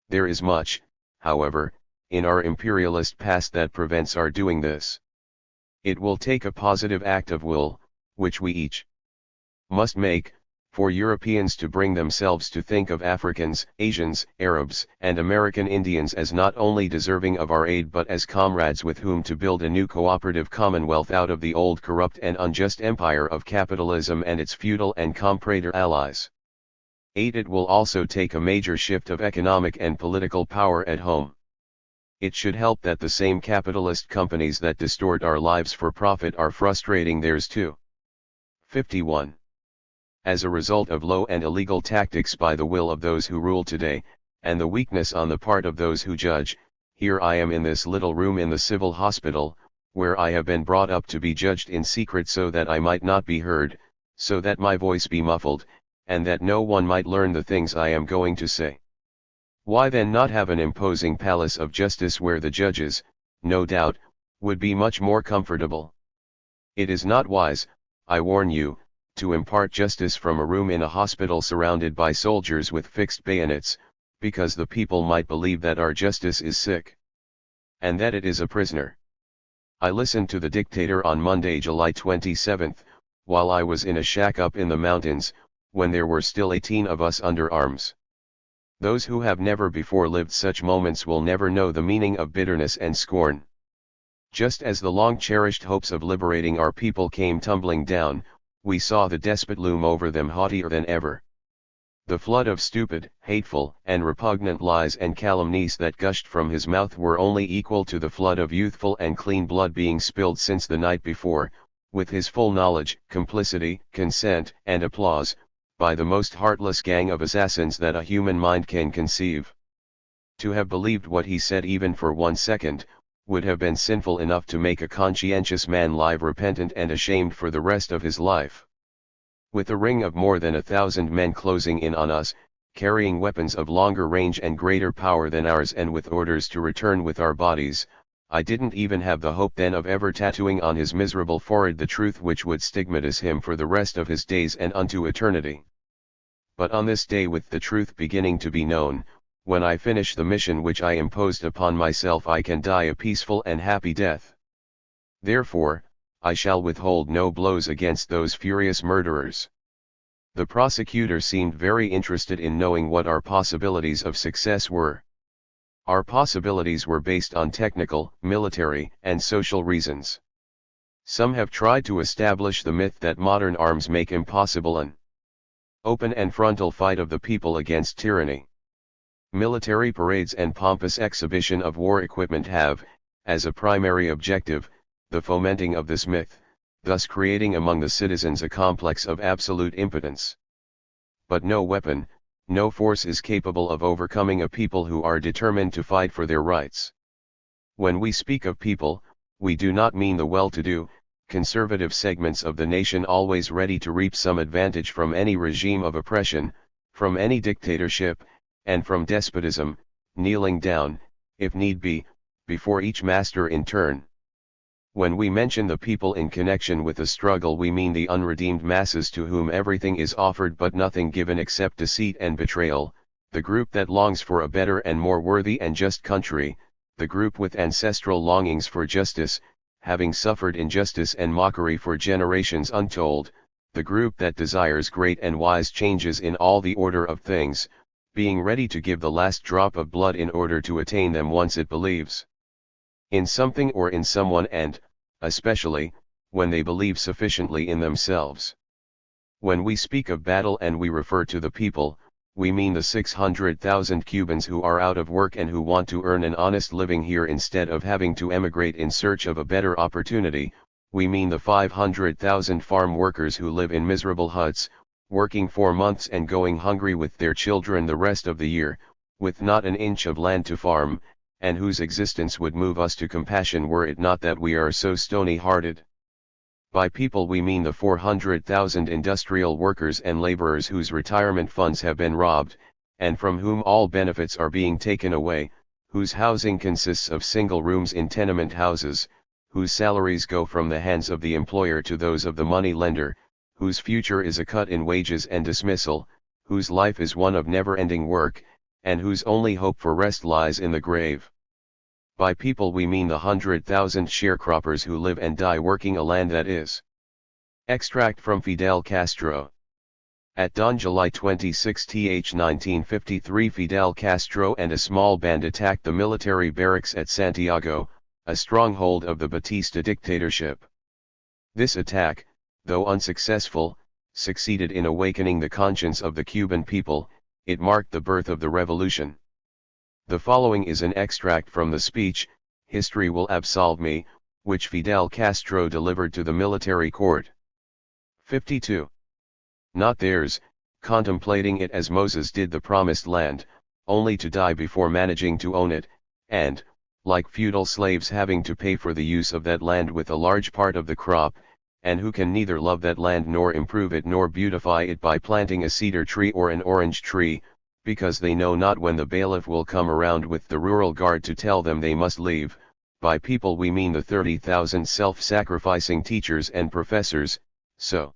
There is much, however, in our imperialist past that prevents our doing this. It will take a positive act of will, which we each must make, for Europeans to bring themselves to think of Africans, Asians, Arabs, and American Indians as not only deserving of our aid but as comrades with whom to build a new cooperative commonwealth out of the old corrupt and unjust empire of capitalism and its feudal and comprador allies. 8. It will also take a major shift of economic and political power at home. It should help that the same capitalist companies that distort our lives for profit are frustrating theirs too. 51. As a result of low and illegal tactics by the will of those who rule today, and the weakness on the part of those who judge, here I am in this little room in the civil hospital, where I have been brought up to be judged in secret so that I might not be heard, so that my voice be muffled, and that no one might learn the things I am going to say. Why then not have an imposing palace of justice where the judges, no doubt, would be much more comfortable? It is not wise, I warn you, to impart justice from a room in a hospital surrounded by soldiers with fixed bayonets, because the people might believe that our justice is sick, and that it is a prisoner. I listened to the dictator on Monday, July 27th, while I was in a shack up in the mountains, when there were still 18 of us under arms. Those who have never before lived such moments will never know the meaning of bitterness and scorn. Just as the long-cherished hopes of liberating our people came tumbling down, we saw the despot loom over them haughtier than ever. The flood of stupid, hateful, and repugnant lies and calumnies that gushed from his mouth were only equal to the flood of youthful and clean blood being spilled since the night before, with his full knowledge, complicity, consent, and applause, by the most heartless gang of assassins that a human mind can conceive. To have believed what he said even for 1 second, would have been sinful enough to make a conscientious man lie repentant and ashamed for the rest of his life. With a ring of more than 1,000 men closing in on us, carrying weapons of longer range and greater power than ours, and with orders to return with our bodies, I didn't even have the hope then of ever tattooing on his miserable forehead the truth which would stigmatize him for the rest of his days and unto eternity. But on this day, with the truth beginning to be known, when I finish the mission which I imposed upon myself, I can die a peaceful and happy death. Therefore, I shall withhold no blows against those furious murderers. The prosecutor seemed very interested in knowing what our possibilities of success were. Our possibilities were based on technical, military, and social reasons. Some have tried to establish the myth that modern arms make impossible an open and frontal fight of the people against tyranny. Military parades and pompous exhibition of war equipment have, as a primary objective, the fomenting of this myth, thus creating among the citizens a complex of absolute impotence. But no weapon, no force is capable of overcoming a people who are determined to fight for their rights. When we speak of people, we do not mean the well-to-do, conservative segments of the nation always ready to reap some advantage from any regime of oppression, from any dictatorship, and from despotism, kneeling down, if need be, before each master in turn. When we mention the people in connection with the struggle, we mean the unredeemed masses to whom everything is offered but nothing given except deceit and betrayal, the group that longs for a better and more worthy and just country, the group with ancestral longings for justice, having suffered injustice and mockery for generations untold, the group that desires great and wise changes in all the order of things, being ready to give the last drop of blood in order to attain them once it believes in something or in someone, and, especially, when they believe sufficiently in themselves. When we speak of battle and we refer to the people, we mean the 600,000 Cubans who are out of work and who want to earn an honest living here instead of having to emigrate in search of a better opportunity. We mean the 500,000 farm workers who live in miserable huts, working 4 months and going hungry with their children the rest of the year, with not an inch of land to farm, and whose existence would move us to compassion were it not that we are so stony-hearted. By people we mean the 400,000 industrial workers and laborers whose retirement funds have been robbed, and from whom all benefits are being taken away, whose housing consists of single rooms in tenement houses, whose salaries go from the hands of the employer to those of the money lender, whose future is a cut in wages and dismissal, whose life is one of never-ending work, and whose only hope for rest lies in the grave. By people we mean the 100,000 sharecroppers who live and die working a land that is. Extract from Fidel Castro. At dawn July 26, 1953, Fidel Castro and a small band attacked the military barracks at Santiago, a stronghold of the Batista dictatorship. This attack, though unsuccessful, succeeded in awakening the conscience of the Cuban people. It marked the birth of the revolution. The following is an extract from the speech, "History Will Absolve Me," which Fidel Castro delivered to the military court. 52. Not theirs, contemplating it as Moses did the promised land, only to die before managing to own it, and, like feudal slaves, having to pay for the use of that land with a large part of the crop, and who can neither love that land nor improve it nor beautify it by planting a cedar tree or an orange tree, because they know not when the bailiff will come around with the rural guard to tell them they must leave. By people we mean the 30,000 self-sacrificing teachers and professors, so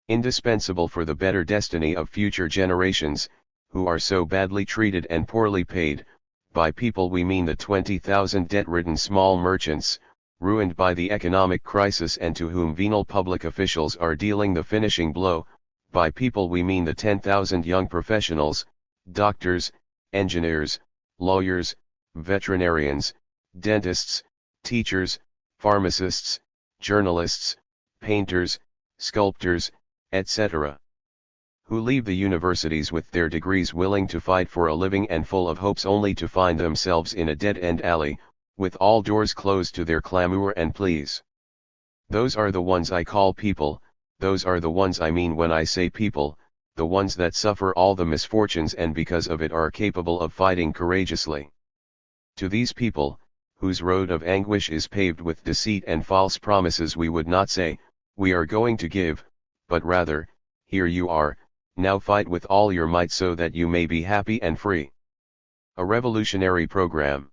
indispensable for the better destiny of future generations, who are so badly treated and poorly paid. By people we mean the 20,000 debt-ridden small merchants, ruined by the economic crisis and to whom venal public officials are dealing the finishing blow. By people we mean the 10,000 young professionals, doctors, engineers, lawyers, veterinarians, dentists, teachers, pharmacists, journalists, painters, sculptors, etc., who leave the universities with their degrees willing to fight for a living and full of hopes only to find themselves in a dead-end alley, with all doors closed to their clamor and pleas. Those are the ones I call people, those are the ones I mean when I say people, the ones that suffer all the misfortunes and because of it are capable of fighting courageously. To these people, whose road of anguish is paved with deceit and false promises, we would not say, "We are going to give," but rather, "Here you are, now fight with all your might so that you may be happy and free." A revolutionary program.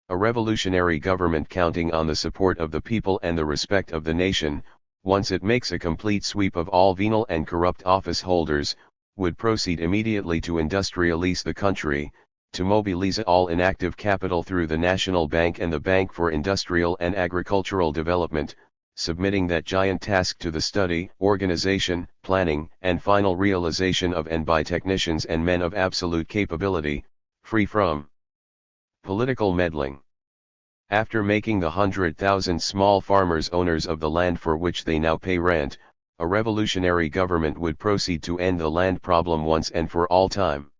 A revolutionary government counting on the support of the people and the respect of the nation, once it makes a complete sweep of all venal and corrupt office holders, would proceed immediately to industrialize the country, to mobilize all inactive capital through the National Bank and the Bank for Industrial and Agricultural Development, submitting that giant task to the study, organization, planning, and final realization of and by technicians and men of absolute capability, free from political meddling. After making the 100,000 small farmers owners of the land for which they now pay rent, a revolutionary government would proceed to end the land problem once and for all time.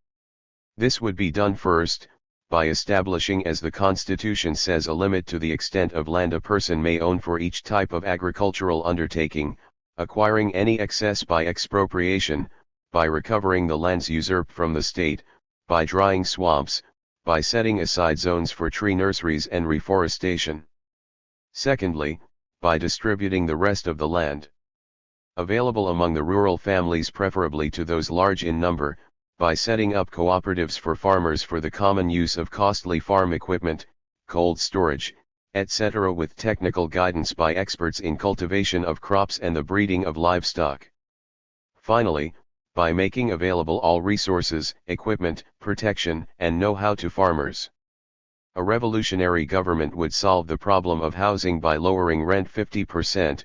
This would be done first, by establishing, as the Constitution says, a limit to the extent of land a person may own for each type of agricultural undertaking, acquiring any excess by expropriation, by recovering the lands usurped from the state, by drying swamps, by setting aside zones for tree nurseries and reforestation. Secondly, by distributing the rest of the land available among the rural families, preferably to those large in number, by setting up cooperatives for farmers for the common use of costly farm equipment, cold storage, etc., with technical guidance by experts in cultivation of crops and the breeding of livestock. Finally, by making available all resources, equipment, protection, and know-how to farmers. A revolutionary government would solve the problem of housing by lowering rent 50%,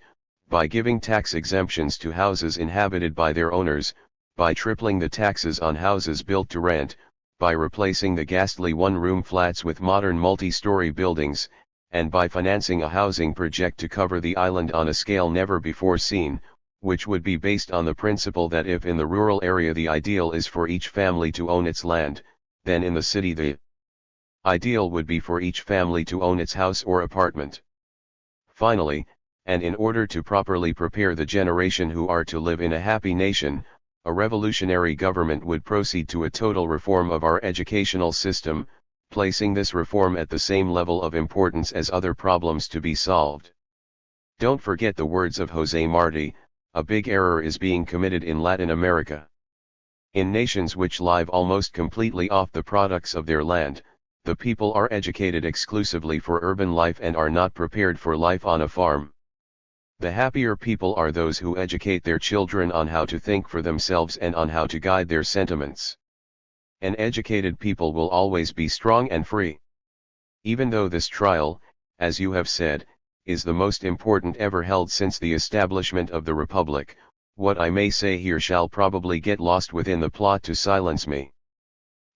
by giving tax exemptions to houses inhabited by their owners, by tripling the taxes on houses built to rent, by replacing the ghastly one-room flats with modern multi-story buildings, and by financing a housing project to cover the island on a scale never before seen, which would be based on the principle that if in the rural area the ideal is for each family to own its land, then in the city the ideal would be for each family to own its house or apartment. Finally, and in order to properly prepare the generation who are to live in a happy nation, a revolutionary government would proceed to a total reform of our educational system, placing this reform at the same level of importance as other problems to be solved. Don't forget the words of José Martí: a big error is being committed in Latin America. In nations which live almost completely off the products of their land, the people are educated exclusively for urban life and are not prepared for life on a farm. The happier people are those who educate their children on how to think for themselves and on how to guide their sentiments. An educated people will always be strong and free. Even though this trial, as you have said, is the most important ever held since the establishment of the Republic, what I may say here shall probably get lost within the plot to silence me.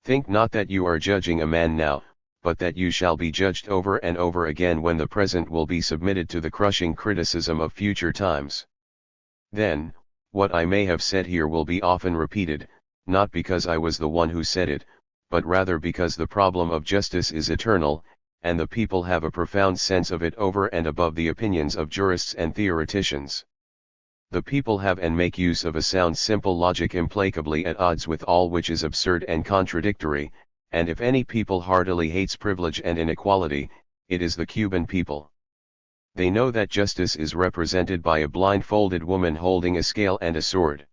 Think not that you are judging a man now, but that you shall be judged over and over again when the present will be submitted to the crushing criticism of future times. Then, what I may have said here will be often repeated, not because I was the one who said it, but rather because the problem of justice is eternal, and the people have a profound sense of it over and above the opinions of jurists and theoreticians. The people have and make use of a sound simple logic implacably at odds with all which is absurd and contradictory, and if any people heartily hates privilege and inequality, it is the Cuban people. They know that justice is represented by a blindfolded woman holding a scale and a sword.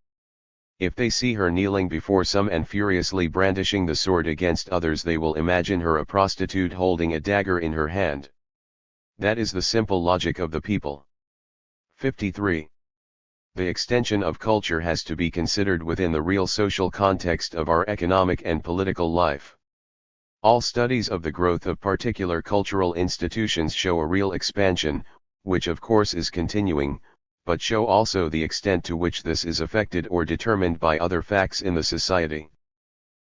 If they see her kneeling before some and furiously brandishing the sword against others, they will imagine her a prostitute holding a dagger in her hand. That is the simple logic of the people. 53. The extension of culture has to be considered within the real social context of our economic and political life. All studies of the growth of particular cultural institutions show a real expansion, which of course is continuing, but show also the extent to which this is affected or determined by other facts in the society.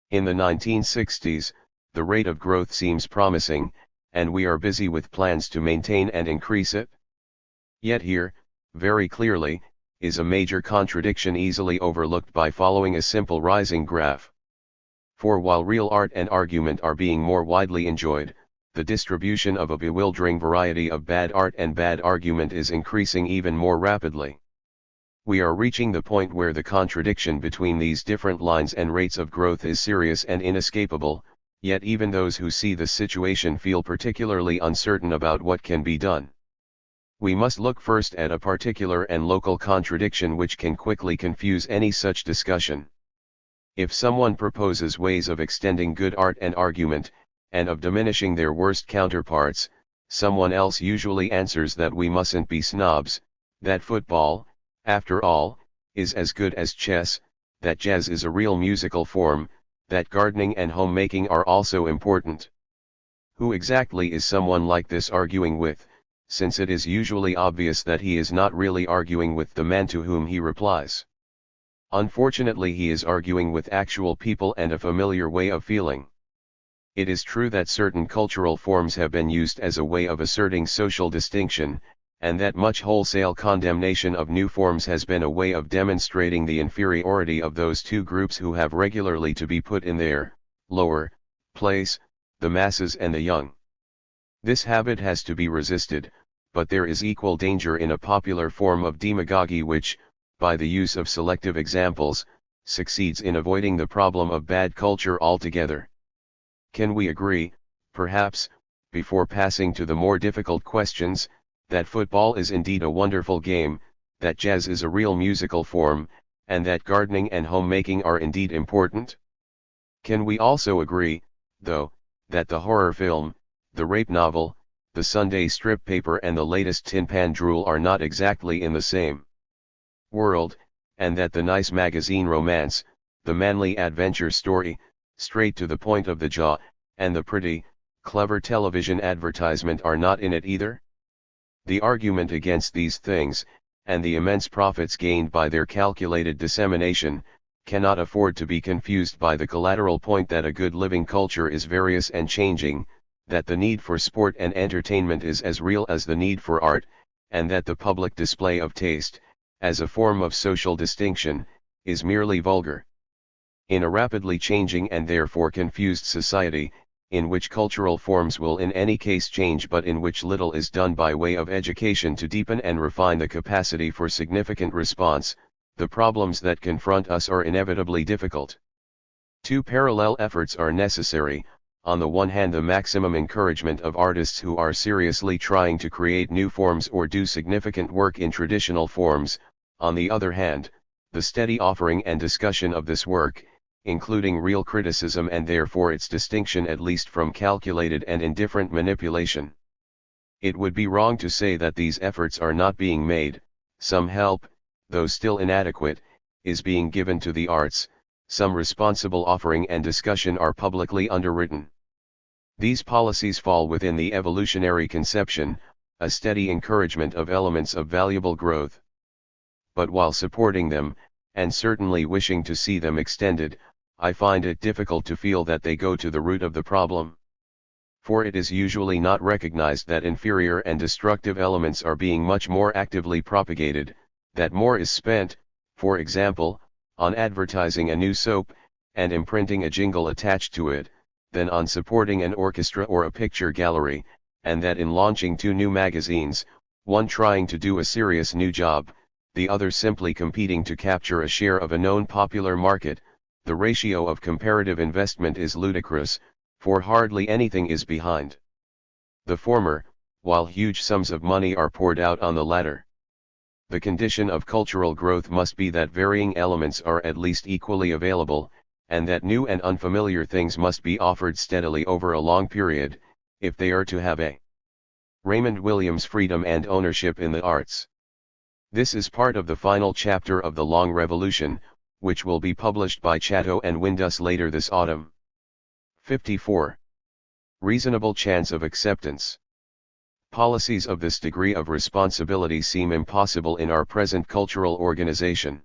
In the 1960s, the rate of growth seems promising, and we are busy with plans to maintain and increase it. Yet here, very clearly, is a major contradiction easily overlooked by following a simple rising graph. For while real art and argument are being more widely enjoyed, the distribution of a bewildering variety of bad art and bad argument is increasing even more rapidly. We are reaching the point where the contradiction between these different lines and rates of growth is serious and inescapable, yet even those who see the situation feel particularly uncertain about what can be done. We must look first at a particular and local contradiction which can quickly confuse any such discussion. If someone proposes ways of extending good art and argument, and of diminishing their worst counterparts, someone else usually answers that we mustn't be snobs, that football, after all, is as good as chess, that jazz is a real musical form, that gardening and homemaking are also important. Who exactly is someone like this arguing with, since it is usually obvious that he is not really arguing with the man to whom he replies? Unfortunately, he is arguing with actual people and a familiar way of feeling. It is true that certain cultural forms have been used as a way of asserting social distinction, and that much wholesale condemnation of new forms has been a way of demonstrating the inferiority of those two groups who have regularly to be put in their lower place, the masses and the young. This habit has to be resisted, but there is equal danger in a popular form of demagogy which, by the use of selective examples, succeeds in avoiding the problem of bad culture altogether. Can we agree, perhaps, before passing to the more difficult questions, that football is indeed a wonderful game, that jazz is a real musical form, and that gardening and homemaking are indeed important? Can we also agree, though, that the horror film, the rape novel, the Sunday strip paper and the latest Tin Pan drool are not exactly in the same world, and that the nice magazine romance, the manly adventure story, straight to the point of the jaw, and the pretty, clever television advertisement are not in it either? The argument against these things, and the immense profits gained by their calculated dissemination, cannot afford to be confused by the collateral point that a good living culture is various and changing, that the need for sport and entertainment is as real as the need for art, and that the public display of taste, as a form of social distinction, is merely vulgar. In a rapidly changing and therefore confused society, in which cultural forms will in any case change but in which little is done by way of education to deepen and refine the capacity for significant response, the problems that confront us are inevitably difficult. Two parallel efforts are necessary: on the one hand the maximum encouragement of artists who are seriously trying to create new forms or do significant work in traditional forms, on the other hand, the steady offering and discussion of this work, including real criticism and therefore its distinction at least from calculated and indifferent manipulation. It would be wrong to say that these efforts are not being made. Some help, though still inadequate, is being given to the arts, some responsible offering and discussion are publicly underwritten. These policies fall within the evolutionary conception, a steady encouragement of elements of valuable growth. But while supporting them, and certainly wishing to see them extended, I find it difficult to feel that they go to the root of the problem. For it is usually not recognized that inferior and destructive elements are being much more actively propagated, that more is spent, for example, on advertising a new soap, and imprinting a jingle attached to it, than on supporting an orchestra or a picture gallery, and that in launching two new magazines, one trying to do a serious new job, the other simply competing to capture a share of a known popular market, the ratio of comparative investment is ludicrous, for hardly anything is behind the former, while huge sums of money are poured out on the latter. The condition of cultural growth must be that varying elements are at least equally available, and that new and unfamiliar things must be offered steadily over a long period, if they are to have a Raymond Williams freedom and ownership in the arts. This is part of the final chapter of The Long Revolution, which will be published by Chatto and Windus later this autumn. 54. Reasonable chance of acceptance. Policies of this degree of responsibility seem impossible in our present cultural organization.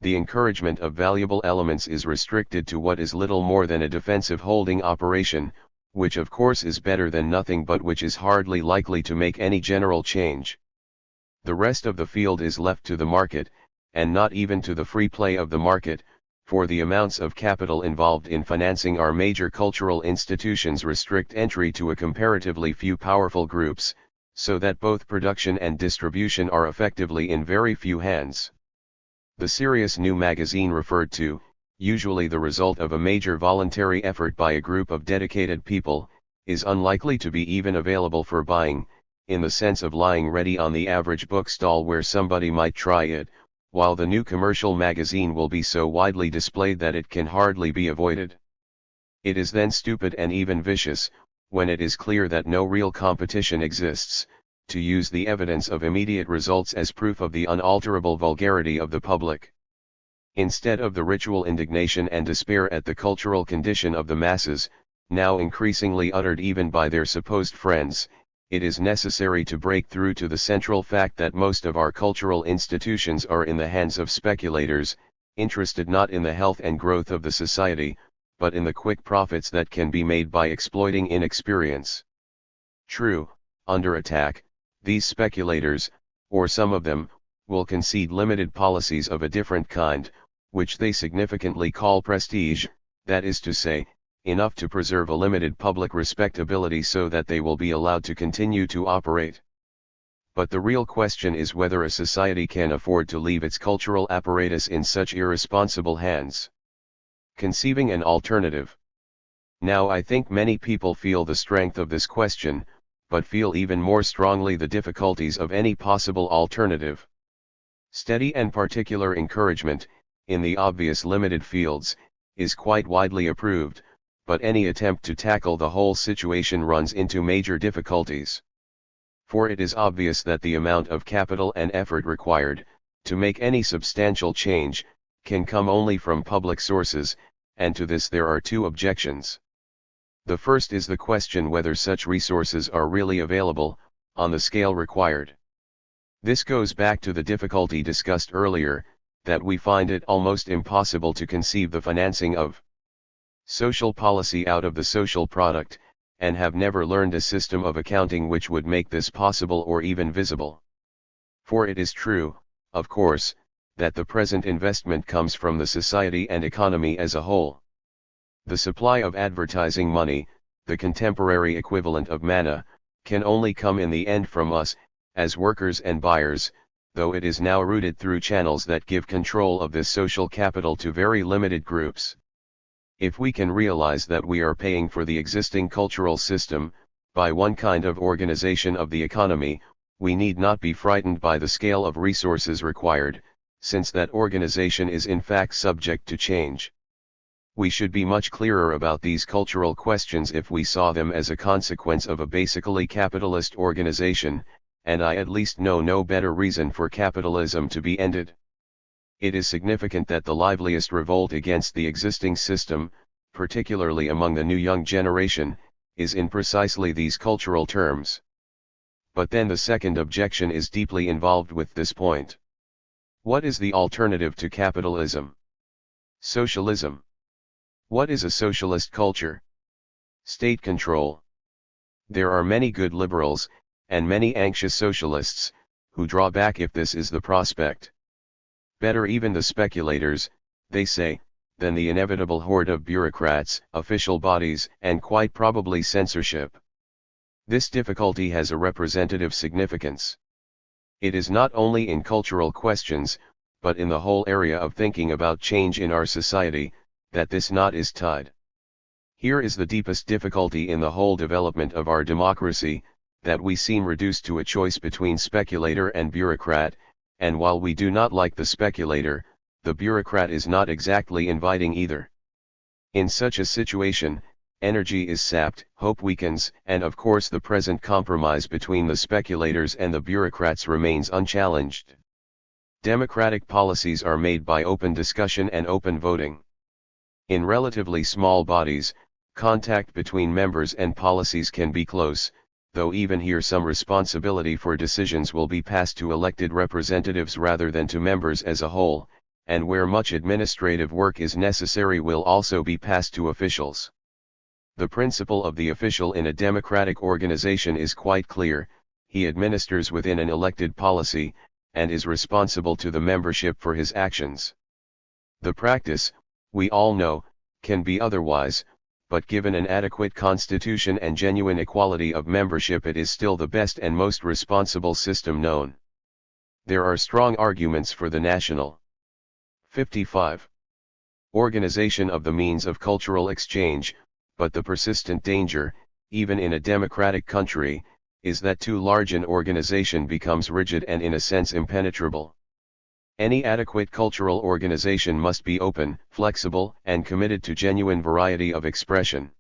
The encouragement of valuable elements is restricted to what is little more than a defensive holding operation, which of course is better than nothing but which is hardly likely to make any general change. The rest of the field is left to the market, and not even to the free play of the market, for the amounts of capital involved in financing our major cultural institutions restrict entry to a comparatively few powerful groups, so that both production and distribution are effectively in very few hands. The serious new magazine referred to, usually the result of a major voluntary effort by a group of dedicated people, is unlikely to be even available for buying, in the sense of lying ready on the average bookstall where somebody might try it, while the new commercial magazine will be so widely displayed that it can hardly be avoided. It is then stupid and even vicious, when it is clear that no real competition exists, to use the evidence of immediate results as proof of the unalterable vulgarity of the public. Instead of the ritual indignation and despair at the cultural condition of the masses, now increasingly uttered even by their supposed friends, it is necessary to break through to the central fact that most of our cultural institutions are in the hands of speculators, interested not in the health and growth of the society, but in the quick profits that can be made by exploiting inexperience. True, under attack, these speculators, or some of them, will concede limited policies of a different kind, which they significantly call prestige, that is to say, enough to preserve a limited public respectability so that they will be allowed to continue to operate. But the real question is whether a society can afford to leave its cultural apparatus in such irresponsible hands. Conceiving an alternative. Now I think many people feel the strength of this question, but feel even more strongly the difficulties of any possible alternative. Steady and particular encouragement, in the obvious limited fields, is quite widely approved, but any attempt to tackle the whole situation runs into major difficulties. For it is obvious that the amount of capital and effort required, to make any substantial change, can come only from public sources, and to this there are two objections. The first is the question whether such resources are really available, on the scale required. This goes back to the difficulty discussed earlier, that we find it almost impossible to conceive the financing of social policy out of the social product, and have never learned a system of accounting which would make this possible or even visible. For it is true, of course, that the present investment comes from the society and economy as a whole. The supply of advertising money, the contemporary equivalent of manna, can only come in the end from us, as workers and buyers, though it is now routed through channels that give control of this social capital to very limited groups. If we can realize that we are paying for the existing cultural system, by one kind of organization of the economy, we need not be frightened by the scale of resources required, since that organization is in fact subject to change. We should be much clearer about these cultural questions if we saw them as a consequence of a basically capitalist organization, and I at least know no better reason for capitalism to be ended. It is significant that the liveliest revolt against the existing system, particularly among the new young generation, is in precisely these cultural terms. But then the second objection is deeply involved with this point. What is the alternative to capitalism? Socialism. What is a socialist culture? State control. There are many good liberals, and many anxious socialists, who draw back if this is the prospect. Better even the speculators, they say, than the inevitable horde of bureaucrats, official bodies, and quite probably censorship. This difficulty has a representative significance. It is not only in cultural questions, but in the whole area of thinking about change in our society, that this knot is tied. Here is the deepest difficulty in the whole development of our democracy, that we seem reduced to a choice between speculator and bureaucrat, and while we do not like the speculator, the bureaucrat is not exactly inviting either. In such a situation, energy is sapped, hope weakens, and of course the present compromise between the speculators and the bureaucrats remains unchallenged. Democratic policies are made by open discussion and open voting. In relatively small bodies, contact between members and policies can be close, though even here some responsibility for decisions will be passed to elected representatives rather than to members as a whole, and where much administrative work is necessary will also be passed to officials. The principle of the official in a democratic organization is quite clear: he administers within an elected policy, and is responsible to the membership for his actions. The practice, we all know, can be otherwise, but given an adequate constitution and genuine equality of membership, it is still the best and most responsible system known. There are strong arguments for the national 55 organization of the means of cultural exchange, but the persistent danger, even in a democratic country, is that too large an organization becomes rigid and in a sense impenetrable. Any adequate cultural organization must be open, flexible, and committed to genuine variety of expression.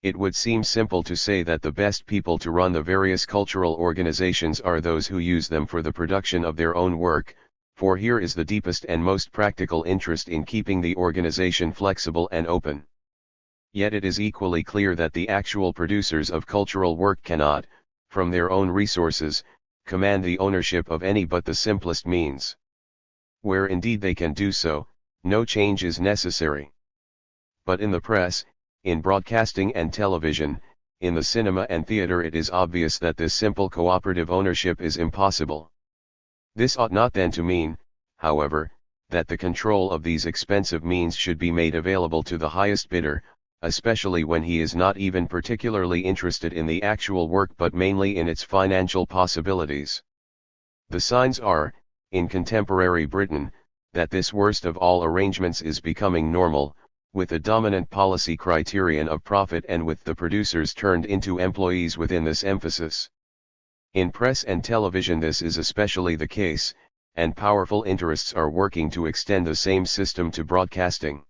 It would seem simple to say that the best people to run the various cultural organizations are those who use them for the production of their own work, for here is the deepest and most practical interest in keeping the organization flexible and open. Yet it is equally clear that the actual producers of cultural work cannot, from their own resources, command the ownership of any but the simplest means. Where indeed they can do so, no change is necessary. But in the press, in broadcasting and television, in the cinema and theater, it is obvious that this simple cooperative ownership is impossible. This ought not then to mean, however, that the control of these expensive means should be made available to the highest bidder, especially when he is not even particularly interested in the actual work but mainly in its financial possibilities. The signs are, in contemporary Britain, that this worst of all arrangements is becoming normal, with a dominant policy criterion of profit and with the producers turned into employees within this emphasis. In press and television this is especially the case, and powerful interests are working to extend the same system to broadcasting.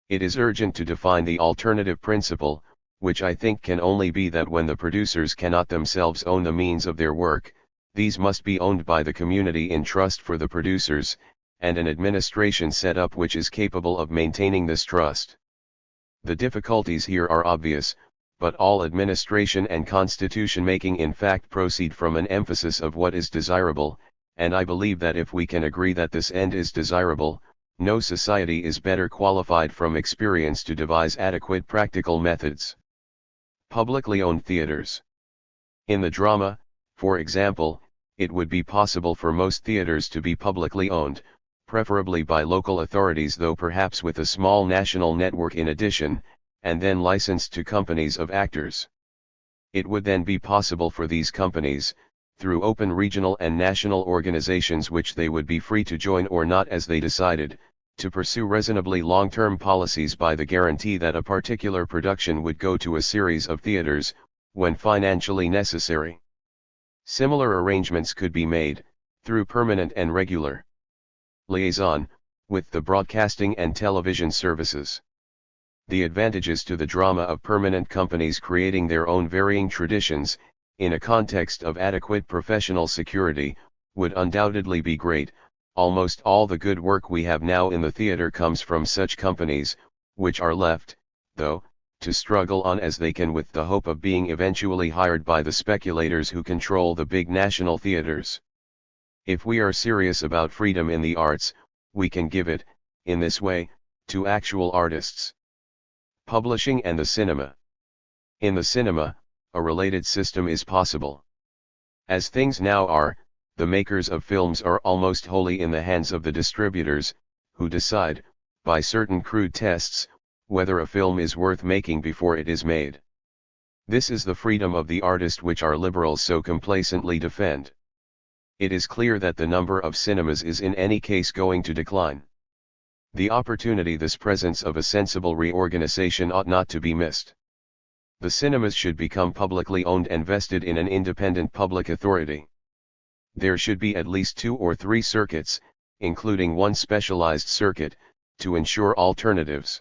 It is urgent to define the alternative principle, which I think can only be that when the producers cannot themselves own the means of their work, these must be owned by the community in trust for the producers, and an administration set up which is capable of maintaining this trust. The difficulties here are obvious, but all administration and constitution making in fact proceed from an emphasis of what is desirable, and I believe that if we can agree that this end is desirable, no society is better qualified from experience to devise adequate practical methods. Publicly owned theaters. In the drama, for example, it would be possible for most theaters to be publicly owned, preferably by local authorities, though perhaps with a small national network in addition, and then licensed to companies of actors. It would then be possible for these companies, through open regional and national organizations which they would be free to join or not as they decided, to pursue reasonably long-term policies by the guarantee that a particular production would go to a series of theaters, when financially necessary. Similar arrangements could be made, through permanent and regular liaison, with the broadcasting and television services. The advantages to the drama of permanent companies creating their own varying traditions, in a context of adequate professional security, would undoubtedly be great. Almost all the good work we have now in the theater comes from such companies, which are left, though, to struggle on as they can with the hope of being eventually hired by the speculators who control the big national theaters. If we are serious about freedom in the arts, we can give it, in this way, to actual artists. Publishing and the cinema. In the cinema, a related system is possible. As things now are, the makers of films are almost wholly in the hands of the distributors, who decide, by certain crude tests, whether a film is worth making before it is made. This is the freedom of the artist which our liberals so complacently defend. It is clear that the number of cinemas is in any case going to decline. The opportunity this presents of a sensible reorganization ought not to be missed. The cinemas should become publicly owned and vested in an independent public authority. There should be at least 2 or 3 circuits, including one specialized circuit, to ensure alternatives.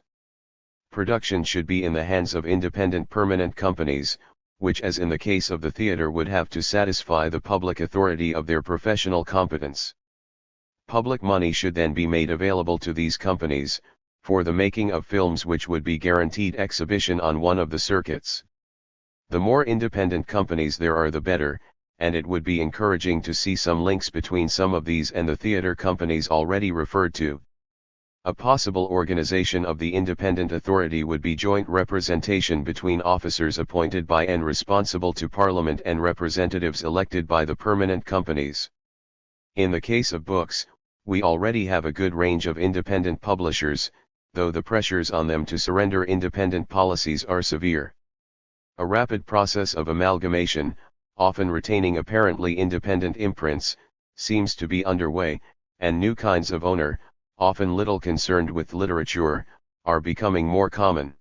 Production should be in the hands of independent permanent companies, which as in the case of the theater would have to satisfy the public authority of their professional competence. Public money should then be made available to these companies, for the making of films which would be guaranteed exhibition on one of the circuits. The more independent companies there are the better, and it would be encouraging to see some links between some of these and the theater companies already referred to. A possible organization of the independent authority would be joint representation between officers appointed by and responsible to Parliament and representatives elected by the permanent companies. In the case of books, we already have a good range of independent publishers, though the pressures on them to surrender independent policies are severe. A rapid process of amalgamation, often retaining apparently independent imprints, seems to be underway, and new kinds of owner, often little concerned with literature, are becoming more common.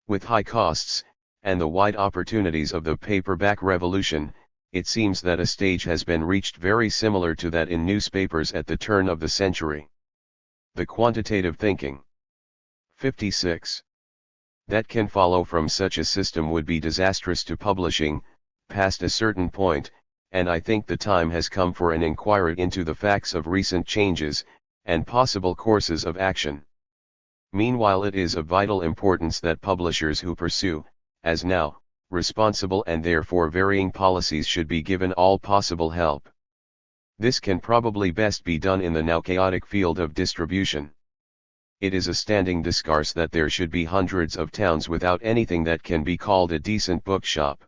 With high costs, and the wide opportunities of the paperback revolution, it seems that a stage has been reached very similar to that in newspapers at the turn of the century. The quantitative thinking. 56. That can follow from such a system would be disastrous to publishing, past a certain point, and I think the time has come for an inquiry into the facts of recent changes, and possible courses of action. Meanwhile it is of vital importance that publishers who pursue, as now, responsible and therefore varying policies should be given all possible help. This can probably best be done in the now chaotic field of distribution. It is a standing discourse that there should be hundreds of towns without anything that can be called a decent bookshop.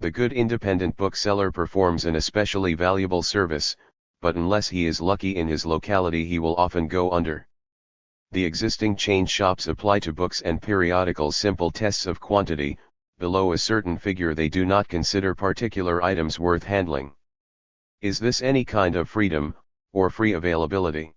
The good independent bookseller performs an especially valuable service, but unless he is lucky in his locality he will often go under. The existing chain shops apply to books and periodicals simple tests of quantity. Below a certain figure they do not consider particular items worth handling. Is this any kind of freedom, or free availability?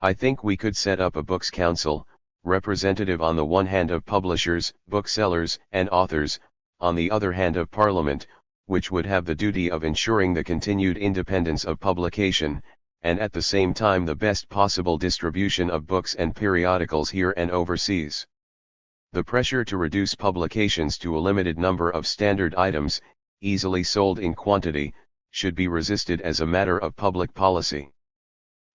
I think we could set up a books council, representative on the one hand of publishers, booksellers, and authors, on the other hand of Parliament, which would have the duty of ensuring the continued independence of publication, and at the same time the best possible distribution of books and periodicals here and overseas. The pressure to reduce publications to a limited number of standard items, easily sold in quantity, should be resisted as a matter of public policy.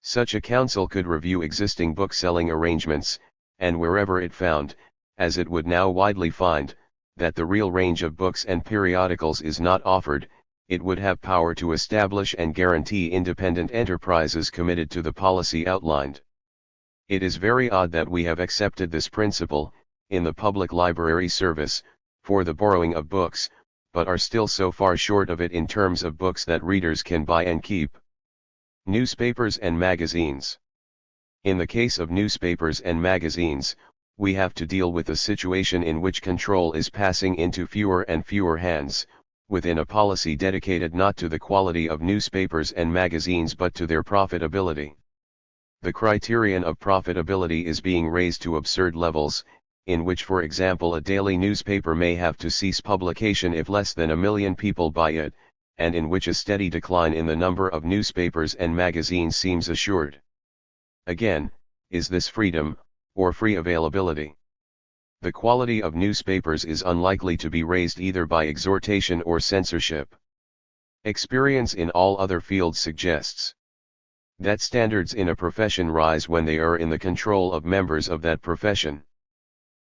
Such a council could review existing bookselling arrangements, and wherever it found, as it would now widely find, that the real range of books and periodicals is not offered, it would have power to establish and guarantee independent enterprises committed to the policy outlined. It is very odd that we have accepted this principle, in the public library service, for the borrowing of books, but are still so far short of it in terms of books that readers can buy and keep. Newspapers and magazines. In the case of newspapers and magazines, we have to deal with a situation in which control is passing into fewer and fewer hands, within a policy dedicated not to the quality of newspapers and magazines but to their profitability. The criterion of profitability is being raised to absurd levels, in which for example a daily newspaper may have to cease publication if less than 1 million people buy it, and in which a steady decline in the number of newspapers and magazines seems assured. Again, is this freedom, or free availability? The quality of newspapers is unlikely to be raised either by exhortation or censorship. Experience in all other fields suggests that standards in a profession rise when they are in the control of members of that profession.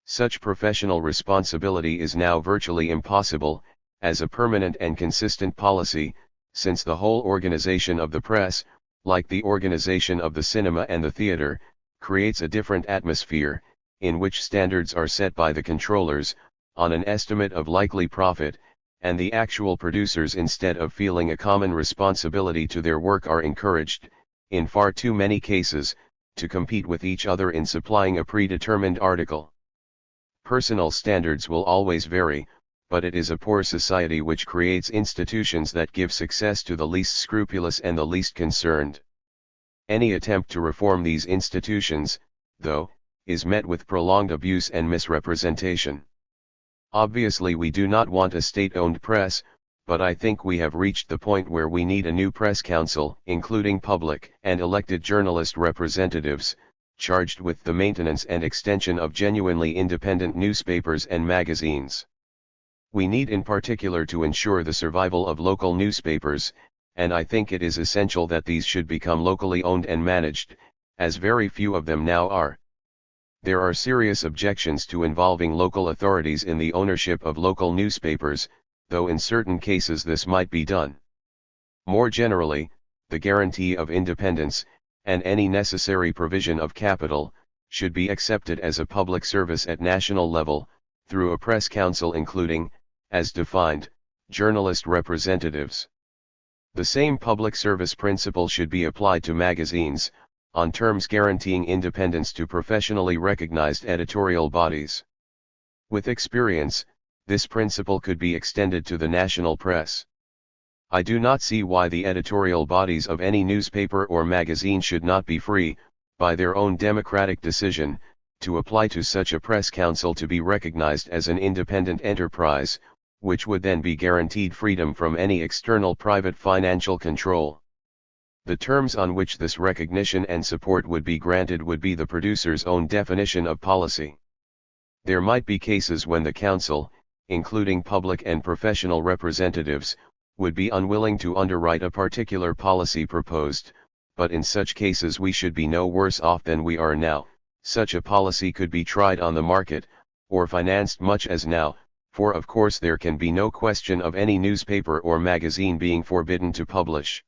Such professional responsibility is now virtually impossible, as a permanent and consistent policy, since the whole organization of the press, like the organization of the cinema and the theater, creates a different atmosphere, in which standards are set by the controllers, on an estimate of likely profit, and the actual producers instead of feeling a common responsibility to their work are encouraged, in far too many cases, to compete with each other in supplying a predetermined article. Personal standards will always vary, but it is a poor society which creates institutions that give success to the least scrupulous and the least concerned. Any attempt to reform these institutions, though, is met with prolonged abuse and misrepresentation. Obviously we do not want a state-owned press, but I think we have reached the point where we need a new press council, including public and elected journalist representatives, charged with the maintenance and extension of genuinely independent newspapers and magazines. We need in particular to ensure the survival of local newspapers, and I think it is essential that these should become locally owned and managed, as very few of them now are. There are serious objections to involving local authorities in the ownership of local newspapers, though in certain cases this might be done. More generally, the guarantee of independence, and any necessary provision of capital, should be accepted as a public service at national level, through a press council including, as defined, journalist representatives. The same public service principle should be applied to magazines, on terms guaranteeing independence to professionally recognized editorial bodies. With experience, this principle could be extended to the national press. I do not see why the editorial bodies of any newspaper or magazine should not be free, by their own democratic decision, to apply to such a press council to be recognized as an independent enterprise, which would then be guaranteed freedom from any external private financial control. The terms on which this recognition and support would be granted would be the producer's own definition of policy. There might be cases when the council, including public and professional representatives, would be unwilling to underwrite a particular policy proposed, but in such cases we should be no worse off than we are now. Such a policy could be tried on the market, or financed much as now, for of course there can be no question of any newspaper or magazine being forbidden to publish.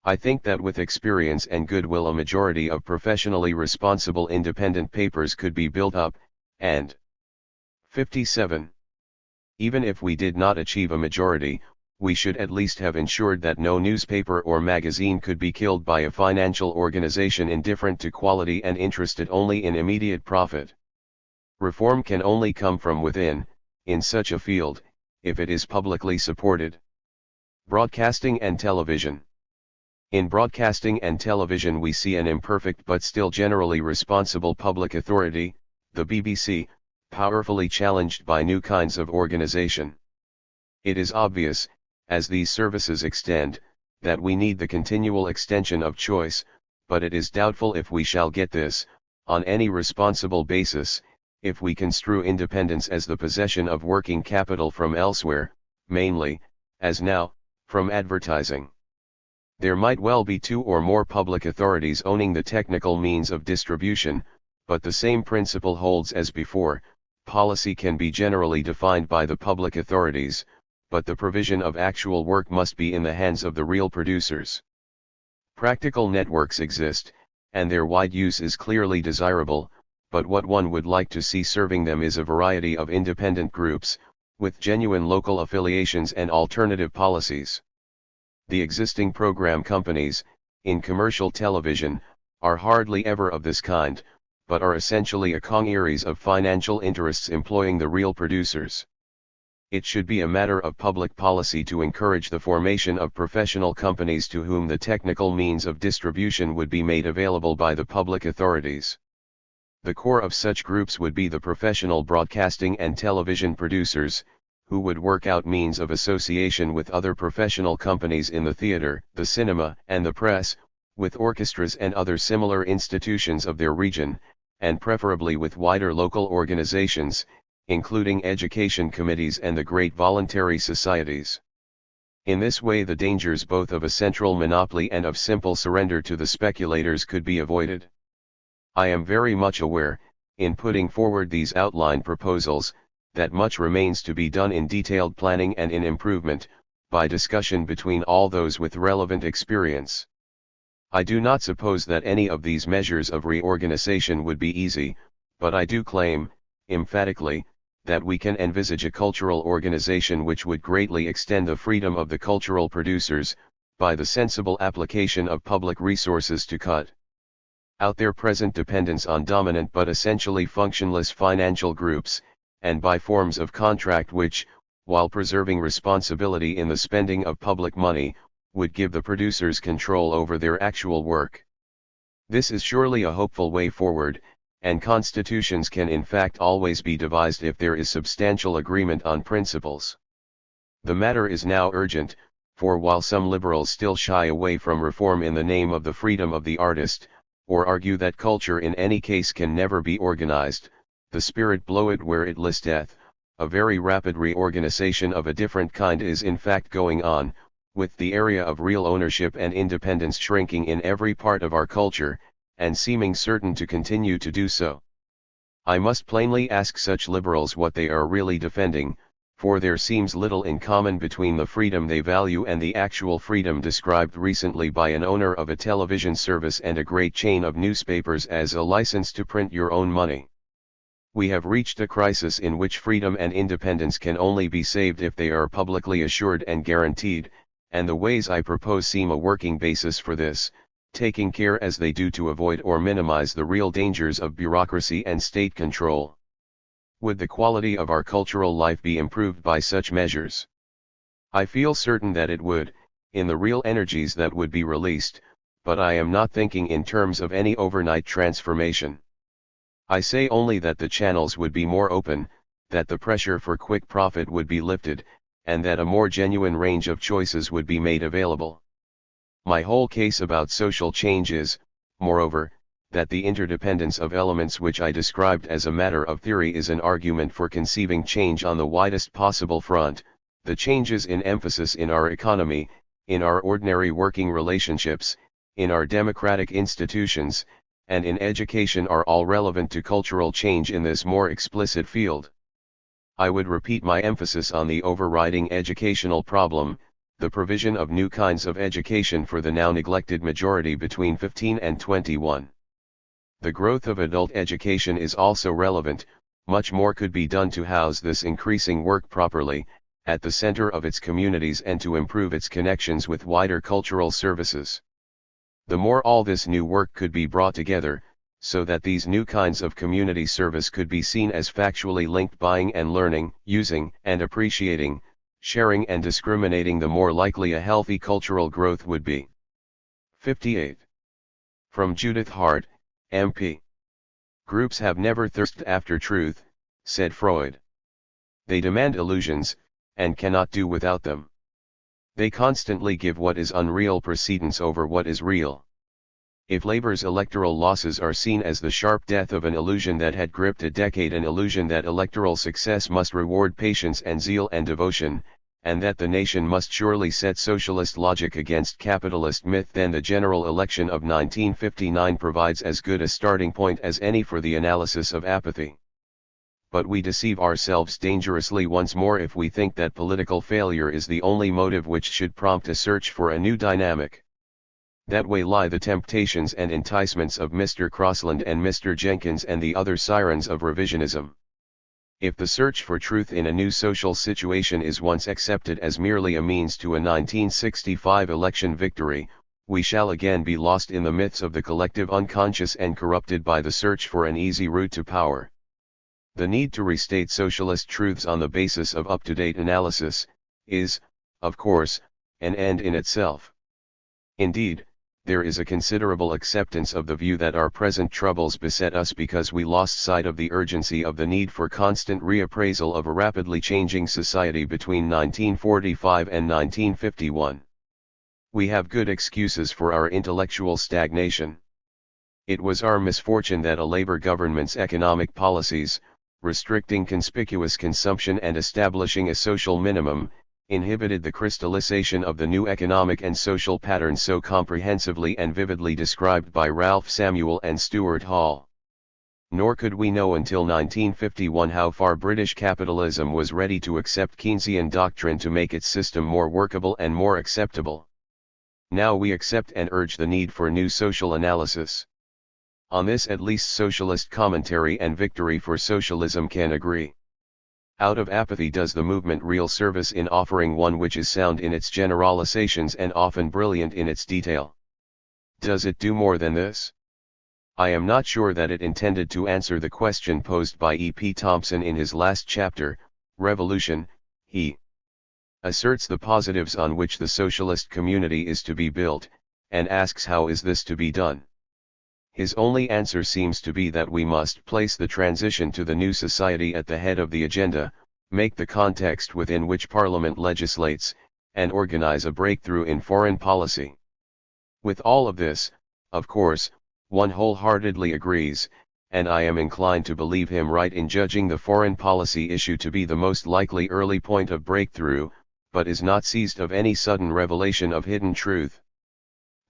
I think that with experience and goodwill a majority of professionally responsible independent papers could be built up, and 57. Even if we did not achieve a majority, we should at least have ensured that no newspaper or magazine could be killed by a financial organization indifferent to quality and interested only in immediate profit. Reform can only come from within, in such a field, if it is publicly supported. Broadcasting and television. In broadcasting and television we see an imperfect but still generally responsible public authority, the BBC, powerfully challenged by new kinds of organization. It is obvious, as these services extend, that we need the continual extension of choice, but it is doubtful if we shall get this, on any responsible basis, if we construe independence as the possession of working capital from elsewhere, mainly, as now, from advertising. There might well be two or more public authorities owning the technical means of distribution, but the same principle holds as before. Policy can be generally defined by the public authorities, but the provision of actual work must be in the hands of the real producers. Practical networks exist, and their wide use is clearly desirable, but what one would like to see serving them is a variety of independent groups, with genuine local affiliations and alternative policies. The existing program companies, in commercial television, are hardly ever of this kind, but are essentially a congeries of financial interests employing the real producers. It should be a matter of public policy to encourage the formation of professional companies to whom the technical means of distribution would be made available by the public authorities. The core of such groups would be the professional broadcasting and television producers, who would work out means of association with other professional companies in the theater, the cinema, and the press, with orchestras and other similar institutions of their region, and preferably with wider local organizations, including education committees and the great voluntary societies. In this way the dangers both of a central monopoly and of simple surrender to the speculators could be avoided. I am very much aware, in putting forward these outline proposals, that much remains to be done in detailed planning and in improvement, by discussion between all those with relevant experience. I do not suppose that any of these measures of reorganization would be easy, but I do claim, emphatically, that we can envisage a cultural organization which would greatly extend the freedom of the cultural producers, by the sensible application of public resources to cut out their present dependence on dominant but essentially functionless financial groups, and by forms of contract which, while preserving responsibility in the spending of public money, would give the producers control over their actual work. This is surely a hopeful way forward, and constitutions can in fact always be devised if there is substantial agreement on principles. The matter is now urgent, for while some liberals still shy away from reform in the name of the freedom of the artist, or argue that culture in any case can never be organized, the spirit bloweth where it listeth, a very rapid reorganization of a different kind is in fact going on, with the area of real ownership and independence shrinking in every part of our culture, and seeming certain to continue to do so. I must plainly ask such liberals what they are really defending, for there seems little in common between the freedom they value and the actual freedom described recently by an owner of a television service and a great chain of newspapers as a license to print your own money. We have reached a crisis in which freedom and independence can only be saved if they are publicly assured and guaranteed, and the ways I propose seem a working basis for this, taking care as they do to avoid or minimize the real dangers of bureaucracy and state control. Would the quality of our cultural life be improved by such measures? I feel certain that it would, in the real energies that would be released, but I am not thinking in terms of any overnight transformation. I say only that the channels would be more open, that the pressure for quick profit would be lifted, and that a more genuine range of choices would be made available. My whole case about social change is, moreover, that the interdependence of elements which I described as a matter of theory is an argument for conceiving change on the widest possible front. The changes in emphasis in our economy, in our ordinary working relationships, in our democratic institutions, and in education are all relevant to cultural change in this more explicit field. I would repeat my emphasis on the overriding educational problem, the provision of new kinds of education for the now neglected majority between 15 and 21. The growth of adult education is also relevant. Much more could be done to house this increasing work properly, at the center of its communities, and to improve its connections with wider cultural services. The more all this new work could be brought together, so that these new kinds of community service could be seen as factually linked, buying and learning, using and appreciating, sharing and discriminating, the more likely a healthy cultural growth would be. 58. From Judith Hart, MP. Groups have never thirsted after truth, said Freud. They demand illusions, and cannot do without them. They constantly give what is unreal precedence over what is real. If Labour's electoral losses are seen as the sharp death of an illusion that had gripped a decade, an illusion that electoral success must reward patience and zeal and devotion, and that the nation must surely set socialist logic against capitalist myth, then the general election of 1959 provides as good a starting point as any for the analysis of apathy. But we deceive ourselves dangerously once more if we think that political failure is the only motive which should prompt a search for a new dynamic. That way lie the temptations and enticements of Mr. Crossland and Mr. Jenkins and the other sirens of revisionism. If the search for truth in a new social situation is once accepted as merely a means to a 1965 election victory, we shall again be lost in the myths of the collective unconscious and corrupted by the search for an easy route to power. The need to restate socialist truths on the basis of up-to-date analysis is, of course, an end in itself. Indeed, there is a considerable acceptance of the view that our present troubles beset us because we lost sight of the urgency of the need for constant reappraisal of a rapidly changing society between 1945 and 1951. We have good excuses for our intellectual stagnation. It was our misfortune that a Labour government's economic policies, restricting conspicuous consumption and establishing a social minimum, inhibited the crystallization of the new economic and social patterns so comprehensively and vividly described by Ralph Samuel and Stuart Hall. Nor could we know until 1951 how far British capitalism was ready to accept Keynesian doctrine to make its system more workable and more acceptable. Now we accept and urge the need for new social analysis. On this at least socialist commentary and Victory for Socialism can agree. Out of apathy does the movement real service in offering one which is sound in its generalizations and often brilliant in its detail. Does it do more than this? I am not sure that it intended to answer the question posed by E.P. Thompson in his last chapter, Revolution. He asserts the positives on which the socialist community is to be built, and asks how is this to be done. His only answer seems to be that we must place the transition to the new society at the head of the agenda, make the context within which Parliament legislates, and organize a breakthrough in foreign policy. With all of this, of course, one wholeheartedly agrees, and I am inclined to believe him right in judging the foreign policy issue to be the most likely early point of breakthrough, but is not seized of any sudden revelation of hidden truth.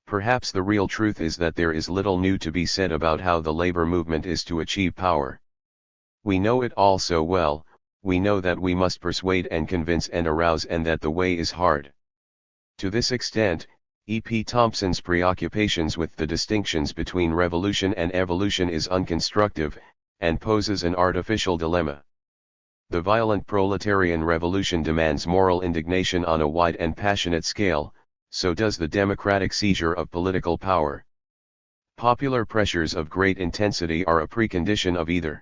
Perhaps the real truth is that there is little new to be said about how the labor movement is to achieve power. We know it all so well. We know that we must persuade and convince and arouse, and that the way is hard. To this extent, E.P. Thompson's preoccupations with the distinctions between revolution and evolution is unconstructive, and poses an artificial dilemma. The violent proletarian revolution demands moral indignation on a wide and passionate scale, so does the democratic seizure of political power. Popular pressures of great intensity are a precondition of either.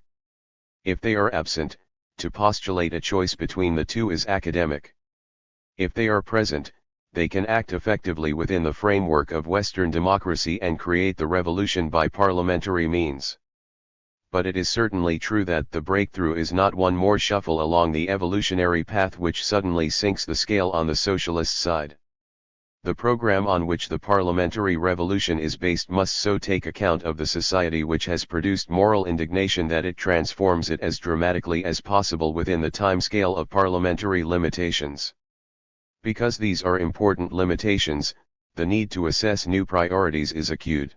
If they are absent, to postulate a choice between the two is academic. If they are present, they can act effectively within the framework of Western democracy and create the revolution by parliamentary means. But it is certainly true that the breakthrough is not one more shuffle along the evolutionary path which suddenly sinks the scale on the socialist side. The program on which the parliamentary revolution is based must so take account of the society which has produced moral indignation that it transforms it as dramatically as possible within the timescale of parliamentary limitations. Because these are important limitations, the need to assess new priorities is acute.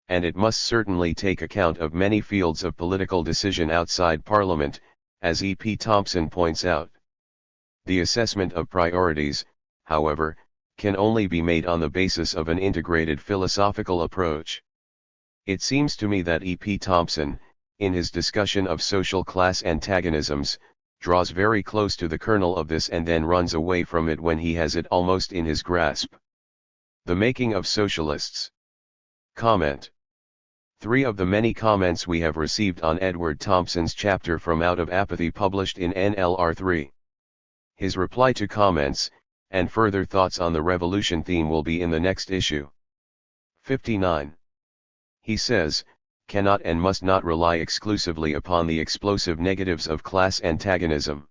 And it must certainly take account of many fields of political decision outside Parliament, as E.P. Thompson points out. The assessment of priorities, however, can only be made on the basis of an integrated philosophical approach. It seems to me that E.P. Thompson, in his discussion of social class antagonisms, draws very close to the kernel of this and then runs away from it when he has it almost in his grasp. The making of socialists. Comment. 3 of the many comments we have received on Edward Thompson's chapter from Out of Apathy published in NLR 3. His reply to comments, and further thoughts on the revolution theme will be in the next issue. 59. He says, cannot and must not rely exclusively upon the explosive negatives of class antagonism.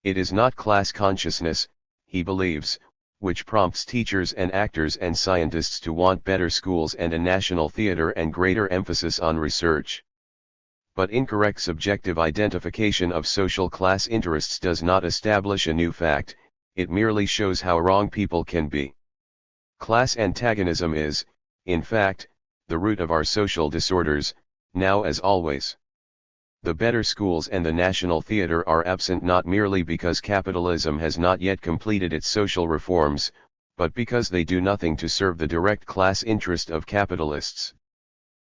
It is not class consciousness, he believes, which prompts teachers and actors and scientists to want better schools and a national theater and greater emphasis on research. But incorrect subjective identification of social class interests does not establish a new fact, it merely shows how wrong people can be. Class antagonism is, in fact, the root of our social disorders, now as always. The better schools and the national theater are absent not merely because capitalism has not yet completed its social reforms, but because they do nothing to serve the direct class interest of capitalists.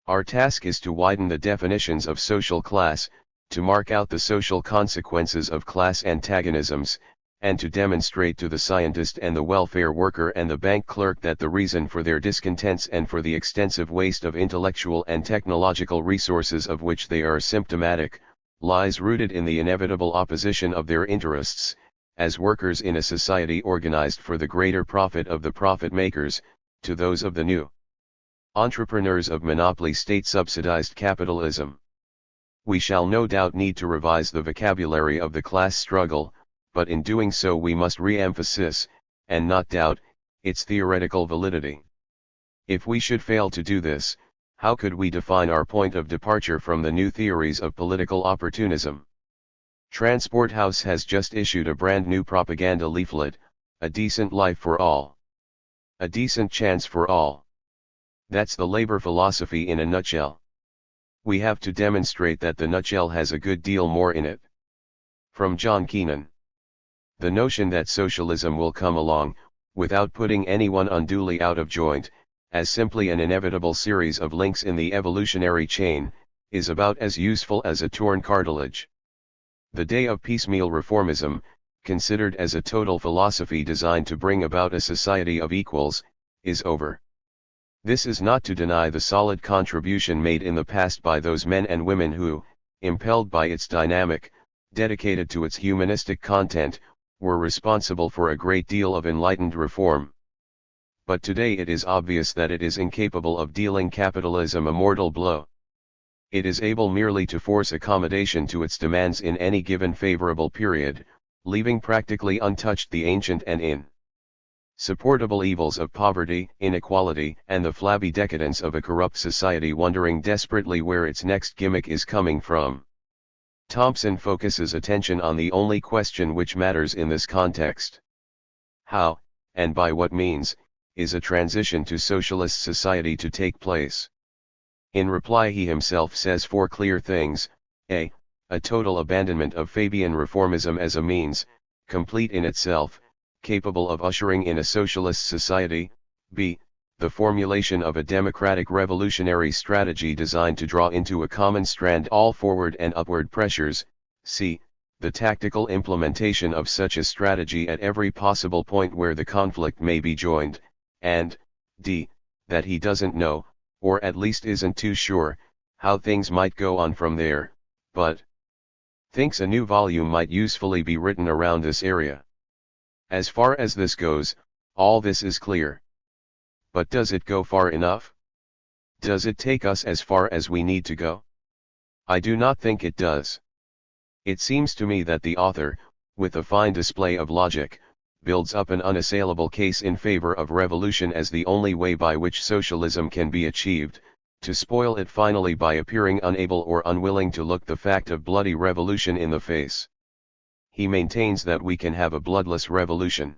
Our task is to widen the definitions of social class, to mark out the social consequences of class antagonisms, and to demonstrate to the scientist and the welfare worker and the bank clerk that the reason for their discontents and for the extensive waste of intellectual and technological resources of which they are symptomatic, lies rooted in the inevitable opposition of their interests, as workers in a society organized for the greater profit of the profit makers, to those of the new entrepreneurs of monopoly state-subsidized capitalism. We shall no doubt need to revise the vocabulary of the class struggle, but in doing so we must re-emphasize, and not doubt, its theoretical validity. If we should fail to do this, how could we define our point of departure from the new theories of political opportunism? Transport House has just issued a brand new propaganda leaflet, A Decent Life for All. A decent chance for all. That's the labor philosophy in a nutshell. We have to demonstrate that the nutshell has a good deal more in it. From John Keenan. The notion that socialism will come along, without putting anyone unduly out of joint, as simply an inevitable series of links in the evolutionary chain, is about as useful as a torn cartilage. The day of piecemeal reformism, considered as a total philosophy designed to bring about a society of equals, is over. This is not to deny the solid contribution made in the past by those men and women who, impelled by its dynamic, dedicated to its humanistic content, were responsible for a great deal of enlightened reform. But today it is obvious that it is incapable of dealing capitalism a mortal blow. It is able merely to force accommodation to its demands in any given favorable period, leaving practically untouched the ancient and insupportable evils of poverty, inequality, and the flabby decadence of a corrupt society, wondering desperately where its next gimmick is coming from. Thompson focuses attention on the only question which matters in this context. How, and by what means, is a transition to socialist society to take place? In reply he himself says 4 clear things: a total abandonment of Fabian reformism as a means, complete in itself, capable of ushering in a socialist society; b. the formulation of a democratic revolutionary strategy designed to draw into a common strand all forward and upward pressures; c. the tactical implementation of such a strategy at every possible point where the conflict may be joined; and d. that he doesn't know, or at least isn't too sure, how things might go on from there, but thinks a new volume might usefully be written around this area. As far as this goes, all this is clear. But does it go far enough? Does it take us as far as we need to go? I do not think it does. It seems to me that the author, with a fine display of logic, builds up an unassailable case in favor of revolution as the only way by which socialism can be achieved, to spoil it finally by appearing unable or unwilling to look the fact of bloody revolution in the face. He maintains that we can have a bloodless revolution.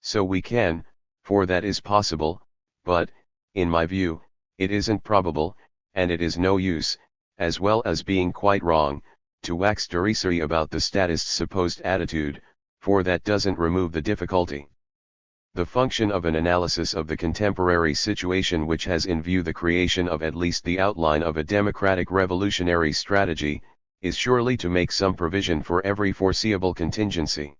So we can, for that is possible, but, in my view, it isn't probable, and it is no use, as well as being quite wrong, to wax derisory about the statist's supposed attitude, for that doesn't remove the difficulty. The function of an analysis of the contemporary situation, which has in view the creation of at least the outline of a democratic revolutionary strategy, is surely to make some provision for every foreseeable contingency.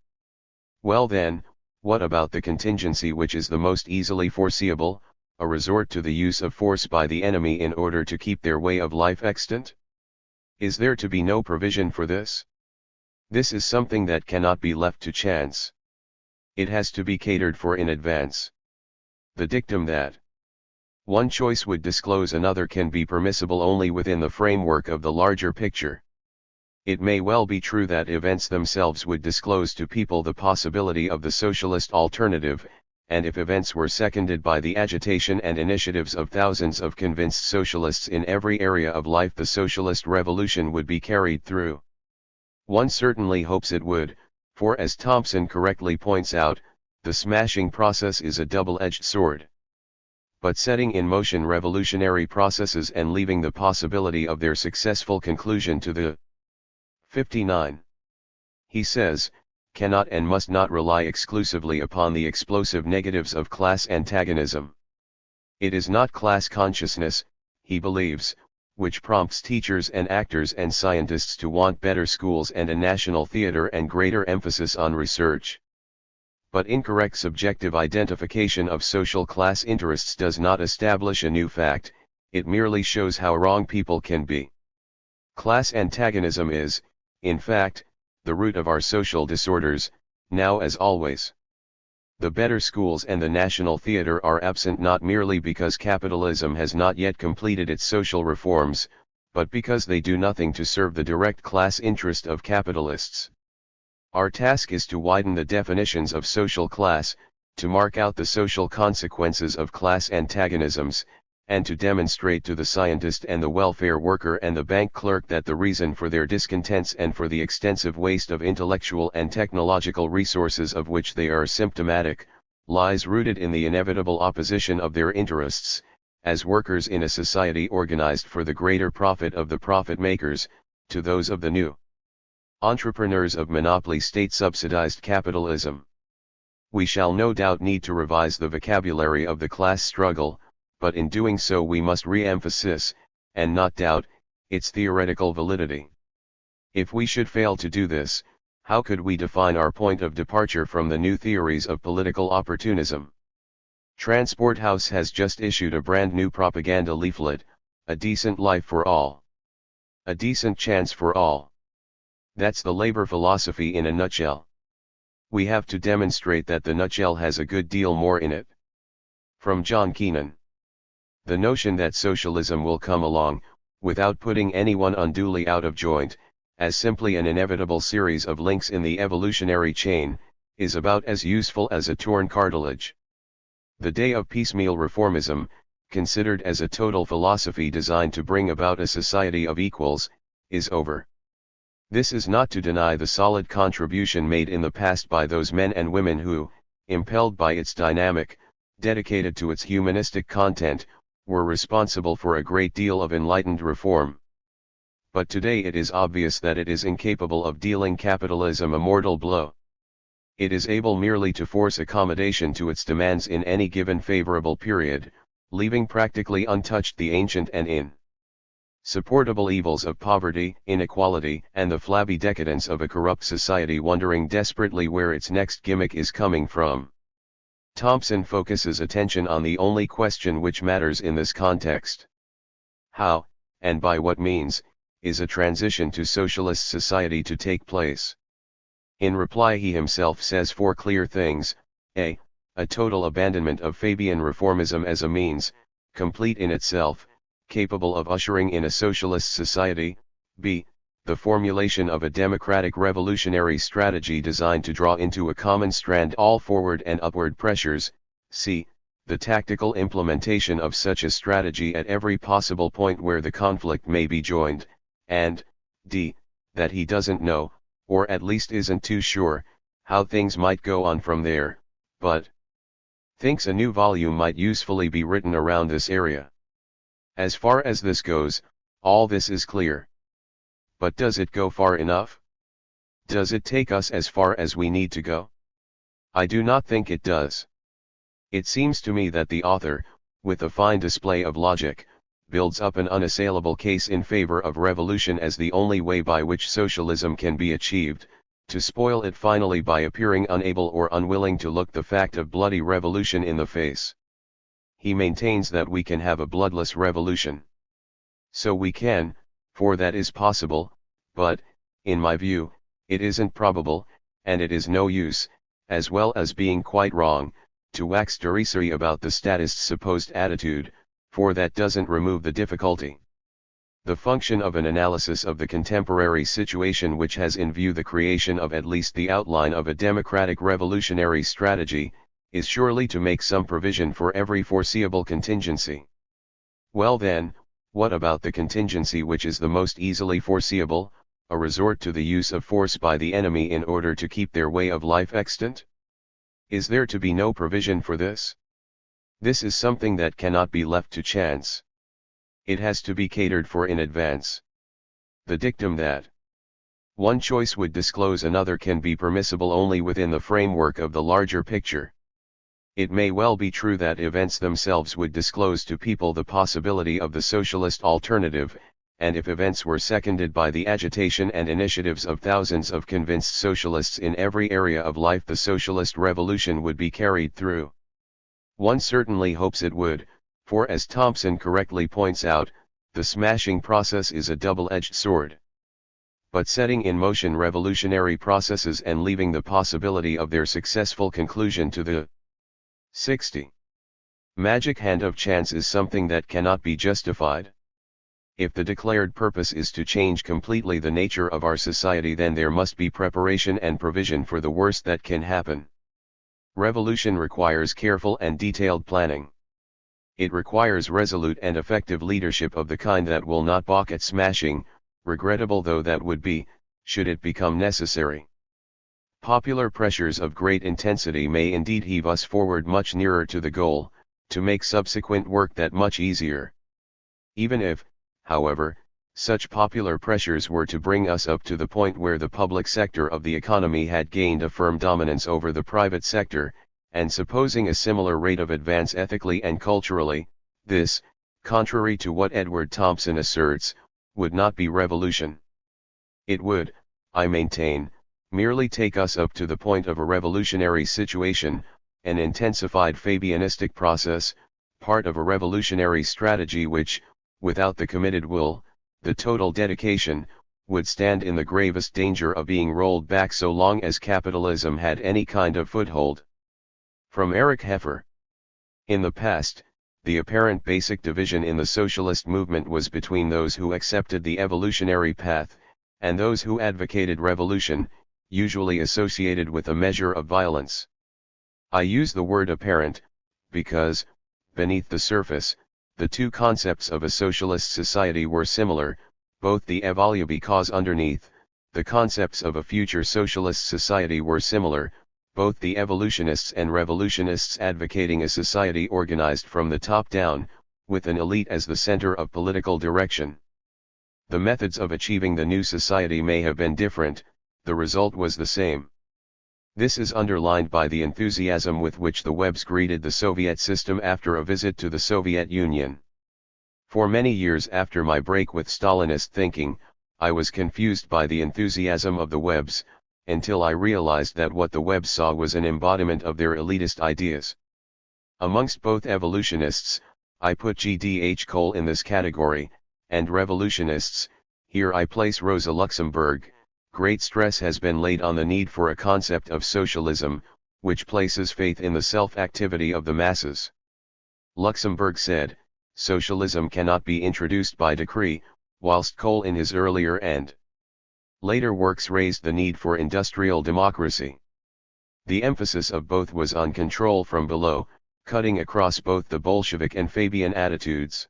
Well then, what about the contingency which is the most easily foreseeable, a resort to the use of force by the enemy in order to keep their way of life extant? Is there to be no provision for this? This is something that cannot be left to chance. It has to be catered for in advance. The dictum that one choice would disclose another can be permissible only within the framework of the larger picture. It may well be true that events themselves would disclose to people the possibility of the socialist alternative, and if events were seconded by the agitation and initiatives of thousands of convinced socialists in every area of life, the socialist revolution would be carried through. One certainly hopes it would, for as Thompson correctly points out, the smashing process is a double-edged sword. But setting in motion revolutionary processes and leaving the possibility of their successful conclusion to the 59. He says, cannot and must not rely exclusively upon the explosive negatives of class antagonism. It is not class consciousness, he believes, which prompts teachers and actors and scientists to want better schools and a national theater and greater emphasis on research. But incorrect subjective identification of social class interests does not establish a new fact, it merely shows how wrong people can be. Class antagonism is, in fact, the root of our social disorders, now as always. The better schools and the national theater are absent not merely because capitalism has not yet completed its social reforms, but because they do nothing to serve the direct class interest of capitalists. Our task is to widen the definitions of social class, to mark out the social consequences of class antagonisms, and to demonstrate to the scientist and the welfare worker and the bank clerk that the reason for their discontents and for the extensive waste of intellectual and technological resources of which they are symptomatic, lies rooted in the inevitable opposition of their interests, as workers in a society organized for the greater profit of the profit makers, to those of the new entrepreneurs of monopoly state-subsidized capitalism. We shall no doubt need to revise the vocabulary of the class struggle, but in doing so we must re-emphasize, and not doubt, its theoretical validity. If we should fail to do this, how could we define our point of departure from the new theories of political opportunism? Transport House has just issued a brand new propaganda leaflet, A Decent Life for All. A decent chance for all. That's the labor philosophy in a nutshell. We have to demonstrate that the nutshell has a good deal more in it. From John Keenan. The notion that socialism will come along, without putting anyone unduly out of joint, as simply an inevitable series of links in the evolutionary chain, is about as useful as a torn cartilage. The day of piecemeal reformism, considered as a total philosophy designed to bring about a society of equals, is over. This is not to deny the solid contribution made in the past by those men and women who, impelled by its dynamic, dedicated to its humanistic content, were responsible for a great deal of enlightened reform. But today it is obvious that it is incapable of dealing capitalism a mortal blow. It is able merely to force accommodation to its demands in any given favorable period, leaving practically untouched the ancient and insupportable evils of poverty, inequality, and the flabby decadence of a corrupt society, wondering desperately where its next gimmick is coming from. Thompson focuses attention on the only question which matters in this context. How, and by what means, is a transition to socialist society to take place? In reply he himself says four clear things: a total abandonment of Fabian reformism as a means, complete in itself, capable of ushering in a socialist society; b. the formulation of a democratic revolutionary strategy designed to draw into a common strand all forward and upward pressures; c. the tactical implementation of such a strategy at every possible point where the conflict may be joined; and d. that he doesn't know, or at least isn't too sure, how things might go on from there, but thinks a new volume might usefully be written around this area. As far as this goes, all this is clear. But does it go far enough? Does it take us as far as we need to go? I do not think it does. It seems to me that the author, with a fine display of logic, builds up an unassailable case in favor of revolution as the only way by which socialism can be achieved, to spoil it finally by appearing unable or unwilling to look the fact of bloody revolution in the face. He maintains that we can have a bloodless revolution. So we can, for that is possible, but, in my view, it isn't probable, and it is no use, as well as being quite wrong, to wax derisory about the statist's supposed attitude, for that doesn't remove the difficulty. The function of an analysis of the contemporary situation, which has in view the creation of at least the outline of a democratic revolutionary strategy, is surely to make some provision for every foreseeable contingency. Well then, what about the contingency which is the most easily foreseeable, a resort to the use of force by the enemy in order to keep their way of life extant? Is there to be no provision for this? This is something that cannot be left to chance. It has to be catered for in advance. The dictum that one choice would disclose another can be permissible only within the framework of the larger picture. It may well be true that events themselves would disclose to people the possibility of the socialist alternative, and if events were seconded by the agitation and initiatives of thousands of convinced socialists in every area of life, the socialist revolution would be carried through. One certainly hopes it would, for as Thompson correctly points out, the smashing process is a double-edged sword. But setting in motion revolutionary processes and leaving the possibility of their successful conclusion to the 60. Magic hand of chance is something that cannot be justified. If the declared purpose is to change completely the nature of our society, then there must be preparation and provision for the worst that can happen. Revolution requires careful and detailed planning. It requires resolute and effective leadership of the kind that will not balk at smashing, regrettable though that would be, should it become necessary. Popular pressures of great intensity may indeed heave us forward much nearer to the goal, to make subsequent work that much easier. Even if, however, such popular pressures were to bring us up to the point where the public sector of the economy had gained a firm dominance over the private sector, and supposing a similar rate of advance ethically and culturally, this, contrary to what Edward Thompson asserts, would not be revolution. It would, I maintain, merely take us up to the point of a revolutionary situation, an intensified Fabianistic process, part of a revolutionary strategy which, without the committed will, the total dedication, would stand in the gravest danger of being rolled back so long as capitalism had any kind of foothold. From Eric Heffer. In the past, the apparent basic division in the socialist movement was between those who accepted the evolutionary path, and those who advocated revolution, usually associated with a measure of violence. I use the word apparent, because, beneath the surface, the two concepts of a socialist society were similar, both the evolue, because underneath, the concepts of a future socialist society were similar, both the evolutionists and revolutionists advocating a society organized from the top down, with an elite as the center of political direction. The methods of achieving the new society may have been different, the result was the same. This is underlined by the enthusiasm with which the Webbs greeted the Soviet system after a visit to the Soviet Union. For many years after my break with Stalinist thinking, I was confused by the enthusiasm of the Webbs, until I realized that what the Webbs saw was an embodiment of their elitist ideas. Amongst both evolutionists, I put G.D.H. Cole in this category, and revolutionists, here I place Rosa Luxemburg. Great stress has been laid on the need for a concept of socialism, which places faith in the self-activity of the masses. Luxemburg said, socialism cannot be introduced by decree, whilst Cole in his earlier and later works raised the need for industrial democracy. The emphasis of both was on control from below, cutting across both the Bolshevik and Fabian attitudes.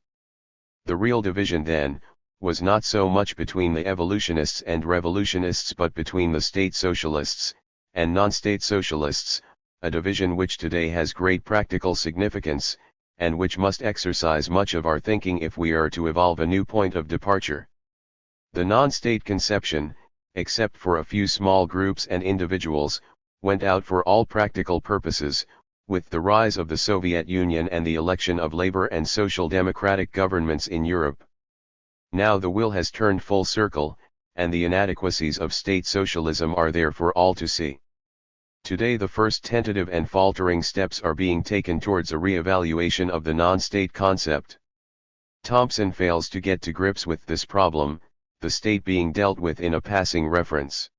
The real division then, was not so much between the evolutionists and revolutionists but between the state socialists, and non-state socialists, a division which today has great practical significance, and which must exercise much of our thinking if we are to evolve a new point of departure. The non-state conception, except for a few small groups and individuals, went out for all practical purposes, With the rise of the Soviet Union and the election of labor and social democratic governments in Europe. Now the wheel has turned full circle, and the inadequacies of state socialism are there for all to see. Today the first tentative and faltering steps are being taken towards a re-evaluation of the non-state concept. Thompson fails to get to grips with this problem, the state being dealt with in a passing reference.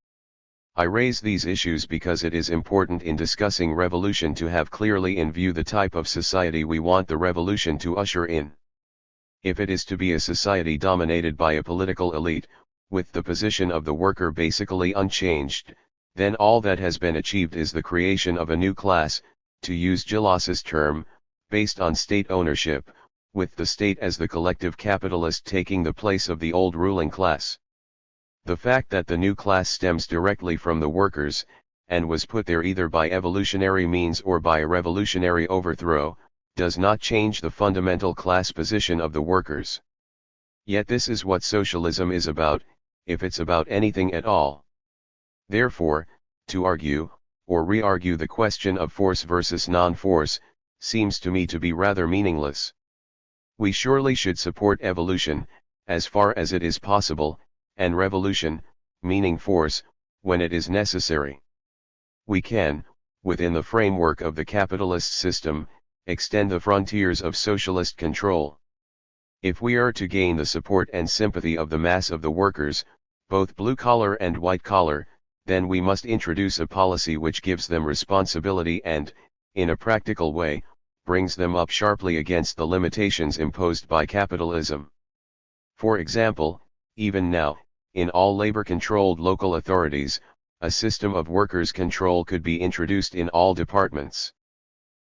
I raise these issues because it is important in discussing revolution to have clearly in view the type of society we want the revolution to usher in. If it is to be a society dominated by a political elite, with the position of the worker basically unchanged, then all that has been achieved is the creation of a new class, to use Gillas's term, based on state ownership, with the state as the collective capitalist taking the place of the old ruling class. The fact that the new class stems directly from the workers, and was put there either by evolutionary means or by a revolutionary overthrow, does not change the fundamental class position of the workers. Yet this is what socialism is about, if it's about anything at all. Therefore, to argue, or re-argue the question of force versus non-force, seems to me to be rather meaningless. We surely should support evolution, as far as it is possible, and revolution, meaning force, when it is necessary. We can, within the framework of the capitalist system, extend the frontiers of socialist control. If we are to gain the support and sympathy of the mass of the workers, both blue-collar and white-collar, then we must introduce a policy which gives them responsibility and, in a practical way, brings them up sharply against the limitations imposed by capitalism. For example, even now, in all labor-controlled local authorities, a system of workers' control could be introduced in all departments.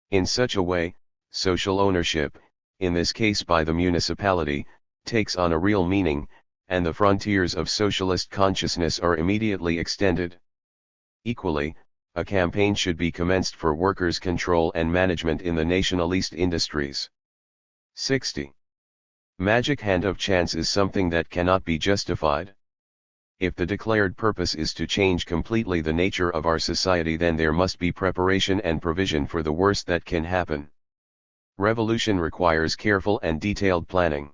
In such a way, social ownership, in this case by the municipality, takes on a real meaning, and the frontiers of socialist consciousness are immediately extended. Equally, a campaign should be commenced for workers' control and management in the nationalist industries. 60. Magic hand of chance is something that cannot be justified. If the declared purpose is to change completely the nature of our society, then there must be preparation and provision for the worst that can happen. Revolution requires careful and detailed planning.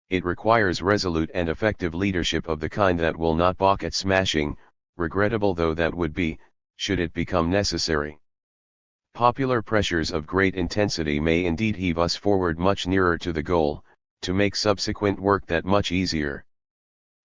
It requires resolute and effective leadership of the kind that will not balk at smashing, regrettable though that would be, should it become necessary. Popular pressures of great intensity may indeed heave us forward much nearer to the goal, to make subsequent work that much easier.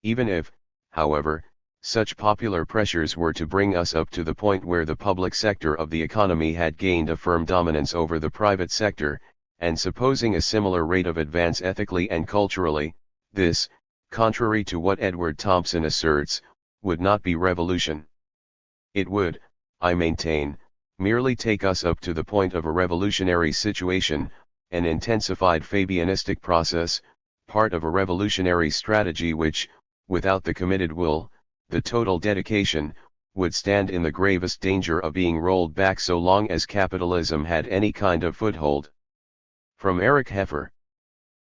Even if, however, such popular pressures were to bring us up to the point where the public sector of the economy had gained a firm dominance over the private sector, and supposing a similar rate of advance ethically and culturally, this, contrary to what Edward Thompson asserts, would not be revolution. It would, I maintain, merely take us up to the point of a revolutionary situation, an intensified Fabianistic process, part of a revolutionary strategy which, without the committed will, the total dedication, would stand in the gravest danger of being rolled back so long as capitalism had any kind of foothold. From Eric Heffer.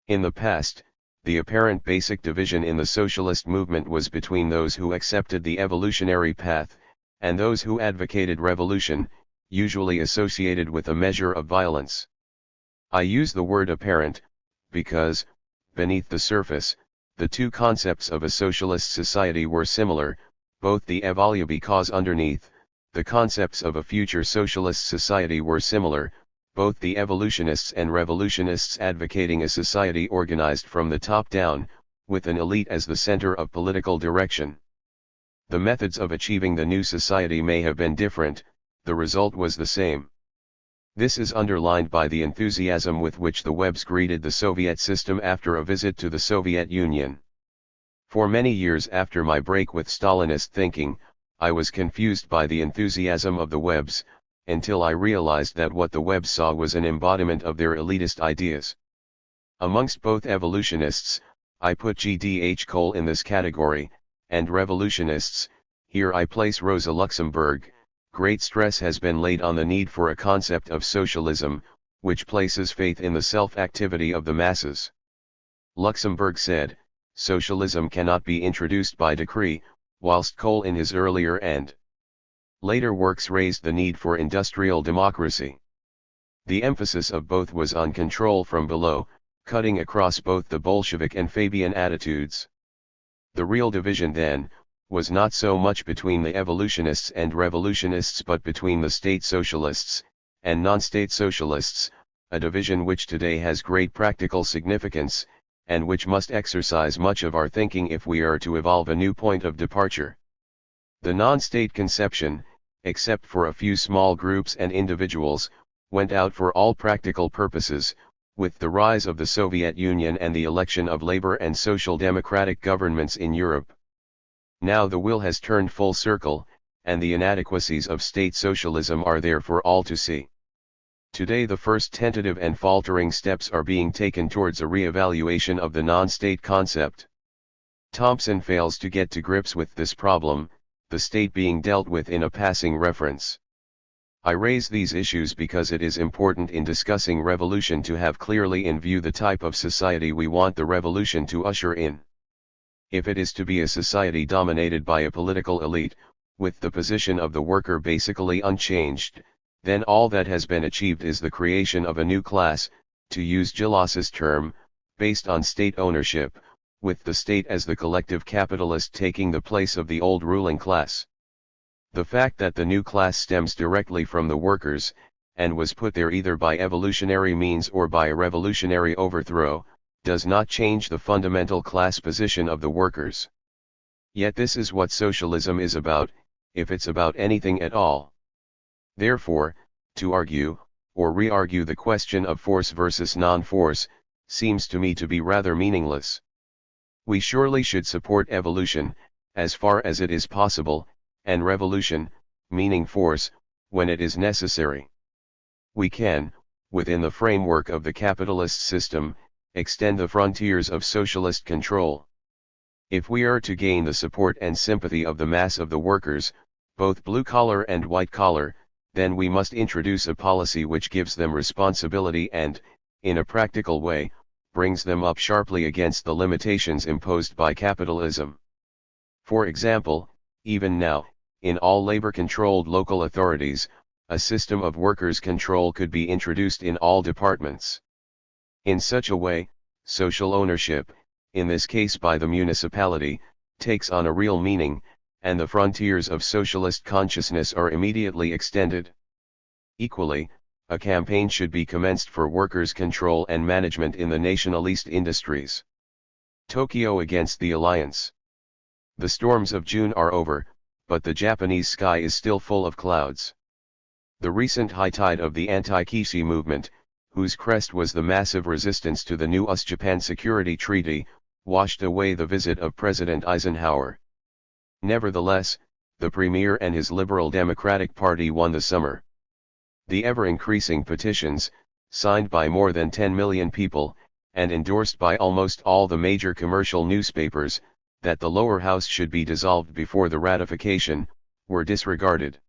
In the past, the apparent basic division in the socialist movement was between those who accepted the evolutionary path, and those who advocated revolution, usually associated with a measure of violence. I use the word apparent, because, beneath the surface, the two concepts of a socialist society were similar, both the evolue because underneath, the concepts of a future socialist society were similar, both the evolutionists and revolutionists advocating a society organized from the top down, with an elite as the center of political direction. The methods of achieving the new society may have been different, the result was the same. This is underlined by the enthusiasm with which the Webbs greeted the Soviet system after a visit to the Soviet Union. For many years after my break with Stalinist thinking, I was confused by the enthusiasm of the Webbs, until I realized that what the Webbs saw was an embodiment of their elitist ideas. Amongst both evolutionists, I put G.D.H. Cole in this category, and revolutionists, here I place Rosa Luxemburg. Great stress has been laid on the need for a concept of socialism, which places faith in the self-activity of the masses. Luxemburg said, socialism cannot be introduced by decree, whilst Cole in his earlier and later works raised the need for industrial democracy. The emphasis of both was on control from below, cutting across both the Bolshevik and Fabian attitudes. The real division then, was not so much between the evolutionists and revolutionists but between the state socialists, and non-state socialists, a division which today has great practical significance, and which must exercise much of our thinking if we are to evolve a new point of departure. The non-state conception, except for a few small groups and individuals, went out for all practical purposes, with the rise of the Soviet Union and the election of labor and social democratic governments in Europe. Now the wheel has turned full circle, and the inadequacies of state socialism are there for all to see. Today the first tentative and faltering steps are being taken towards a re-evaluation of the non-state concept. Thompson fails to get to grips with this problem, the state being dealt with in a passing reference. I raise these issues because it is important in discussing revolution to have clearly in view the type of society we want the revolution to usher in. If it is to be a society dominated by a political elite, with the position of the worker basically unchanged, then all that has been achieved is the creation of a new class, to use Gillas's term, based on state ownership, with the state as the collective capitalist taking the place of the old ruling class. The fact that the new class stems directly from the workers, and was put there either by evolutionary means or by a revolutionary overthrow, does not change the fundamental class position of the workers. Yet this is what socialism is about, if it's about anything at all. Therefore, to argue, or re-argue the question of force versus non-force, seems to me to be rather meaningless. We surely should support evolution, as far as it is possible, and revolution, meaning force, when it is necessary. We can, within the framework of the capitalist system, extend the frontiers of socialist control. If we are to gain the support and sympathy of the mass of the workers, both blue-collar and white-collar, then we must introduce a policy which gives them responsibility and, in a practical way, brings them up sharply against the limitations imposed by capitalism. For example, even now, in all labor-controlled local authorities, a system of workers' control could be introduced in all departments. In such a way, social ownership, in this case by the municipality, takes on a real meaning, and the frontiers of socialist consciousness are immediately extended. Equally, a campaign should be commenced for workers' control and management in the nationalist industries. Tokyo against the alliance. The storms of June are over, but the Japanese sky is still full of clouds. The recent high tide of the anti-Kishi movement, whose crest was the massive resistance to the new US-Japan Security Treaty, washed away the visit of President Eisenhower. Nevertheless, the Premier and his Liberal Democratic Party won the summer. The ever-increasing petitions, signed by more than 10 million people, and endorsed by almost all the major commercial newspapers, that the lower house should be dissolved before the ratification, were disregarded.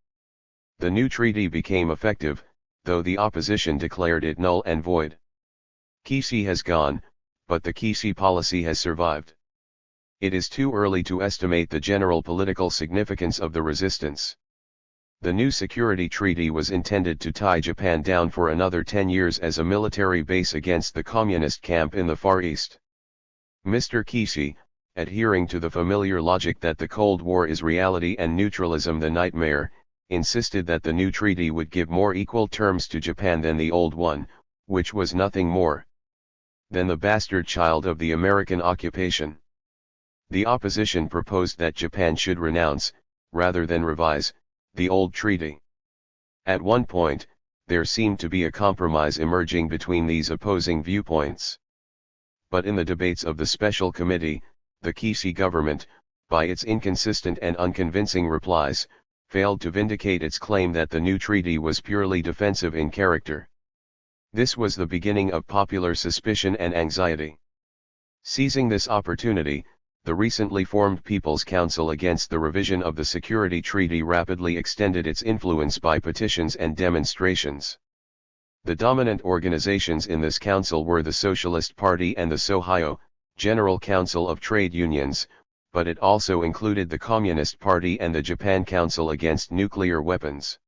The new treaty became effective, though the opposition declared it null and void. Kishi has gone, but the Kishi policy has survived. It is too early to estimate the general political significance of the resistance. The new security treaty was intended to tie Japan down for another 10 years as a military base against the communist camp in the Far East. Mr. Kishi, adhering to the familiar logic that the Cold War is reality and neutralism the nightmare, insisted that the new treaty would give more equal terms to Japan than the old one, which was nothing more than the bastard child of the American occupation. The opposition proposed that Japan should renounce, rather than revise, the old treaty. At one point, there seemed to be a compromise emerging between these opposing viewpoints. But in the debates of the Special Committee, the Kishi government, by its inconsistent and unconvincing replies, failed to vindicate its claim that the new treaty was purely defensive in character. This was the beginning of popular suspicion and anxiety. Seizing this opportunity, the recently formed People's Council against the revision of the Security Treaty rapidly extended its influence by petitions and demonstrations. The dominant organizations in this council were the Socialist Party and the Sohio, General Council of Trade Unions, but it also included the Communist Party and the Japan Council Against Nuclear Weapons.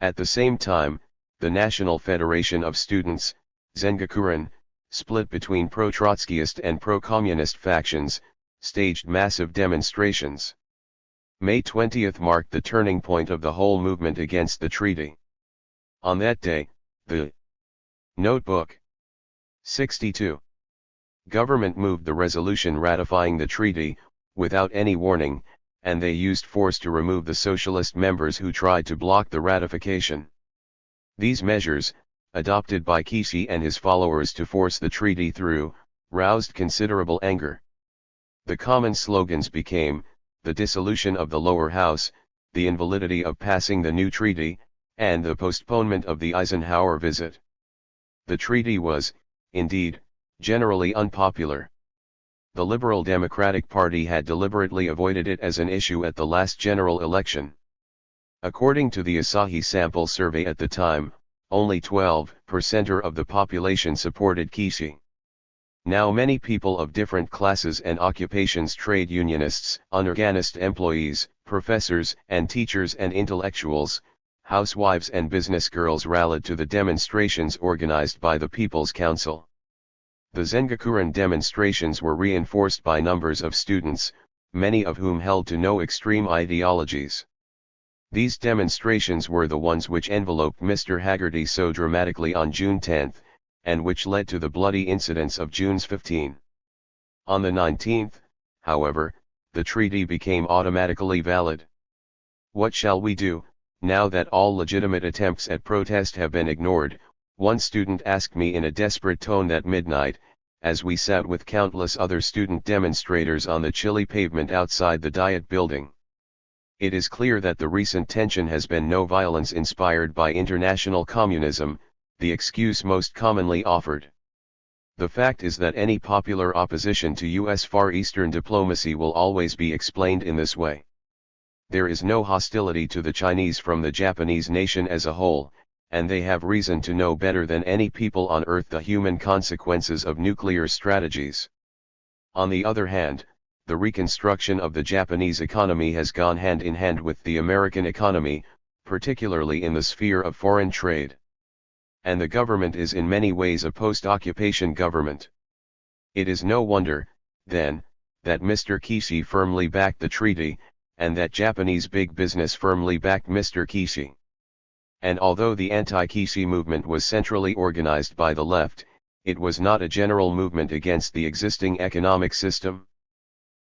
At the same time, the National Federation of Students, Zengakuren, split between pro-Trotskyist and pro-communist factions, staged massive demonstrations. May 20 marked the turning point of the whole movement against the treaty. On that day, the Notebook 62 government moved the resolution ratifying the treaty, without any warning, and they used force to remove the socialist members who tried to block the ratification. These measures, adopted by Kishi and his followers to force the treaty through, roused considerable anger. The common slogans became, the dissolution of the lower house, the invalidity of passing the new treaty, and the postponement of the Eisenhower visit. The treaty was, indeed, generally unpopular. The Liberal Democratic Party had deliberately avoided it as an issue at the last general election. According to the Asahi sample survey at the time, only 12% of the population supported Kishi. Now many people of different classes and occupations, trade unionists, unorganized employees, professors and teachers and intellectuals, housewives and business girls rallied to the demonstrations organized by the People's Council. The Zengakuren demonstrations were reinforced by numbers of students, many of whom held to no extreme ideologies. These demonstrations were the ones which enveloped Mr. Haggerty so dramatically on June 10, and which led to the bloody incidents of June 15. On the 19th, however, the treaty became automatically valid. What shall we do, now that all legitimate attempts at protest have been ignored? One student asked me in a desperate tone that midnight, as we sat with countless other student demonstrators on the chilly pavement outside the Diet building. It is clear that the recent tension has been no violence inspired by international communism, the excuse most commonly offered. The fact is that any popular opposition to U.S. Far Eastern diplomacy will always be explained in this way. There is no hostility to the Chinese from the Japanese nation as a whole, and they have reason to know better than any people on earth the human consequences of nuclear strategies. On the other hand, the reconstruction of the Japanese economy has gone hand in hand with the American economy, particularly in the sphere of foreign trade. And the government is in many ways a post-occupation government. It is no wonder, then, that Mr. Kishi firmly backed the treaty, and that Japanese big business firmly backed Mr. Kishi. And although the anti-Kishi movement was centrally organized by the left, it was not a general movement against the existing economic system.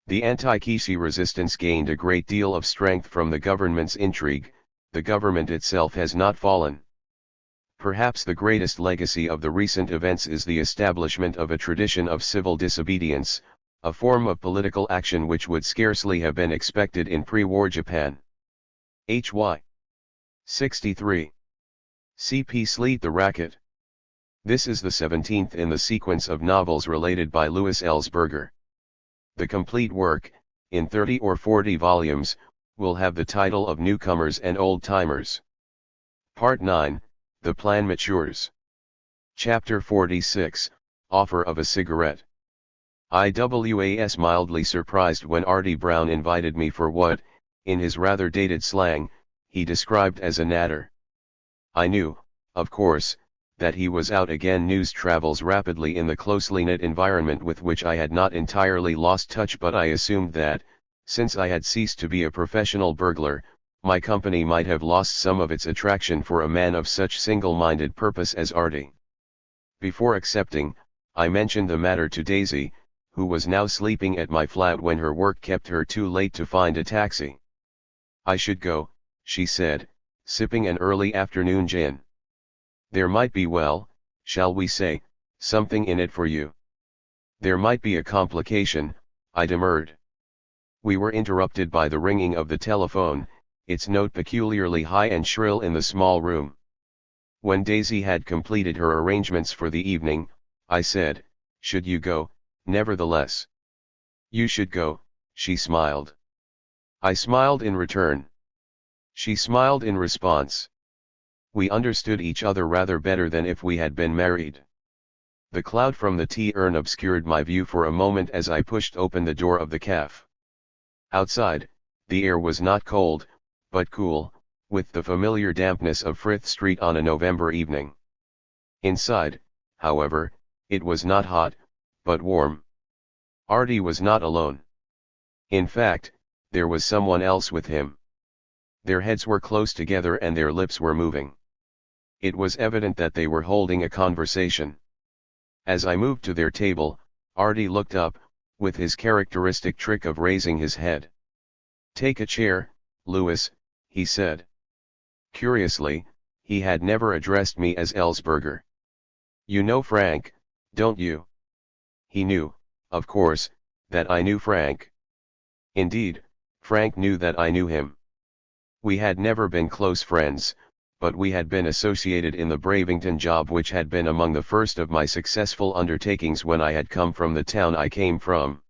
The anti-Kishi resistance gained a great deal of strength from the government's intrigue. The government itself has not fallen. Perhaps the greatest legacy of the recent events is the establishment of a tradition of civil disobedience, a form of political action which would scarcely have been expected in pre-war Japan. Hy. 63. C.P. Sleet the Racket. This is the 17th in the sequence of novels related by Louis Ellsberger. The complete work, in 30 or 40 volumes, will have the title of Newcomers and Old-Timers. Part 9, The Plan Matures. Chapter 46, Offer of a Cigarette. I was mildly surprised when Artie Brown invited me for what, in his rather dated slang, he described as a natter. I knew, of course, that he was out again. News travels rapidly in the closely knit environment with which I had not entirely lost touch, but I assumed that, since I had ceased to be a professional burglar, my company might have lost some of its attraction for a man of such single-minded purpose as Artie. Before accepting, I mentioned the matter to Daisy, who was now sleeping at my flat when her work kept her too late to find a taxi. I should go, she said, sipping an early afternoon gin. There might be, well, shall we say, something in it for you. There might be a complication, I demurred. We were interrupted by the ringing of the telephone, its note peculiarly high and shrill in the small room. When Daisy had completed her arrangements for the evening, I said, "Should you go, nevertheless?" "You should go," she smiled. I smiled in return. She smiled in response. We understood each other rather better than if we had been married. The cloud from the tea urn obscured my view for a moment as I pushed open the door of the cafe. Outside, the air was not cold, but cool, with the familiar dampness of Frith Street on a November evening. Inside, however, it was not hot, but warm. Artie was not alone. In fact, there was someone else with him. Their heads were close together and their lips were moving. It was evident that they were holding a conversation. As I moved to their table, Artie looked up, with his characteristic trick of raising his head. "Take a chair, Lewis," he said. Curiously, he had never addressed me as Ellsberger. "You know Frank, don't you?" He knew, of course, that I knew Frank. Indeed, Frank knew that I knew him. We had never been close friends, but we had been associated in the Bravington job, which had been among the first of my successful undertakings when I had come from the town I came from.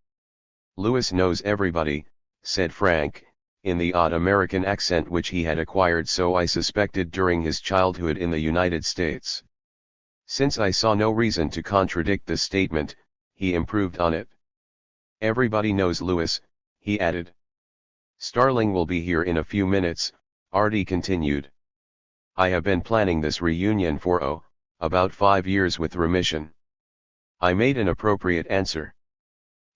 "Lewis knows everybody," said Frank, in the odd American accent which he had acquired, so I suspected, during his childhood in the United States. Since I saw no reason to contradict this statement, he improved on it. "Everybody knows Lewis," he added. "Starling will be here in a few minutes," Artie continued. "I have been planning this reunion for about 5 years with remission." I made an appropriate answer.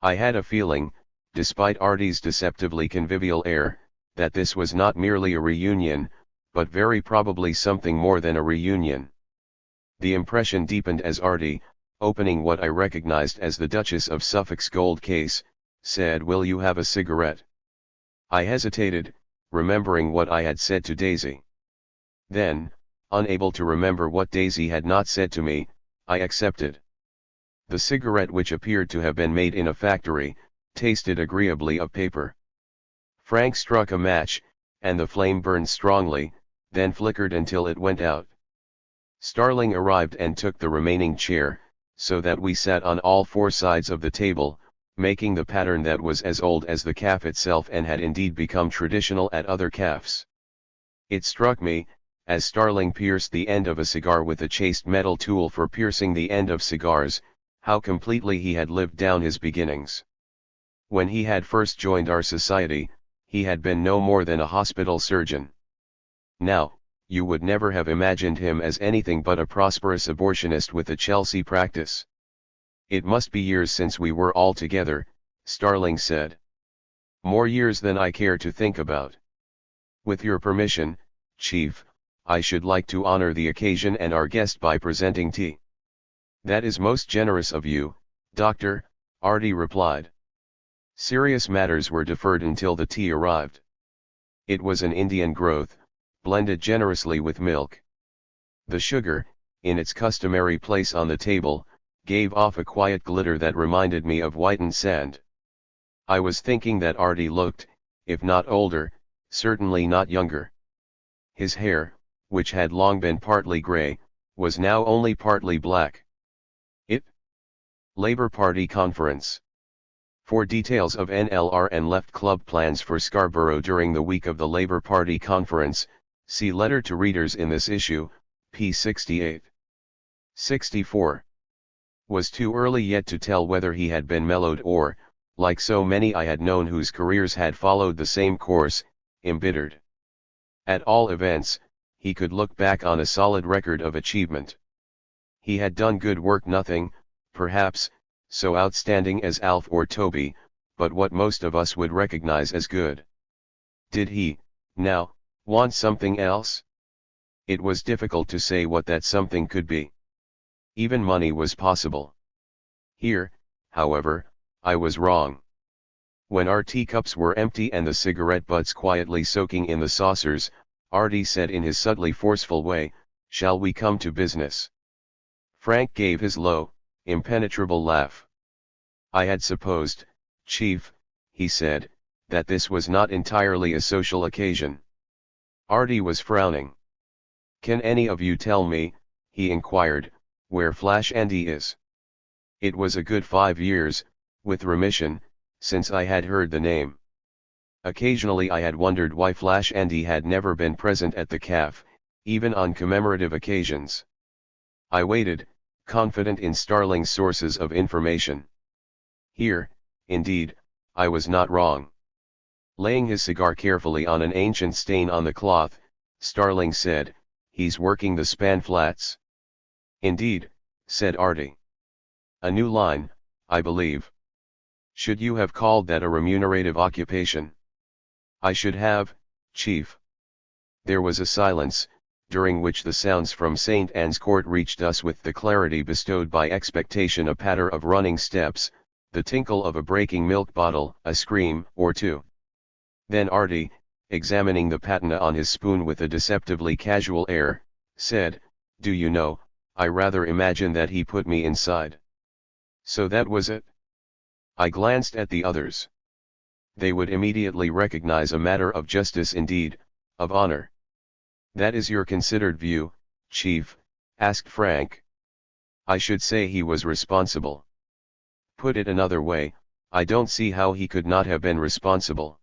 I had a feeling, despite Artie's deceptively convivial air, that this was not merely a reunion, but very probably something more than a reunion. The impression deepened as Artie, opening what I recognized as the Duchess of Suffolk's gold case, said, "Will you have a cigarette?" I hesitated, remembering what I had said to Daisy. Then, unable to remember what Daisy had not said to me, I accepted. The cigarette, which appeared to have been made in a factory, tasted agreeably of paper. Frank struck a match, and the flame burned strongly, then flickered until it went out. Starling arrived and took the remaining chair, so that we sat on all 4 sides of the table, making the pattern that was as old as the calf itself and had indeed become traditional at other calves. It struck me, as Starling pierced the end of a cigar with a chased metal tool for piercing the end of cigars, how completely he had lived down his beginnings. When he had first joined our society, he had been no more than a hospital surgeon. Now, you would never have imagined him as anything but a prosperous abortionist with a Chelsea practice. "It must be years since we were all together," Starling said. "More years than I care to think about. With your permission, Chief, I should like to honor the occasion and our guest by presenting tea." "That is most generous of you, Doctor," Artie replied. Serious matters were deferred until the tea arrived. It was an Indian growth, blended generously with milk. The sugar, in its customary place on the table, gave off a quiet glitter that reminded me of whitened sand. I was thinking that Artie looked, if not older, certainly not younger. His hair, which had long been partly grey, was now only partly black. Labour Party Conference. For details of NLR and Left Club plans for Scarborough during the week of the Labour Party Conference, see Letter to Readers in this issue, p. 68. 64. Was too early yet to tell whether he had been mellowed or, like so many I had known whose careers had followed the same course, embittered. At all events, he could look back on a solid record of achievement. He had done good work, nothing, perhaps, so outstanding as Alf or Toby, but what most of us would recognize as good. Did he, now, want something else? It was difficult to say what that something could be. Even money was possible. Here, however, I was wrong. When our teacups were empty and the cigarette butts quietly soaking in the saucers, Artie said in his subtly forceful way, "Shall we come to business?" Frank gave his low, impenetrable laugh. "I had supposed, Chief," he said, "that this was not entirely a social occasion." Artie was frowning. "Can any of you tell me," he inquired, "where Flash Andy is?" It was a good 5 years, with remission, since I had heard the name. Occasionally I had wondered why Flash Andy had never been present at the CAF, even on commemorative occasions. I waited, confident in Starling's sources of information. Here, indeed, I was not wrong. Laying his cigar carefully on an ancient stain on the cloth, Starling said, he's working the span flats? Indeed, said Artie. A new line, I believe. Should you have called that a remunerative occupation? I should have, Chief. There was a silence, during which the sounds from St. Anne's Court reached us with the clarity bestowed by expectation, a patter of running steps, the tinkle of a breaking milk bottle, a scream or two. Then Artie, examining the patina on his spoon with a deceptively casual air, said, do you know, I rather imagine that he put me inside. So that was it? I glanced at the others. They would immediately recognize a matter of justice, indeed, of honor. That is your considered view, Chief? Asked Frank. I should say he was responsible. Put it another way, I don't see how he could not have been responsible.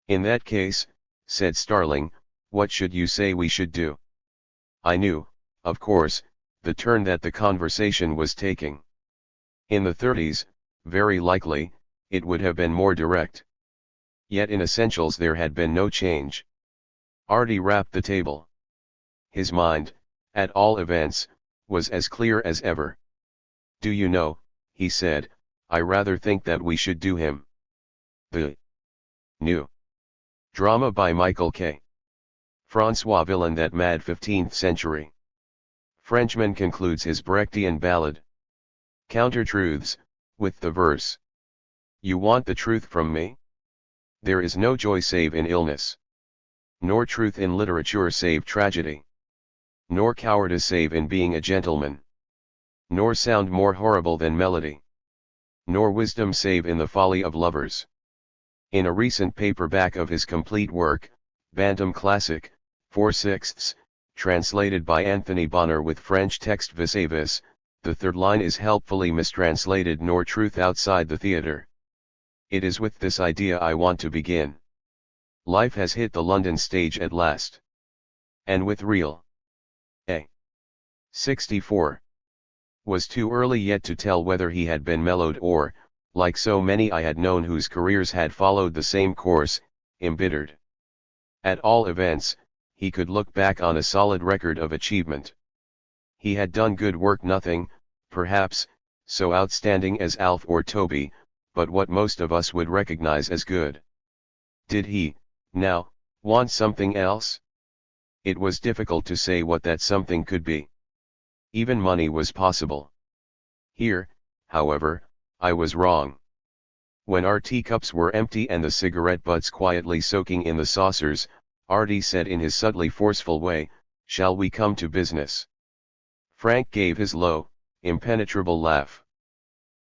In that case, said Starling, what should you say we should do? I knew, of course, the turn that the conversation was taking. In the 30s, very likely, it would have been more direct. Yet in essentials there had been no change. Artie rapped the table. His mind, at all events, was as clear as ever. Do you know, he said, I rather think that we should do him. The new drama by Michael K. François Villon, That Mad 15th Century. Frenchman concludes his Brechtian ballad. Counter-truths, with the verse. You want the truth from me? There is no joy save in illness. Nor truth in literature save tragedy. Nor cowardice save in being a gentleman. Nor sound more horrible than melody. Nor wisdom save in the folly of lovers. In a recent paperback of his complete work, Bantam Classic, 4/6, translated by Anthony Bonner with French text vis-a-vis, the third line is helpfully mistranslated, nor truth outside the theatre. It is with this idea I want to begin. Life has hit the London stage at last. And with real. A. 64. Was too early yet to tell whether he had been mellowed or, like so many I had known whose careers had followed the same course, embittered. At all events, he could look back on a solid record of achievement. He had done good work, nothing, perhaps, so outstanding as Alf or Toby, but what most of us would recognize as good. Did he, now, want something else? It was difficult to say what that something could be. Even money was possible. Here, however, I was wrong. When our teacups were empty and the cigarette butts quietly soaking in the saucers, Artie said in his subtly forceful way, shall we come to business? Frank gave his low, impenetrable laugh.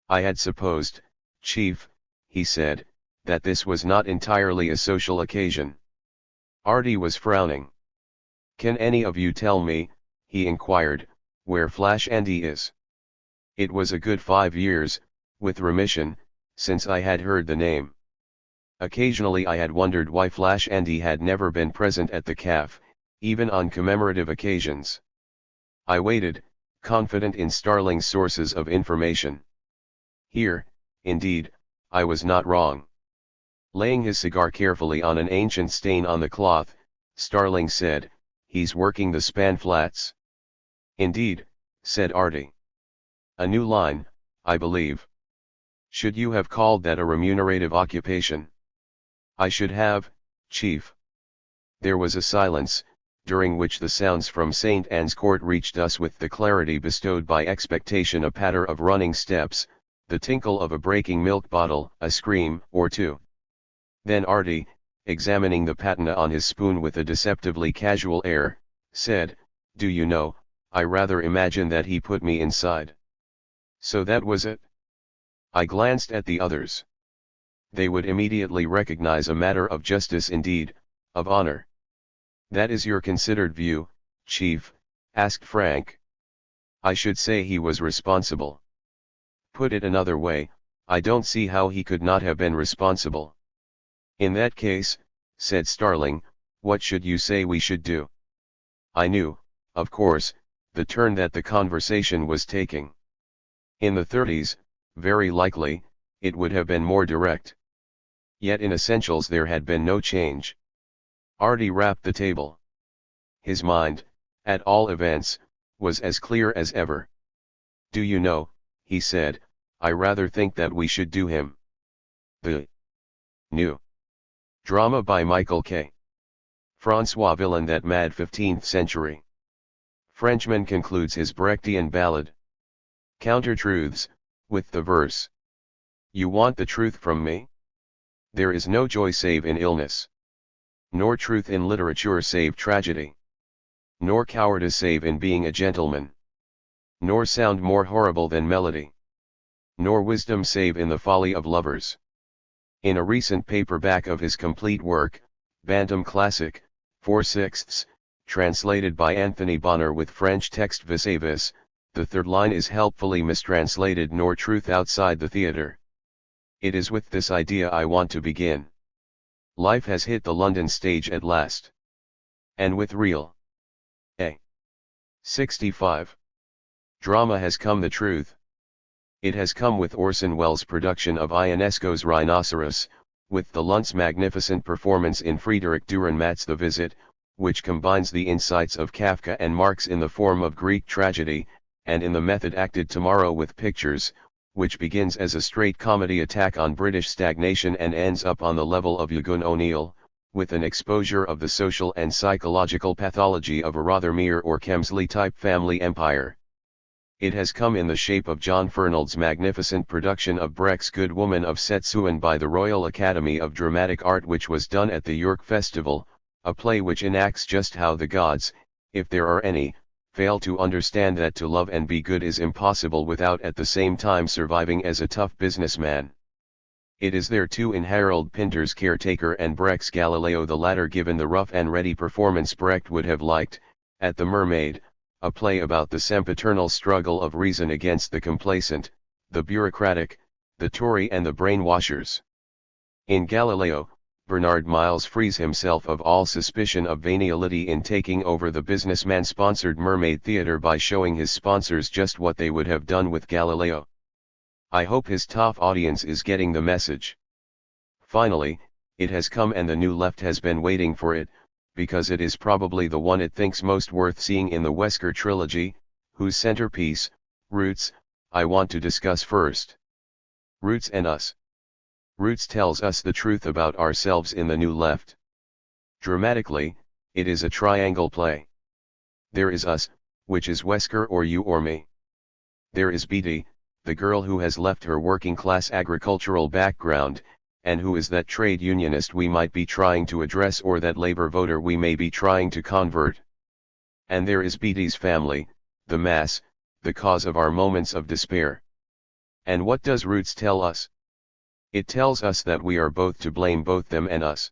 I had supposed, Chief, he said, that this was not entirely a social occasion. Artie was frowning. Can any of you tell me, he inquired, where Flash Andy is? It was a good 5 years, with remission, since I had heard the name. Occasionally I had wondered why Flash Andy had never been present at the CAF, even on commemorative occasions. I waited, confident in Starling's sources of information. Here, indeed, I was not wrong. Laying his cigar carefully on an ancient stain on the cloth, Starling said, he's working the span flats? Indeed, said Artie. A new line, I believe. Should you have called that a remunerative occupation? I should have, Chief. There was a silence, during which the sounds from St. Anne's Court reached us with the clarity bestowed by expectation, a patter of running steps, the tinkle of a breaking milk bottle, a scream or two. Then Artie, examining the patina on his spoon with a deceptively casual air, said, do you know, I rather imagine that he put me inside. So that was it? I glanced at the others. They would immediately recognize a matter of justice, indeed, of honor. That is your considered view, Chief? Asked Frank. I should say he was responsible. Put it another way, I don't see how he could not have been responsible. In that case, said Starling, what should you say we should do? I knew, of course, the turn that the conversation was taking. In the 30s, very likely, it would have been more direct. Yet in essentials there had been no change. Artie rapped the table. his mind, at all events, was as clear as ever. "Do you know," he said, "I rather think that we should do him." The New Drama by Michael K. François Villon. That mad 15th century Frenchman concludes his Brechtian ballad, Counter-Truths, with the verse, "You want the truth from me? There is no joy save in illness, nor truth in literature save tragedy, nor cowardice save in being a gentleman, nor sound more horrible than melody, nor wisdom save in the folly of lovers." In a recent paperback of his complete work, Bantam Classic, 4/6, translated by Anthony Bonner with French text vis-a-vis, the third line is helpfully mistranslated "nor truth outside the theatre." It is with this idea I want to begin. Life has hit the London stage at last. And with real A. 65 drama has come the truth. It has come with Orson Welles' production of Ionesco's Rhinoceros, with the Lunt's magnificent performance in Friedrich Dürrenmatt's The Visit, which combines the insights of Kafka and Marx in the form of Greek tragedy, and in the method acted Tomorrow with Pictures, which begins as a straight comedy attack on British stagnation and ends up on the level of Eugene O'Neill, with an exposure of the social and psychological pathology of a Rothermere or Kemsley-type family empire. It has come in the shape of John Fernald's magnificent production of Brecht's Good Woman of Setsuan by the Royal Academy of Dramatic Art, which was done at the York Festival, a play which enacts just how the gods, if there are any, fail to understand that to love and be good is impossible without at the same time surviving as a tough businessman. It is there too in Harold Pinter's Caretaker and Brecht's Galileo, the latter given the rough and ready performance Brecht would have liked, at The Mermaid, a play about the sempiternal struggle of reason against the complacent, the bureaucratic, the Tory and the brainwashers. In Galileo, Bernard Miles frees himself of all suspicion of venality in taking over the businessman-sponsored Mermaid Theatre by showing his sponsors just what they would have done with Galileo. I hope his tough audience is getting the message. Finally, it has come, and the New Left has been waiting for it, because it is probably the one it thinks most worth seeing in the Wesker trilogy, whose centerpiece, Roots, I want to discuss first. Roots and Us. Roots tells us the truth about ourselves in the New Left. Dramatically, it is a triangle play. There is us, which is Wesker or you or me. There is Beatty, the girl who has left her working-class agricultural background, and who is that trade unionist we might be trying to address or that labor voter we may be trying to convert. And there is Beatty's family, the mass, the cause of our moments of despair. And what does Roots tell us? It tells us that we are both to blame, both them and us.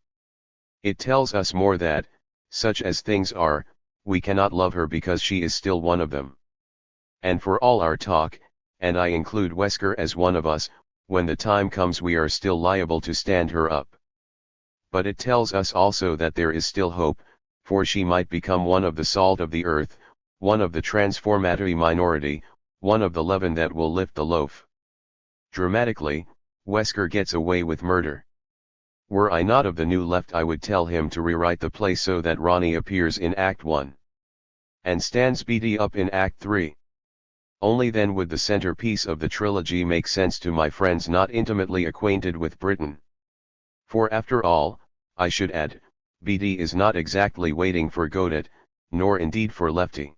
It tells us more, that, such as things are, we cannot love her because she is still one of them. And for all our talk, and I include Wesker as one of us, when the time comes we are still liable to stand her up. But it tells us also that there is still hope, for she might become one of the salt of the earth, one of the transformatory minority, one of the leaven that will lift the loaf. Dramatically, Wesker gets away with murder. Were I not of the New Left, I would tell him to rewrite the play so that Ronnie appears in Act 1. And stands Beatty up in Act 3. Only then would the centerpiece of the trilogy make sense to my friends not intimately acquainted with Britain. For after all, I should add, Beatty is not exactly waiting for Godot, nor indeed for Lefty.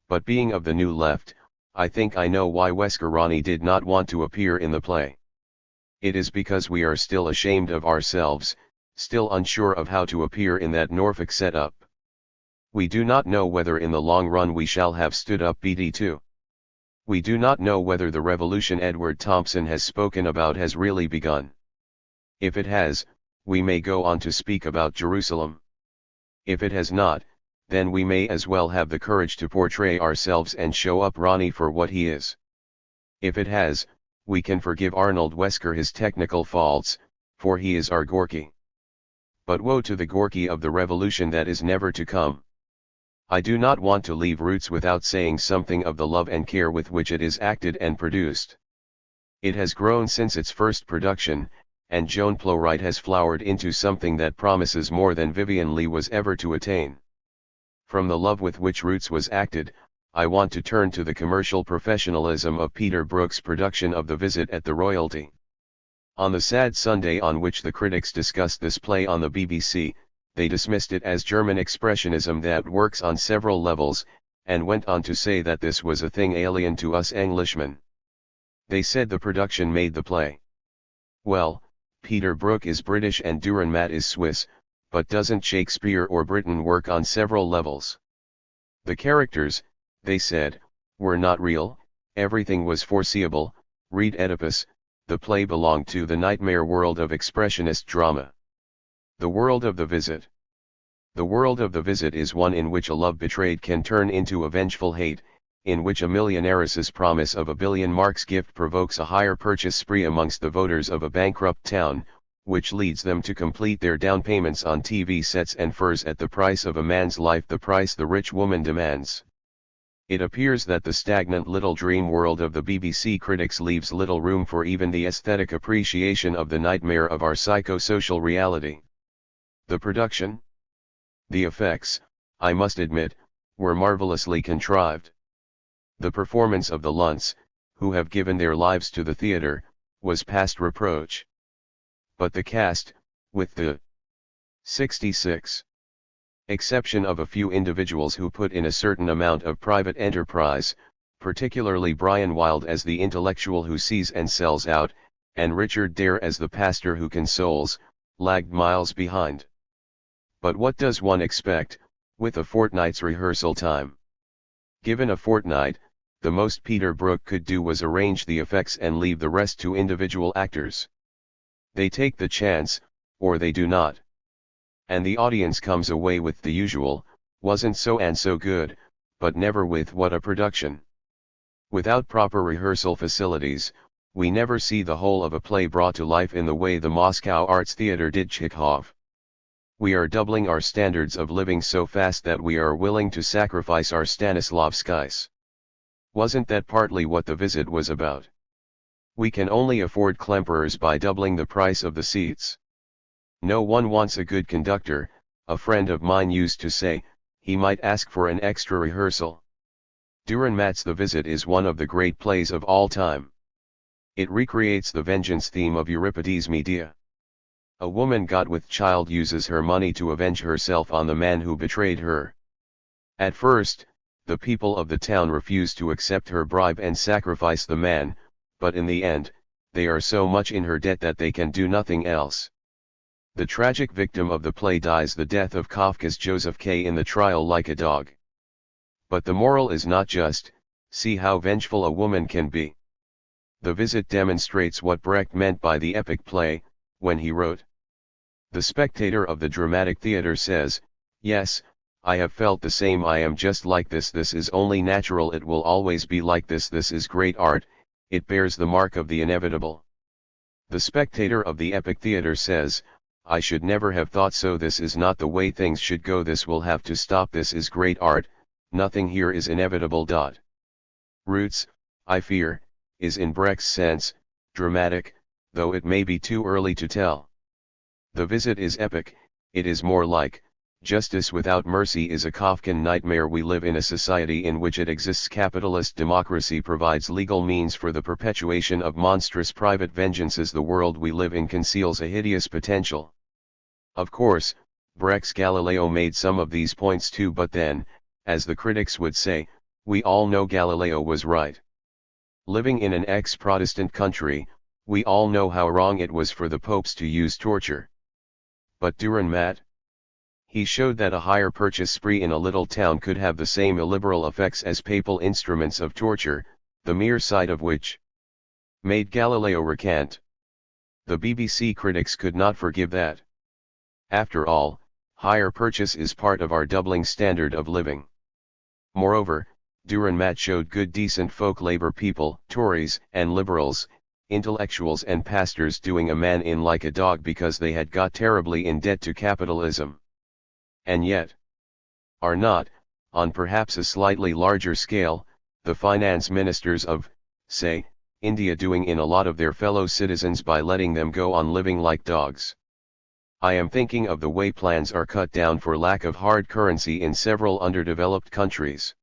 But being of the New Left, I think I know why Wesker Ronnie did not want to appear in the play. It is because we are still ashamed of ourselves, still unsure of how to appear in that Norfolk setup. We do not know whether in the long run we shall have stood up Beatty too. We do not know whether the revolution Edward Thompson has spoken about has really begun. If it has, we may go on to speak about Jerusalem. If it has not, then we may as well have the courage to portray ourselves and show up Ronnie for what he is. If it has, we can forgive Arnold Wesker his technical faults, for he is our Gorky. But woe to the Gorky of the revolution that is never to come. I do not want to leave Roots without saying something of the love and care with which it is acted and produced. It has grown since its first production, and Joan Plowright has flowered into something that promises more than Vivien Leigh was ever to attain. From the love with which Roots was acted, I want to turn to the commercial professionalism of Peter Brook's production of The Visit at the Royalty. On the sad Sunday on which the critics discussed this play on the BBC, they dismissed it as German expressionism that works on several levels, and went on to say that this was a thing alien to us Englishmen. They said the production made the play. Well, Peter Brook is British and Dürrenmatt is Swiss, but doesn't Shakespeare or Britain work on several levels? The characters, they said, were not real, everything was foreseeable. Read Oedipus. The play belonged to the nightmare world of expressionist drama. The world of The Visit. The world of The Visit is one in which a love betrayed can turn into a vengeful hate, in which a millionaire's promise of £1 billion gift provokes a hire purchase spree amongst the voters of a bankrupt town, which leads them to complete their down payments on TV sets and furs at the price of a man's life, the price the rich woman demands. It appears that the stagnant little dream world of the BBC critics leaves little room for even the aesthetic appreciation of the nightmare of our psychosocial reality. The production? The effects, I must admit, were marvelously contrived. The performance of the Lunts, who have given their lives to the theatre, was past reproach. But the cast, with the 66 exception of a few individuals who put in a certain amount of private enterprise, particularly Brian Wilde as the intellectual who sees and sells out, and Richard Dare as the pastor who consoles, lagged miles behind. But what does one expect, with a fortnight's rehearsal time? Given a fortnight, the most Peter Brook could do was arrange the effects and leave the rest to individual actors. They take the chance, or they do not. And the audience comes away with the usual, wasn't so and so good, but never with what a production. Without proper rehearsal facilities, we never see the whole of a play brought to life in the way the Moscow Arts Theatre did Chekhov. We are doubling our standards of living so fast that we are willing to sacrifice our Stanislavskis. Wasn't that partly what The Visit was about? We can only afford Klemperers by doubling the price of the seats. No one wants a good conductor, a friend of mine used to say. He might ask for an extra rehearsal. Dürrenmatt's The Visit is one of the great plays of all time. It recreates the vengeance theme of Euripides' Medea. A woman got with child uses her money to avenge herself on the man who betrayed her. At first, the people of the town refuse to accept her bribe and sacrifice the man, but in the end, they are so much in her debt that they can do nothing else. The tragic victim of the play dies the death of Kafka's Joseph K. in the trial like a dog. But the moral is not just, see how vengeful a woman can be. The Visit demonstrates what Brecht meant by the epic play, when he wrote. The spectator of the dramatic theatre says, yes, I have felt the same, I am just like this is only natural, it will always be like this is great art, it bears the mark of the inevitable. The spectator of the epic theatre says, I should never have thought so, this is not the way things should go, this will have to stop, this is great art, nothing here is inevitable. Roots, I fear, is in Brecht's sense, dramatic, though it may be too early to tell. The Visit is epic, it is more like, justice without mercy is a Kafkan nightmare. We live in a society in which it exists. Capitalist democracy provides legal means for the perpetuation of monstrous private vengeances. The world we live in conceals a hideous potential. Of course, Brecht's Galileo made some of these points too, but then, as the critics would say, we all know Galileo was right. Living in an ex-Protestant country, we all know how wrong it was for the popes to use torture. But Dürrenmatt? He showed that a hire purchase spree in a little town could have the same illiberal effects as papal instruments of torture, the mere sight of which made Galileo recant. The BBC critics could not forgive that. After all, hire purchase is part of our doubling standard of living. Moreover, Dürrenmatt showed good decent folk, Labour people, Tories and Liberals, intellectuals and pastors doing a man in like a dog because they had got terribly in debt to capitalism. And yet, are not, on perhaps a slightly larger scale, the finance ministers of, say, India doing in a lot of their fellow citizens by letting them go on living like dogs? I am thinking of the way plans are cut down for lack of hard currency in several underdeveloped countries.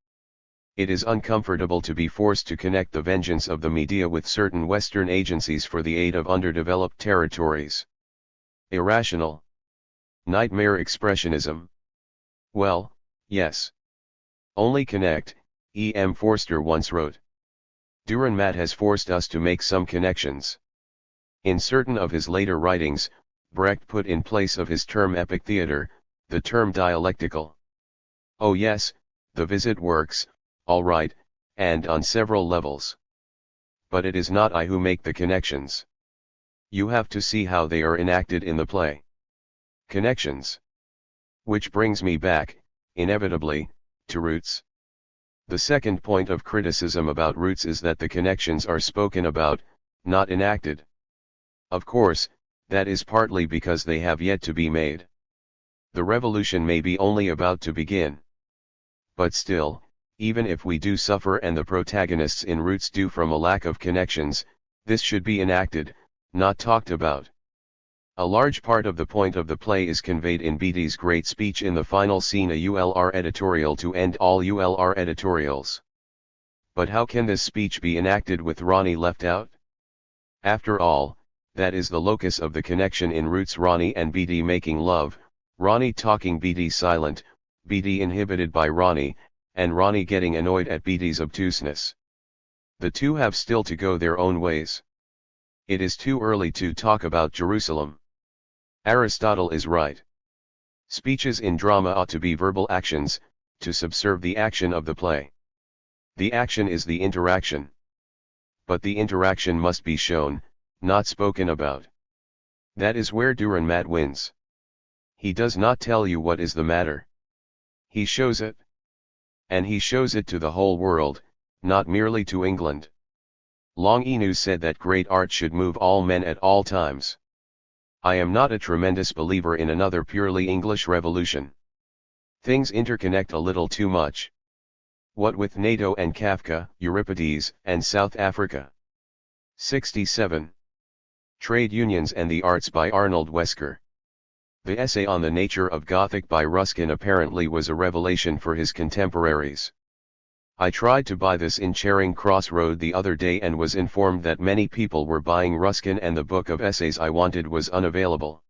It is uncomfortable to be forced to connect the vengeance of the media with certain Western agencies for the aid of underdeveloped territories. Irrational. Nightmare expressionism. Well, yes. Only connect, E. M. Forster once wrote. Dürrenmatt has forced us to make some connections. In certain of his later writings, Brecht put in place of his term epic theater, the term dialectical. Oh yes, the visit works, all right, and on several levels. But it is not I who make the connections. You have to see how they are enacted in the play. Connections. Which brings me back, inevitably, to roots. The second point of criticism about roots is that the connections are spoken about, not enacted. Of course, that is partly because they have yet to be made. The revolution may be only about to begin. But still, even if we do suffer and the protagonists in roots do from a lack of connections, this should be enacted, not talked about. A large part of the point of the play is conveyed in Beattie's great speech in the final scene, a ULR editorial to end all ULR editorials. But how can this speech be enacted with Ronnie left out? After all, that is the locus of the connection in roots: Ronnie and Beattie making love, Ronnie talking, Beattie silent, Beattie inhibited by Ronnie, and Ronnie getting annoyed at Beattie's obtuseness. The two have still to go their own ways. It is too early to talk about Jerusalem. Aristotle is right. Speeches in drama ought to be verbal actions, to subserve the action of the play. The action is the interaction. But the interaction must be shown, not spoken about. That is where Dürrenmatt wins. He does not tell you what is the matter. He shows it. And he shows it to the whole world, not merely to England. Longinus said that great art should move all men at all times. I am not a tremendous believer in another purely English revolution. Things interconnect a little too much. What with NATO and Kafka, Euripides, and South Africa. 67. Trade Unions and the Arts by Arnold Wesker. The essay on the nature of Gothic by Ruskin apparently was a revelation for his contemporaries. I tried to buy this in Charing Cross Road the other day and was informed that many people were buying Ruskin and the book of essays I wanted was unavailable.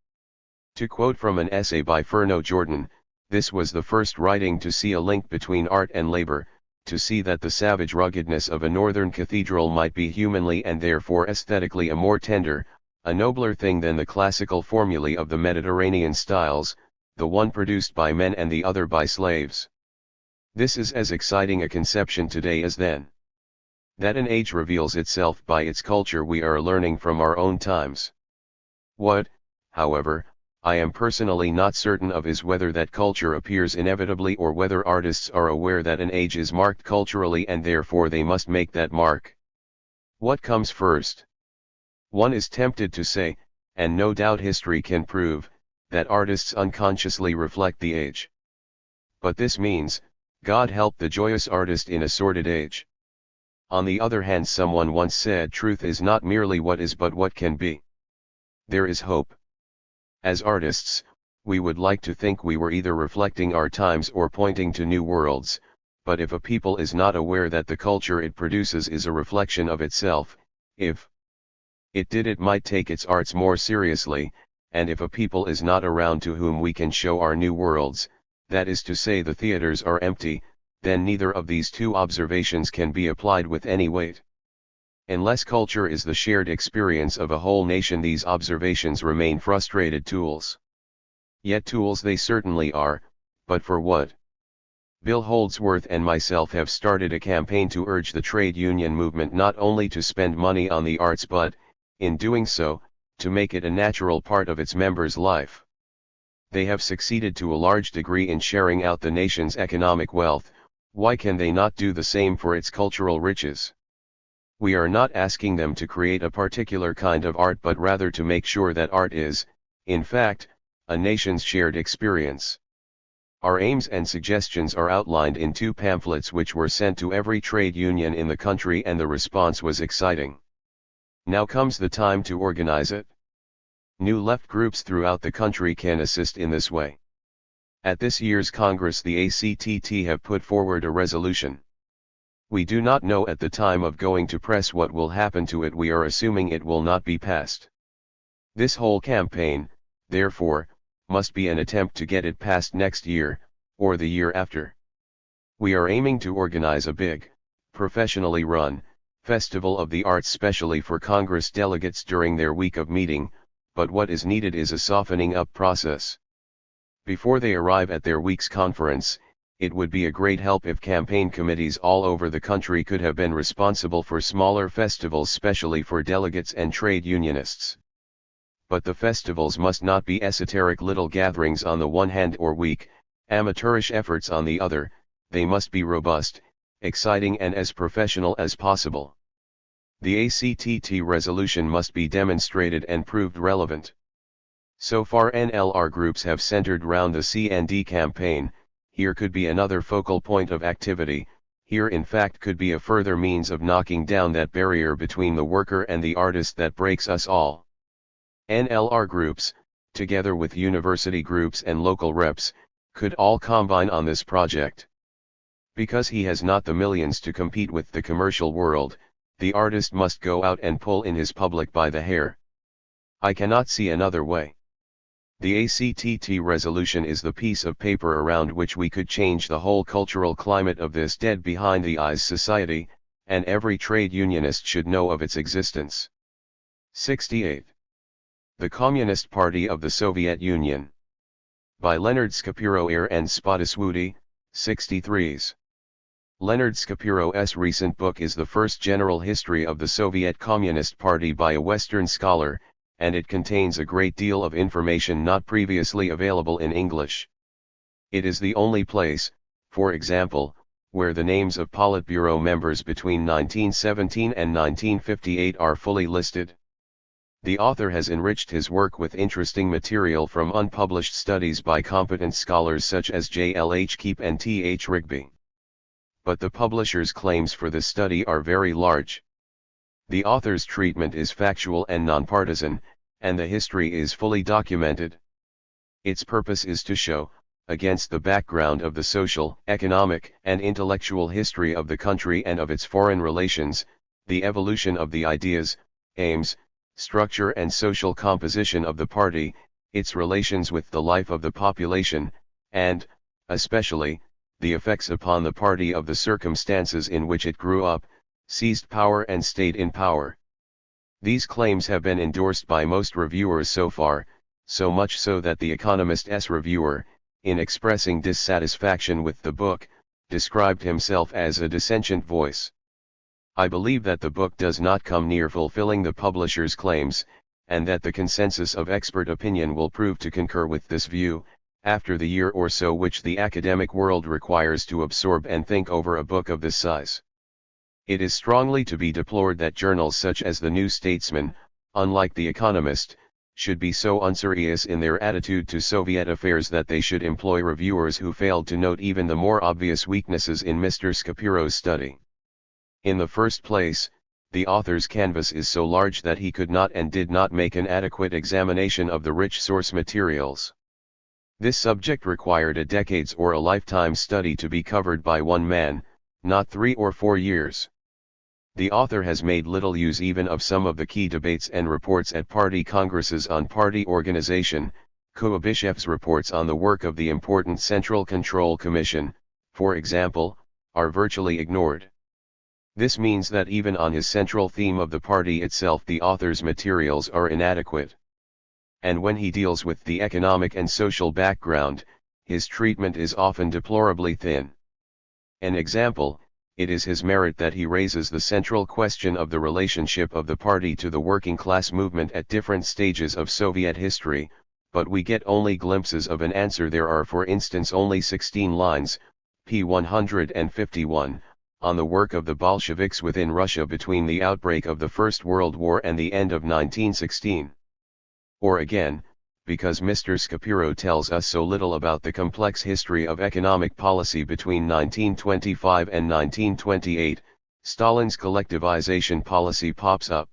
To quote from an essay by Fernot Jordan, this was the first writing to see a link between art and labor, to see that the savage ruggedness of a northern cathedral might be humanly and therefore aesthetically a more tender, a nobler thing than the classical formulae of the Mediterranean styles, the one produced by men and the other by slaves. This is as exciting a conception today as then. That an age reveals itself by its culture we are learning from our own times. What, however, I am personally not certain of is whether that culture appears inevitably or whether artists are aware that an age is marked culturally and therefore they must make that mark. What comes first? One is tempted to say, and no doubt history can prove, that artists unconsciously reflect the age. But this means, God help the joyous artist in a sordid age. On the other hand, someone once said truth is not merely what is but what can be. There is hope. As artists, we would like to think we were either reflecting our times or pointing to new worlds, but if a people is not aware that the culture it produces is a reflection of itself, if it did it might take its arts more seriously, and if a people is not around to whom we can show our new worlds, that is to say the theaters are empty, then neither of these two observations can be applied with any weight. Unless culture is the shared experience of a whole nation, these observations remain frustrated tools. Yet tools they certainly are, but for what? Bill Holdsworth and myself have started a campaign to urge the trade union movement not only to spend money on the arts but, in doing so, to make it a natural part of its members' life. They have succeeded to a large degree in sharing out the nation's economic wealth. Why can they not do the same for its cultural riches? We are not asking them to create a particular kind of art but rather to make sure that art is, in fact, a nation's shared experience. Our aims and suggestions are outlined in 2 pamphlets which were sent to every trade union in the country, and the response was exciting. Now comes the time to organize it. New left groups throughout the country can assist in this way. At this year's Congress, the ACTT have put forward a resolution. We do not know at the time of going to press what will happen to it. We are assuming it will not be passed. This whole campaign, therefore, must be an attempt to get it passed next year, or the year after. We are aiming to organize a big, professionally run, festival of the arts specially for Congress delegates during their week of meeting, but what is needed is a softening up process. Before they arrive at their week's conference, it would be a great help if campaign committees all over the country could have been responsible for smaller festivals specially for delegates and trade unionists. But the festivals must not be esoteric little gatherings on the one hand or weak, amateurish efforts on the other. They must be robust, exciting and as professional as possible. The ACTT resolution must be demonstrated and proved relevant. So far NLR groups have centered round the C&D campaign. Here could be another focal point of activity. Here in fact could be a further means of knocking down that barrier between the worker and the artist that breaks us all. NLR groups, together with university groups and local reps, could all combine on this project. Because he has not the millions to compete with the commercial world, the artist must go out and pull in his public by the hair. I cannot see another way. The ACTT resolution is the piece of paper around which we could change the whole cultural climate of this dead behind the eyes society, and every trade unionist should know of its existence. 68. The Communist Party of the Soviet Union. By Leonard Shapiro and Spottiswoode, 63s. Leonard Shapiro's recent book is the first general history of the Soviet Communist Party by a Western scholar, and it contains a great deal of information not previously available in English. It is the only place, for example, where the names of Politburo members between 1917 and 1958 are fully listed. The author has enriched his work with interesting material from unpublished studies by competent scholars such as J. L. H. Keep and T. H. Rigby. But the publisher's claims for this study are very large. The author's treatment is factual and nonpartisan, and the history is fully documented. Its purpose is to show, against the background of the social, economic, and intellectual history of the country and of its foreign relations, the evolution of the ideas, aims, structure and social composition of the party, its relations with the life of the population, and, especially, the effects upon the party of the circumstances in which it grew up, seized power and stayed in power. These claims have been endorsed by most reviewers so far, so much so that the Economist's reviewer, in expressing dissatisfaction with the book, described himself as a dissentient voice. I believe that the book does not come near fulfilling the publisher's claims, and that the consensus of expert opinion will prove to concur with this view, after the year or so which the academic world requires to absorb and think over a book of this size. It is strongly to be deplored that journals such as The New Statesman, unlike The Economist, should be so unserious in their attitude to Soviet affairs that they should employ reviewers who failed to note even the more obvious weaknesses in Mr. Shapiro's study. In the first place, the author's canvas is so large that he could not and did not make an adequate examination of the rich source materials. This subject required a decade's or a lifetime study to be covered by one man, not 3 or 4 years. The author has made little use even of some of the key debates and reports at party congresses on party organization. Kuibishev's reports on the work of the important Central Control Commission, for example, are virtually ignored. This means that even on his central theme of the party itself the author's materials are inadequate. And when he deals with the economic and social background, his treatment is often deplorably thin. An example, it is his merit that he raises the central question of the relationship of the party to the working class movement at different stages of Soviet history, but we get only glimpses of an answer. There are for instance only 16 lines, p. 151, on the work of the Bolsheviks within Russia between the outbreak of the First World War and the end of 1916. Or again, because Mr. Shapiro tells us so little about the complex history of economic policy between 1925 and 1928, Stalin's collectivization policy pops up.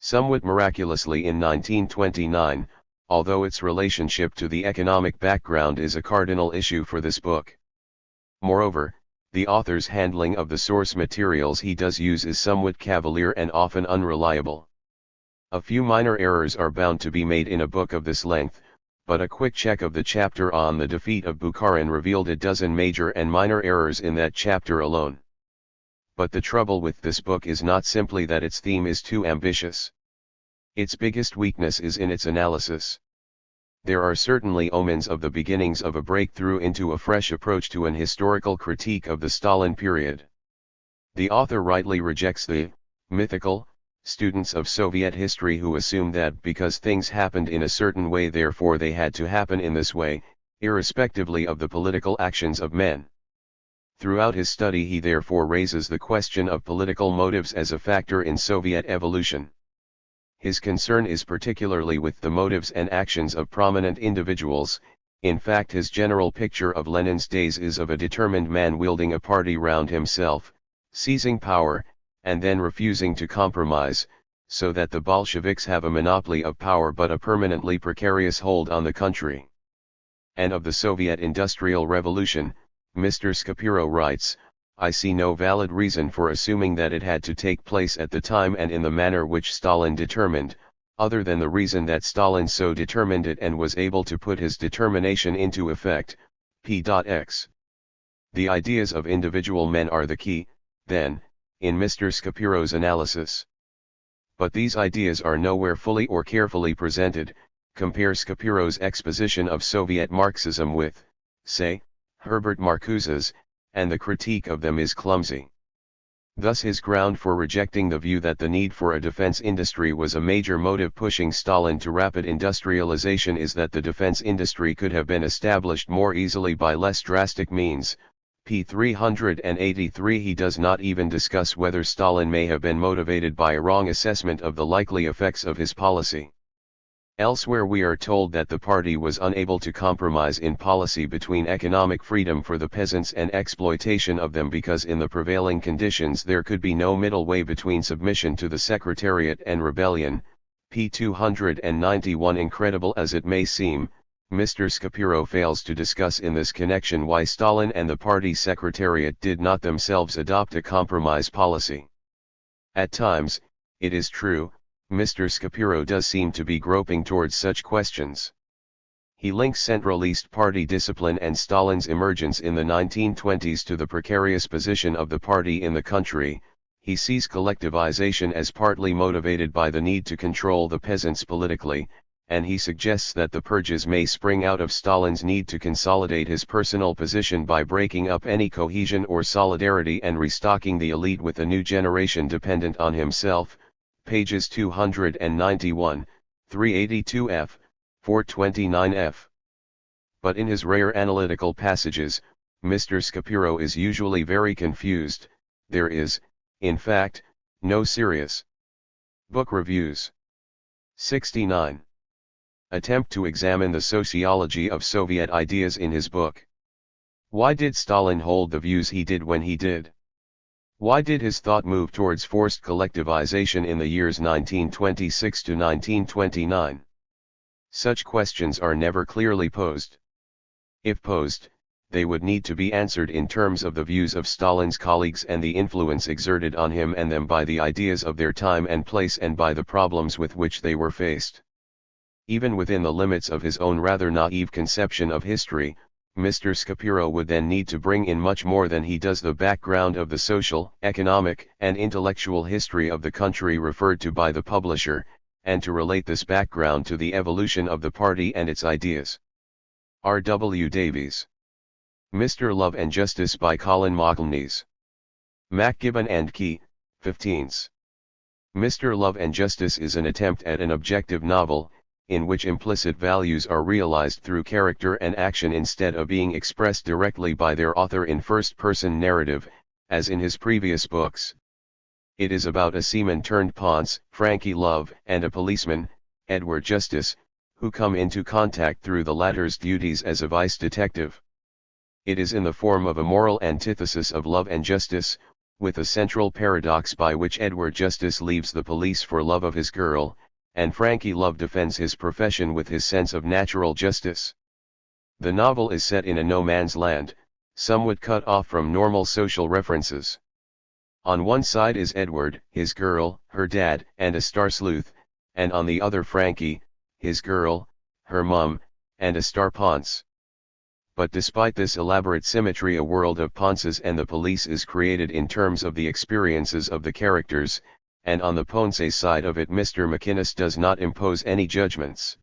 Somewhat miraculously in 1929, although its relationship to the economic background is a cardinal issue for this book. Moreover, the author's handling of the source materials he does use is somewhat cavalier and often unreliable. A few minor errors are bound to be made in a book of this length, but a quick check of the chapter on the defeat of Bukharin revealed a dozen major and minor errors in that chapter alone. But the trouble with this book is not simply that its theme is too ambitious. Its biggest weakness is in its analysis. There are certainly omens of the beginnings of a breakthrough into a fresh approach to an historical critique of the Stalin period. The author rightly rejects the mythical students of Soviet history who assume that because things happened in a certain way therefore they had to happen in this way, irrespectively of the political actions of men. Throughout his study he therefore raises the question of political motives as a factor in Soviet evolution. His concern is particularly with the motives and actions of prominent individuals. In fact, his general picture of Lenin's days is of a determined man wielding a party round himself, seizing power, and then refusing to compromise, so that the Bolsheviks have a monopoly of power but a permanently precarious hold on the country. And of the Soviet Industrial Revolution, Mr. Shapiro writes, I see no valid reason for assuming that it had to take place at the time and in the manner which Stalin determined, other than the reason that Stalin so determined it and was able to put his determination into effect. P.X. The ideas of individual men are the key, then, in Mr. Shapiro's analysis. But these ideas are nowhere fully or carefully presented. Compare Shapiro's exposition of Soviet Marxism with, say, Herbert Marcuse's, and the critique of them is clumsy. Thus his ground for rejecting the view that the need for a defense industry was a major motive pushing Stalin to rapid industrialization is that the defense industry could have been established more easily by less drastic means. P. 383. He does not even discuss whether Stalin may have been motivated by a wrong assessment of the likely effects of his policy. Elsewhere we are told that the party was unable to compromise in policy between economic freedom for the peasants and exploitation of them because in the prevailing conditions there could be no middle way between submission to the Secretariat and rebellion. P. 291. Incredible as it may seem, Mr. Shapiro fails to discuss in this connection why Stalin and the party Secretariat did not themselves adopt a compromise policy. At times, it is true, Mr. Shapiro does seem to be groping towards such questions. He links Centralist party discipline and Stalin's emergence in the 1920s to the precarious position of the party in the country. He sees collectivization as partly motivated by the need to control the peasants politically, and he suggests that the purges may spring out of Stalin's need to consolidate his personal position by breaking up any cohesion or solidarity and restocking the elite with a new generation dependent on himself. Pages 291, 382f, 429f. But in his rare analytical passages, Mr. Shapiro is usually very confused. There is, in fact, no serious book reviews. 69. Attempt to examine the sociology of Soviet ideas in his book. Why did Stalin hold the views he did when he did? Why did his thought move towards forced collectivization in the years 1926 to 1929? Such questions are never clearly posed. If posed, they would need to be answered in terms of the views of Stalin's colleagues and the influence exerted on him and them by the ideas of their time and place and by the problems with which they were faced. Even within the limits of his own rather naive conception of history, Mr. Shapiro would then need to bring in much more than he does the background of the social, economic, and intellectual history of the country referred to by the publisher, and to relate this background to the evolution of the party and its ideas. R. W. Davies. Mr. Love and Justice by Colin McIlneys. MacGibbon and Key, 15s. Mr. Love and Justice is an attempt at an objective novel, in which implicit values are realized through character and action instead of being expressed directly by their author in first-person narrative, as in his previous books. It is about a seaman turned Ponce, Frankie Love, and a policeman, Edward Justice, who come into contact through the latter's duties as a vice detective. It is in the form of a moral antithesis of Love and Justice, with a central paradox by which Edward Justice leaves the police for love of his girl, and Frankie Love defends his profession with his sense of natural justice. The novel is set in a no-man's land, somewhat cut off from normal social references. On one side is Edward, his girl, her dad, and a star sleuth, and on the other Frankie, his girl, her mum, and a star ponce. But despite this elaborate symmetry, a world of ponces and the police is created in terms of the experiences of the characters, and on the ponce side of it Mr. McInnes does not impose any judgments.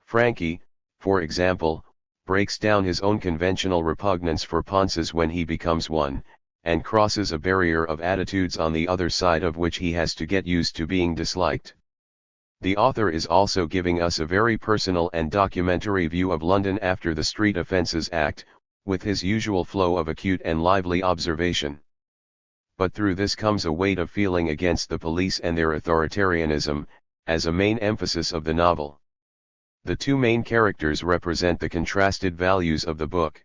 Frankie, for example, breaks down his own conventional repugnance for ponces when he becomes one, and crosses a barrier of attitudes on the other side of which he has to get used to being disliked. The author is also giving us a very personal and documentary view of London after the Street Offences Act, with his usual flow of acute and lively observation. But through this comes a weight of feeling against the police and their authoritarianism, as a main emphasis of the novel. The two main characters represent the contrasted values of the book.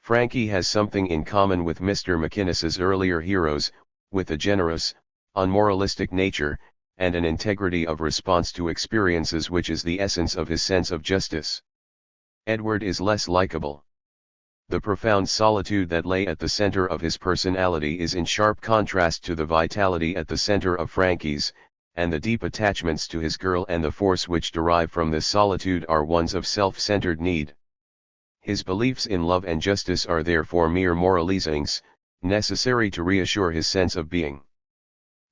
Frankie has something in common with Mr. McInnes's earlier heroes, with a generous, unmoralistic nature, and an integrity of response to experiences which is the essence of his sense of justice. Edward is less likable. The profound solitude that lay at the center of his personality is in sharp contrast to the vitality at the center of Frankie's, and the deep attachments to his girl and the force which derive from this solitude are ones of self-centered need. His beliefs in love and justice are therefore mere moralisings, necessary to reassure his sense of being.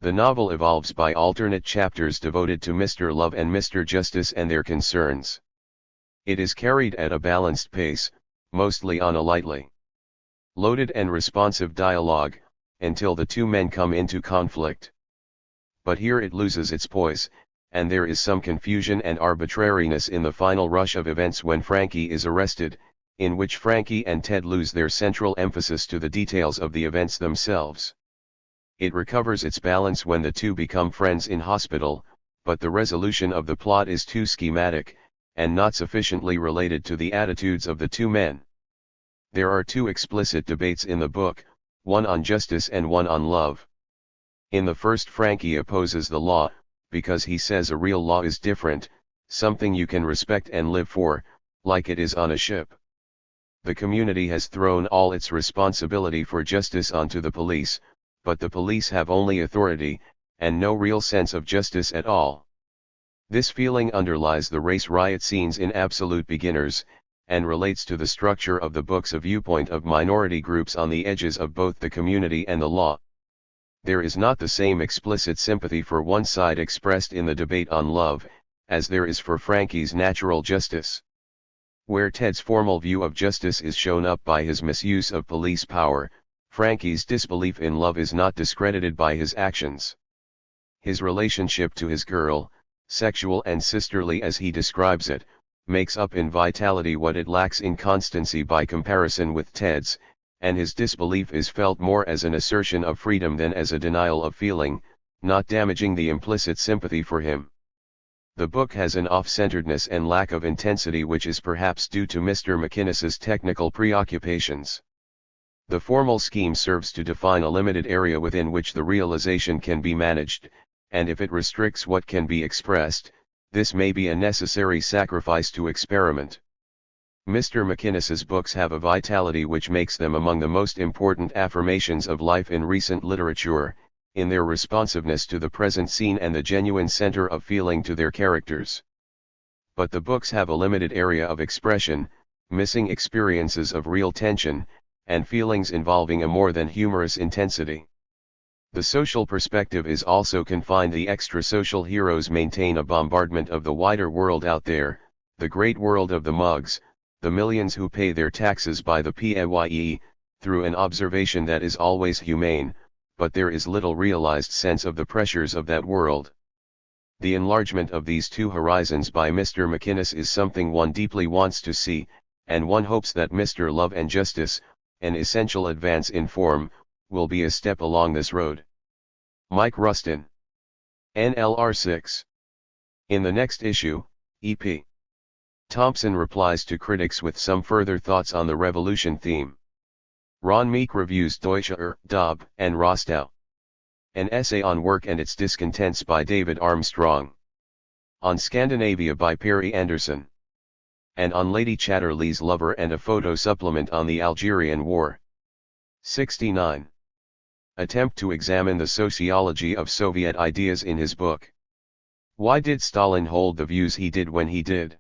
The novel evolves by alternate chapters devoted to Mr. Love and Mr. Justice and their concerns. It is carried at a balanced pace, mostly on a lightly loaded and responsive dialogue, until the two men come into conflict. But here it loses its poise, and there is some confusion and arbitrariness in the final rush of events when Frankie is arrested, in which Frankie and Ted lose their central emphasis to the details of the events themselves. It recovers its balance when the two become friends in hospital, but the resolution of the plot is too schematic, and not sufficiently related to the attitudes of the two men. There are two explicit debates in the book, one on justice and one on love. In the first, Frankie opposes the law, because he says a real law is different, something you can respect and live for, like it is on a ship. The community has thrown all its responsibility for justice onto the police, but the police have only authority, and no real sense of justice at all. This feeling underlies the race riot scenes in Absolute Beginners, and relates to the structure of the book's viewpoint of minority groups on the edges of both the community and the law. There is not the same explicit sympathy for one side expressed in the debate on love, as there is for Frankie's natural justice. Where Ted's formal view of justice is shown up by his misuse of police power, Frankie's disbelief in love is not discredited by his actions. His relationship to his girl, sexual and sisterly as he describes it, makes up in vitality what it lacks in constancy by comparison with Ted's, and his disbelief is felt more as an assertion of freedom than as a denial of feeling, not damaging the implicit sympathy for him. The book has an off-centeredness and lack of intensity which is perhaps due to Mr. McInnes's technical preoccupations. The formal scheme serves to define a limited area within which the realization can be managed, and if it restricts what can be expressed, this may be a necessary sacrifice to experiment. Mr. McInnes's books have a vitality which makes them among the most important affirmations of life in recent literature, in their responsiveness to the present scene and the genuine center of feeling to their characters. But the books have a limited area of expression, missing experiences of real tension, and feelings involving a more than humorous intensity. The social perspective is also confined. The extra-social heroes maintain a bombardment of the wider world out there, the great world of the mugs, the millions who pay their taxes by the PAYE, through an observation that is always humane, but there is little realized sense of the pressures of that world. The enlargement of these two horizons by Mr. McInnes is something one deeply wants to see, and one hopes that Mr. Love and Justice, an essential advance in form, will be a step along this road. Mike Rustin. NLR 6. In the next issue, E.P. Thompson replies to critics with some further thoughts on the revolution theme. Ron Meek reviews Deutsche Dob and Rostow. An essay on work and its discontents by David Armstrong. On Scandinavia by Perry Anderson. And on Lady Chatterley's Lover and a photo supplement on the Algerian War. 69. Attempt to examine the sociology of Soviet ideas in his book. Why did Stalin hold the views he did when he did?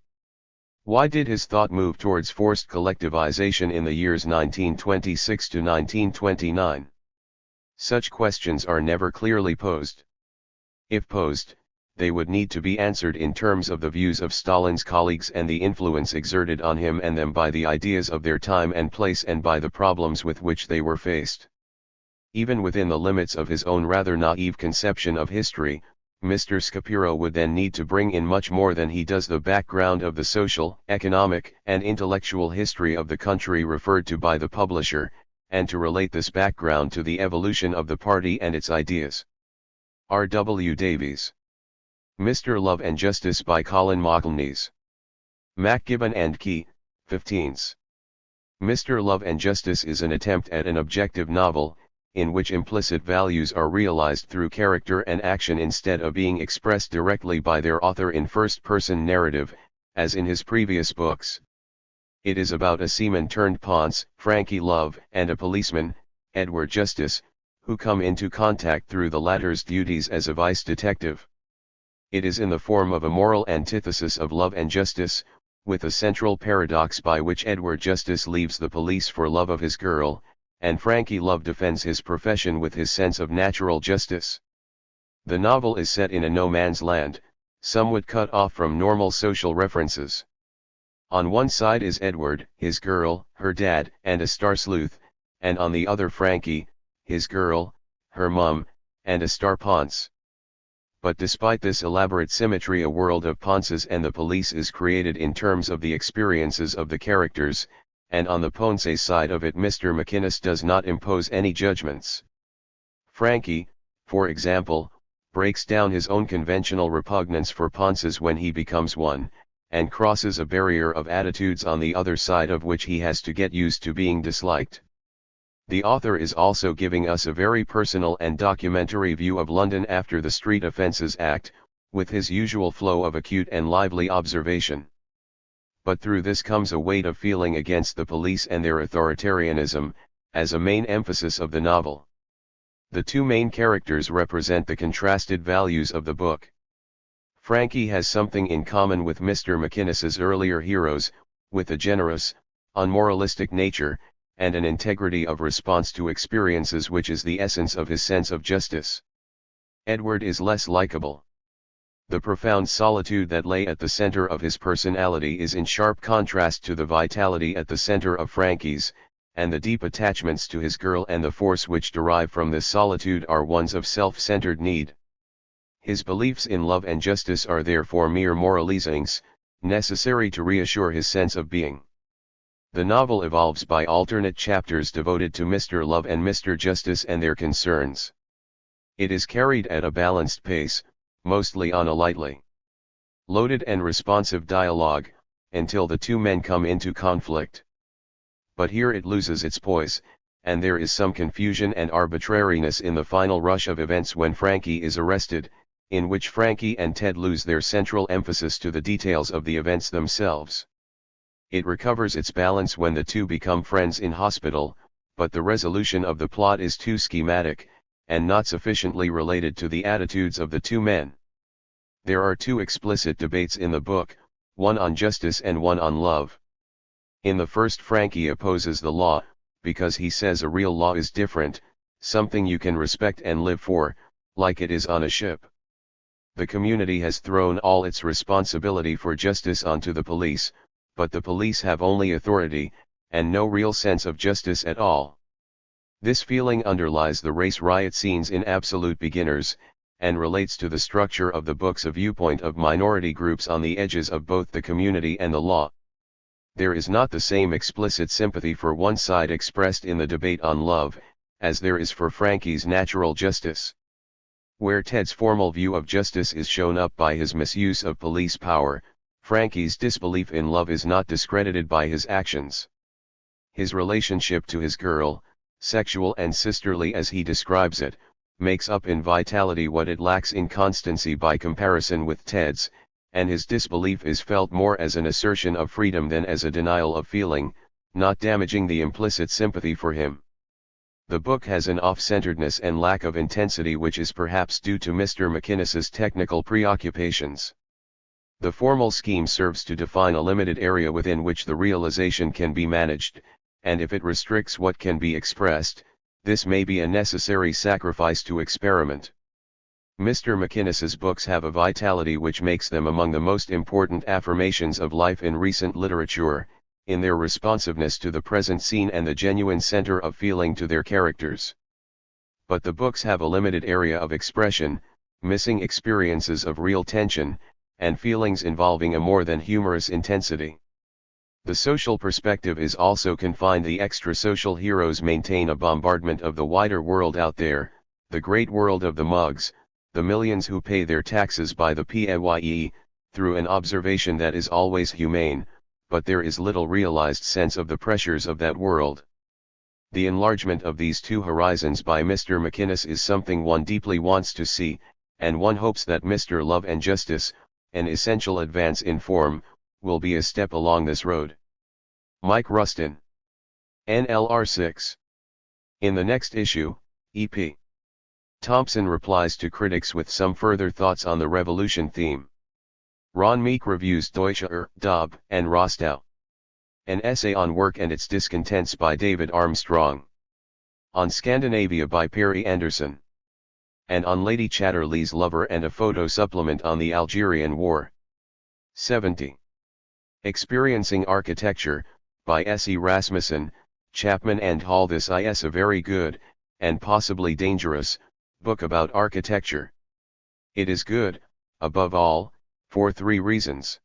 Why did his thought move towards forced collectivization in the years 1926 to 1929? Such questions are never clearly posed. If posed, they would need to be answered in terms of the views of Stalin's colleagues and the influence exerted on him and them by the ideas of their time and place and by the problems with which they were faced. Even within the limits of his own rather naive conception of history, Mr. Shapiro would then need to bring in much more than he does: the background of the social, economic, and intellectual history of the country referred to by the publisher, and to relate this background to the evolution of the party and its ideas. R. W. Davies. Mr. Love and Justice by Colin McIlneys. MacGibbon and Key, 15s. Mr. Love and Justice is an attempt at an objective novel, in which implicit values are realized through character and action instead of being expressed directly by their author in first-person narrative, as in his previous books. It is about a seaman turned Ponce, Frankie Love, and a policeman, Edward Justice, who come into contact through the latter's duties as a vice detective. It is in the form of a moral antithesis of Love and Justice, with a central paradox by which Edward Justice leaves the police for love of his girl, and Frankie Love defends his profession with his sense of natural justice. The novel is set in a no-man's land, somewhat cut off from normal social references. On one side is Edward, his girl, her dad, and a star sleuth, and on the other Frankie, his girl, her mum, and a star Ponce. But despite this elaborate symmetry, a world of Ponces and the police is created in terms of the experiences of the characters, and on the Ponce side of it Mr. McInnes does not impose any judgments. Frankie, for example, breaks down his own conventional repugnance for Ponces when he becomes one, and crosses a barrier of attitudes on the other side of which he has to get used to being disliked. The author is also giving us a very personal and documentary view of London after the Street Offences Act, with his usual flow of acute and lively observation. But through this comes a weight of feeling against the police and their authoritarianism, as a main emphasis of the novel. The two main characters represent the contrasted values of the book. Frankie has something in common with Mr. McInnes's earlier heroes, with a generous, unmoralistic nature, and an integrity of response to experiences which is the essence of his sense of justice. Edward is less likable. The profound solitude that lay at the center of his personality is in sharp contrast to the vitality at the center of Frankie's, and the deep attachments to his girl and the force which derive from this solitude are ones of self-centered need. His beliefs in love and justice are therefore mere moralisings, necessary to reassure his sense of being. The novel evolves by alternate chapters devoted to Mr. Love and Mr. Justice and their concerns. It is carried at a balanced pace, mostly on a lightly loaded and responsive dialogue, until the two men come into conflict. But here it loses its poise, and there is some confusion and arbitrariness in the final rush of events when Frankie is arrested, in which Frankie and Ted lose their central emphasis to the details of the events themselves. It recovers its balance when the two become friends in hospital, but the resolution of the plot is too schematic, and not sufficiently related to the attitudes of the two men. There are two explicit debates in the book, one on justice and one on love. In the first, Frankie opposes the law, because he says a real law is different, something you can respect and live for, like it is on a ship. The community has thrown all its responsibility for justice onto the police, but the police have only authority, and no real sense of justice at all. This feeling underlies the race riot scenes in Absolute Beginners, and relates to the structure of the book's viewpoint of minority groups on the edges of both the community and the law. There is not the same explicit sympathy for one side expressed in the debate on love, as there is for Frankie's natural justice. Where Ted's formal view of justice is shown up by his misuse of police power, Frankie's disbelief in love is not discredited by his actions. His relationship to his girl, sexual and sisterly as he describes it, makes up in vitality what it lacks in constancy by comparison with Ted's, and his disbelief is felt more as an assertion of freedom than as a denial of feeling, not damaging the implicit sympathy for him. The book has an off-centeredness and lack of intensity which is perhaps due to Mr. McInnes's technical preoccupations. The formal scheme serves to define a limited area within which the realization can be managed, and if it restricts what can be expressed, this may be a necessary sacrifice to experiment. Mr. McInnes's books have a vitality which makes them among the most important affirmations of life in recent literature, in their responsiveness to the present scene and the genuine center of feeling to their characters. But the books have a limited area of expression, missing experiences of real tension, and feelings involving a more than humorous intensity. The social perspective is also confined. The extra-social heroes maintain a bombardment of the wider world out there, the great world of the mugs, the millions who pay their taxes by the PAYE, through an observation that is always humane, but there is little realized sense of the pressures of that world. The enlargement of these two horizons by Mr. McInnes is something one deeply wants to see, and one hopes that Mr. Love and Justice, an essential advance in form, will be a step along this road. Mike Rustin. NLR 6. In the next issue, E.P. Thompson replies to critics with some further thoughts on the revolution theme. Ron Meek reviews Deutsche Dob and Rostow. An essay on work and its discontents by David Armstrong. On Scandinavia by Perry Anderson. And on Lady Chatterley's Lover and a photo supplement on the Algerian War. 70. Experiencing Architecture, by S.E. Rasmussen, Chapman and Hall. This is a very good, and possibly dangerous, book about architecture. It is good, above all, for three reasons.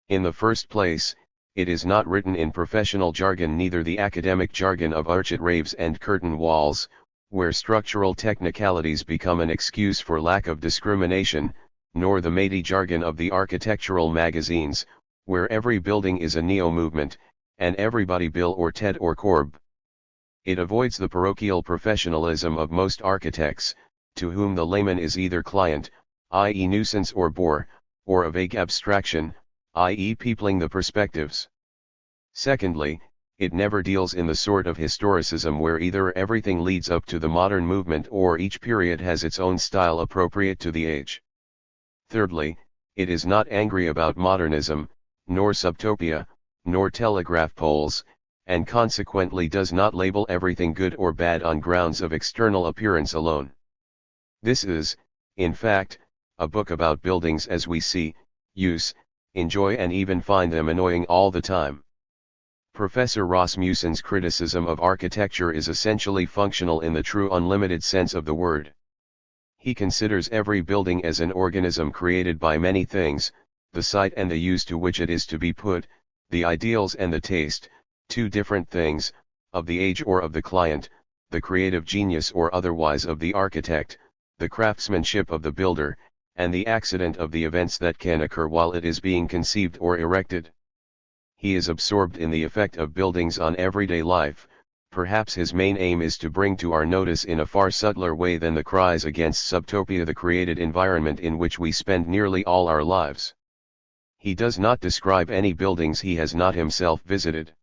In the first place, it is not written in professional jargon, neither the academic jargon of arched raves and curtain walls, where structural technicalities become an excuse for lack of discrimination, nor the matey jargon of the architectural magazines, where every building is a neo-movement, and everybody Bill or Ted or Corb. It avoids the parochial professionalism of most architects, to whom the layman is either client, i.e. nuisance or bore, or a vague abstraction, i.e. peopling the perspectives. Secondly, it never deals in the sort of historicism where either everything leads up to the modern movement or each period has its own style appropriate to the age. Thirdly, it is not angry about modernism, nor subtopia, nor telegraph poles, and consequently does not label everything good or bad on grounds of external appearance alone. This is, in fact, a book about buildings as we see, use, enjoy and even find them annoying all the time. Professor Rasmussen's criticism of architecture is essentially functional in the true unlimited sense of the word. He considers every building as an organism created by many things, the site and the use to which it is to be put, the ideals and the taste, two different things, of the age or of the client, the creative genius or otherwise of the architect, the craftsmanship of the builder, and the accident of the events that can occur while it is being conceived or erected. He is absorbed in the effect of buildings on everyday life. Perhaps his main aim is to bring to our notice in a far subtler way than the cries against subtopia the created environment in which we spend nearly all our lives. He does not describe any buildings he has not himself visited.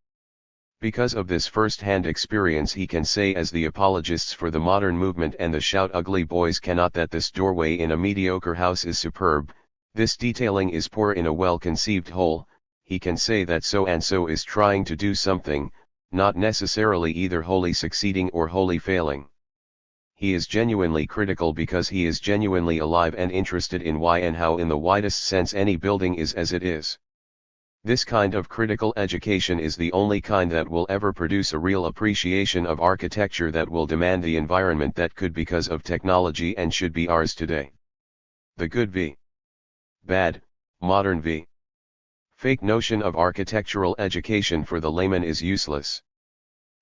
Because of this first-hand experience he can say, as the apologists for the modern movement and the shout ugly boys cannot, that this doorway in a mediocre house is superb, this detailing is poor in a well-conceived whole. He can say that so-and-so is trying to do something, not necessarily either wholly succeeding or wholly failing. He is genuinely critical because he is genuinely alive and interested in why and how in the widest sense any building is as it is. This kind of critical education is the only kind that will ever produce a real appreciation of architecture that will demand the environment that could because of technology and should be ours today. The good v. Bad, modern v. Fake notion of architectural education for the layman is useless.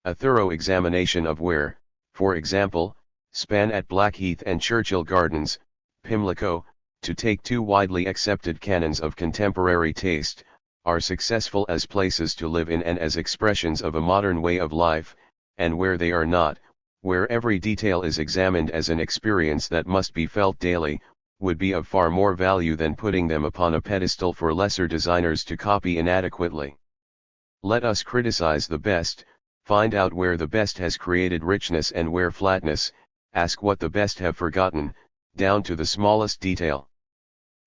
A thorough examination of where, for example, Span at Blackheath and Churchill Gardens, Pimlico, to take two widely accepted canons of contemporary taste, are successful as places to live in and as expressions of a modern way of life, and where they are not, where every detail is examined as an experience that must be felt daily, would be of far more value than putting them upon a pedestal for lesser designers to copy inadequately. Let us criticize the best, find out where the best has created richness and where flatness, ask what the best have forgotten, down to the smallest detail.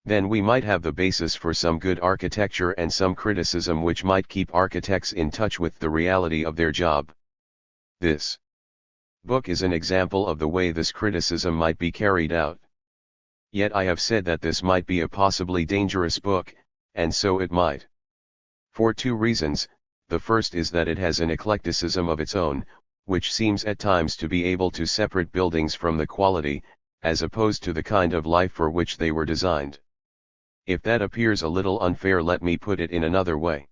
Then we might have the basis for some good architecture and some criticism which might keep architects in touch with the reality of their job. This book is an example of the way this criticism might be carried out. Yet I have said that this might be a possibly dangerous book, and so it might. For two reasons. The first is that it has an eclecticism of its own, which seems at times to be able to separate buildings from the quality, as opposed to the kind of life for which they were designed. If that appears a little unfair, let me put it in another way.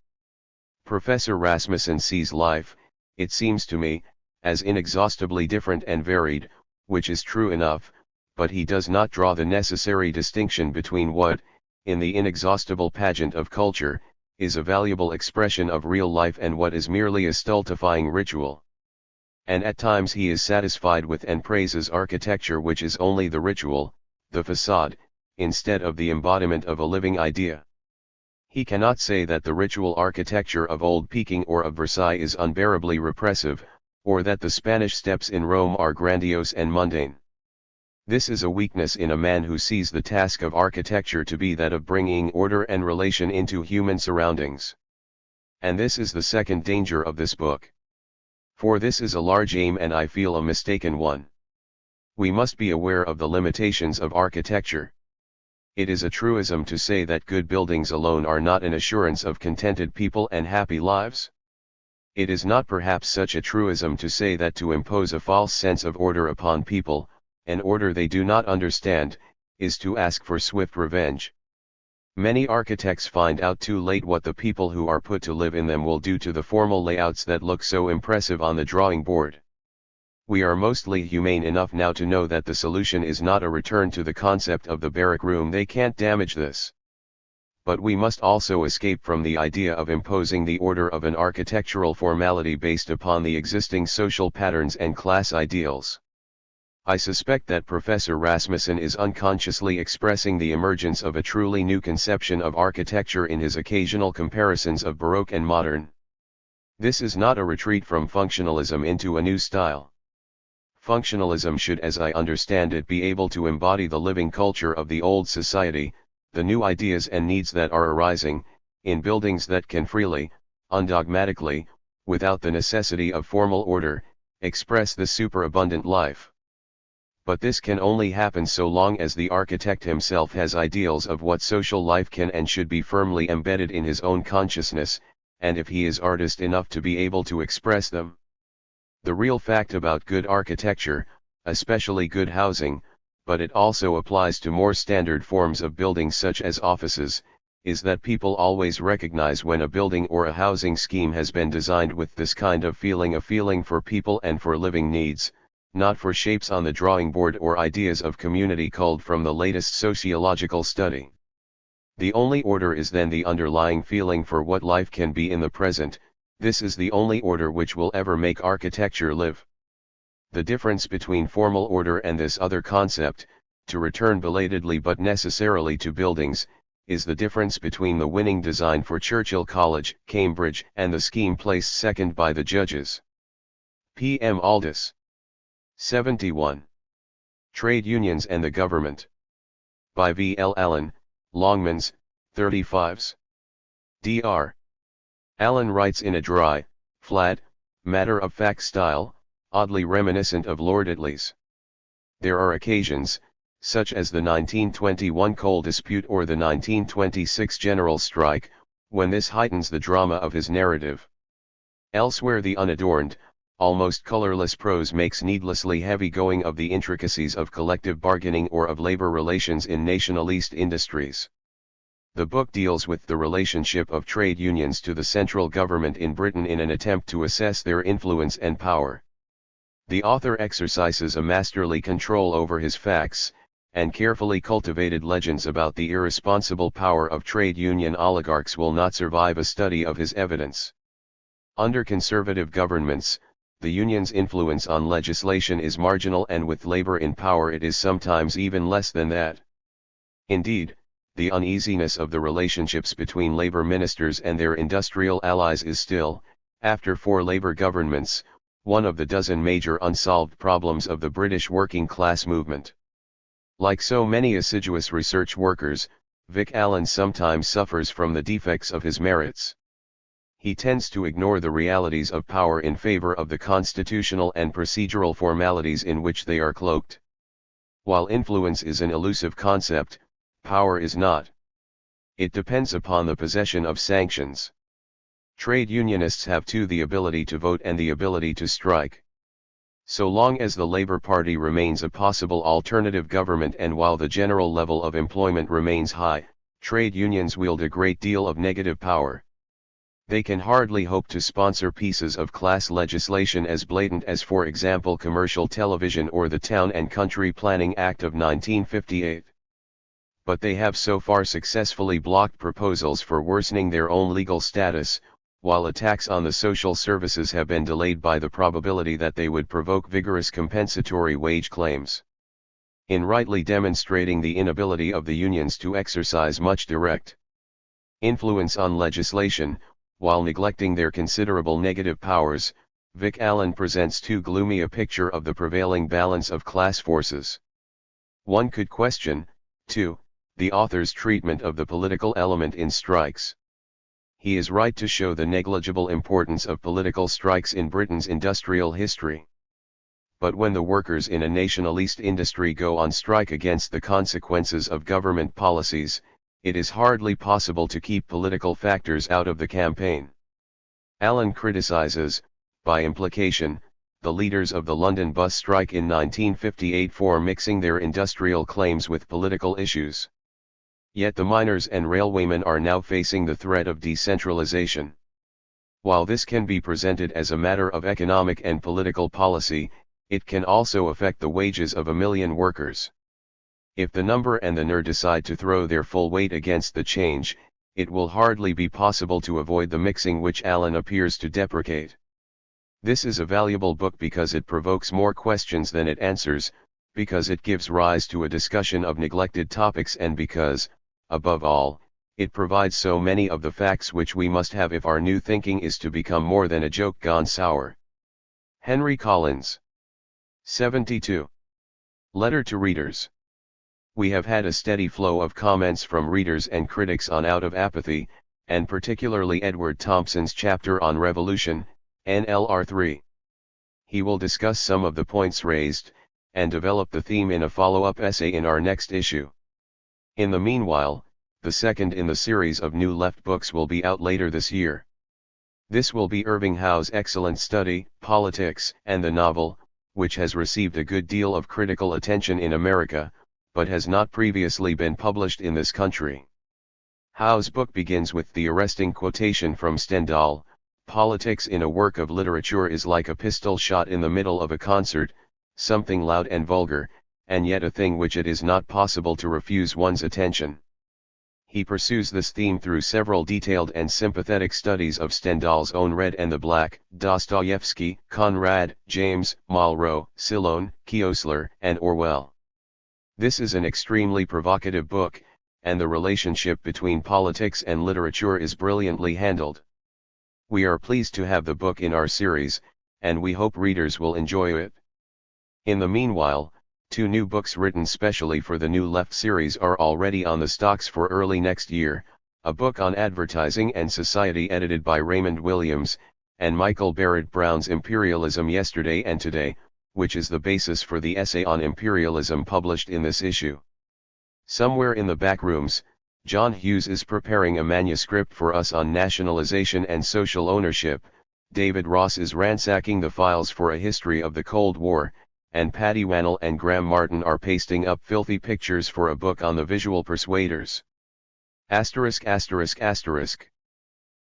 Professor Rasmussen sees life, it seems to me, as inexhaustibly different and varied, which is true enough, but he does not draw the necessary distinction between what, in the inexhaustible pageant of culture, is a valuable expression of real life and what is merely a stultifying ritual. And at times he is satisfied with and praises architecture which is only the ritual, the facade, instead of the embodiment of a living idea. He cannot say that the ritual architecture of old Peking or of Versailles is unbearably repressive, or that the Spanish steps in Rome are grandiose and mundane. This is a weakness in a man who sees the task of architecture to be that of bringing order and relation into human surroundings. And this is the second danger of this book. For this is a large aim and I feel a mistaken one. We must be aware of the limitations of architecture. It is a truism to say that good buildings alone are not an assurance of contented people and happy lives. It is not perhaps such a truism to say that to impose a false sense of order upon people, an order they do not understand, is to ask for swift revenge. Many architects find out too late what the people who are put to live in them will do to the formal layouts that look so impressive on the drawing board. We are mostly humane enough now to know that the solution is not a return to the concept of the barrack room. They can't damage this. But we must also escape from the idea of imposing the order of an architectural formality based upon the existing social patterns and class ideals. I suspect that Professor Rasmussen is unconsciously expressing the emergence of a truly new conception of architecture in his occasional comparisons of Baroque and modern. This is not a retreat from functionalism into a new style. Functionalism should, as I understand it, be able to embody the living culture of the old society, the new ideas and needs that are arising, in buildings that can freely, undogmatically, without the necessity of formal order, express the superabundant life. But this can only happen so long as the architect himself has ideals of what social life can and should be firmly embedded in his own consciousness, and if he is artist enough to be able to express them. The real fact about good architecture, especially good housing, but it also applies to more standard forms of buildings such as offices, is that people always recognize when a building or a housing scheme has been designed with this kind of feeling, a feeling for people and for living needs, not for shapes on the drawing board or ideas of community culled from the latest sociological study. The only order is then the underlying feeling for what life can be in the present. This is the only order which will ever make architecture live. The difference between formal order and this other concept, to return belatedly but necessarily to buildings, is the difference between the winning design for Churchill College, Cambridge, and the scheme placed second by the judges. P. M. Aldous. 71. Trade Unions and the Government. By V. L. Allen, Longmans, 35s. Dr. Allen writes in a dry, flat, matter-of-fact style, oddly reminiscent of Lord Italy's. There are occasions, such as the 1921 coal dispute or the 1926 general strike, when this heightens the drama of his narrative. Elsewhere the unadorned, almost colorless prose makes needlessly heavy going of the intricacies of collective bargaining or of labor relations in nationalist industries. The book deals with the relationship of trade unions to the central government in Britain in an attempt to assess their influence and power. The author exercises a masterly control over his facts, and carefully cultivated legends about the irresponsible power of trade union oligarchs will not survive a study of his evidence. Under conservative governments, the union's influence on legislation is marginal, and with labor in power it is sometimes even less than that. Indeed, the uneasiness of the relationships between labor ministers and their industrial allies is still, after 4 labor governments, one of the dozen major unsolved problems of the British working class movement. Like so many assiduous research workers, Vic Allen sometimes suffers from the defects of his merits. He tends to ignore the realities of power in favor of the constitutional and procedural formalities in which they are cloaked. While influence is an elusive concept, power is not. It depends upon the possession of sanctions. Trade unionists have too the ability to vote and the ability to strike. So long as the Labour Party remains a possible alternative government and while the general level of employment remains high, trade unions wield a great deal of negative power. They can hardly hope to sponsor pieces of class legislation as blatant as, for example, commercial television or the Town and Country Planning Act of 1958. But they have so far successfully blocked proposals for worsening their own legal status, while attacks on the social services have been delayed by the probability that they would provoke vigorous compensatory wage claims. In rightly demonstrating the inability of the unions to exercise much direct influence on legislation, while neglecting their considerable negative powers, Vic Allen presents too gloomy a picture of the prevailing balance of class forces. One could question, too, the author's treatment of the political element in strikes. He is right to show the negligible importance of political strikes in Britain's industrial history. But when the workers in a nationalist industry go on strike against the consequences of government policies, it is hardly possible to keep political factors out of the campaign. Allen criticizes, by implication, the leaders of the London bus strike in 1958 for mixing their industrial claims with political issues. Yet the miners and railwaymen are now facing the threat of decentralization. While this can be presented as a matter of economic and political policy, it can also affect the wages of 1 million workers. If the number and the nerve decide to throw their full weight against the change, it will hardly be possible to avoid the mixing which Allen appears to deprecate. This is a valuable book because it provokes more questions than it answers, because it gives rise to a discussion of neglected topics, and because, above all, it provides so many of the facts which we must have if our new thinking is to become more than a joke gone sour. Henry Collins. 72. Letter to Readers. We have had a steady flow of comments from readers and critics on Out of Apathy, and particularly Edward Thompson's chapter on Revolution, NLR 3. He will discuss some of the points raised, and develop the theme in a follow-up essay in our next issue. In the meanwhile, the second in the series of New Left books will be out later this year. This will be Irving Howe's excellent study, Politics and the Novel, which has received a good deal of critical attention in America, but has not previously been published in this country. Howe's book begins with the arresting quotation from Stendhal: "Politics in a work of literature is like a pistol shot in the middle of a concert, something loud and vulgar, and yet a thing which it is not possible to refuse one's attention." He pursues this theme through several detailed and sympathetic studies of Stendhal's own Red and the Black, Dostoevsky, Conrad, James, Malraux, Silone, Kiosler, and Orwell. This is an extremely provocative book, and the relationship between politics and literature is brilliantly handled. We are pleased to have the book in our series, and we hope readers will enjoy it. In the meanwhile, 2 new books written specially for the New Left series are already on the stocks for early next year, a book on advertising and society edited by Raymond Williams, and Michael Barrett Brown's Imperialism Yesterday and Today, which is the basis for the essay on imperialism published in this issue. Somewhere in the back rooms, John Hughes is preparing a manuscript for us on nationalization and social ownership, David Ross is ransacking the files for a history of the Cold War, and Paddy Wannell and Graham Martin are pasting up filthy pictures for a book on the visual persuaders. *****.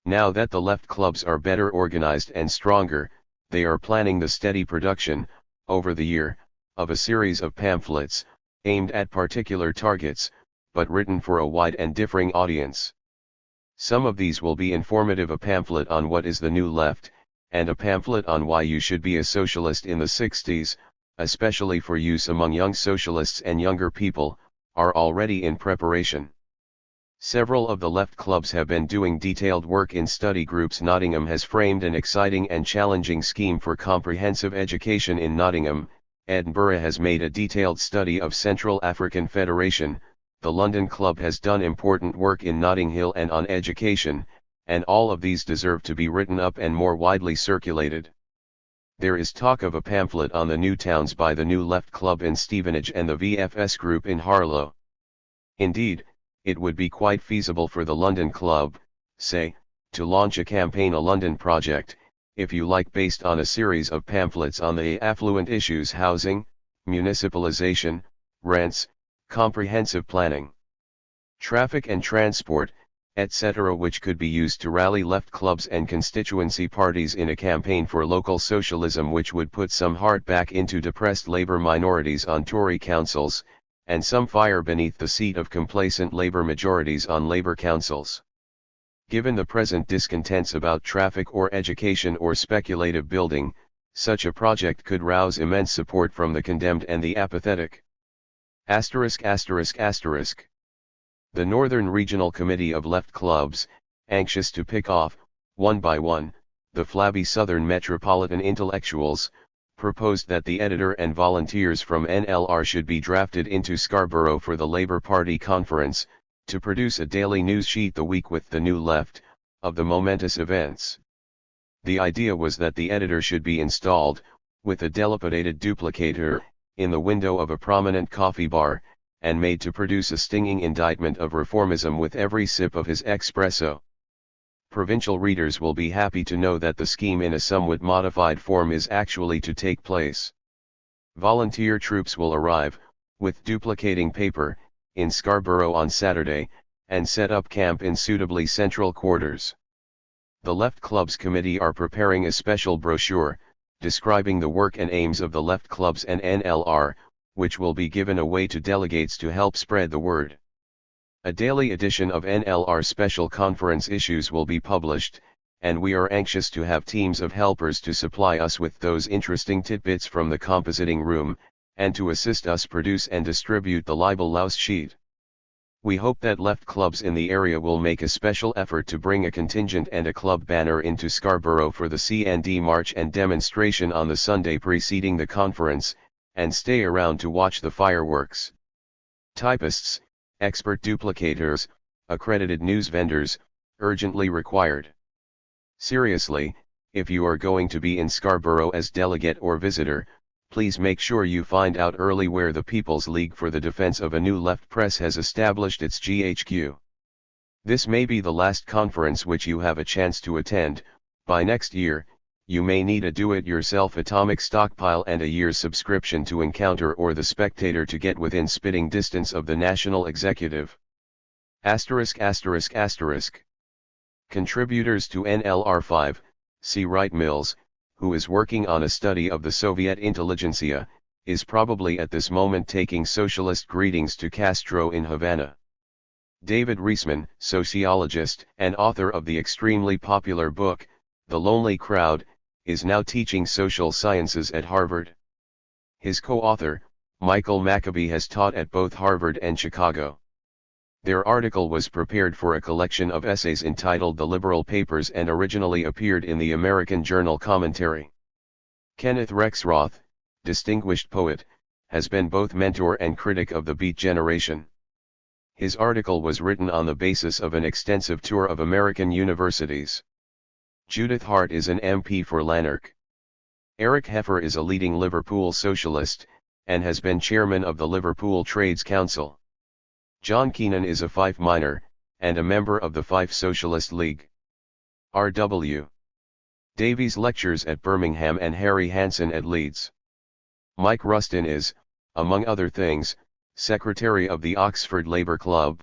Now that the left clubs are better organized and stronger, they are planning the steady production, over the year, of a series of pamphlets, aimed at particular targets, but written for a wide and differing audience. Some of these will be informative: a pamphlet on what is the New Left, and a pamphlet on why you should be a socialist in the 60s, especially for use among young socialists and younger people, are already in preparation. Several of the left clubs have been doing detailed work in study groups. Nottingham has framed an exciting and challenging scheme for comprehensive education in Nottingham. Edinburgh has made a detailed study of Central African Federation. The London Club has done important work in Notting Hill and on education, and all of these deserve to be written up and more widely circulated. There is talk of a pamphlet on the new towns by the New Left Club in Stevenage and the VFS Group in Harlow. Indeed, it would be quite feasible for the London Club, say, to launch a campaign, a London project, if you like, based on a series of pamphlets on the affluent issues: housing, municipalisation, rents, comprehensive planning, traffic and transport, etc., which could be used to rally left clubs and constituency parties in a campaign for local socialism, which would put some heart back into depressed Labour minorities on Tory councils, and some fire beneath the seat of complacent Labour majorities on Labour councils. Given the present discontents about traffic or education or speculative building, such a project could rouse immense support from the condemned and the apathetic. *****. The Northern Regional Committee of Left Clubs, anxious to pick off, one by one, the flabby Southern metropolitan intellectuals, proposed that the editor and volunteers from NLR should be drafted into Scarborough for the Labour Party conference, to produce a daily news sheet the week with the New Left, of the momentous events. The idea was that the editor should be installed, with a dilapidated duplicator, in the window of a prominent coffee bar, and made to produce a stinging indictment of reformism with every sip of his espresso. Provincial readers will be happy to know that the scheme in a somewhat modified form is actually to take place. Volunteer troops will arrive, with duplicating paper, in Scarborough on Saturday, and set up camp in suitably central quarters. The Left Clubs Committee are preparing a special brochure, describing the work and aims of the Left Clubs and NLR, which will be given away to delegates to help spread the word. A daily edition of NLR special conference issues will be published, and we are anxious to have teams of helpers to supply us with those interesting tidbits from the compositing room, and to assist us produce and distribute the libel louse sheet. We hope that left clubs in the area will make a special effort to bring a contingent and a club banner into Scarborough for the CND march and demonstration on the Sunday preceding the conference, and stay around to watch the fireworks. Typists, expert duplicators, accredited news vendors, urgently required. Seriously, if you are going to be in Scarborough as delegate or visitor, please make sure you find out early where the People's League for the Defense of a New Left Press has established its GHQ. This may be the last conference which you have a chance to attend. By next year, you may need a do-it-yourself atomic stockpile and a year's subscription to Encounter or The Spectator to get within spitting distance of the national executive. Contributors to NLR 5, C. Wright Mills, who is working on a study of the Soviet intelligentsia, is probably at this moment taking socialist greetings to Castro in Havana. David Reisman, sociologist and author of the extremely popular book, The Lonely Crowd, is now teaching social sciences at Harvard. His co-author, Michael Maccabee, has taught at both Harvard and Chicago. Their article was prepared for a collection of essays entitled The Liberal Papers and originally appeared in the American Journal Commentary. Kenneth Rexroth, distinguished poet, has been both mentor and critic of the Beat Generation. His article was written on the basis of an extensive tour of American universities. Judith Hart is an MP for Lanark. Eric Heffer is a leading Liverpool socialist, and has been chairman of the Liverpool Trades Council. John Keenan is a Fife miner, and a member of the Fife Socialist League. R.W. Davies lectures at Birmingham and Harry Hansen at Leeds. Mike Rustin is, among other things, secretary of the Oxford Labour Club.